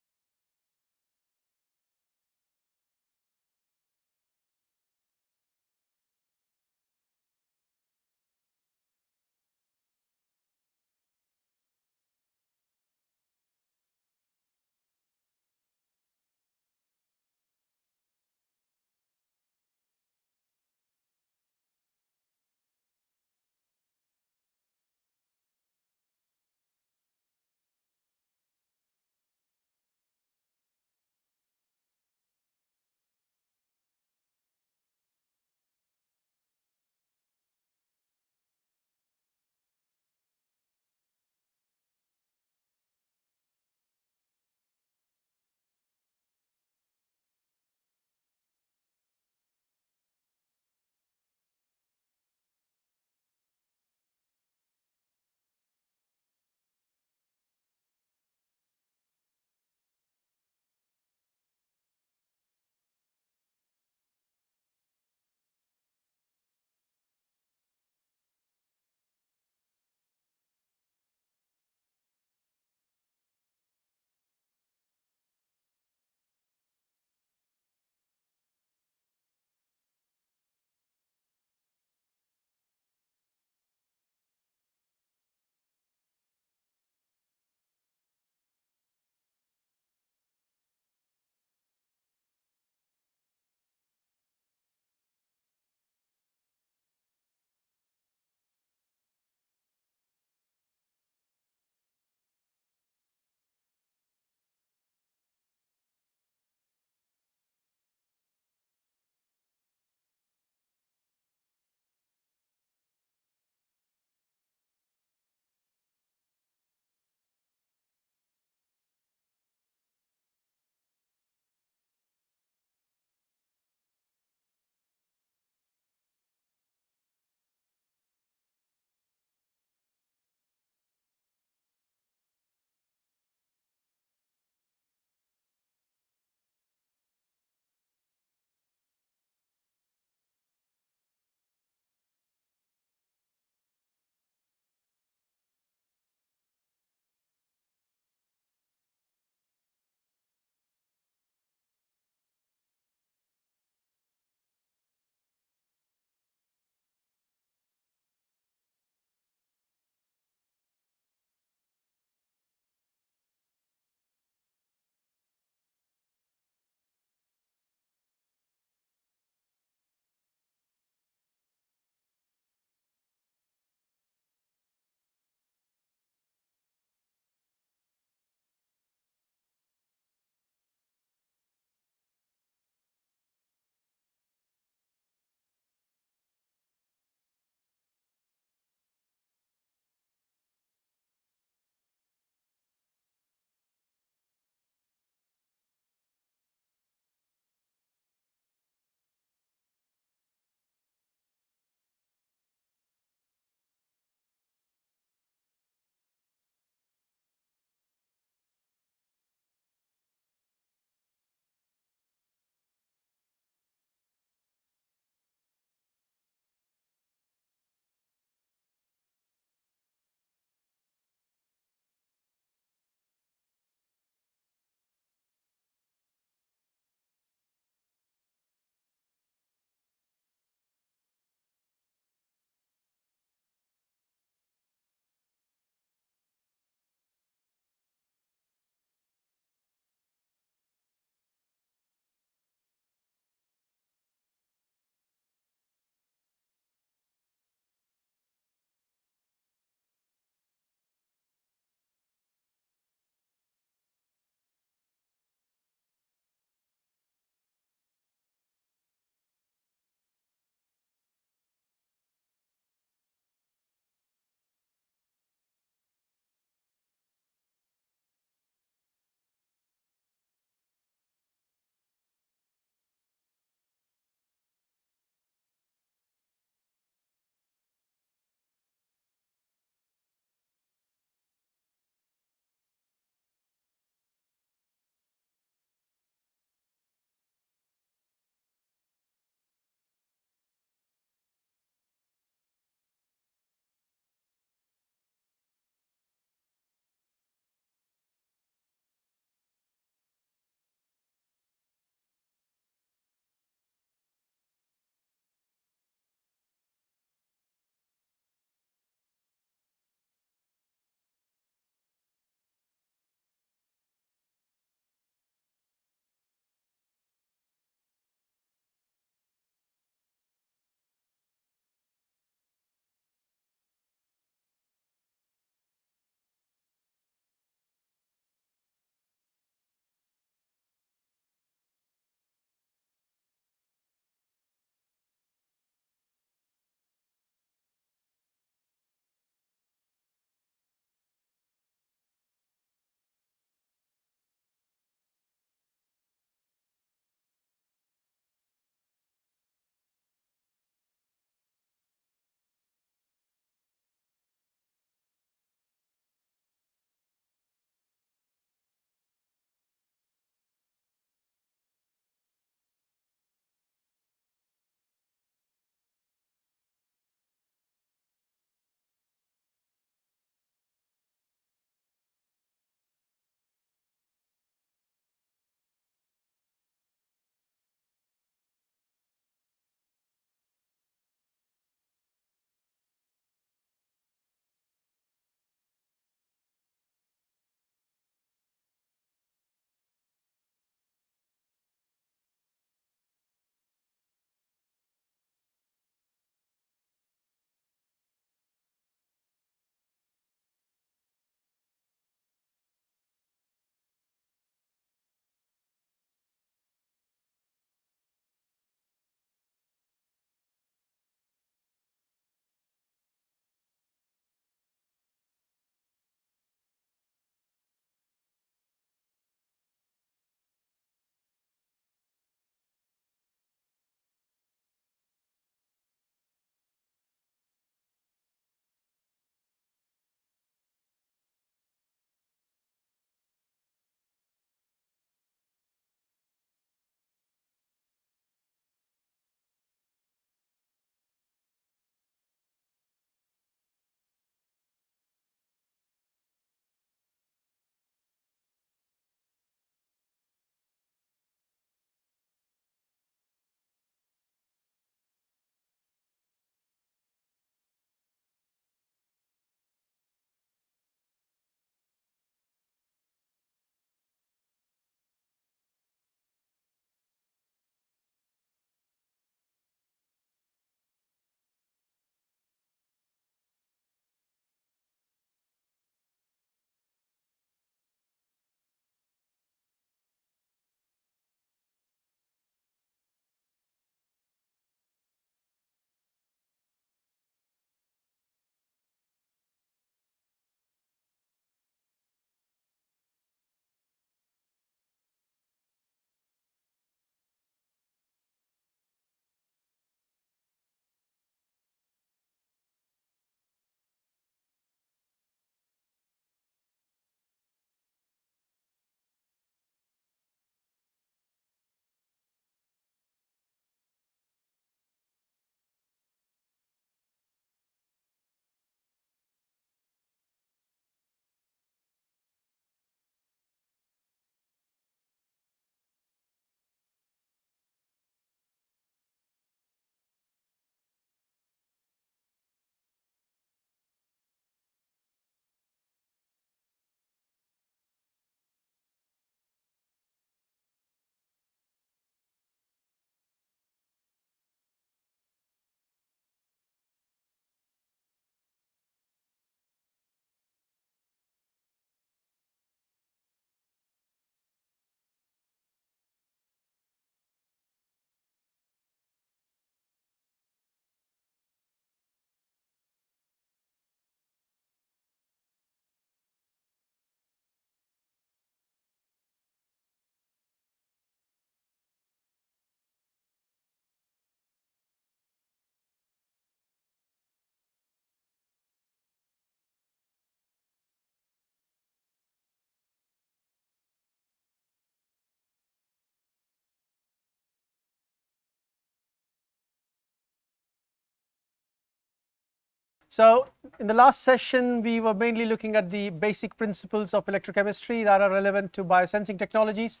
So in the last session, we were mainly looking at the basic principles of electrochemistry that are relevant to biosensing technologies.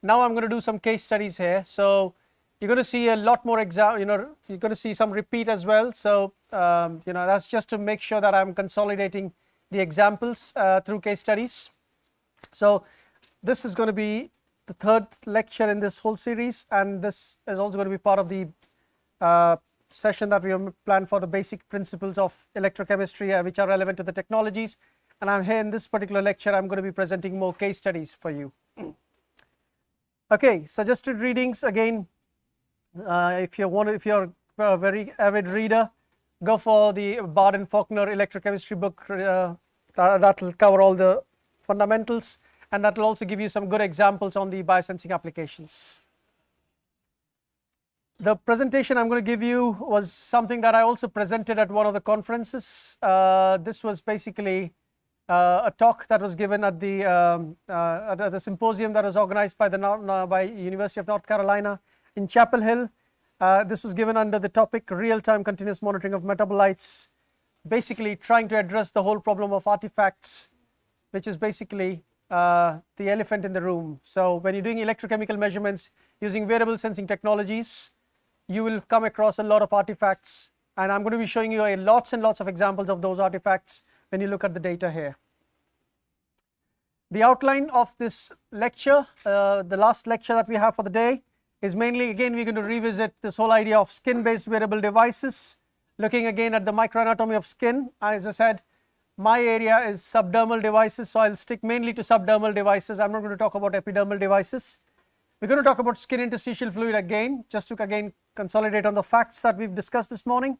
Now I'm going to do some case studies here. So you're going to see a lot more you're going to see some repeat as well. So that's just to make sure that I'm consolidating the examples through case studies. So this is going to be the third lecture in this whole series, and this is also going to be part of the session that we have planned for the basic principles of electrochemistry which are relevant to the technologies. And I'm here in this particular lecture, I'm going to be presenting more case studies for you. Okay, suggested readings again. If you're a very avid reader, go for the Bard and Faulkner electrochemistry book. That will cover all the fundamentals, and that will also give you some good examples on the biosensing applications. The presentation I'm going to give you was something that I also presented at one of the conferences. This was basically a talk that was given at the symposium that was organized by University of North Carolina in Chapel Hill. This was given under the topic real-time continuous monitoring of metabolites, basically trying to address the whole problem of artifacts, which is basically the elephant in the room. So when you're doing electrochemical measurements using wearable sensing technologies, you will come across a lot of artifacts, and I'm going to be showing you lots and lots of examples of those artifacts when you look at the data here. The outline of this lecture, the last lecture that we have for the day, is mainly, again, we're going to revisit this whole idea of skin-based wearable devices, looking again at the microanatomy of skin. As I said, my area is subdermal devices, so I'll stick mainly to subdermal devices. I'm not going to talk about epidermal devices. We're going to talk about skin interstitial fluid again, just to again consolidate on the facts that we've discussed this morning,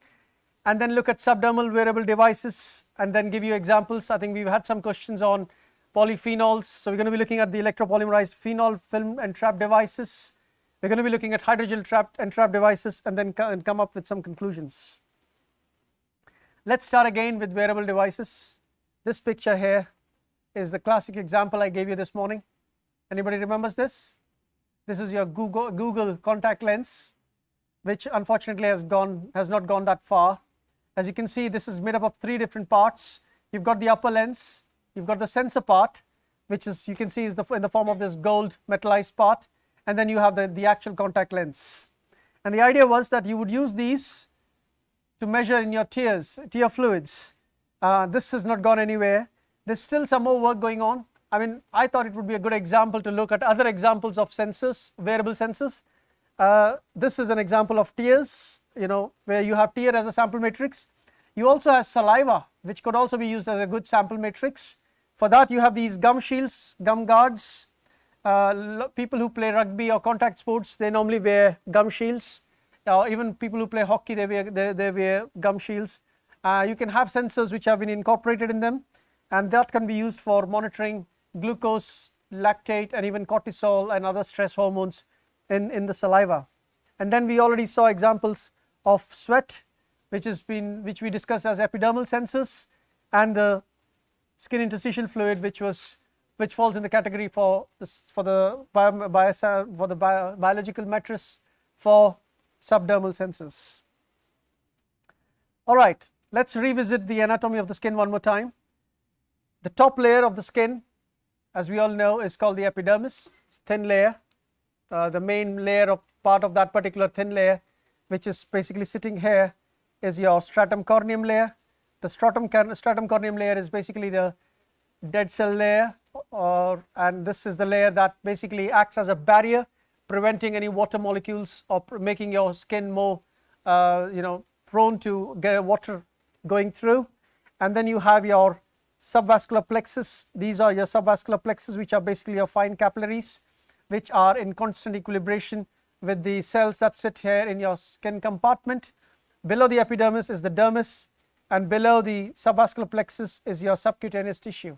and then look at subdermal wearable devices and then give you examples. I think we've had some questions on polyphenols, so we're going to be looking at the electropolymerized phenol film and trap devices. We're going to be looking at hydrogel trapped and trap devices, and then come up with some conclusions. Let's start again with wearable devices. This picture here is the classic example I gave you this morning. Anybody remembers this? This is your Google contact lens, which unfortunately has not gone that far. As you can see, this is made up of 3 different parts. You've got the upper lens, you've got the sensor part, which is, you can see, is in the form of this gold metallized part, and then you have the actual contact lens. And the idea was that you would use these to measure in your tear fluids. This has not gone anywhere. There's still some more work going on. I mean, I thought it would be a good example to look at other examples of sensors, wearable sensors. This is an example of tears, where you have tear as a sample matrix. You also have saliva, which could also be used as a good sample matrix. For that, you have these gum shields, gum guards. People who play rugby or contact sports, they normally wear gum shields. Even people who play hockey, they wear gum shields. You can have sensors which have been incorporated in them, and that can be used for monitoring glucose, lactate, and even cortisol and other stress hormones in the saliva. And then we already saw examples of sweat, which we discussed as epidermal sensors, and the skin interstitial fluid, which falls in the category for the biological mattress for subdermal sensors. All right, let's revisit the anatomy of the skin one more time. The top layer of the skin, as we all know, is called the epidermis. It's a thin layer. The main layer part of that particular thin layer, which is basically sitting here, is your stratum corneum layer. The stratum corneum layer is basically the dead cell layer, and this is the layer that basically acts as a barrier, preventing any water molecules or making your skin more prone to get water going through. And then you have your subvascular plexus. These are your subvascular plexus, which are basically your fine capillaries, which are in constant equilibration with the cells that sit here in your skin compartment. Below the epidermis is the dermis, and below the subvascular plexus is your subcutaneous tissue.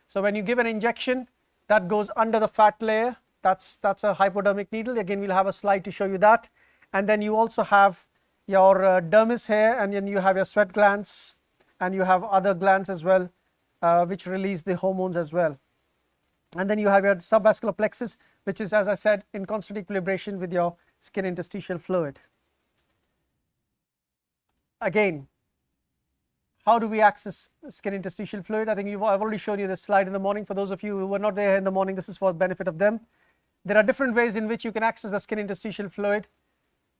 So when you give an injection, that goes under the fat layer. That's a hypodermic needle. Again, we'll have a slide to show you that. And then you also have your dermis here, and then you have your sweat glands, and you have other glands as well, which release the hormones as well. And then you have your subvascular plexus, which is, as I said, in constant equilibration with your skin interstitial fluid. Again, how do we access skin interstitial fluid? I think I've already shown you this slide in the morning. For those of you who were not there in the morning, this is for the benefit of them. There are different ways in which you can access the skin interstitial fluid.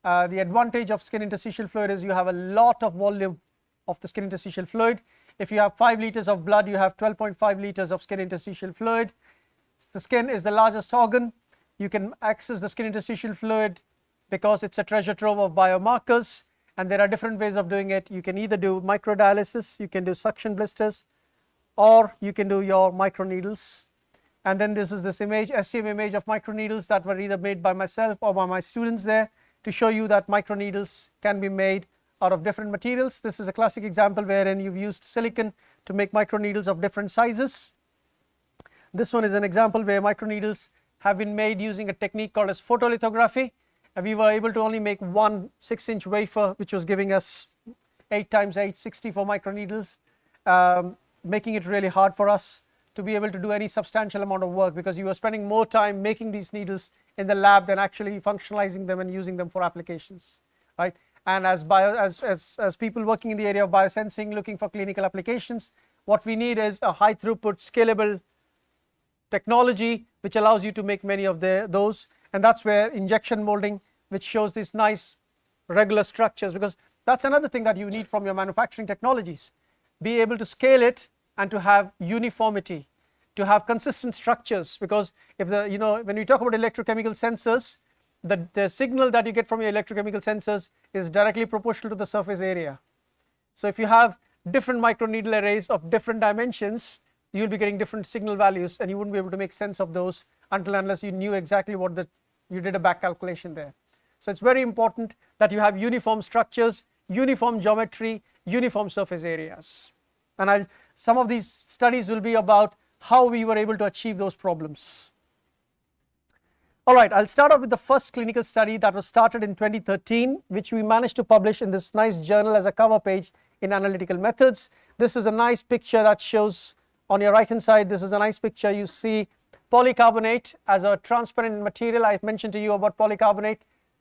The advantage of skin interstitial fluid is you have a lot of volume of the skin interstitial fluid. If you have 5 liters of blood, you have 12.5 liters of skin interstitial fluid. The skin is the largest organ. You can access the skin interstitial fluid because it's a treasure trove of biomarkers, and there are different ways of doing it. You can either do microdialysis, you can do suction blisters, or you can do your microneedles. And then this is this image, SCM image of microneedles that were either made by myself or by my students there to show you that microneedles can be made out of different materials. This is a classic example wherein you've used silicon to make microneedles of different sizes. This one is an example where microneedles have been made using a technique called as photolithography, and we were able to only make one 6-inch wafer, which was giving us 8 times 8, 64 microneedles, making it really hard for us to be able to do any substantial amount of work, because you were spending more time making these needles in the lab than actually functionalizing them and using them for applications, right? And as people working in the area of biosensing, looking for clinical applications, what we need is a high throughput scalable technology which allows you to make many of those, and that's where injection molding, which shows these nice regular structures, because that's another thing that you need from your manufacturing technologies, be able to scale it and to have uniformity, to have consistent structures, because if when we talk about electrochemical sensors, the signal that you get from your electrochemical sensors is directly proportional to the surface area. So if you have different microneedle arrays of different dimensions, you will be getting different signal values, and you wouldn't be able to make sense of those unless you knew exactly what you did a back calculation there. So it's very important that you have uniform structures, uniform geometry, uniform surface areas, and some of these studies will be about how we were able to achieve those problems. All right, I'll start off with the first clinical study that was started in 2013, which we managed to publish in this nice journal as a cover page in Analytical Methods. This is a nice picture that shows on your right hand side. This is a nice picture. You see polycarbonate as a transparent material. I mentioned to you about polycarbonate,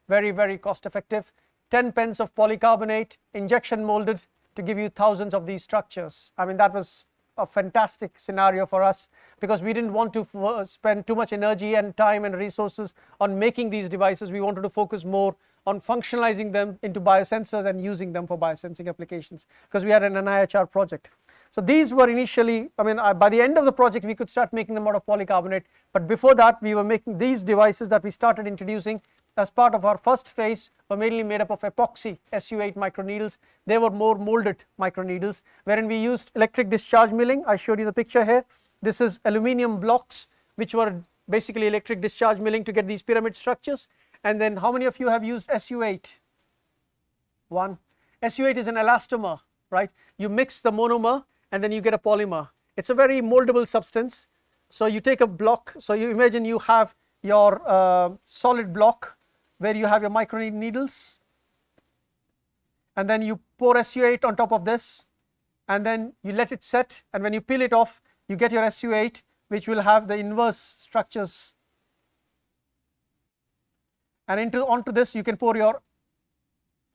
very, very cost effective. 10 pence of polycarbonate injection molded to give you thousands of these structures. I mean, that was a fantastic scenario for us, because we didn't want to spend too much energy and time and resources on making these devices. We wanted to focus more on functionalizing them into biosensors and using them for biosensing applications, because we had an NIHR project. So these were initially, by the end of the project we could start making them out of polycarbonate, but before that we were making these devices that we started introducing as part of our first phase were mainly made up of epoxy SU8 microneedles. They were more molded microneedles, wherein we used electric discharge milling. I showed you the picture here. This is aluminum blocks which were basically electric discharge milling to get these pyramid structures. And then how many of you have used SU8? One. SU8 is an elastomer, right? You mix the monomer and then you get a polymer. It's a very moldable substance. So you take a block, so you imagine you have your solid block where you have your microneedles, and then you pour SU8 on top of this, and then you let it set, and when you peel it off you get your SU8, which will have the inverse structures, and onto this you can pour your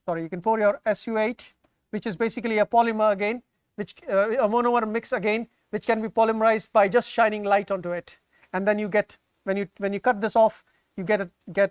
SU8, which is basically a polymer again, which a monomer mix again, which can be polymerized by just shining light onto it. And then you get, when you cut this off, you get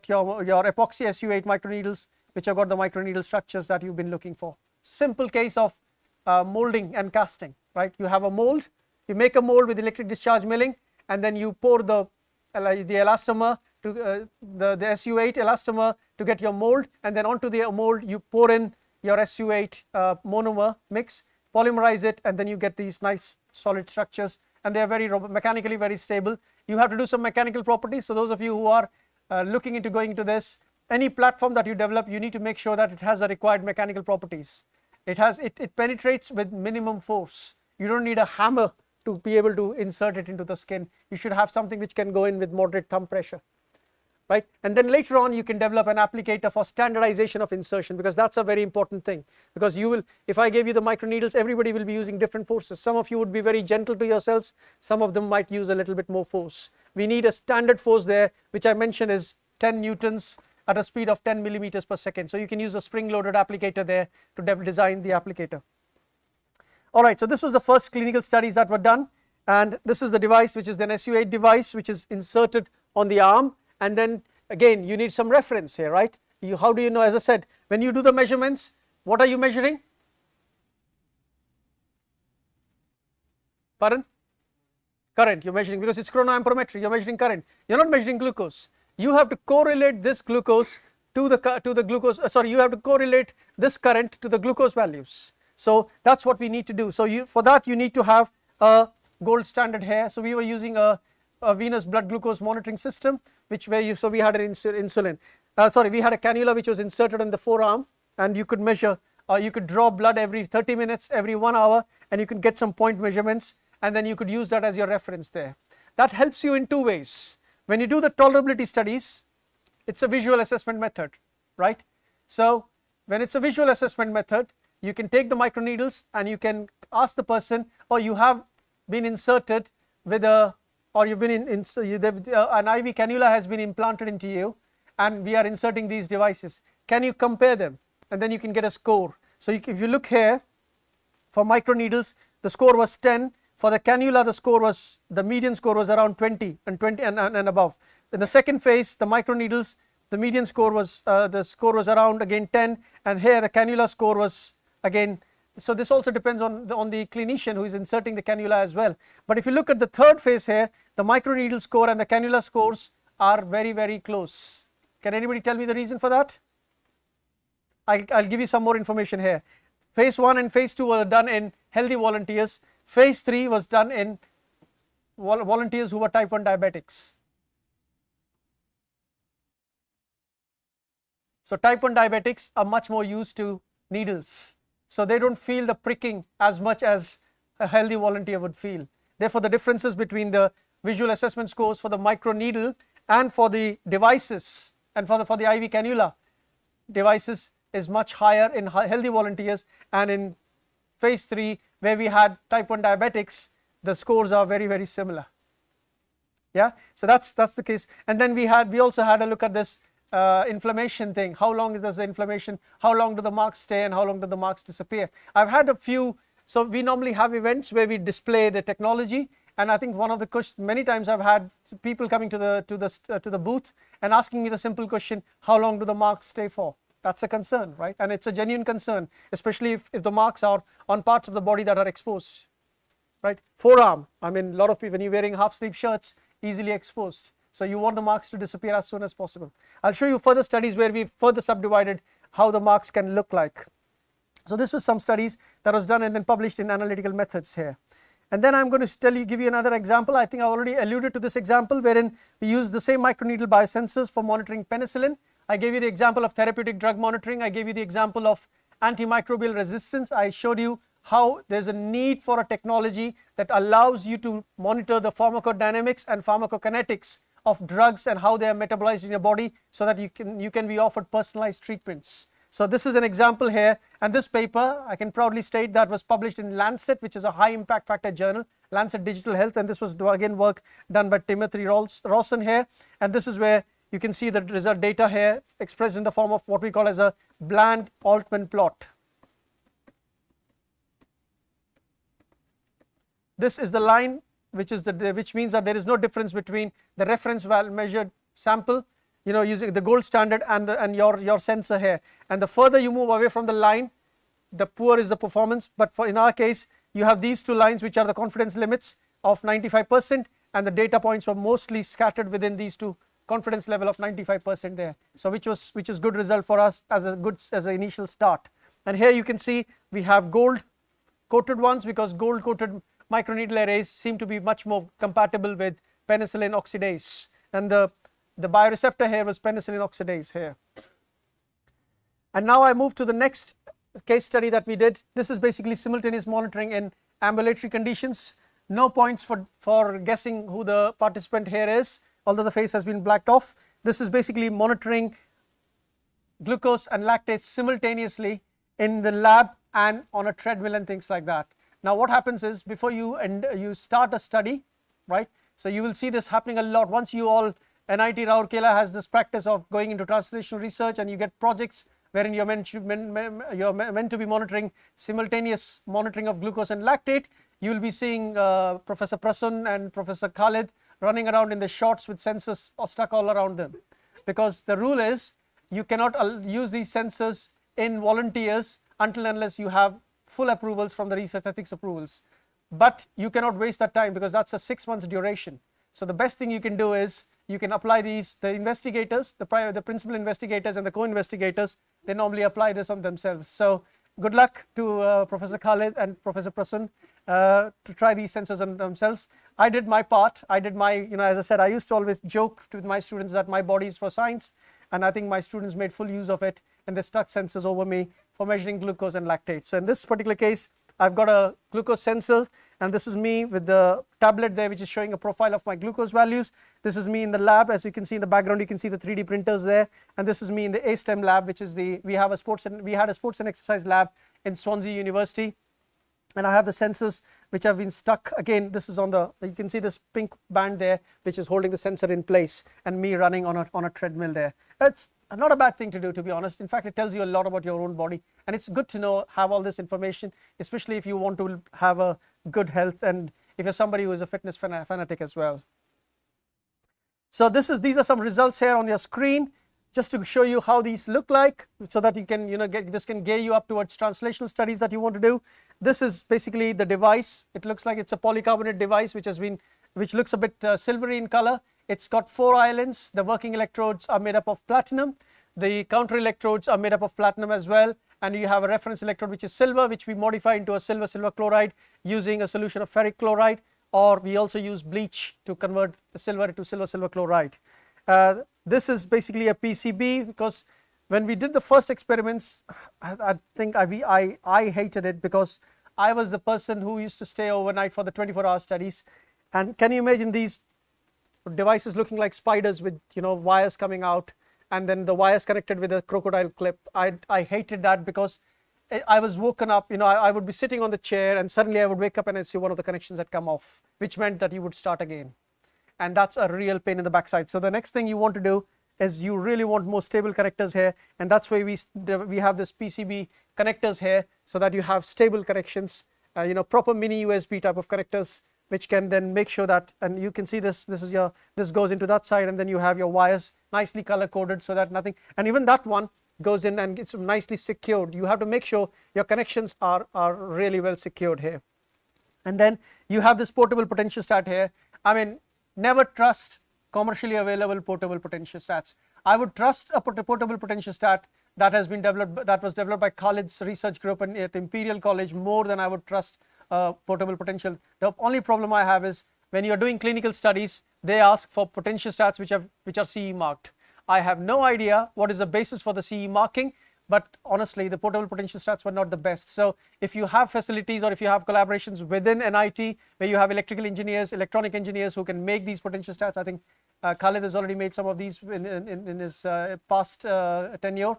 your epoxy SU8 microneedles, which have got the microneedle structures that you've been looking for. Simple case of molding and casting, right? You have a mold, you make a mold with electric discharge milling, and then you pour the elastomer to the SU8 elastomer to get your mold, and then onto the mold you pour in your SU8 monomer mix, polymerize it, and then you get these nice solid structures, and they are very mechanically very stable. You have to do some mechanical properties. So those of you who are looking into going into this, any platform that you develop, you need to make sure that it has the required mechanical properties. It penetrates with minimum force. You don't need a hammer to be able to insert it into the skin. You should have something which can go in with moderate thumb pressure, right? And then later on you can develop an applicator for standardization of insertion, because that's a very important thing, because you will, if I gave you the microneedles, everybody will be using different forces. Some of you would be very gentle to yourselves, some of them might use a little bit more force. We need a standard force there, which I mentioned is 10 newtons at a speed of 10 millimeters per second. So you can use a spring loaded applicator there to design the applicator. All right, so this was the first clinical studies that were done, and this is the device, which is an SU8 device, which is inserted on the arm, and then again you need some reference here, right? How do you know? As I said, when you do the measurements, what are you measuring? Pardon? Current. You're measuring, because it's chronoamperometry, you're measuring current, you're not measuring glucose. You have to correlate this glucose to the glucose, you have to correlate this current to the glucose values. So that's what we need to do. So for that you need to have a gold standard here. So we were using a venous blood glucose monitoring system, which we had an insulin. We had a cannula which was inserted in the forearm, and you could measure, you could draw blood every 30 minutes, every 1 hour, and you could get some point measurements, and then you could use that as your reference there. That helps you in two ways. When you do the tolerability studies, it's a visual assessment method, right? So when it's a visual assessment method, you can take the microneedles and you can ask the person, or you have been inserted with a, or you've been an IV cannula has been implanted into you, and we are inserting these devices. Can you compare them? And then you can get a score. So if you look here, for microneedles, the score was 10. For the cannula, the median score was around 20 and above. In the second phase, the microneedles, the median score was around again 10, and here the cannula score was again. So this also depends on the clinician who is inserting the cannula as well. But if you look at the third phase here, the microneedle score and the cannula scores are very, very close. Can anybody tell me the reason for that? I'll give you some more information here. Phase 1 and phase 2 were done in healthy volunteers. Phase 3 was done in volunteers who were type 1 diabetics. So type 1 diabetics are much more used to needles, so they don't feel the pricking as much as a healthy volunteer would feel. Therefore, the differences between the visual assessment scores for the microneedle and for the devices and for the IV cannula devices is much higher in healthy volunteers, and in phase 3, where we had type 1 diabetics, the scores are very, very similar. Yeah, so that's the case. And then we also had a look at this inflammation thing. How long does the inflammation, how long do the marks stay, and how long do the marks disappear? I've had a few. So we normally have events where we display the technology, and I think one of the questions, many times I've had people coming to the booth and asking me the simple question, how long do the marks stay for? That's a concern, right? And it's a genuine concern, especially if the marks are on parts of the body that are exposed, right? Forearm, I mean, a lot of people, when you're wearing half sleeve shirts, easily exposed. So you want the marks to disappear as soon as possible. I'll show you further studies where we've further subdivided how the marks can look like. So this was some studies that was done and then published in Analytical Methods here. And then I'm going to give you another example. I think I already alluded to this example, wherein we use the same microneedle biosensors for monitoring penicillin. I gave you the example of therapeutic drug monitoring. I gave you the example of antimicrobial resistance. I showed you how there's a need for a technology that allows you to monitor the pharmacodynamics and pharmacokinetics of drugs and how they are metabolized in your body, so that you can be offered personalized treatments. So this is an example here, and this paper, I can proudly state, that was published in Lancet, which is a high impact factor journal, Lancet Digital Health, and this was again work done by Timothy Rawson here, and this is where you can see the result data here expressed in the form of what we call as a bland Altman plot. This is the line which means that there is no difference between the reference measured sample, using the gold standard, and your sensor here. And the further you move away from the line, the poor is the performance. But in our case, you have these two lines, which are the confidence limits of 95%, and the data points were mostly scattered within these two confidence level of 95% there. So which is good result for us as an initial start. And here you can see we have gold coated ones, because gold coated microneedle arrays seem to be much more compatible with penicillin oxidase, and the bioreceptor here was penicillin oxidase here. And now I move to the next case study that we did. This is basically simultaneous monitoring in ambulatory conditions. No points for guessing who the participant here is, although the face has been blacked off. This is basically monitoring glucose and lactate simultaneously in the lab and on a treadmill and things like that. Now what happens is, before you start a study, right, so you will see this happening a lot. Once you all, NIT Rourkela has this practice of going into translational research, and you get projects wherein you're meant to be monitoring simultaneous monitoring of glucose and lactate, you will be seeing Professor Prasoon and Professor Khalid running around in the shorts with sensors stuck all around them, because the rule is you cannot use these sensors in volunteers until unless you have full approvals from the research ethics approvals. But you cannot waste that time because that's a 6 months duration. So the best thing you can do is you can apply these, the investigators, the principal investigators and the co-investigators, they normally apply this on themselves. So good luck to Professor Khalid and Professor Prasoon to try these sensors on themselves. I did my part. I did my, as I said, I used to always joke with my students that my body is for science, and I think my students made full use of it, and they stuck sensors over me for measuring glucose and lactate. So in this particular case, I've got a glucose sensor, and this is me with the tablet there, which is showing a profile of my glucose values. This is me in the lab. As you can see in the background, you can see the 3D printers there, and this is me in the A-STEM lab, which is we had a sports and exercise lab in Swansea University, and I have the sensors which have been stuck. Again, this is on the, you can see this pink band there, which is holding the sensor in place, and me running on a treadmill there. It's not a bad thing to do, to be honest. In fact, it tells you a lot about your own body, and it's good to have all this information, especially if you want to have a good health and if you're somebody who is a fitness fanatic as well. So these are some results here on your screen, just to show you how these look like, so that you can this can gear you up towards translational studies that you want to do. This is basically the device. It looks like it's a polycarbonate device which looks a bit silvery in color. It's got 4 islands. The working electrodes are made up of platinum. The counter electrodes are made up of platinum as well, and you have a reference electrode which is silver, which we modify into a silver chloride using a solution of ferric chloride, or we also use bleach to convert the silver into silver chloride. This is basically a PCB, because when we did the first experiments, I think I hated it, because I was the person who used to stay overnight for the 24-hour studies. And can you imagine these devices looking like spiders with wires coming out, and then the wires connected with a crocodile clip? I hated that, because I was woken up, I would be sitting on the chair, and suddenly I would wake up and I'd see one of the connections had come off, which meant that you would start again. And that's a real pain in the backside. So the next thing you want to do is you really want more stable connectors here, and that's why we have this PCB connectors here, so that you have stable connections, proper mini USB type of connectors, which can then make sure that, and you can see this goes into that side, and then you have your wires nicely color coded, so that nothing, and even that one goes in and it's nicely secured. You have to make sure your connections are really well secured here. And then you have this portable potentiostat here. I mean, never trust commercially available portable potentiostats. I would trust a portable potentiostat that was developed by Khalid's research group at Imperial College more than I would trust portable potential. The only problem I have is when you're doing clinical studies, they ask for potentiostats which are CE marked. I have no idea what is the basis for the CE marking, but honestly, the portable potentiostats were not the best. So if you have facilities, or if you have collaborations within NIT where you have electrical engineers, electronic engineers who can make these potentiostats, I think Khalid has already made some of these in his past tenure.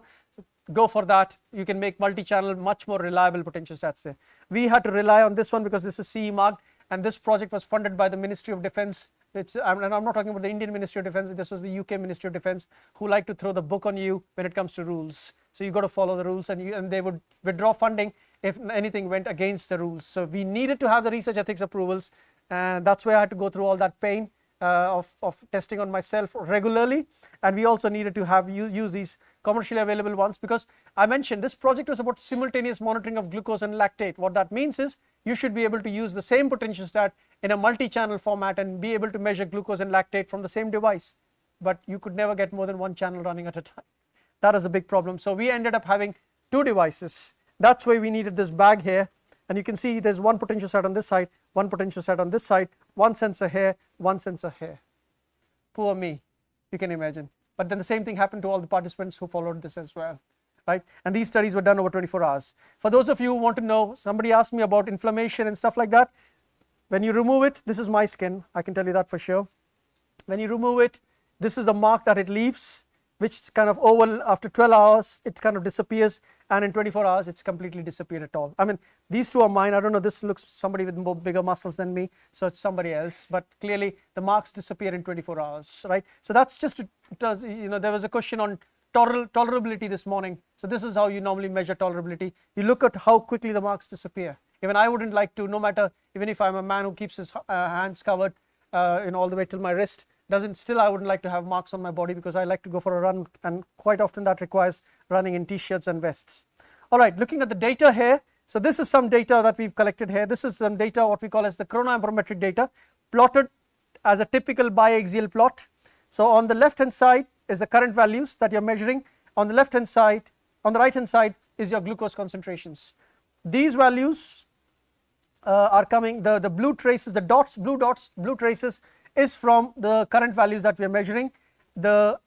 Go for that. You can make multi-channel, much more reliable potentiostats there. We had to rely on this one because this is CE marked, and this project was funded by the Ministry of Defense. And I'm not talking about the Indian Ministry of Defense. This was the UK Ministry of Defense, who like to throw the book on you when it comes to rules. So you got to follow the rules, and they would withdraw funding if anything went against the rules. So we needed to have the research ethics approvals, and that's why I had to go through all that pain of testing on myself regularly. And we also needed to have use these commercially available ones, because I mentioned this project was about simultaneous monitoring of glucose and lactate. What that means is you should be able to use the same potentiostat in a multi-channel format and be able to measure glucose and lactate from the same device, but you could never get more than one channel running at a time. That is a big problem. So we ended up having 2 devices. That's why we needed this bag here, and you can see there's one potentiostat on this side, one potentiostat on this side, one sensor here, one sensor here. Poor me, you can imagine. But then the same thing happened to all the participants who followed this as well, right? And these studies were done over 24 hours. For those of you who want to know, somebody asked me about inflammation and stuff like that. When you remove it, this is my skin, I can tell you that for sure. When you remove it, this is the mark that it leaves, which kind of over after 12 hours, it kind of disappears, and in 24 hours, it's completely disappeared at all. I mean, these 2 are mine. I don't know, this looks somebody with more bigger muscles than me, so it's somebody else, but clearly the marks disappear in 24 hours, right? So that's just, there was a question on tolerability this morning. So this is how you normally measure tolerability. You look at how quickly the marks disappear. Even I wouldn't like to, no matter, even if I'm a man who keeps his hands covered all the way till my wrist, still I wouldn't like to have marks on my body, because I like to go for a run, and quite often that requires running in t-shirts and vests. All right, looking at the data here. So this is some data that we've collected here. This is some data what we call as the chronoamperometric data, plotted as a typical biaxial plot. So on the left hand side is the current values that you're measuring. On the left hand side, on the right hand side is your glucose concentrations. These values are coming, the blue traces, the dots, blue traces is from the current values that we are measuring. The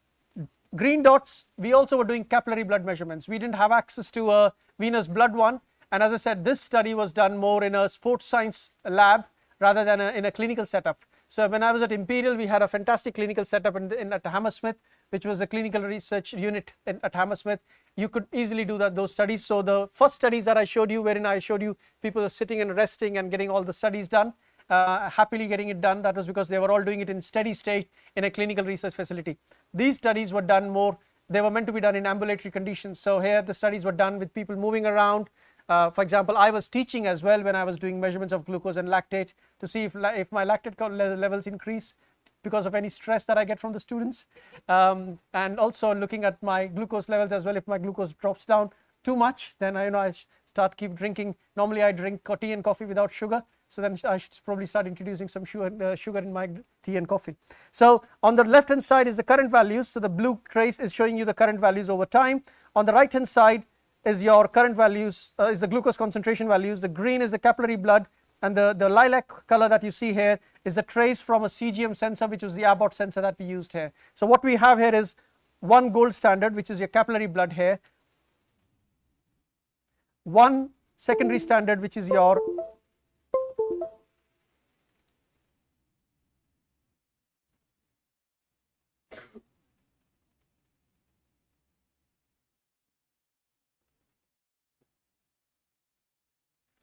green dots, we also were doing capillary blood measurements. We didn't have access to a venous blood one, and as I said, this study was done more in a sports science lab rather than in a clinical setup. So when I was at Imperial, we had a fantastic clinical setup at Hammersmith, which was the clinical research unit at Hammersmith. You could easily do those studies. So the first studies that I showed you, wherein I showed you people are sitting and resting and getting all the studies done, happily getting it done, that was because they were all doing it in steady state in a clinical research facility. These studies were done more, they were meant to be done in ambulatory conditions. So here the studies were done with people moving around. For example, I was teaching as well when I was doing measurements of glucose and lactate to see if my lactate levels increase because of any stress that I get from the students, and also looking at my glucose levels as well. If my glucose drops down too much, then I keep drinking. Normally I drink tea and coffee without sugar, so then I should probably start introducing some sugar in my tea and coffee. So on the left hand side is the current values. So the blue trace is showing you the current values over time. On the right hand side is your current values, is the glucose concentration values. The green is the capillary blood, and the lilac color that you see here is the trace from a CGM sensor, which was the Abbott sensor that we used here. So what we have here is one gold standard, which is your capillary blood here, one secondary standard, which is your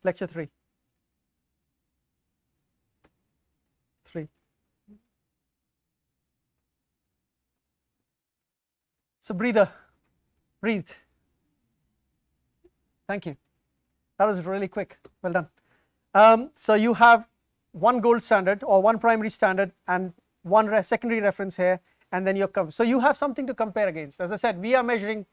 lecture 3. So breathe. Thank you. That was really quick. Well done. So you have one gold standard or one primary standard and one secondary reference here, and then so you have something to compare against. As I said, we are measuring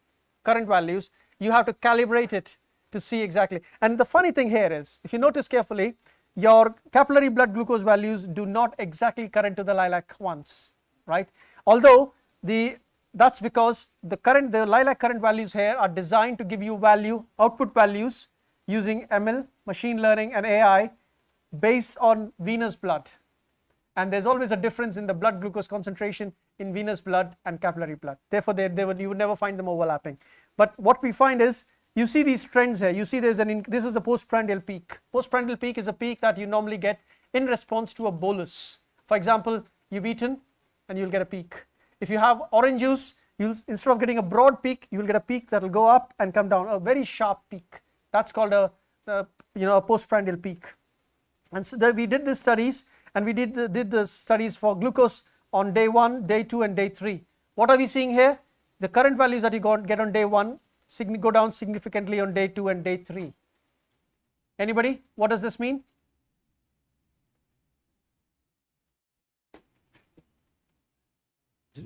current values. You have to calibrate it to see exactly. And the funny thing here is, if you notice carefully, your capillary blood glucose values do not exactly correspond to the lilac ones, right? Although that's because the lilac current values here are designed to give you output values using ML, machine learning and AI based on venous blood. And there's always a difference in the blood glucose concentration in venous blood and capillary blood. Therefore, you would never find them overlapping. But what we find is, you see these trends here. You see this is a postprandial peak. Postprandial peak is a peak that you normally get in response to a bolus. For example, you've eaten and you'll get a peak. If you have orange juice, instead of getting a broad peak, you will get a peak that will go up and come down, a very sharp peak. That's called a postprandial peak. And so we did these studies, and we did the studies for glucose on day 1, day 2 and day 3. What are we seeing here? The current values that you get on day 1 go down significantly on day 2 and day 3. Anybody? What does this mean?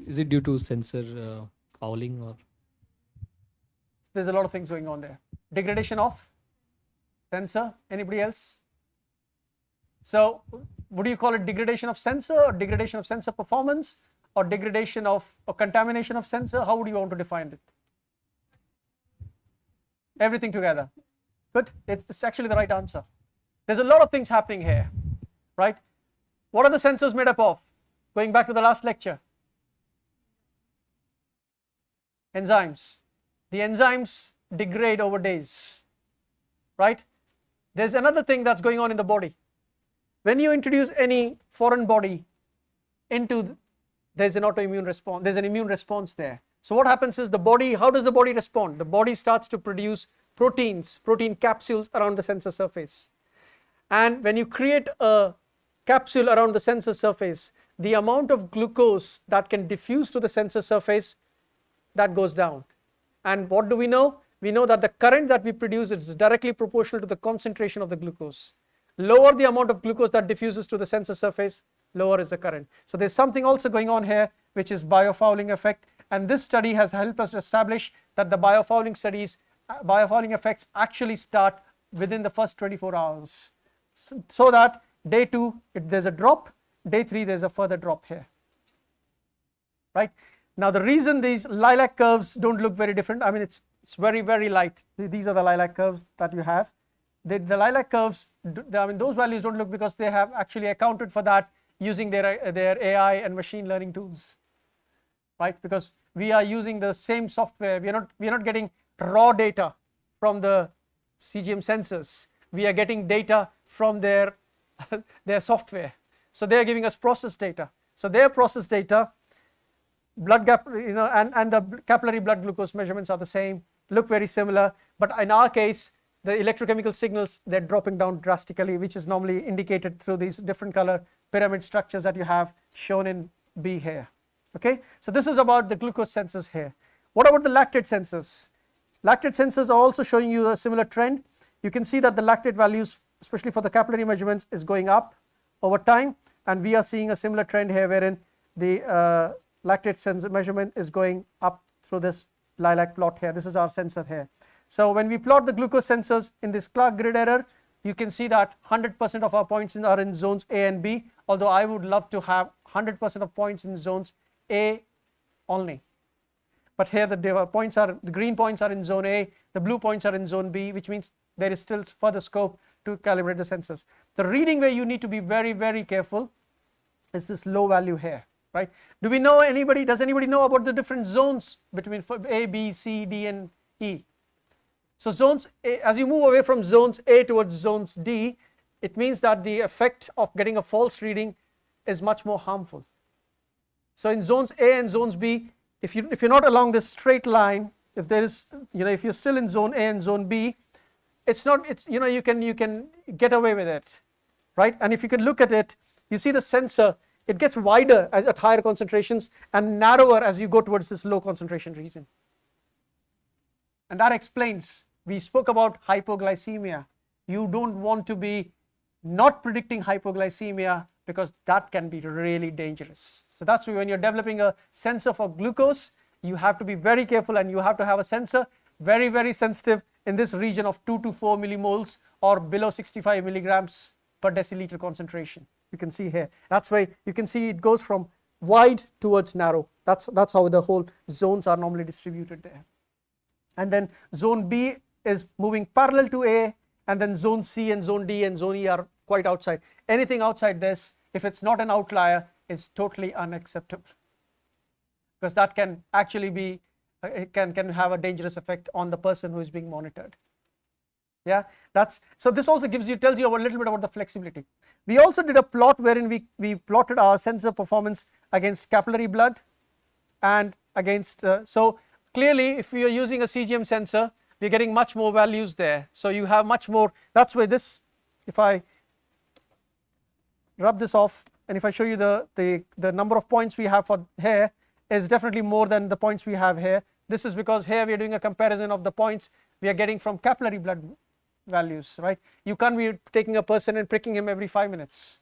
Is it due to sensor fouling, or? There's a lot of things going on there. Degradation of sensor. Anybody else? So would you call it degradation of sensor, or degradation of sensor performance, or degradation of or contamination of sensor? How would you want to define it? Everything together. Good. It's actually the right answer. There's a lot of things happening here, right? What are the sensors made up of? Going back to the last lecture. Enzymes. The enzymes degrade over days, right? There's another thing that's going on in the body. When you introduce any foreign body there's an autoimmune response, there's an immune response there. So what happens is how does the body respond? The body starts to produce protein capsules around the sensor surface. And when you create a capsule around the sensor surface, the amount of glucose that can diffuse to the sensor surface that goes down. And what do we know? We know that the current that we produce is directly proportional to the concentration of the glucose. Lower the amount of glucose that diffuses to the sensor surface, lower is the current. So there's something also going on here, which is biofouling effect, and this study has helped us establish that the biofouling effects actually start within the first 24 hours, so that day 2 there's a drop, day 3 there's a further drop here, right? Now the reason these lilac curves don't look very different, I mean it's very, very light. These are the lilac curves that you have. The lilac curves, I mean those values don't look, because they have actually accounted for that using their AI and machine learning tools, right? Because we are using the same software. We are not getting raw data from the CGM sensors. We are getting data from their software. So they are giving us process data. So their process data, blood gap, and the capillary blood glucose measurements are the same, look very similar, but in our case the electrochemical signals, they're dropping down drastically, which is normally indicated through these different color pyramid structures that you have shown in B here. Okay, so this is about the glucose sensors here. What about the lactate sensors? Lactate sensors are also showing you a similar trend. You can see that the lactate values, especially for the capillary measurements, is going up over time, and we are seeing a similar trend here wherein the lactate sensor measurement is going up through this lilac plot here. This is our sensor here. So when we plot the glucose sensors in this Clark grid error, you can see that 100% of our points are in zones A and B, although I would love to have 100% of points in zones A only. But here the green points are in zone A, the blue points are in zone B, which means there is still further scope to calibrate the sensors. The reading where you need to be very, very careful is this low value here, right? Does anybody know about the different zones between A, B, C, D and E? So zones A, as you move away from zones A towards zones D, it means that the effect of getting a false reading is much more harmful. So in zones A and zones B, if you're not along this straight line, if you're still in zone A and zone B, you can get away with it, right? And if you can look at it, you see the sensor, it gets wider at higher concentrations and narrower as you go towards this low concentration region. And that explains, we spoke about hypoglycemia. You don't want to be not predicting hypoglycemia, because that can be really dangerous. So that's why when you're developing a sensor for glucose, you have to be very careful, and you have to have a sensor very, very sensitive in this region of 2 to 4 millimoles or below 65 milligrams per deciliter concentration. You can see here. That's why you can see it goes from wide towards narrow. That's how the whole zones are normally distributed there. And then zone B is moving parallel to A, and then zone C and zone D and zone E are quite outside. Anything outside this, if it's not an outlier, is totally unacceptable, because that can actually be can have a dangerous effect on the person who is being monitored. Yeah, so this also tells you a little bit about the flexibility. We also did a plot wherein we plotted our sensor performance against capillary blood and against so clearly if we are using a CGM sensor, we're getting much more values there. So you have much more. That's why this, if I rub this off and if I show you the number of points we have for here is definitely more than the points we have here. This is because here we are doing a comparison of the points we are getting from capillary blood values, right? You can't be taking a person and pricking him every 5 minutes,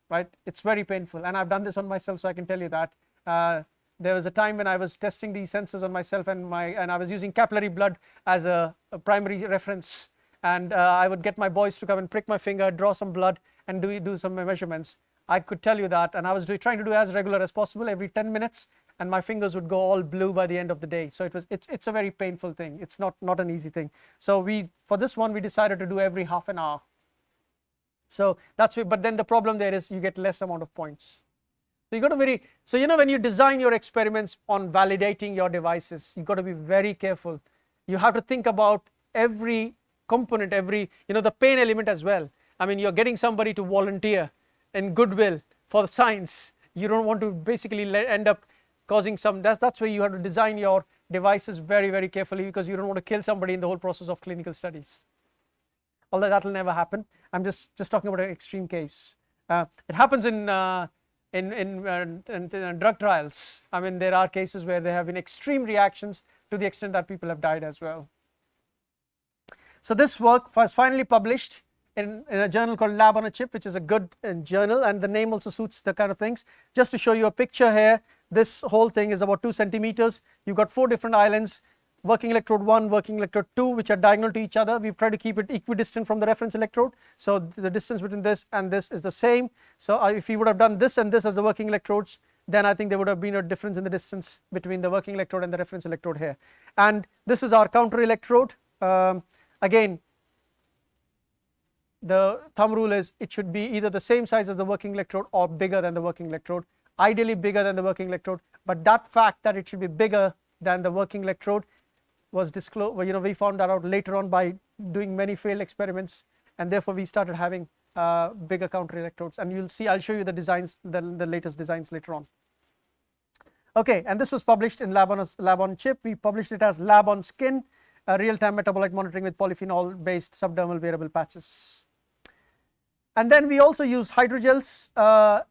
right? It's very painful, and I've done this on myself, so I can tell you that. There was a time when I was testing these sensors on myself, and I was using capillary blood as a primary reference, and I would get my boys to come and prick my finger, draw some blood, and do some measurements. I could tell you that, and I was trying to do as regular as possible every 10 minutes, and my fingers would go all blue by the end of the day. So it's a very painful thing. It's not an easy thing. So for this one we decided to do every half an hour. So that's but then the problem there is you get less amount of points. So you got to when you design your experiments on validating your devices, you got to be very careful. You have to think about every component, the pain element as well. I mean, you're getting somebody to volunteer in goodwill for the science. You don't want to basically end up causing that's why you have to design your devices very, very carefully, because you don't want to kill somebody in the whole process of clinical studies. Although that will never happen. I'm just talking about an extreme case. It happens in in drug trials. I mean, there are cases where there have been extreme reactions to the extent that people have died as well. So this work was finally published in a journal called Lab on a Chip, which is a good journal, and the name also suits the kind of things. Just to show you a picture here, this whole thing is about 2 centimeters. You've got 4 different islands, working electrode 1, working electrode 2, which are diagonal to each other. We've tried to keep it equidistant from the reference electrode, so the distance between this and this is the same. So if you would have done this and this as the working electrodes, then I think there would have been a difference in the distance between the working electrode and the reference electrode here. And this is our counter electrode. Again, the thumb rule is it should be either the same size as the working electrode or bigger than the working electrode, ideally bigger than the working electrode, but that fact that it should be bigger than the working electrode was disclosed, we found that out later on by doing many failed experiments, and therefore we started having bigger counter electrodes, and you'll see, I'll show you the designs, the latest designs later on. Okay, and this was published in Lab on Chip. We published it as Lab on Skin, real-time metabolite monitoring with polyphenol based subdermal wearable patches. And then we also use hydrogels.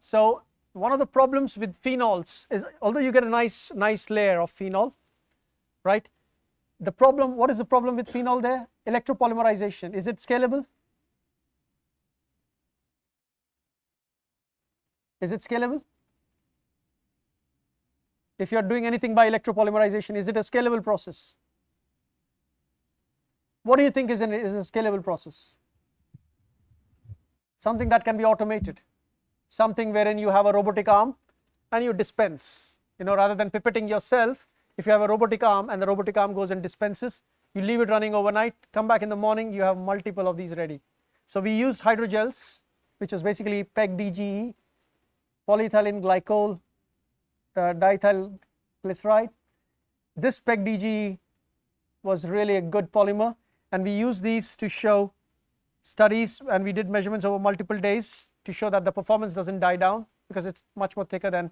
So one of the problems with phenols is, although you get a nice layer of phenol, right, the problem, what is the problem with phenol there? Electropolymerization. Is it scalable? Is it scalable? If you are doing anything by electropolymerization, is it a scalable process? What do you think is a scalable process? Something that can be automated, something wherein you have a robotic arm and you dispense, rather than pipetting yourself. If you have a robotic arm and the robotic arm goes and dispenses, you leave it running overnight, come back in the morning, you have multiple of these ready. So we used hydrogels, which was basically PEG-DGE, polyethylene glycol, diethyl glyceride. This PEG-DGE was really a good polymer, and we used these to show studies, and we did measurements over multiple days to show that the performance doesn't die down because it's much more thicker than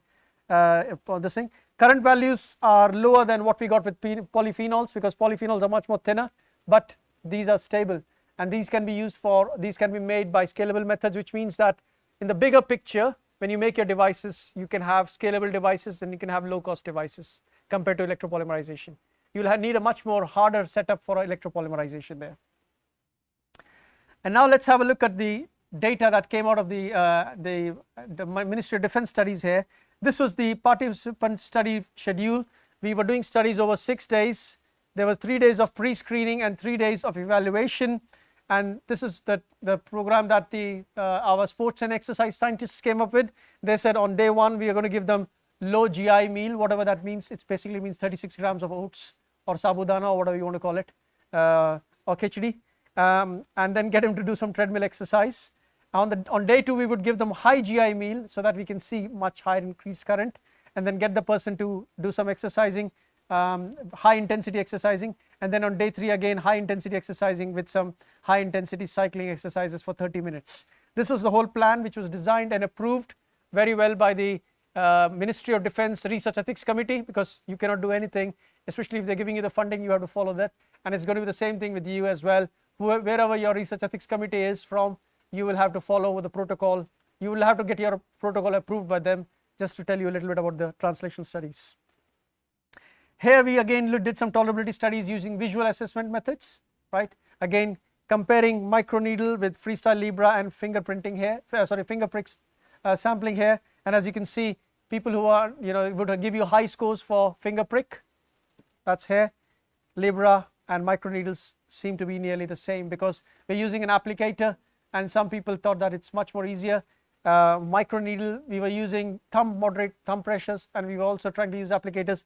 this thing. Current values are lower than what we got with polyphenols because polyphenols are much more thinner, but these are stable, and these can be made by scalable methods, which means that in the bigger picture, when you make your devices, you can have scalable devices and you can have low cost devices compared to electropolymerization. You'll need a much more harder setup for electropolymerization there. And now let's have a look at the data that came out of the Ministry of Defense studies here. This was the participant study schedule. We were doing studies over 6 days. There were 3 days of pre-screening and 3 days of evaluation. And this is the program that our sports and exercise scientists came up with. They said on day 1 we are going to give them low GI meal, whatever that means. It basically means 36 grams of oats or sabudana or whatever you want to call it, or khichdi. And then get him to do some treadmill exercise. On day 2 we would give them high GI meal so that we can see much higher increased current, and then get the person to do some exercising, high intensity exercising, and then on day 3 again high intensity exercising with some high intensity cycling exercises for 30 minutes. This was the whole plan, which was designed and approved very well by the Ministry of Defense Research Ethics Committee, because you cannot do anything, especially if they're giving you the funding, you have to follow that. And it's going to be the same thing with you as well. Wherever your research ethics committee is from, you will have to follow the protocol. You will have to get your protocol approved by them. Just to tell you a little bit about the translation studies. Here we again did some tolerability studies using visual assessment methods, right? Again, comparing microneedle with freestyle Libra and fingerprinting here, finger pricks sampling here. And as you can see, people who are, would give you high scores for finger prick, that's here. Libra and microneedles seem to be nearly the same because we're using an applicator, and some people thought that it's much more easier. Microneedle, we were using moderate thumb pressures, and we were also trying to use applicators.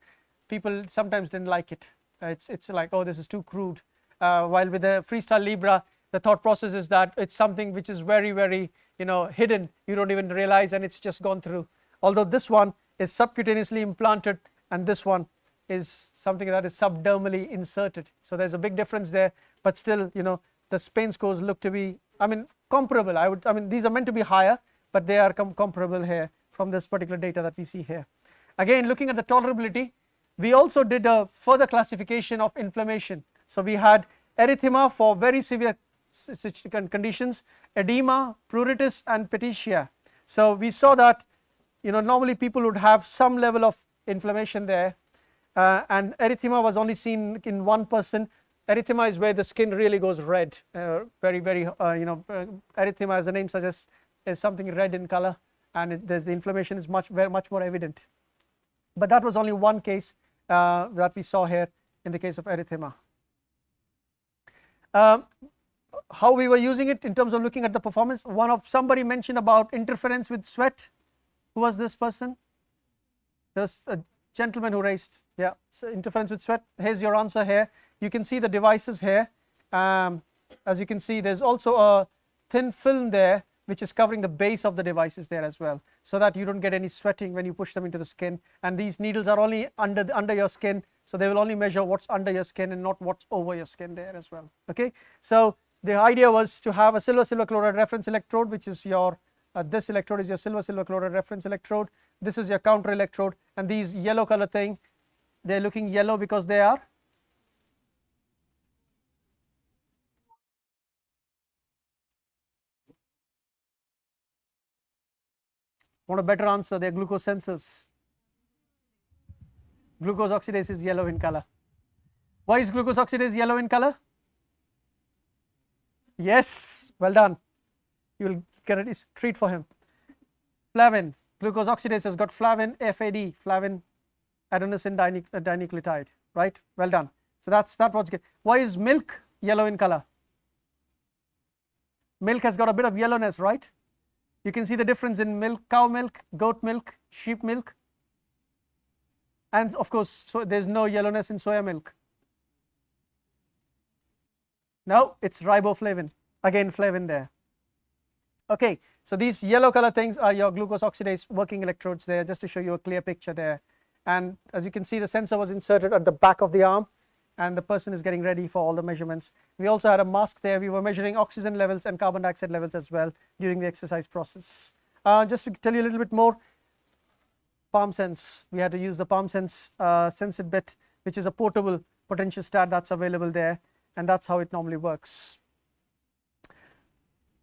People sometimes didn't like it. It's like, oh, this is too crude. While with the freestyle Libra, the thought process is that it's something which is very, very hidden. You don't even realize, and it's just gone through. Although this one is subcutaneously implanted, and this one is something that is subdermally inserted. So there's a big difference there, but still, the Spain scores look to be, comparable. These are meant to be higher, but they are comparable here from this particular data that we see here. Again, looking at the tolerability, we also did a further classification of inflammation. So we had erythema for very severe conditions, edema, pruritus, and petechia. So we saw that normally people would have some level of inflammation there, and erythema was only seen in one person. Erythema is where the skin really goes red, very, very, erythema, as the name suggests, is something red in color, and the inflammation is much more evident. But that was only one case that we saw here in the case of erythema. How we were using it in terms of looking at the performance, somebody mentioned about interference with sweat. Who was this person? There's a gentleman who raised, yeah, so interference with sweat. Here's your answer here. You can see the devices here. As you can see, there's also a thin film there which is covering the base of the devices there as well, so that you don't get any sweating when you push them into the skin. And these needles are only under your skin, so they will only measure what's under your skin and not what's over your skin there as well. Okay, so the idea was to have a silver chloride reference electrode, which is your this electrode is your silver chloride reference electrode. This is your counter electrode, and these yellow color thing, they're looking yellow because they are want a better answer. They're glucose sensors. Glucose oxidase is yellow in color. Why is glucose oxidase yellow in color? Yes, well done. You will get a treat for him. Flavin, glucose oxidase has got flavin, FAD, flavin adenosine dinucleotide, right? Well done. So that's what's good. Why is milk yellow in color? Milk has got a bit of yellowness, right? You can see the difference in milk, cow milk, goat milk, sheep milk, and of course, so there's no yellowness in soya milk. No, it's riboflavin, again flavin there. Okay, so these yellow color things are your glucose oxidase working electrodes there, just to show you a clear picture there. And as you can see, the sensor was inserted at the back of the arm, and the person is getting ready for all the measurements. We also had a mask there. We were measuring oxygen levels and carbon dioxide levels as well during the exercise process. Just to tell you a little bit more, palm sense, we had to use the palm sense Sensit bit, which is a portable potential stat that's available there, and that's how it normally works.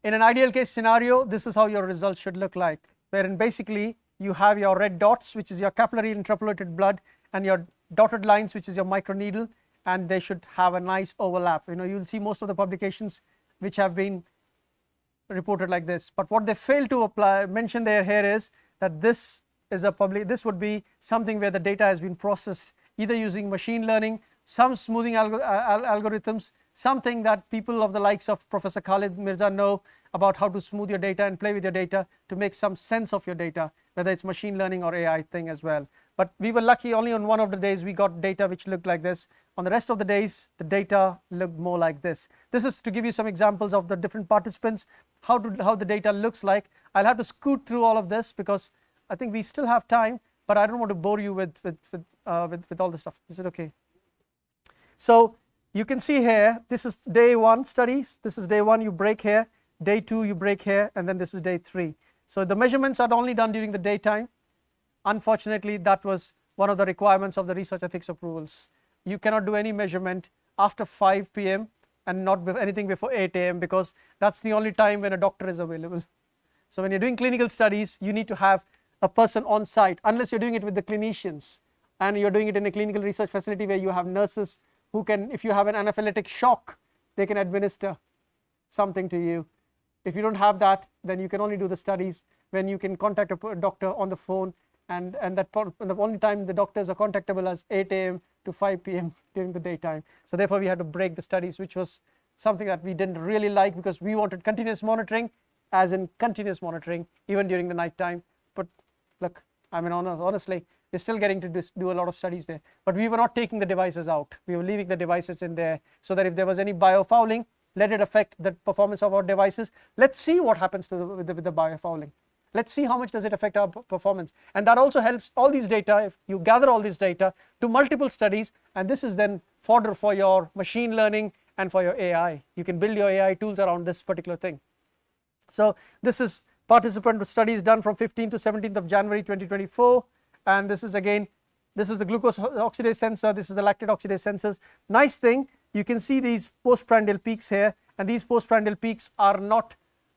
In an ideal case scenario, this is how your results should look like, wherein basically you have your red dots, which is your capillary interpolated blood, and your dotted lines, which is your microneedle, and they should have a nice overlap. You'll see most of the publications which have been reported like this, but what they fail to mention there here is that this would be something where the data has been processed either using machine learning, some smoothing algorithms, something that people of the likes of Professor Khalid, Mirza know about how to smooth your data and play with your data to make some sense of your data, whether it's machine learning or AI thing as well. But we were lucky, only on one of the days we got data which looked like this. On the rest of the days, the data looked more like this. This is to give you some examples of the different participants, how the data looks like. I'll have to scoot through all of this because I think we still have time, but I don't want to bore you with all the stuff. Is it okay? So you can see here, this is day 1 studies. This is day 1, you break here. Day 2, you break here, and then this is day 3. So the measurements are only done during the daytime. Unfortunately, that was one of the requirements of the research ethics approvals. You cannot do any measurement after 5 p.m. and not anything before 8 a.m. because that's the only time when a doctor is available. So when you're doing clinical studies, you need to have a person on site, unless you're doing it with the clinicians and you're doing it in a clinical research facility where you have nurses who can, if you have an anaphylactic shock, they can administer something to you. If you don't have that, then you can only do the studies when you can contact a doctor on the phone, and the only time the doctors are contactable is 8 a.m. to 5 p.m. during the daytime. So therefore we had to break the studies, which was something that we didn't really like because we wanted continuous monitoring, as in continuous monitoring even during the night time. But look, I mean, honestly, we're still getting to do a lot of studies there, but we were not taking the devices out. We were leaving the devices in there so that if there was any biofouling, let it affect the performance of our devices. Let's see what happens with the biofouling. Let's see how much does it affect our performance. And that also helps all these data, if you gather all this data to multiple studies, and this is then fodder for your machine learning and for your AI. You can build your AI tools around this particular thing. So this is participant studies done from 15th to 17th of January 2024, and this is again, this is the glucose oxidase sensor, this is the lactate oxidase sensors. Nice thing, you can see these postprandial peaks here, and these postprandial peaks are not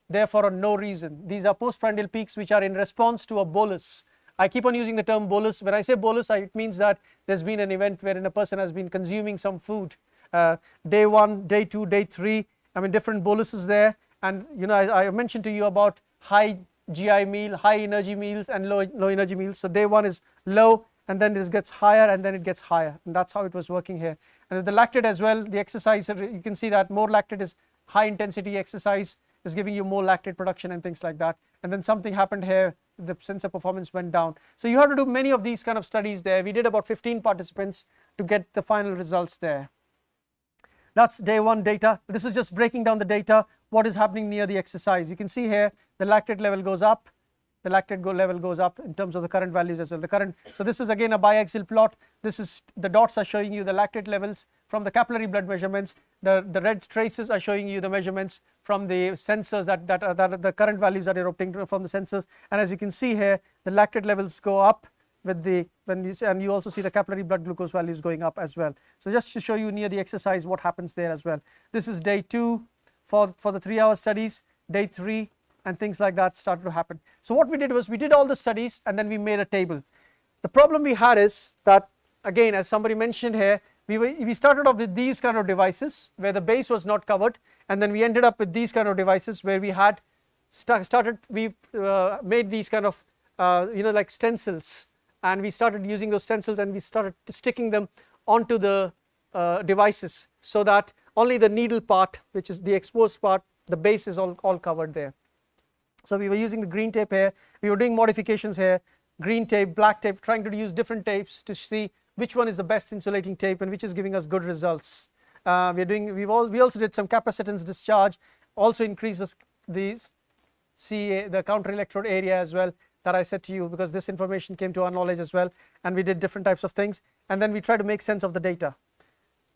there for no reason. These are postprandial peaks which are in response to a bolus. I keep on using the term bolus. When I say bolus, it means that there's been an event wherein a person has been consuming some food. Day 1, day 2, day 3, I mean different boluses there, and you know I mentioned to you about high GI meal, high energy meals and low energy meals. So day 1 is low, and then this gets higher, and then it gets higher, and that's how it was working here. And with the lactate as well, the exercise, you can see that more lactate is high intensity exercise is giving you more lactate production and things like that. And then something happened here, the sensor performance went down. So you have to do many of these kind of studies there. We did about 15 participants to get the final results there. That's day 1 data. This is just breaking down the data, what is happening near the exercise. You can see here the lactate level goes up, the lactate level goes up in terms of the current values as well. The current, so this is again a biaxial plot. This is the dots are showing you the lactate levels from the capillary blood measurements. The red traces are showing you the measurements from the sensors that the current values that are obtained from the sensors. And as you can see here, the lactate levels go up with the and you also see the capillary blood glucose values going up as well. So just to show you near the exercise what happens there as well. This is day 2 for the 3-hour studies. Day 3 and things like that started to happen. So what we did was we did all the studies and then we made a table. The problem we had is that, again, as somebody mentioned here, we started off with these kind of devices where the base was not covered, and then we ended up with these kind of devices where we had made these kind of like stencils, and we started using those stencils and we started sticking them onto the devices so that only the needle part, which is the exposed part, the base is all covered there. So we were using the green tape here, we were doing modifications here, green tape, black tape, trying to use different tapes to see which one is the best insulating tape and which is giving us good results. We also did some capacitance discharge, also increases these CA, the counter electrode area as well, that I said to you, because this information came to our knowledge as well, and we did different types of things, and then we try to make sense of the data.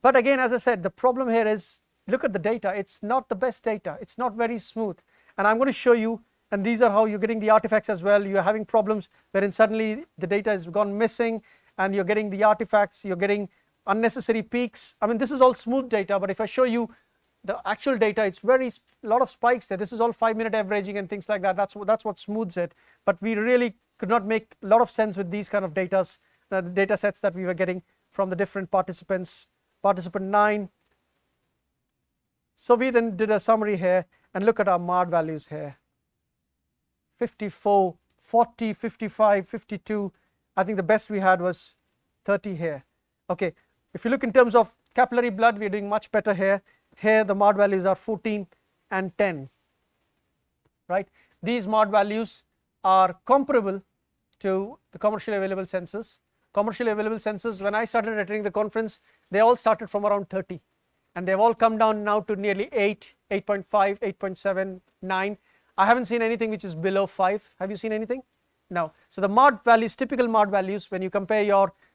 But again, as I said, the problem here is, look at the data, it's not the best data, it's not very smooth, and I'm going to show you. And these are how you're getting the artifacts as well. You're having problems wherein suddenly the data has gone missing and you're getting the artifacts, you're getting unnecessary peaks. I mean, this is all smooth data, but if I show you the actual data, it's a lot of spikes there. This is all 5-minute averaging and things like that. That's what smooths it. But we really could not make a lot of sense with these kind of data sets that we were getting from the different participants. Participant 9. So we then did a summary here and look at our MARD values here. 54, 40, 55, 52. I think the best we had was 30 here. Okay, if you look in terms of capillary blood, we are doing much better here. Here the MARD values are 14 and 10, right? These MARD values are comparable to the commercially available sensors. Commercially available sensors, when I started attending the conference, they all started from around 30, and they've all come down now to nearly 8, 8.5, 8.7, 9. I haven't seen anything which is below 5. Have you seen anything? No. So the MARD values, typical MARD values, when you compare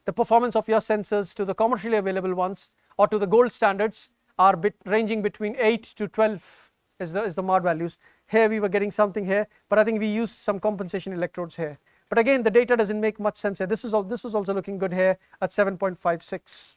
the performance of your sensors to the commercially available ones or to the gold standards, are ranging between 8 to 12 is the MARD values. Here we were getting something here, but I think we used some compensation electrodes here. But again, the data doesn't make much sense here. This was also looking good here at 7.56.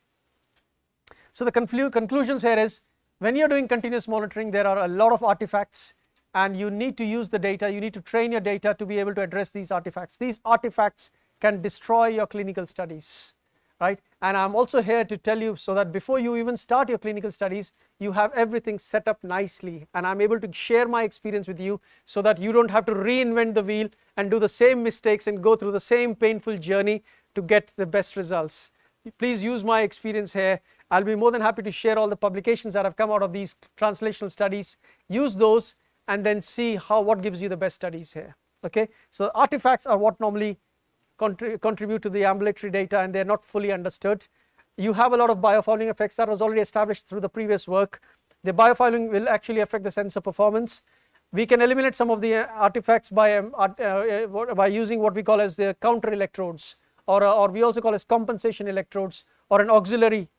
So the conclusions here is, when you're doing continuous monitoring, there are a lot of artifacts, and you need to use the data, you need to train your data to be able to address these artifacts. These artifacts can destroy your clinical studies, right? And I'm also here to tell you so that before you even start your clinical studies, you have everything set up nicely, and I'm able to share my experience with you so that you don't have to reinvent the wheel and do the same mistakes and go through the same painful journey to get the best results. Please use my experience here. I'll be more than happy to share all the publications that have come out of these translational studies. Use those and then see what gives you the best studies here. Okay, so artifacts are what normally contribute to the ambulatory data, and they're not fully understood. You have a lot of biofouling effects that was already established through the previous work. The biofouling will actually affect the sensor performance. We can eliminate some of the artifacts by using what we call as the counter electrodes, or we also call as compensation electrodes, or an auxiliary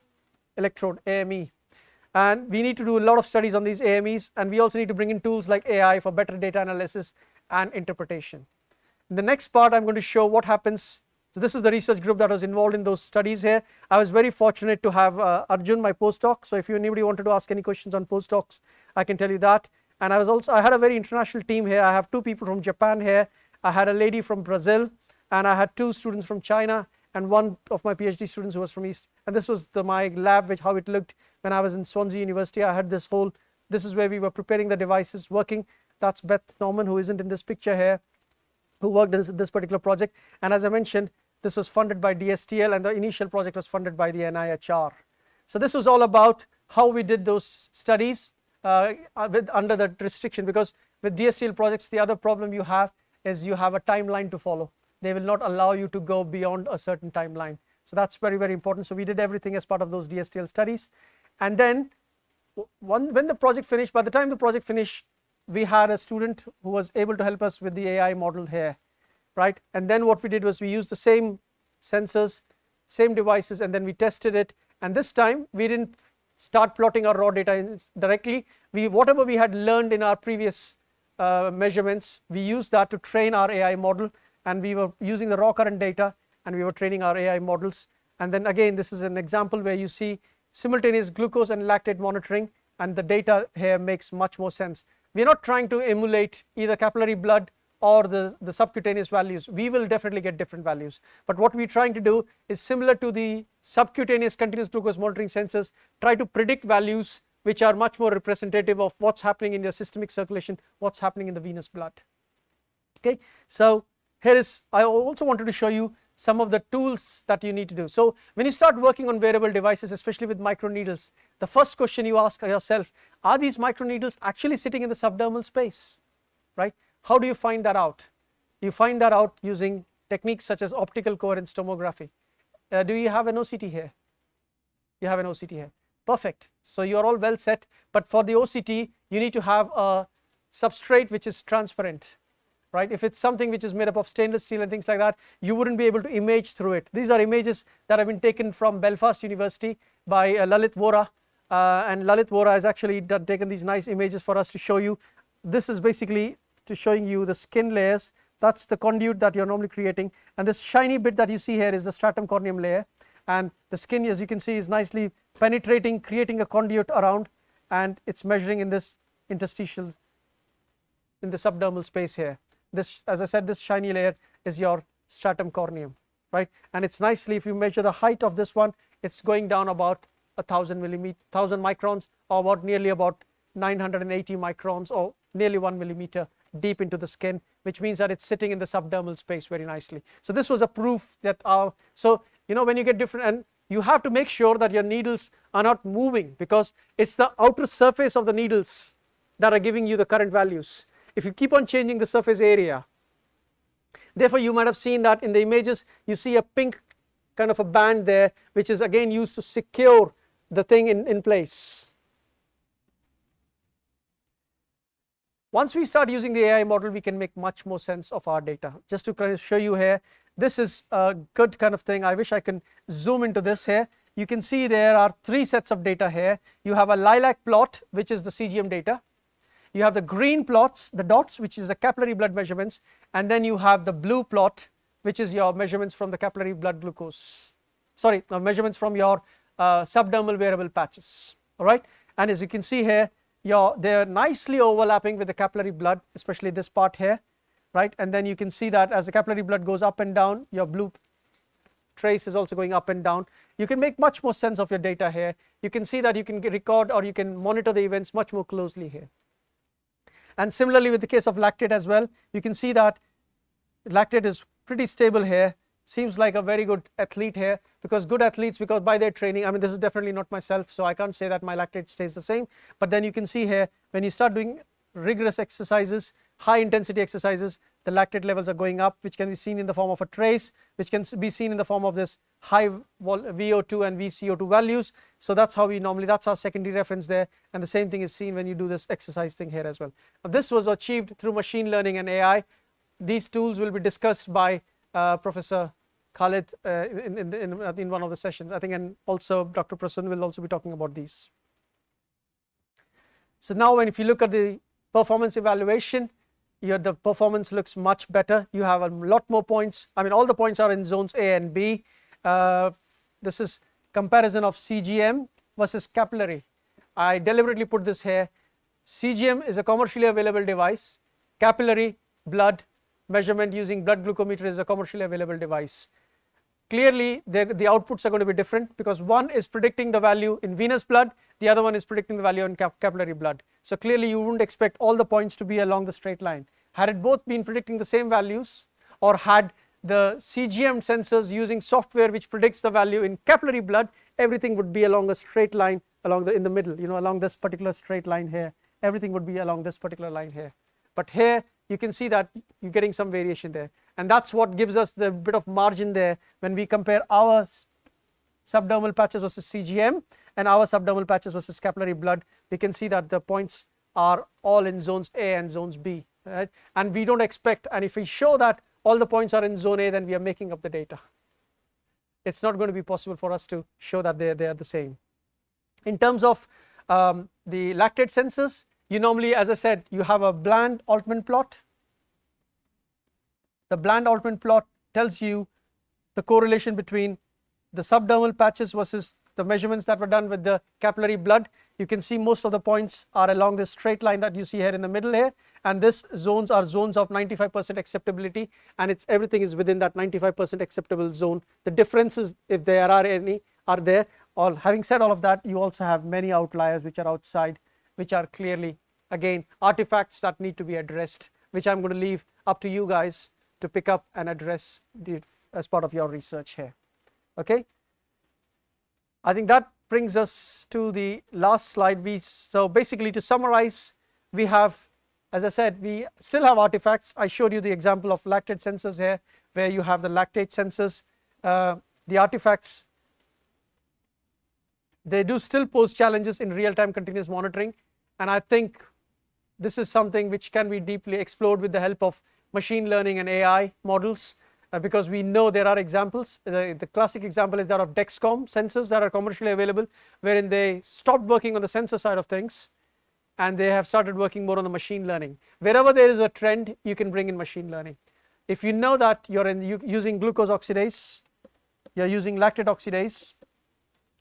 electrode, AME. And we need to do a lot of studies on these AMEs, and we also need to bring in tools like AI for better data analysis and interpretation. In the next part, I'm going to show what happens. So this is the research group that was involved in those studies here. I was very fortunate to have Arjun, my postdoc. So if anybody wanted to ask any questions on postdocs, I can tell you that. And I had a very international team here. I have 2 people from Japan here. I had a lady from Brazil, and I had 2 students from China and 1 of my PhD students who was from East, and this was my lab, how it looked when I was in Swansea University. I had this is where we were preparing the devices, working. That's Beth Norman, who isn't in this picture here, who worked in this particular project, and as I mentioned, this was funded by DSTL, and the initial project was funded by the NIHR. So this was all about how we did those studies under the restriction, because with DSTL projects the other problem you have is you have a timeline to follow. They will not allow you to go beyond a certain timeline. So that's very, very important. So we did everything as part of those DSTL studies, and then when the project finished, by the time the project finished, we had a student who was able to help us with the AI model here, right? And then what we did was we used the same sensors, same devices, and then we tested it. And this time we didn't start plotting our raw data directly. Whatever we had learned in our previous measurements, we used that to train our AI model, and we were using the raw current data and we were training our AI models. And then again, this is an example where you see simultaneous glucose and lactate monitoring, and the data here makes much more sense. We are not trying to emulate either capillary blood or the subcutaneous values. We will definitely get different values, but what we're trying to do is similar to the subcutaneous continuous glucose monitoring sensors, try to predict values which are much more representative of what's happening in your systemic circulation, what's happening in the venous blood. Okay, so I also wanted to show you some of the tools that you need to do. So when you start working on wearable devices, especially with microneedles, the first question you ask yourself, are these microneedles actually sitting in the subdermal space, right? How do you find that out? You find that out using techniques such as optical coherence tomography. Do you have an OCT here? You have an OCT here. Perfect. So you are all well set, but for the OCT you need to have a substrate which is transparent, right? If it's something which is made up of stainless steel and things like that, you wouldn't be able to image through it. These are images that have been taken from Belfast University by Lalit Vora, and Lalit Vora has actually taken these nice images for us to show you. This is basically to showing you the skin layers. That's the conduit that you're normally creating, and this shiny bit that you see here is the stratum corneum layer, and the skin, as you can see, is nicely penetrating, creating a conduit around, and it's measuring in this interstitial, in the subdermal space here. This, as I said, this shiny layer is your stratum corneum, right? And it's nicely, if you measure the height of this one, it's going down about 1000 microns, or nearly about 980 microns, or nearly 1 millimeter deep into the skin, which means that it's sitting in the subdermal space very nicely. So this was a proof that so you know, when you get different, and you have to make sure that your needles are not moving, because it's the outer surface of the needles that are giving you the current values. If you keep on changing the surface area, therefore you might have seen that in the images you see a pink kind of a band there, which is again used to secure the thing in place. Once we start using the AI model, we can make much more sense of our data. Just to kind of show you here, this is a good kind of thing. I wish I can zoom into this here. You can see there are 3 sets of data here. You have a lilac plot, which is the CGM data. You have the green plots, the dots, which is the capillary blood measurements, and then you have the blue plot, which is your measurements from the capillary blood glucose. Sorry, measurements from your subdermal wearable patches. All right, and as you can see here, they're nicely overlapping with the capillary blood, especially this part here, right? And then you can see that as the capillary blood goes up and down, your blue trace is also going up and down. You can make much more sense of your data here. You can see that you can record or you can monitor the events much more closely here. And similarly with the case of lactate as well, you can see that lactate is pretty stable here. Seems like a very good athlete here, because good athletes, because by their training, I mean, this is definitely not myself, so I can't say that my lactate stays the same, but then you can see here when you start doing rigorous exercises, high intensity exercises, the lactate levels are going up, which can be seen in the form of a trace, which can be seen in the form of this high VO2 and VCO2 values. So that's how we normally, that's our secondary reference there, and the same thing is seen when you do this exercise thing here as well. Now, this was achieved through machine learning and AI. These tools will be discussed by Professor Khalid in one of the sessions, I think, and also Dr. Prasoon will also be talking about these. So now if you look at the performance evaluation, the performance looks much better. You have a lot more points. I mean, all the points are in zones A and B. This is comparison of CGM versus capillary. I deliberately put this here. CGM is a commercially available device. Capillary blood measurement using blood glucometer is a commercially available device. Clearly, the outputs are going to be different because one is predicting the value in venous blood, the other one is predicting the value in capillary blood. So clearly, you wouldn't expect all the points to be along the straight line. Had it both been predicting the same values, or had the CGM sensors using software which predicts the value in capillary blood, everything would be along a straight line in the middle, along this particular straight line here. Everything would be along this particular line here. But here you can see that you're getting some variation there, and that's what gives us the bit of margin there when we compare our subdermal patches versus CGM and our subdermal patches versus capillary blood. We can see that the points are all in zones A and zones B, right? And we don't expect, and if we show that all the points are in zone A, then we are making up the data. It's not going to be possible for us to show that they are the same. In terms of the lactate sensors, you normally, as I said, you have a bland Altman plot. The bland Altman plot tells you the correlation between the subdermal patches versus the measurements that were done with the capillary blood. You can see most of the points are along this straight line that you see here in the middle here, and this zones are zones of 95% acceptability, and everything is within that 95% acceptable zone. The differences, if there are any, are there. Having said all of that, you also have many outliers which are outside, which are clearly, again, artifacts that need to be addressed, which I'm going to leave up to you guys to pick up and address as part of your research here. Okay, I think that brings us to the last slide. So basically, to summarize, we have, as I said, we still have artifacts. I showed you the example of lactate sensors here, where you have the lactate sensors. The artifacts, they do still pose challenges in real-time continuous monitoring, and I think this is something which can be deeply explored with the help of machine learning and AI models, because we know there are examples. The classic example is that of Dexcom sensors that are commercially available, wherein they stopped working on the sensor side of things and they have started working more on the machine learning. Wherever there is a trend, you can bring in machine learning. If you know that you're using glucose oxidase, you're using lactate oxidase,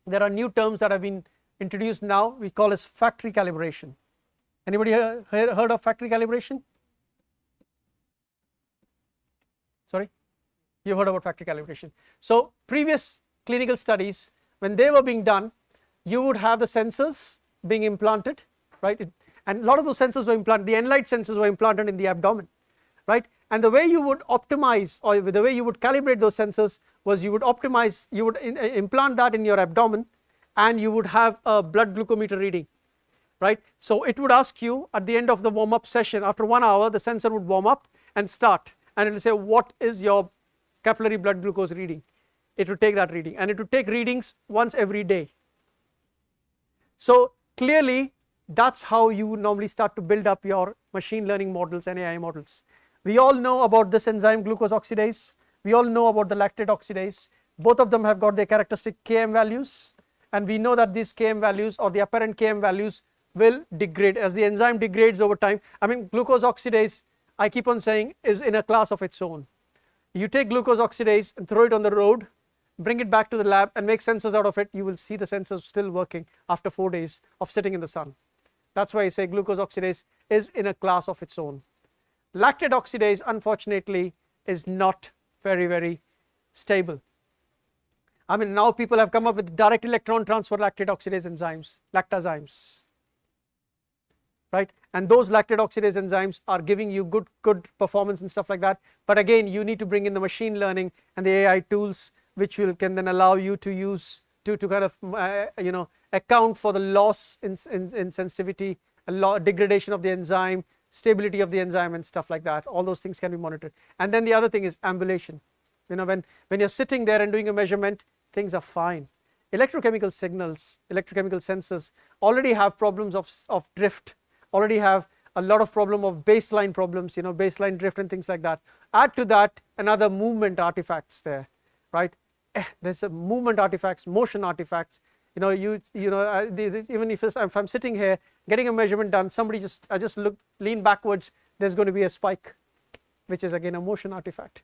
there are new terms that have been introduced now. We call as factory calibration. Anybody heard of factory calibration? Sorry? You heard about factory calibration. So previous clinical studies, when they were being done, you would have the sensors being implanted, right? And a lot of those sensors were implanted, the Enlight sensors were implanted in the abdomen, right? And the way you would optimize, or the way you would calibrate those sensors, was you would optimize, you would implant that in your abdomen, and you would have a blood glucometer reading, right? So it would ask you at the end of the warm-up session, after 1 hour, the sensor would warm up and start, and it will say, what is your capillary blood glucose reading? It would take that reading, and it would take readings once every day. So clearly, that's how you would normally start to build up your machine learning models and AI models. We all know about this enzyme glucose oxidase. We all know about the lactate oxidase. Both of them have got their characteristic Km values, and we know that these Km values, or the apparent Km values, will degrade as the enzyme degrades over time. I mean, glucose oxidase, I keep on saying, is in a class of its own. You take glucose oxidase and throw it on the road, bring it back to the lab and make sensors out of it, you will see the sensors still working after 4 days of sitting in the sun. That's why I say glucose oxidase is in a class of its own. Lactate oxidase, unfortunately, is not very stable. I mean, now people have come up with direct electron transfer lactate oxidase enzymes, lactazymes, right? And those lactate oxidase enzymes are giving you good performance and stuff like that. But again, you need to bring in the machine learning and the AI tools, which can then allow you to use to kind of account for the loss in sensitivity, degradation of the enzyme, stability of the enzyme, and stuff like that. All those things can be monitored. And then the other thing is ambulation. When you're sitting there and doing a measurement, things are fine. Electrochemical signals, electrochemical sensors already have problems of drift, already have a lot of problem of baseline problems, baseline drift and things like that. Add to that another movement artifacts there, right? There's a movement artifacts, motion artifacts. Even if I'm sitting here getting a measurement done, I just lean backwards, there's going to be a spike, which is again a motion artifact,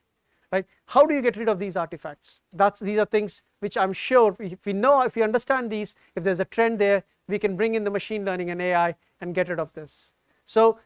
right? How do you get rid of these artifacts? These are things which I'm sure if we understand these, if there's a trend there, we can bring in the machine learning and AI and get rid of this. So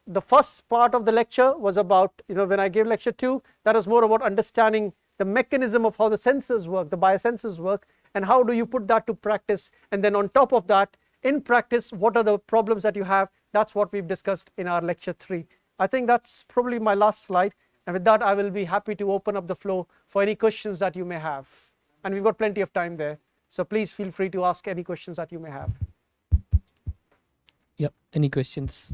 the first part of the lecture was about, when I gave lecture 2, that was more about understanding the mechanism of how the sensors work, the biosensors work, and how do you put that to practice, and then on top of that, in practice, what are the problems that you have. That's what we've discussed in our lecture 3. I think that's probably my last slide, and with that I will be happy to open up the floor for any questions that you may have, and we've got plenty of time there, so please feel free to ask any questions that you may have. Yep, any questions?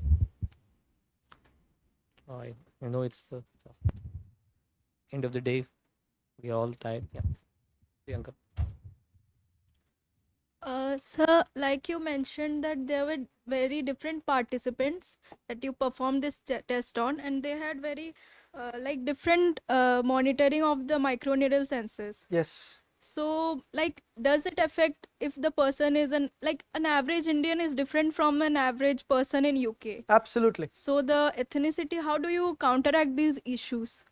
I know it's the end of the day, we are all tired. Yeah, Priyanka. Sir, like you mentioned that there were very different participants that you performed this test on, and they had very like different monitoring of the microneedle sensors. Yes. So, like, does it affect if the person is an average Indian is different from an average person in UK? Absolutely. So the ethnicity, how do you counteract these issues?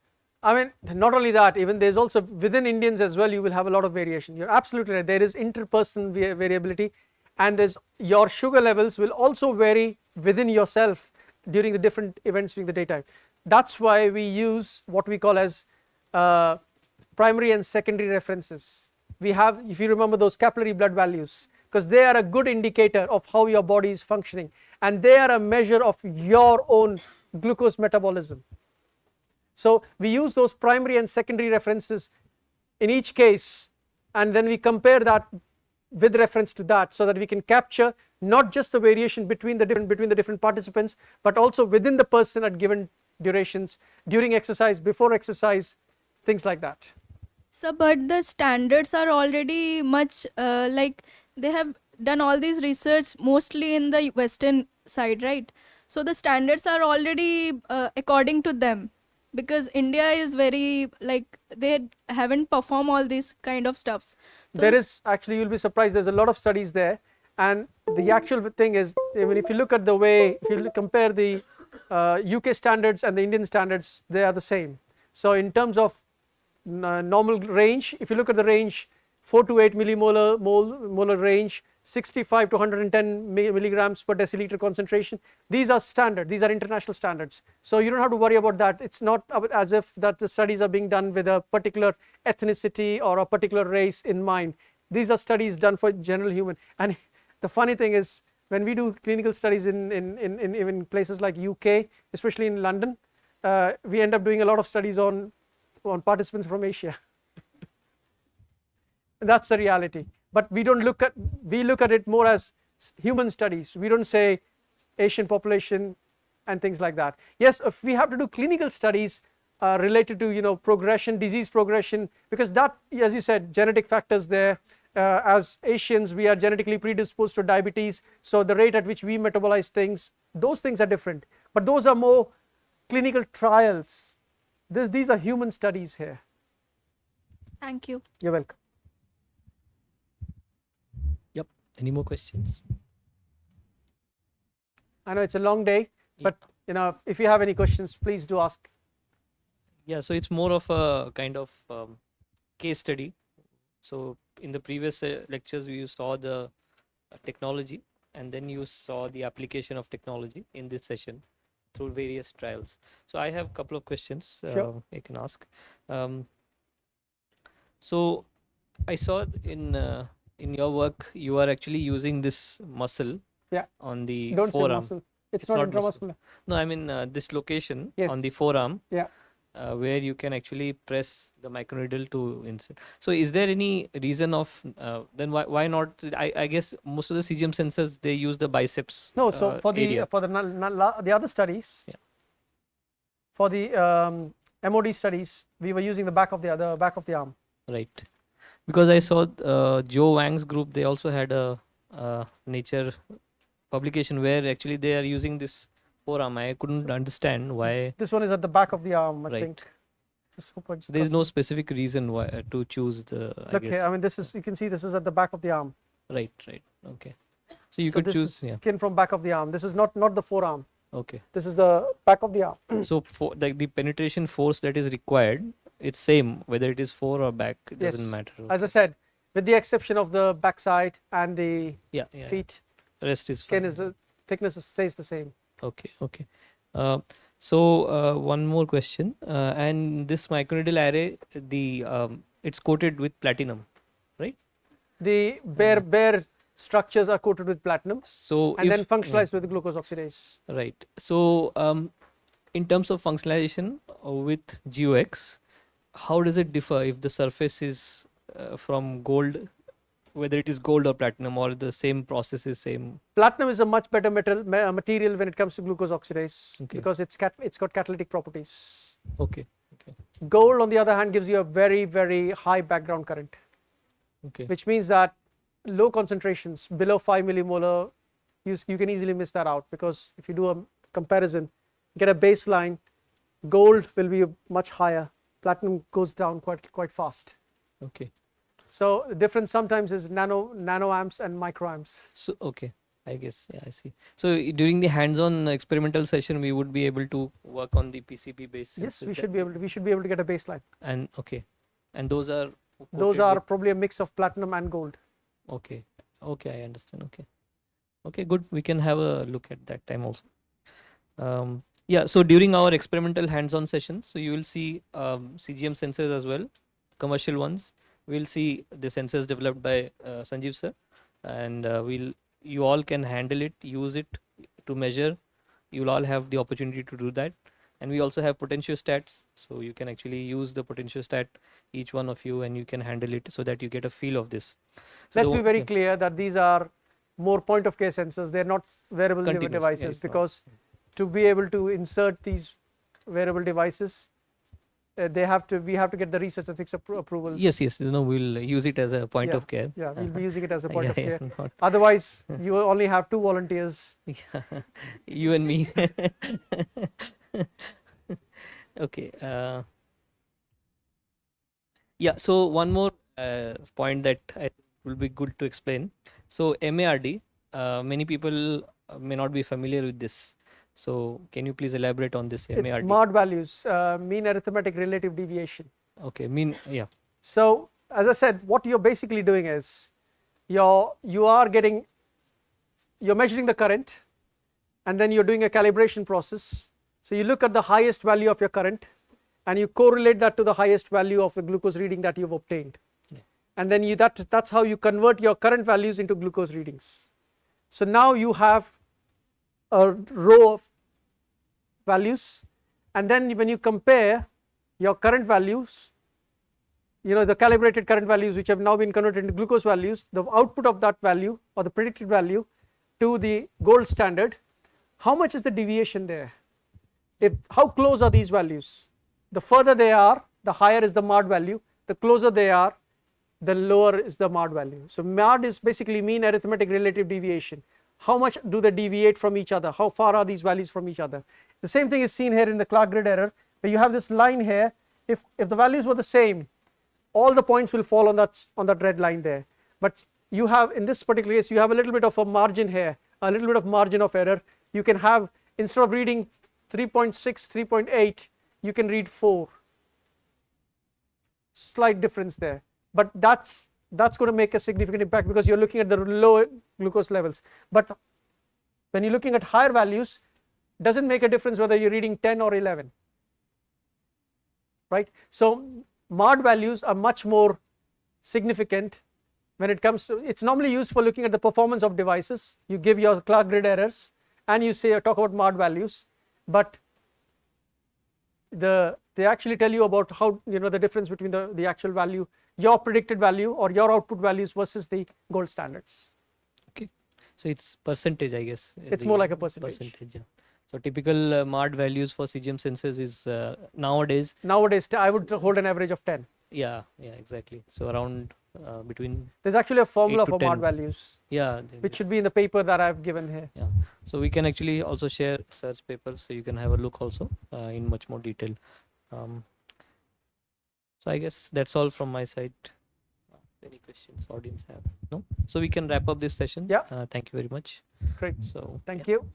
I mean, not only that, even there's also within Indians as well, you will have a lot of variation. You're absolutely right. There is interperson variability, and there's your sugar levels will also vary within yourself during the different events during the daytime. That's why we use what we call as primary and secondary references. We have, if you remember, those capillary blood values, because they are a good indicator of how your body is functioning, and they are a measure of your own glucose metabolism. So we use those primary and secondary references in each case, and then we compare that with reference to that, so that we can capture not just the variation between the different participants, but also within the person at given durations, during exercise, before exercise, things like that. So, but the standards are already much like they have done all this research mostly in the Western side, right? So the standards are already according to them, because India is very like they haven't performed all these kind of stuffs. So there is actually, you'll be surprised, there's a lot of studies there, and the actual thing is, even if you look at the way, if you compare the UK standards and the Indian standards, they are the same. So in terms of normal range, if you look at the range, 4 to 8 molar range, 65 to 110 milligrams per deciliter concentration, these are standard, these are international standards. So you don't have to worry about that. It's not as if that the studies are being done with a particular ethnicity or a particular race in mind. These are studies done for general human. And the funny thing is, when we do clinical studies in even places like UK, especially in London, we end up doing a lot of studies on participants from Asia. That's the reality. But we look at it more as human studies. We don't say Asian population and things like that. Yes, if we have to do clinical studies related to progression, disease progression, because that, as you said, genetic factors there. As Asians, we are genetically predisposed to diabetes, so the rate at which we metabolize things, those things are different. But those are more clinical trials. These are human studies here. Thank you. You're welcome. Yep. Any more questions? I know it's a long day, but if you have any questions, please do ask. Yeah, so it's more of a kind of case study. So in the previous lectures, you saw the technology, and then you saw the application of technology in this session through various trials. So I have a couple of questions Sure. I can ask. So I saw in your work, you are actually using this muscle on the Don't say forearm. muscle. It's not intramuscular. No, I mean this location Yes. on the forearm. Yeah. Where you can actually press the microneedle to insert. So is there any reason of then why not? I guess most of the CGM sensors, they use the biceps. No, so for the area. the other studies, for the MOD studies, we were using the back of the arm. Right, because I saw Joe Wang's group, they also had a Nature publication where actually they are using this forearm. I couldn't understand why. This one is at the back of the arm, I Right. think. Just So there is no specific reason why to choose the. Look here, I mean, you can see this is at the back of the arm. Right. Okay. So you could this choose. is skin from back of the arm. This is not the forearm. Okay. This is the back of the arm. So for the penetration force that is required, it's same whether it is fore or back. It doesn't matter. As I said, with the exception of the backside and the feet, Rest is skin fine. is the thickness stays the same. Okay. One more question. And this microneedle array, it's coated with platinum, right? The bare structures are coated with platinum. So and then functionalized with glucose oxidase. Right. So in terms of functionalization with GOX, how does it differ if the surface is from gold, whether it is gold or platinum, or the same process is same? Platinum is a much better material when it comes to glucose oxidase because it's got catalytic properties. Okay. Gold, on the other hand, gives you a very, very high background current. Okay. Which means that low concentrations below 5 millimolar, you can easily miss that out, because if you do a comparison, get a baseline, gold will be much higher, platinum goes down quite fast. Okay. So the difference sometimes is nanoamps and microamps. So okay, I guess, yeah, I see. So during the hands-on experimental session, we would be able to work on the PCB based. Yes, we should be able to get a baseline. And okay, and those are probably a mix of platinum and gold. Okay, I understand. Okay, good. We can have a look at that time also. Yeah. So during our experimental hands-on session, so you will see CGM sensors as well, commercial ones. We'll see the sensors developed by Sanjiv sir, and you all can handle it, use it to measure. You'll all have the opportunity to do that. And we also have potentiostats, so you can actually use the potentiostat, each one of you, and you can handle it so that you get a feel of this. So let's be very clear that these are more point of care sensors. They're not wearable devices, yes, because to be able to insert these wearable devices, we have to get the research ethics approvals. Yes. We'll use it as a point of care. Yeah, we'll be using it as a point of care. Otherwise, you only have 2 volunteers. Yeah, you and me. Okay. Yeah. So one more point that I think will be good to explain. So MARD, many people may not be familiar with this. So can you please elaborate on this MARD? It's MARD values, mean arithmetic relative deviation. Okay, yeah. So as I said, what you're basically doing is you're measuring the current, and then you're doing a calibration process. So you look at the highest value of your current and you correlate that to the highest value of the glucose reading that you've obtained. Yeah. And then that's how you convert your current values into glucose readings. So now you have a row of values, and then when you compare your current values, the calibrated current values which have now been converted into glucose values, the output of that value or the predicted value to the gold standard, how much is the deviation there? How close are these values? The further they are, the higher is the MARD value. The closer they are, the lower is the MARD value. So MARD is basically mean arithmetic relative deviation. How much do they deviate from each other? How far are these values from each other? The same thing is seen here in the Clark grid error, where you have this line here. If the values were the same, all the points will fall on that red line there. But you have, in this particular case, you have a little bit of a margin here, a little bit of margin of error. You can have, instead of reading 3.6, 3.8, you can read 4. Slight difference there, but that's going to make a significant impact because you're looking at the low glucose levels. But when you're looking at higher values, doesn't make a difference whether you're reading 10 or 11, right? So MARD values are much more significant when it comes to, it's normally used for looking at the performance of devices. You give your Clark grid errors and you talk about MARD values, but they actually tell you about how, the difference between the actual value, your predicted value or your output values versus the gold standards. Okay, so it's percentage, I guess. It's more like a percentage. Yeah. So typical MARD values for CGM sensors is nowadays I would hold an average of 10. Yeah, exactly. So around between, there's actually a formula for MARD values, which should be in the paper that I've given here. Yeah, so we can actually also share search papers, so you can have a look also in much more detail. So I guess that's all from my side. Any questions audience have? No? So we can wrap up this session. Yeah. Thank you very much. Great. So thank you.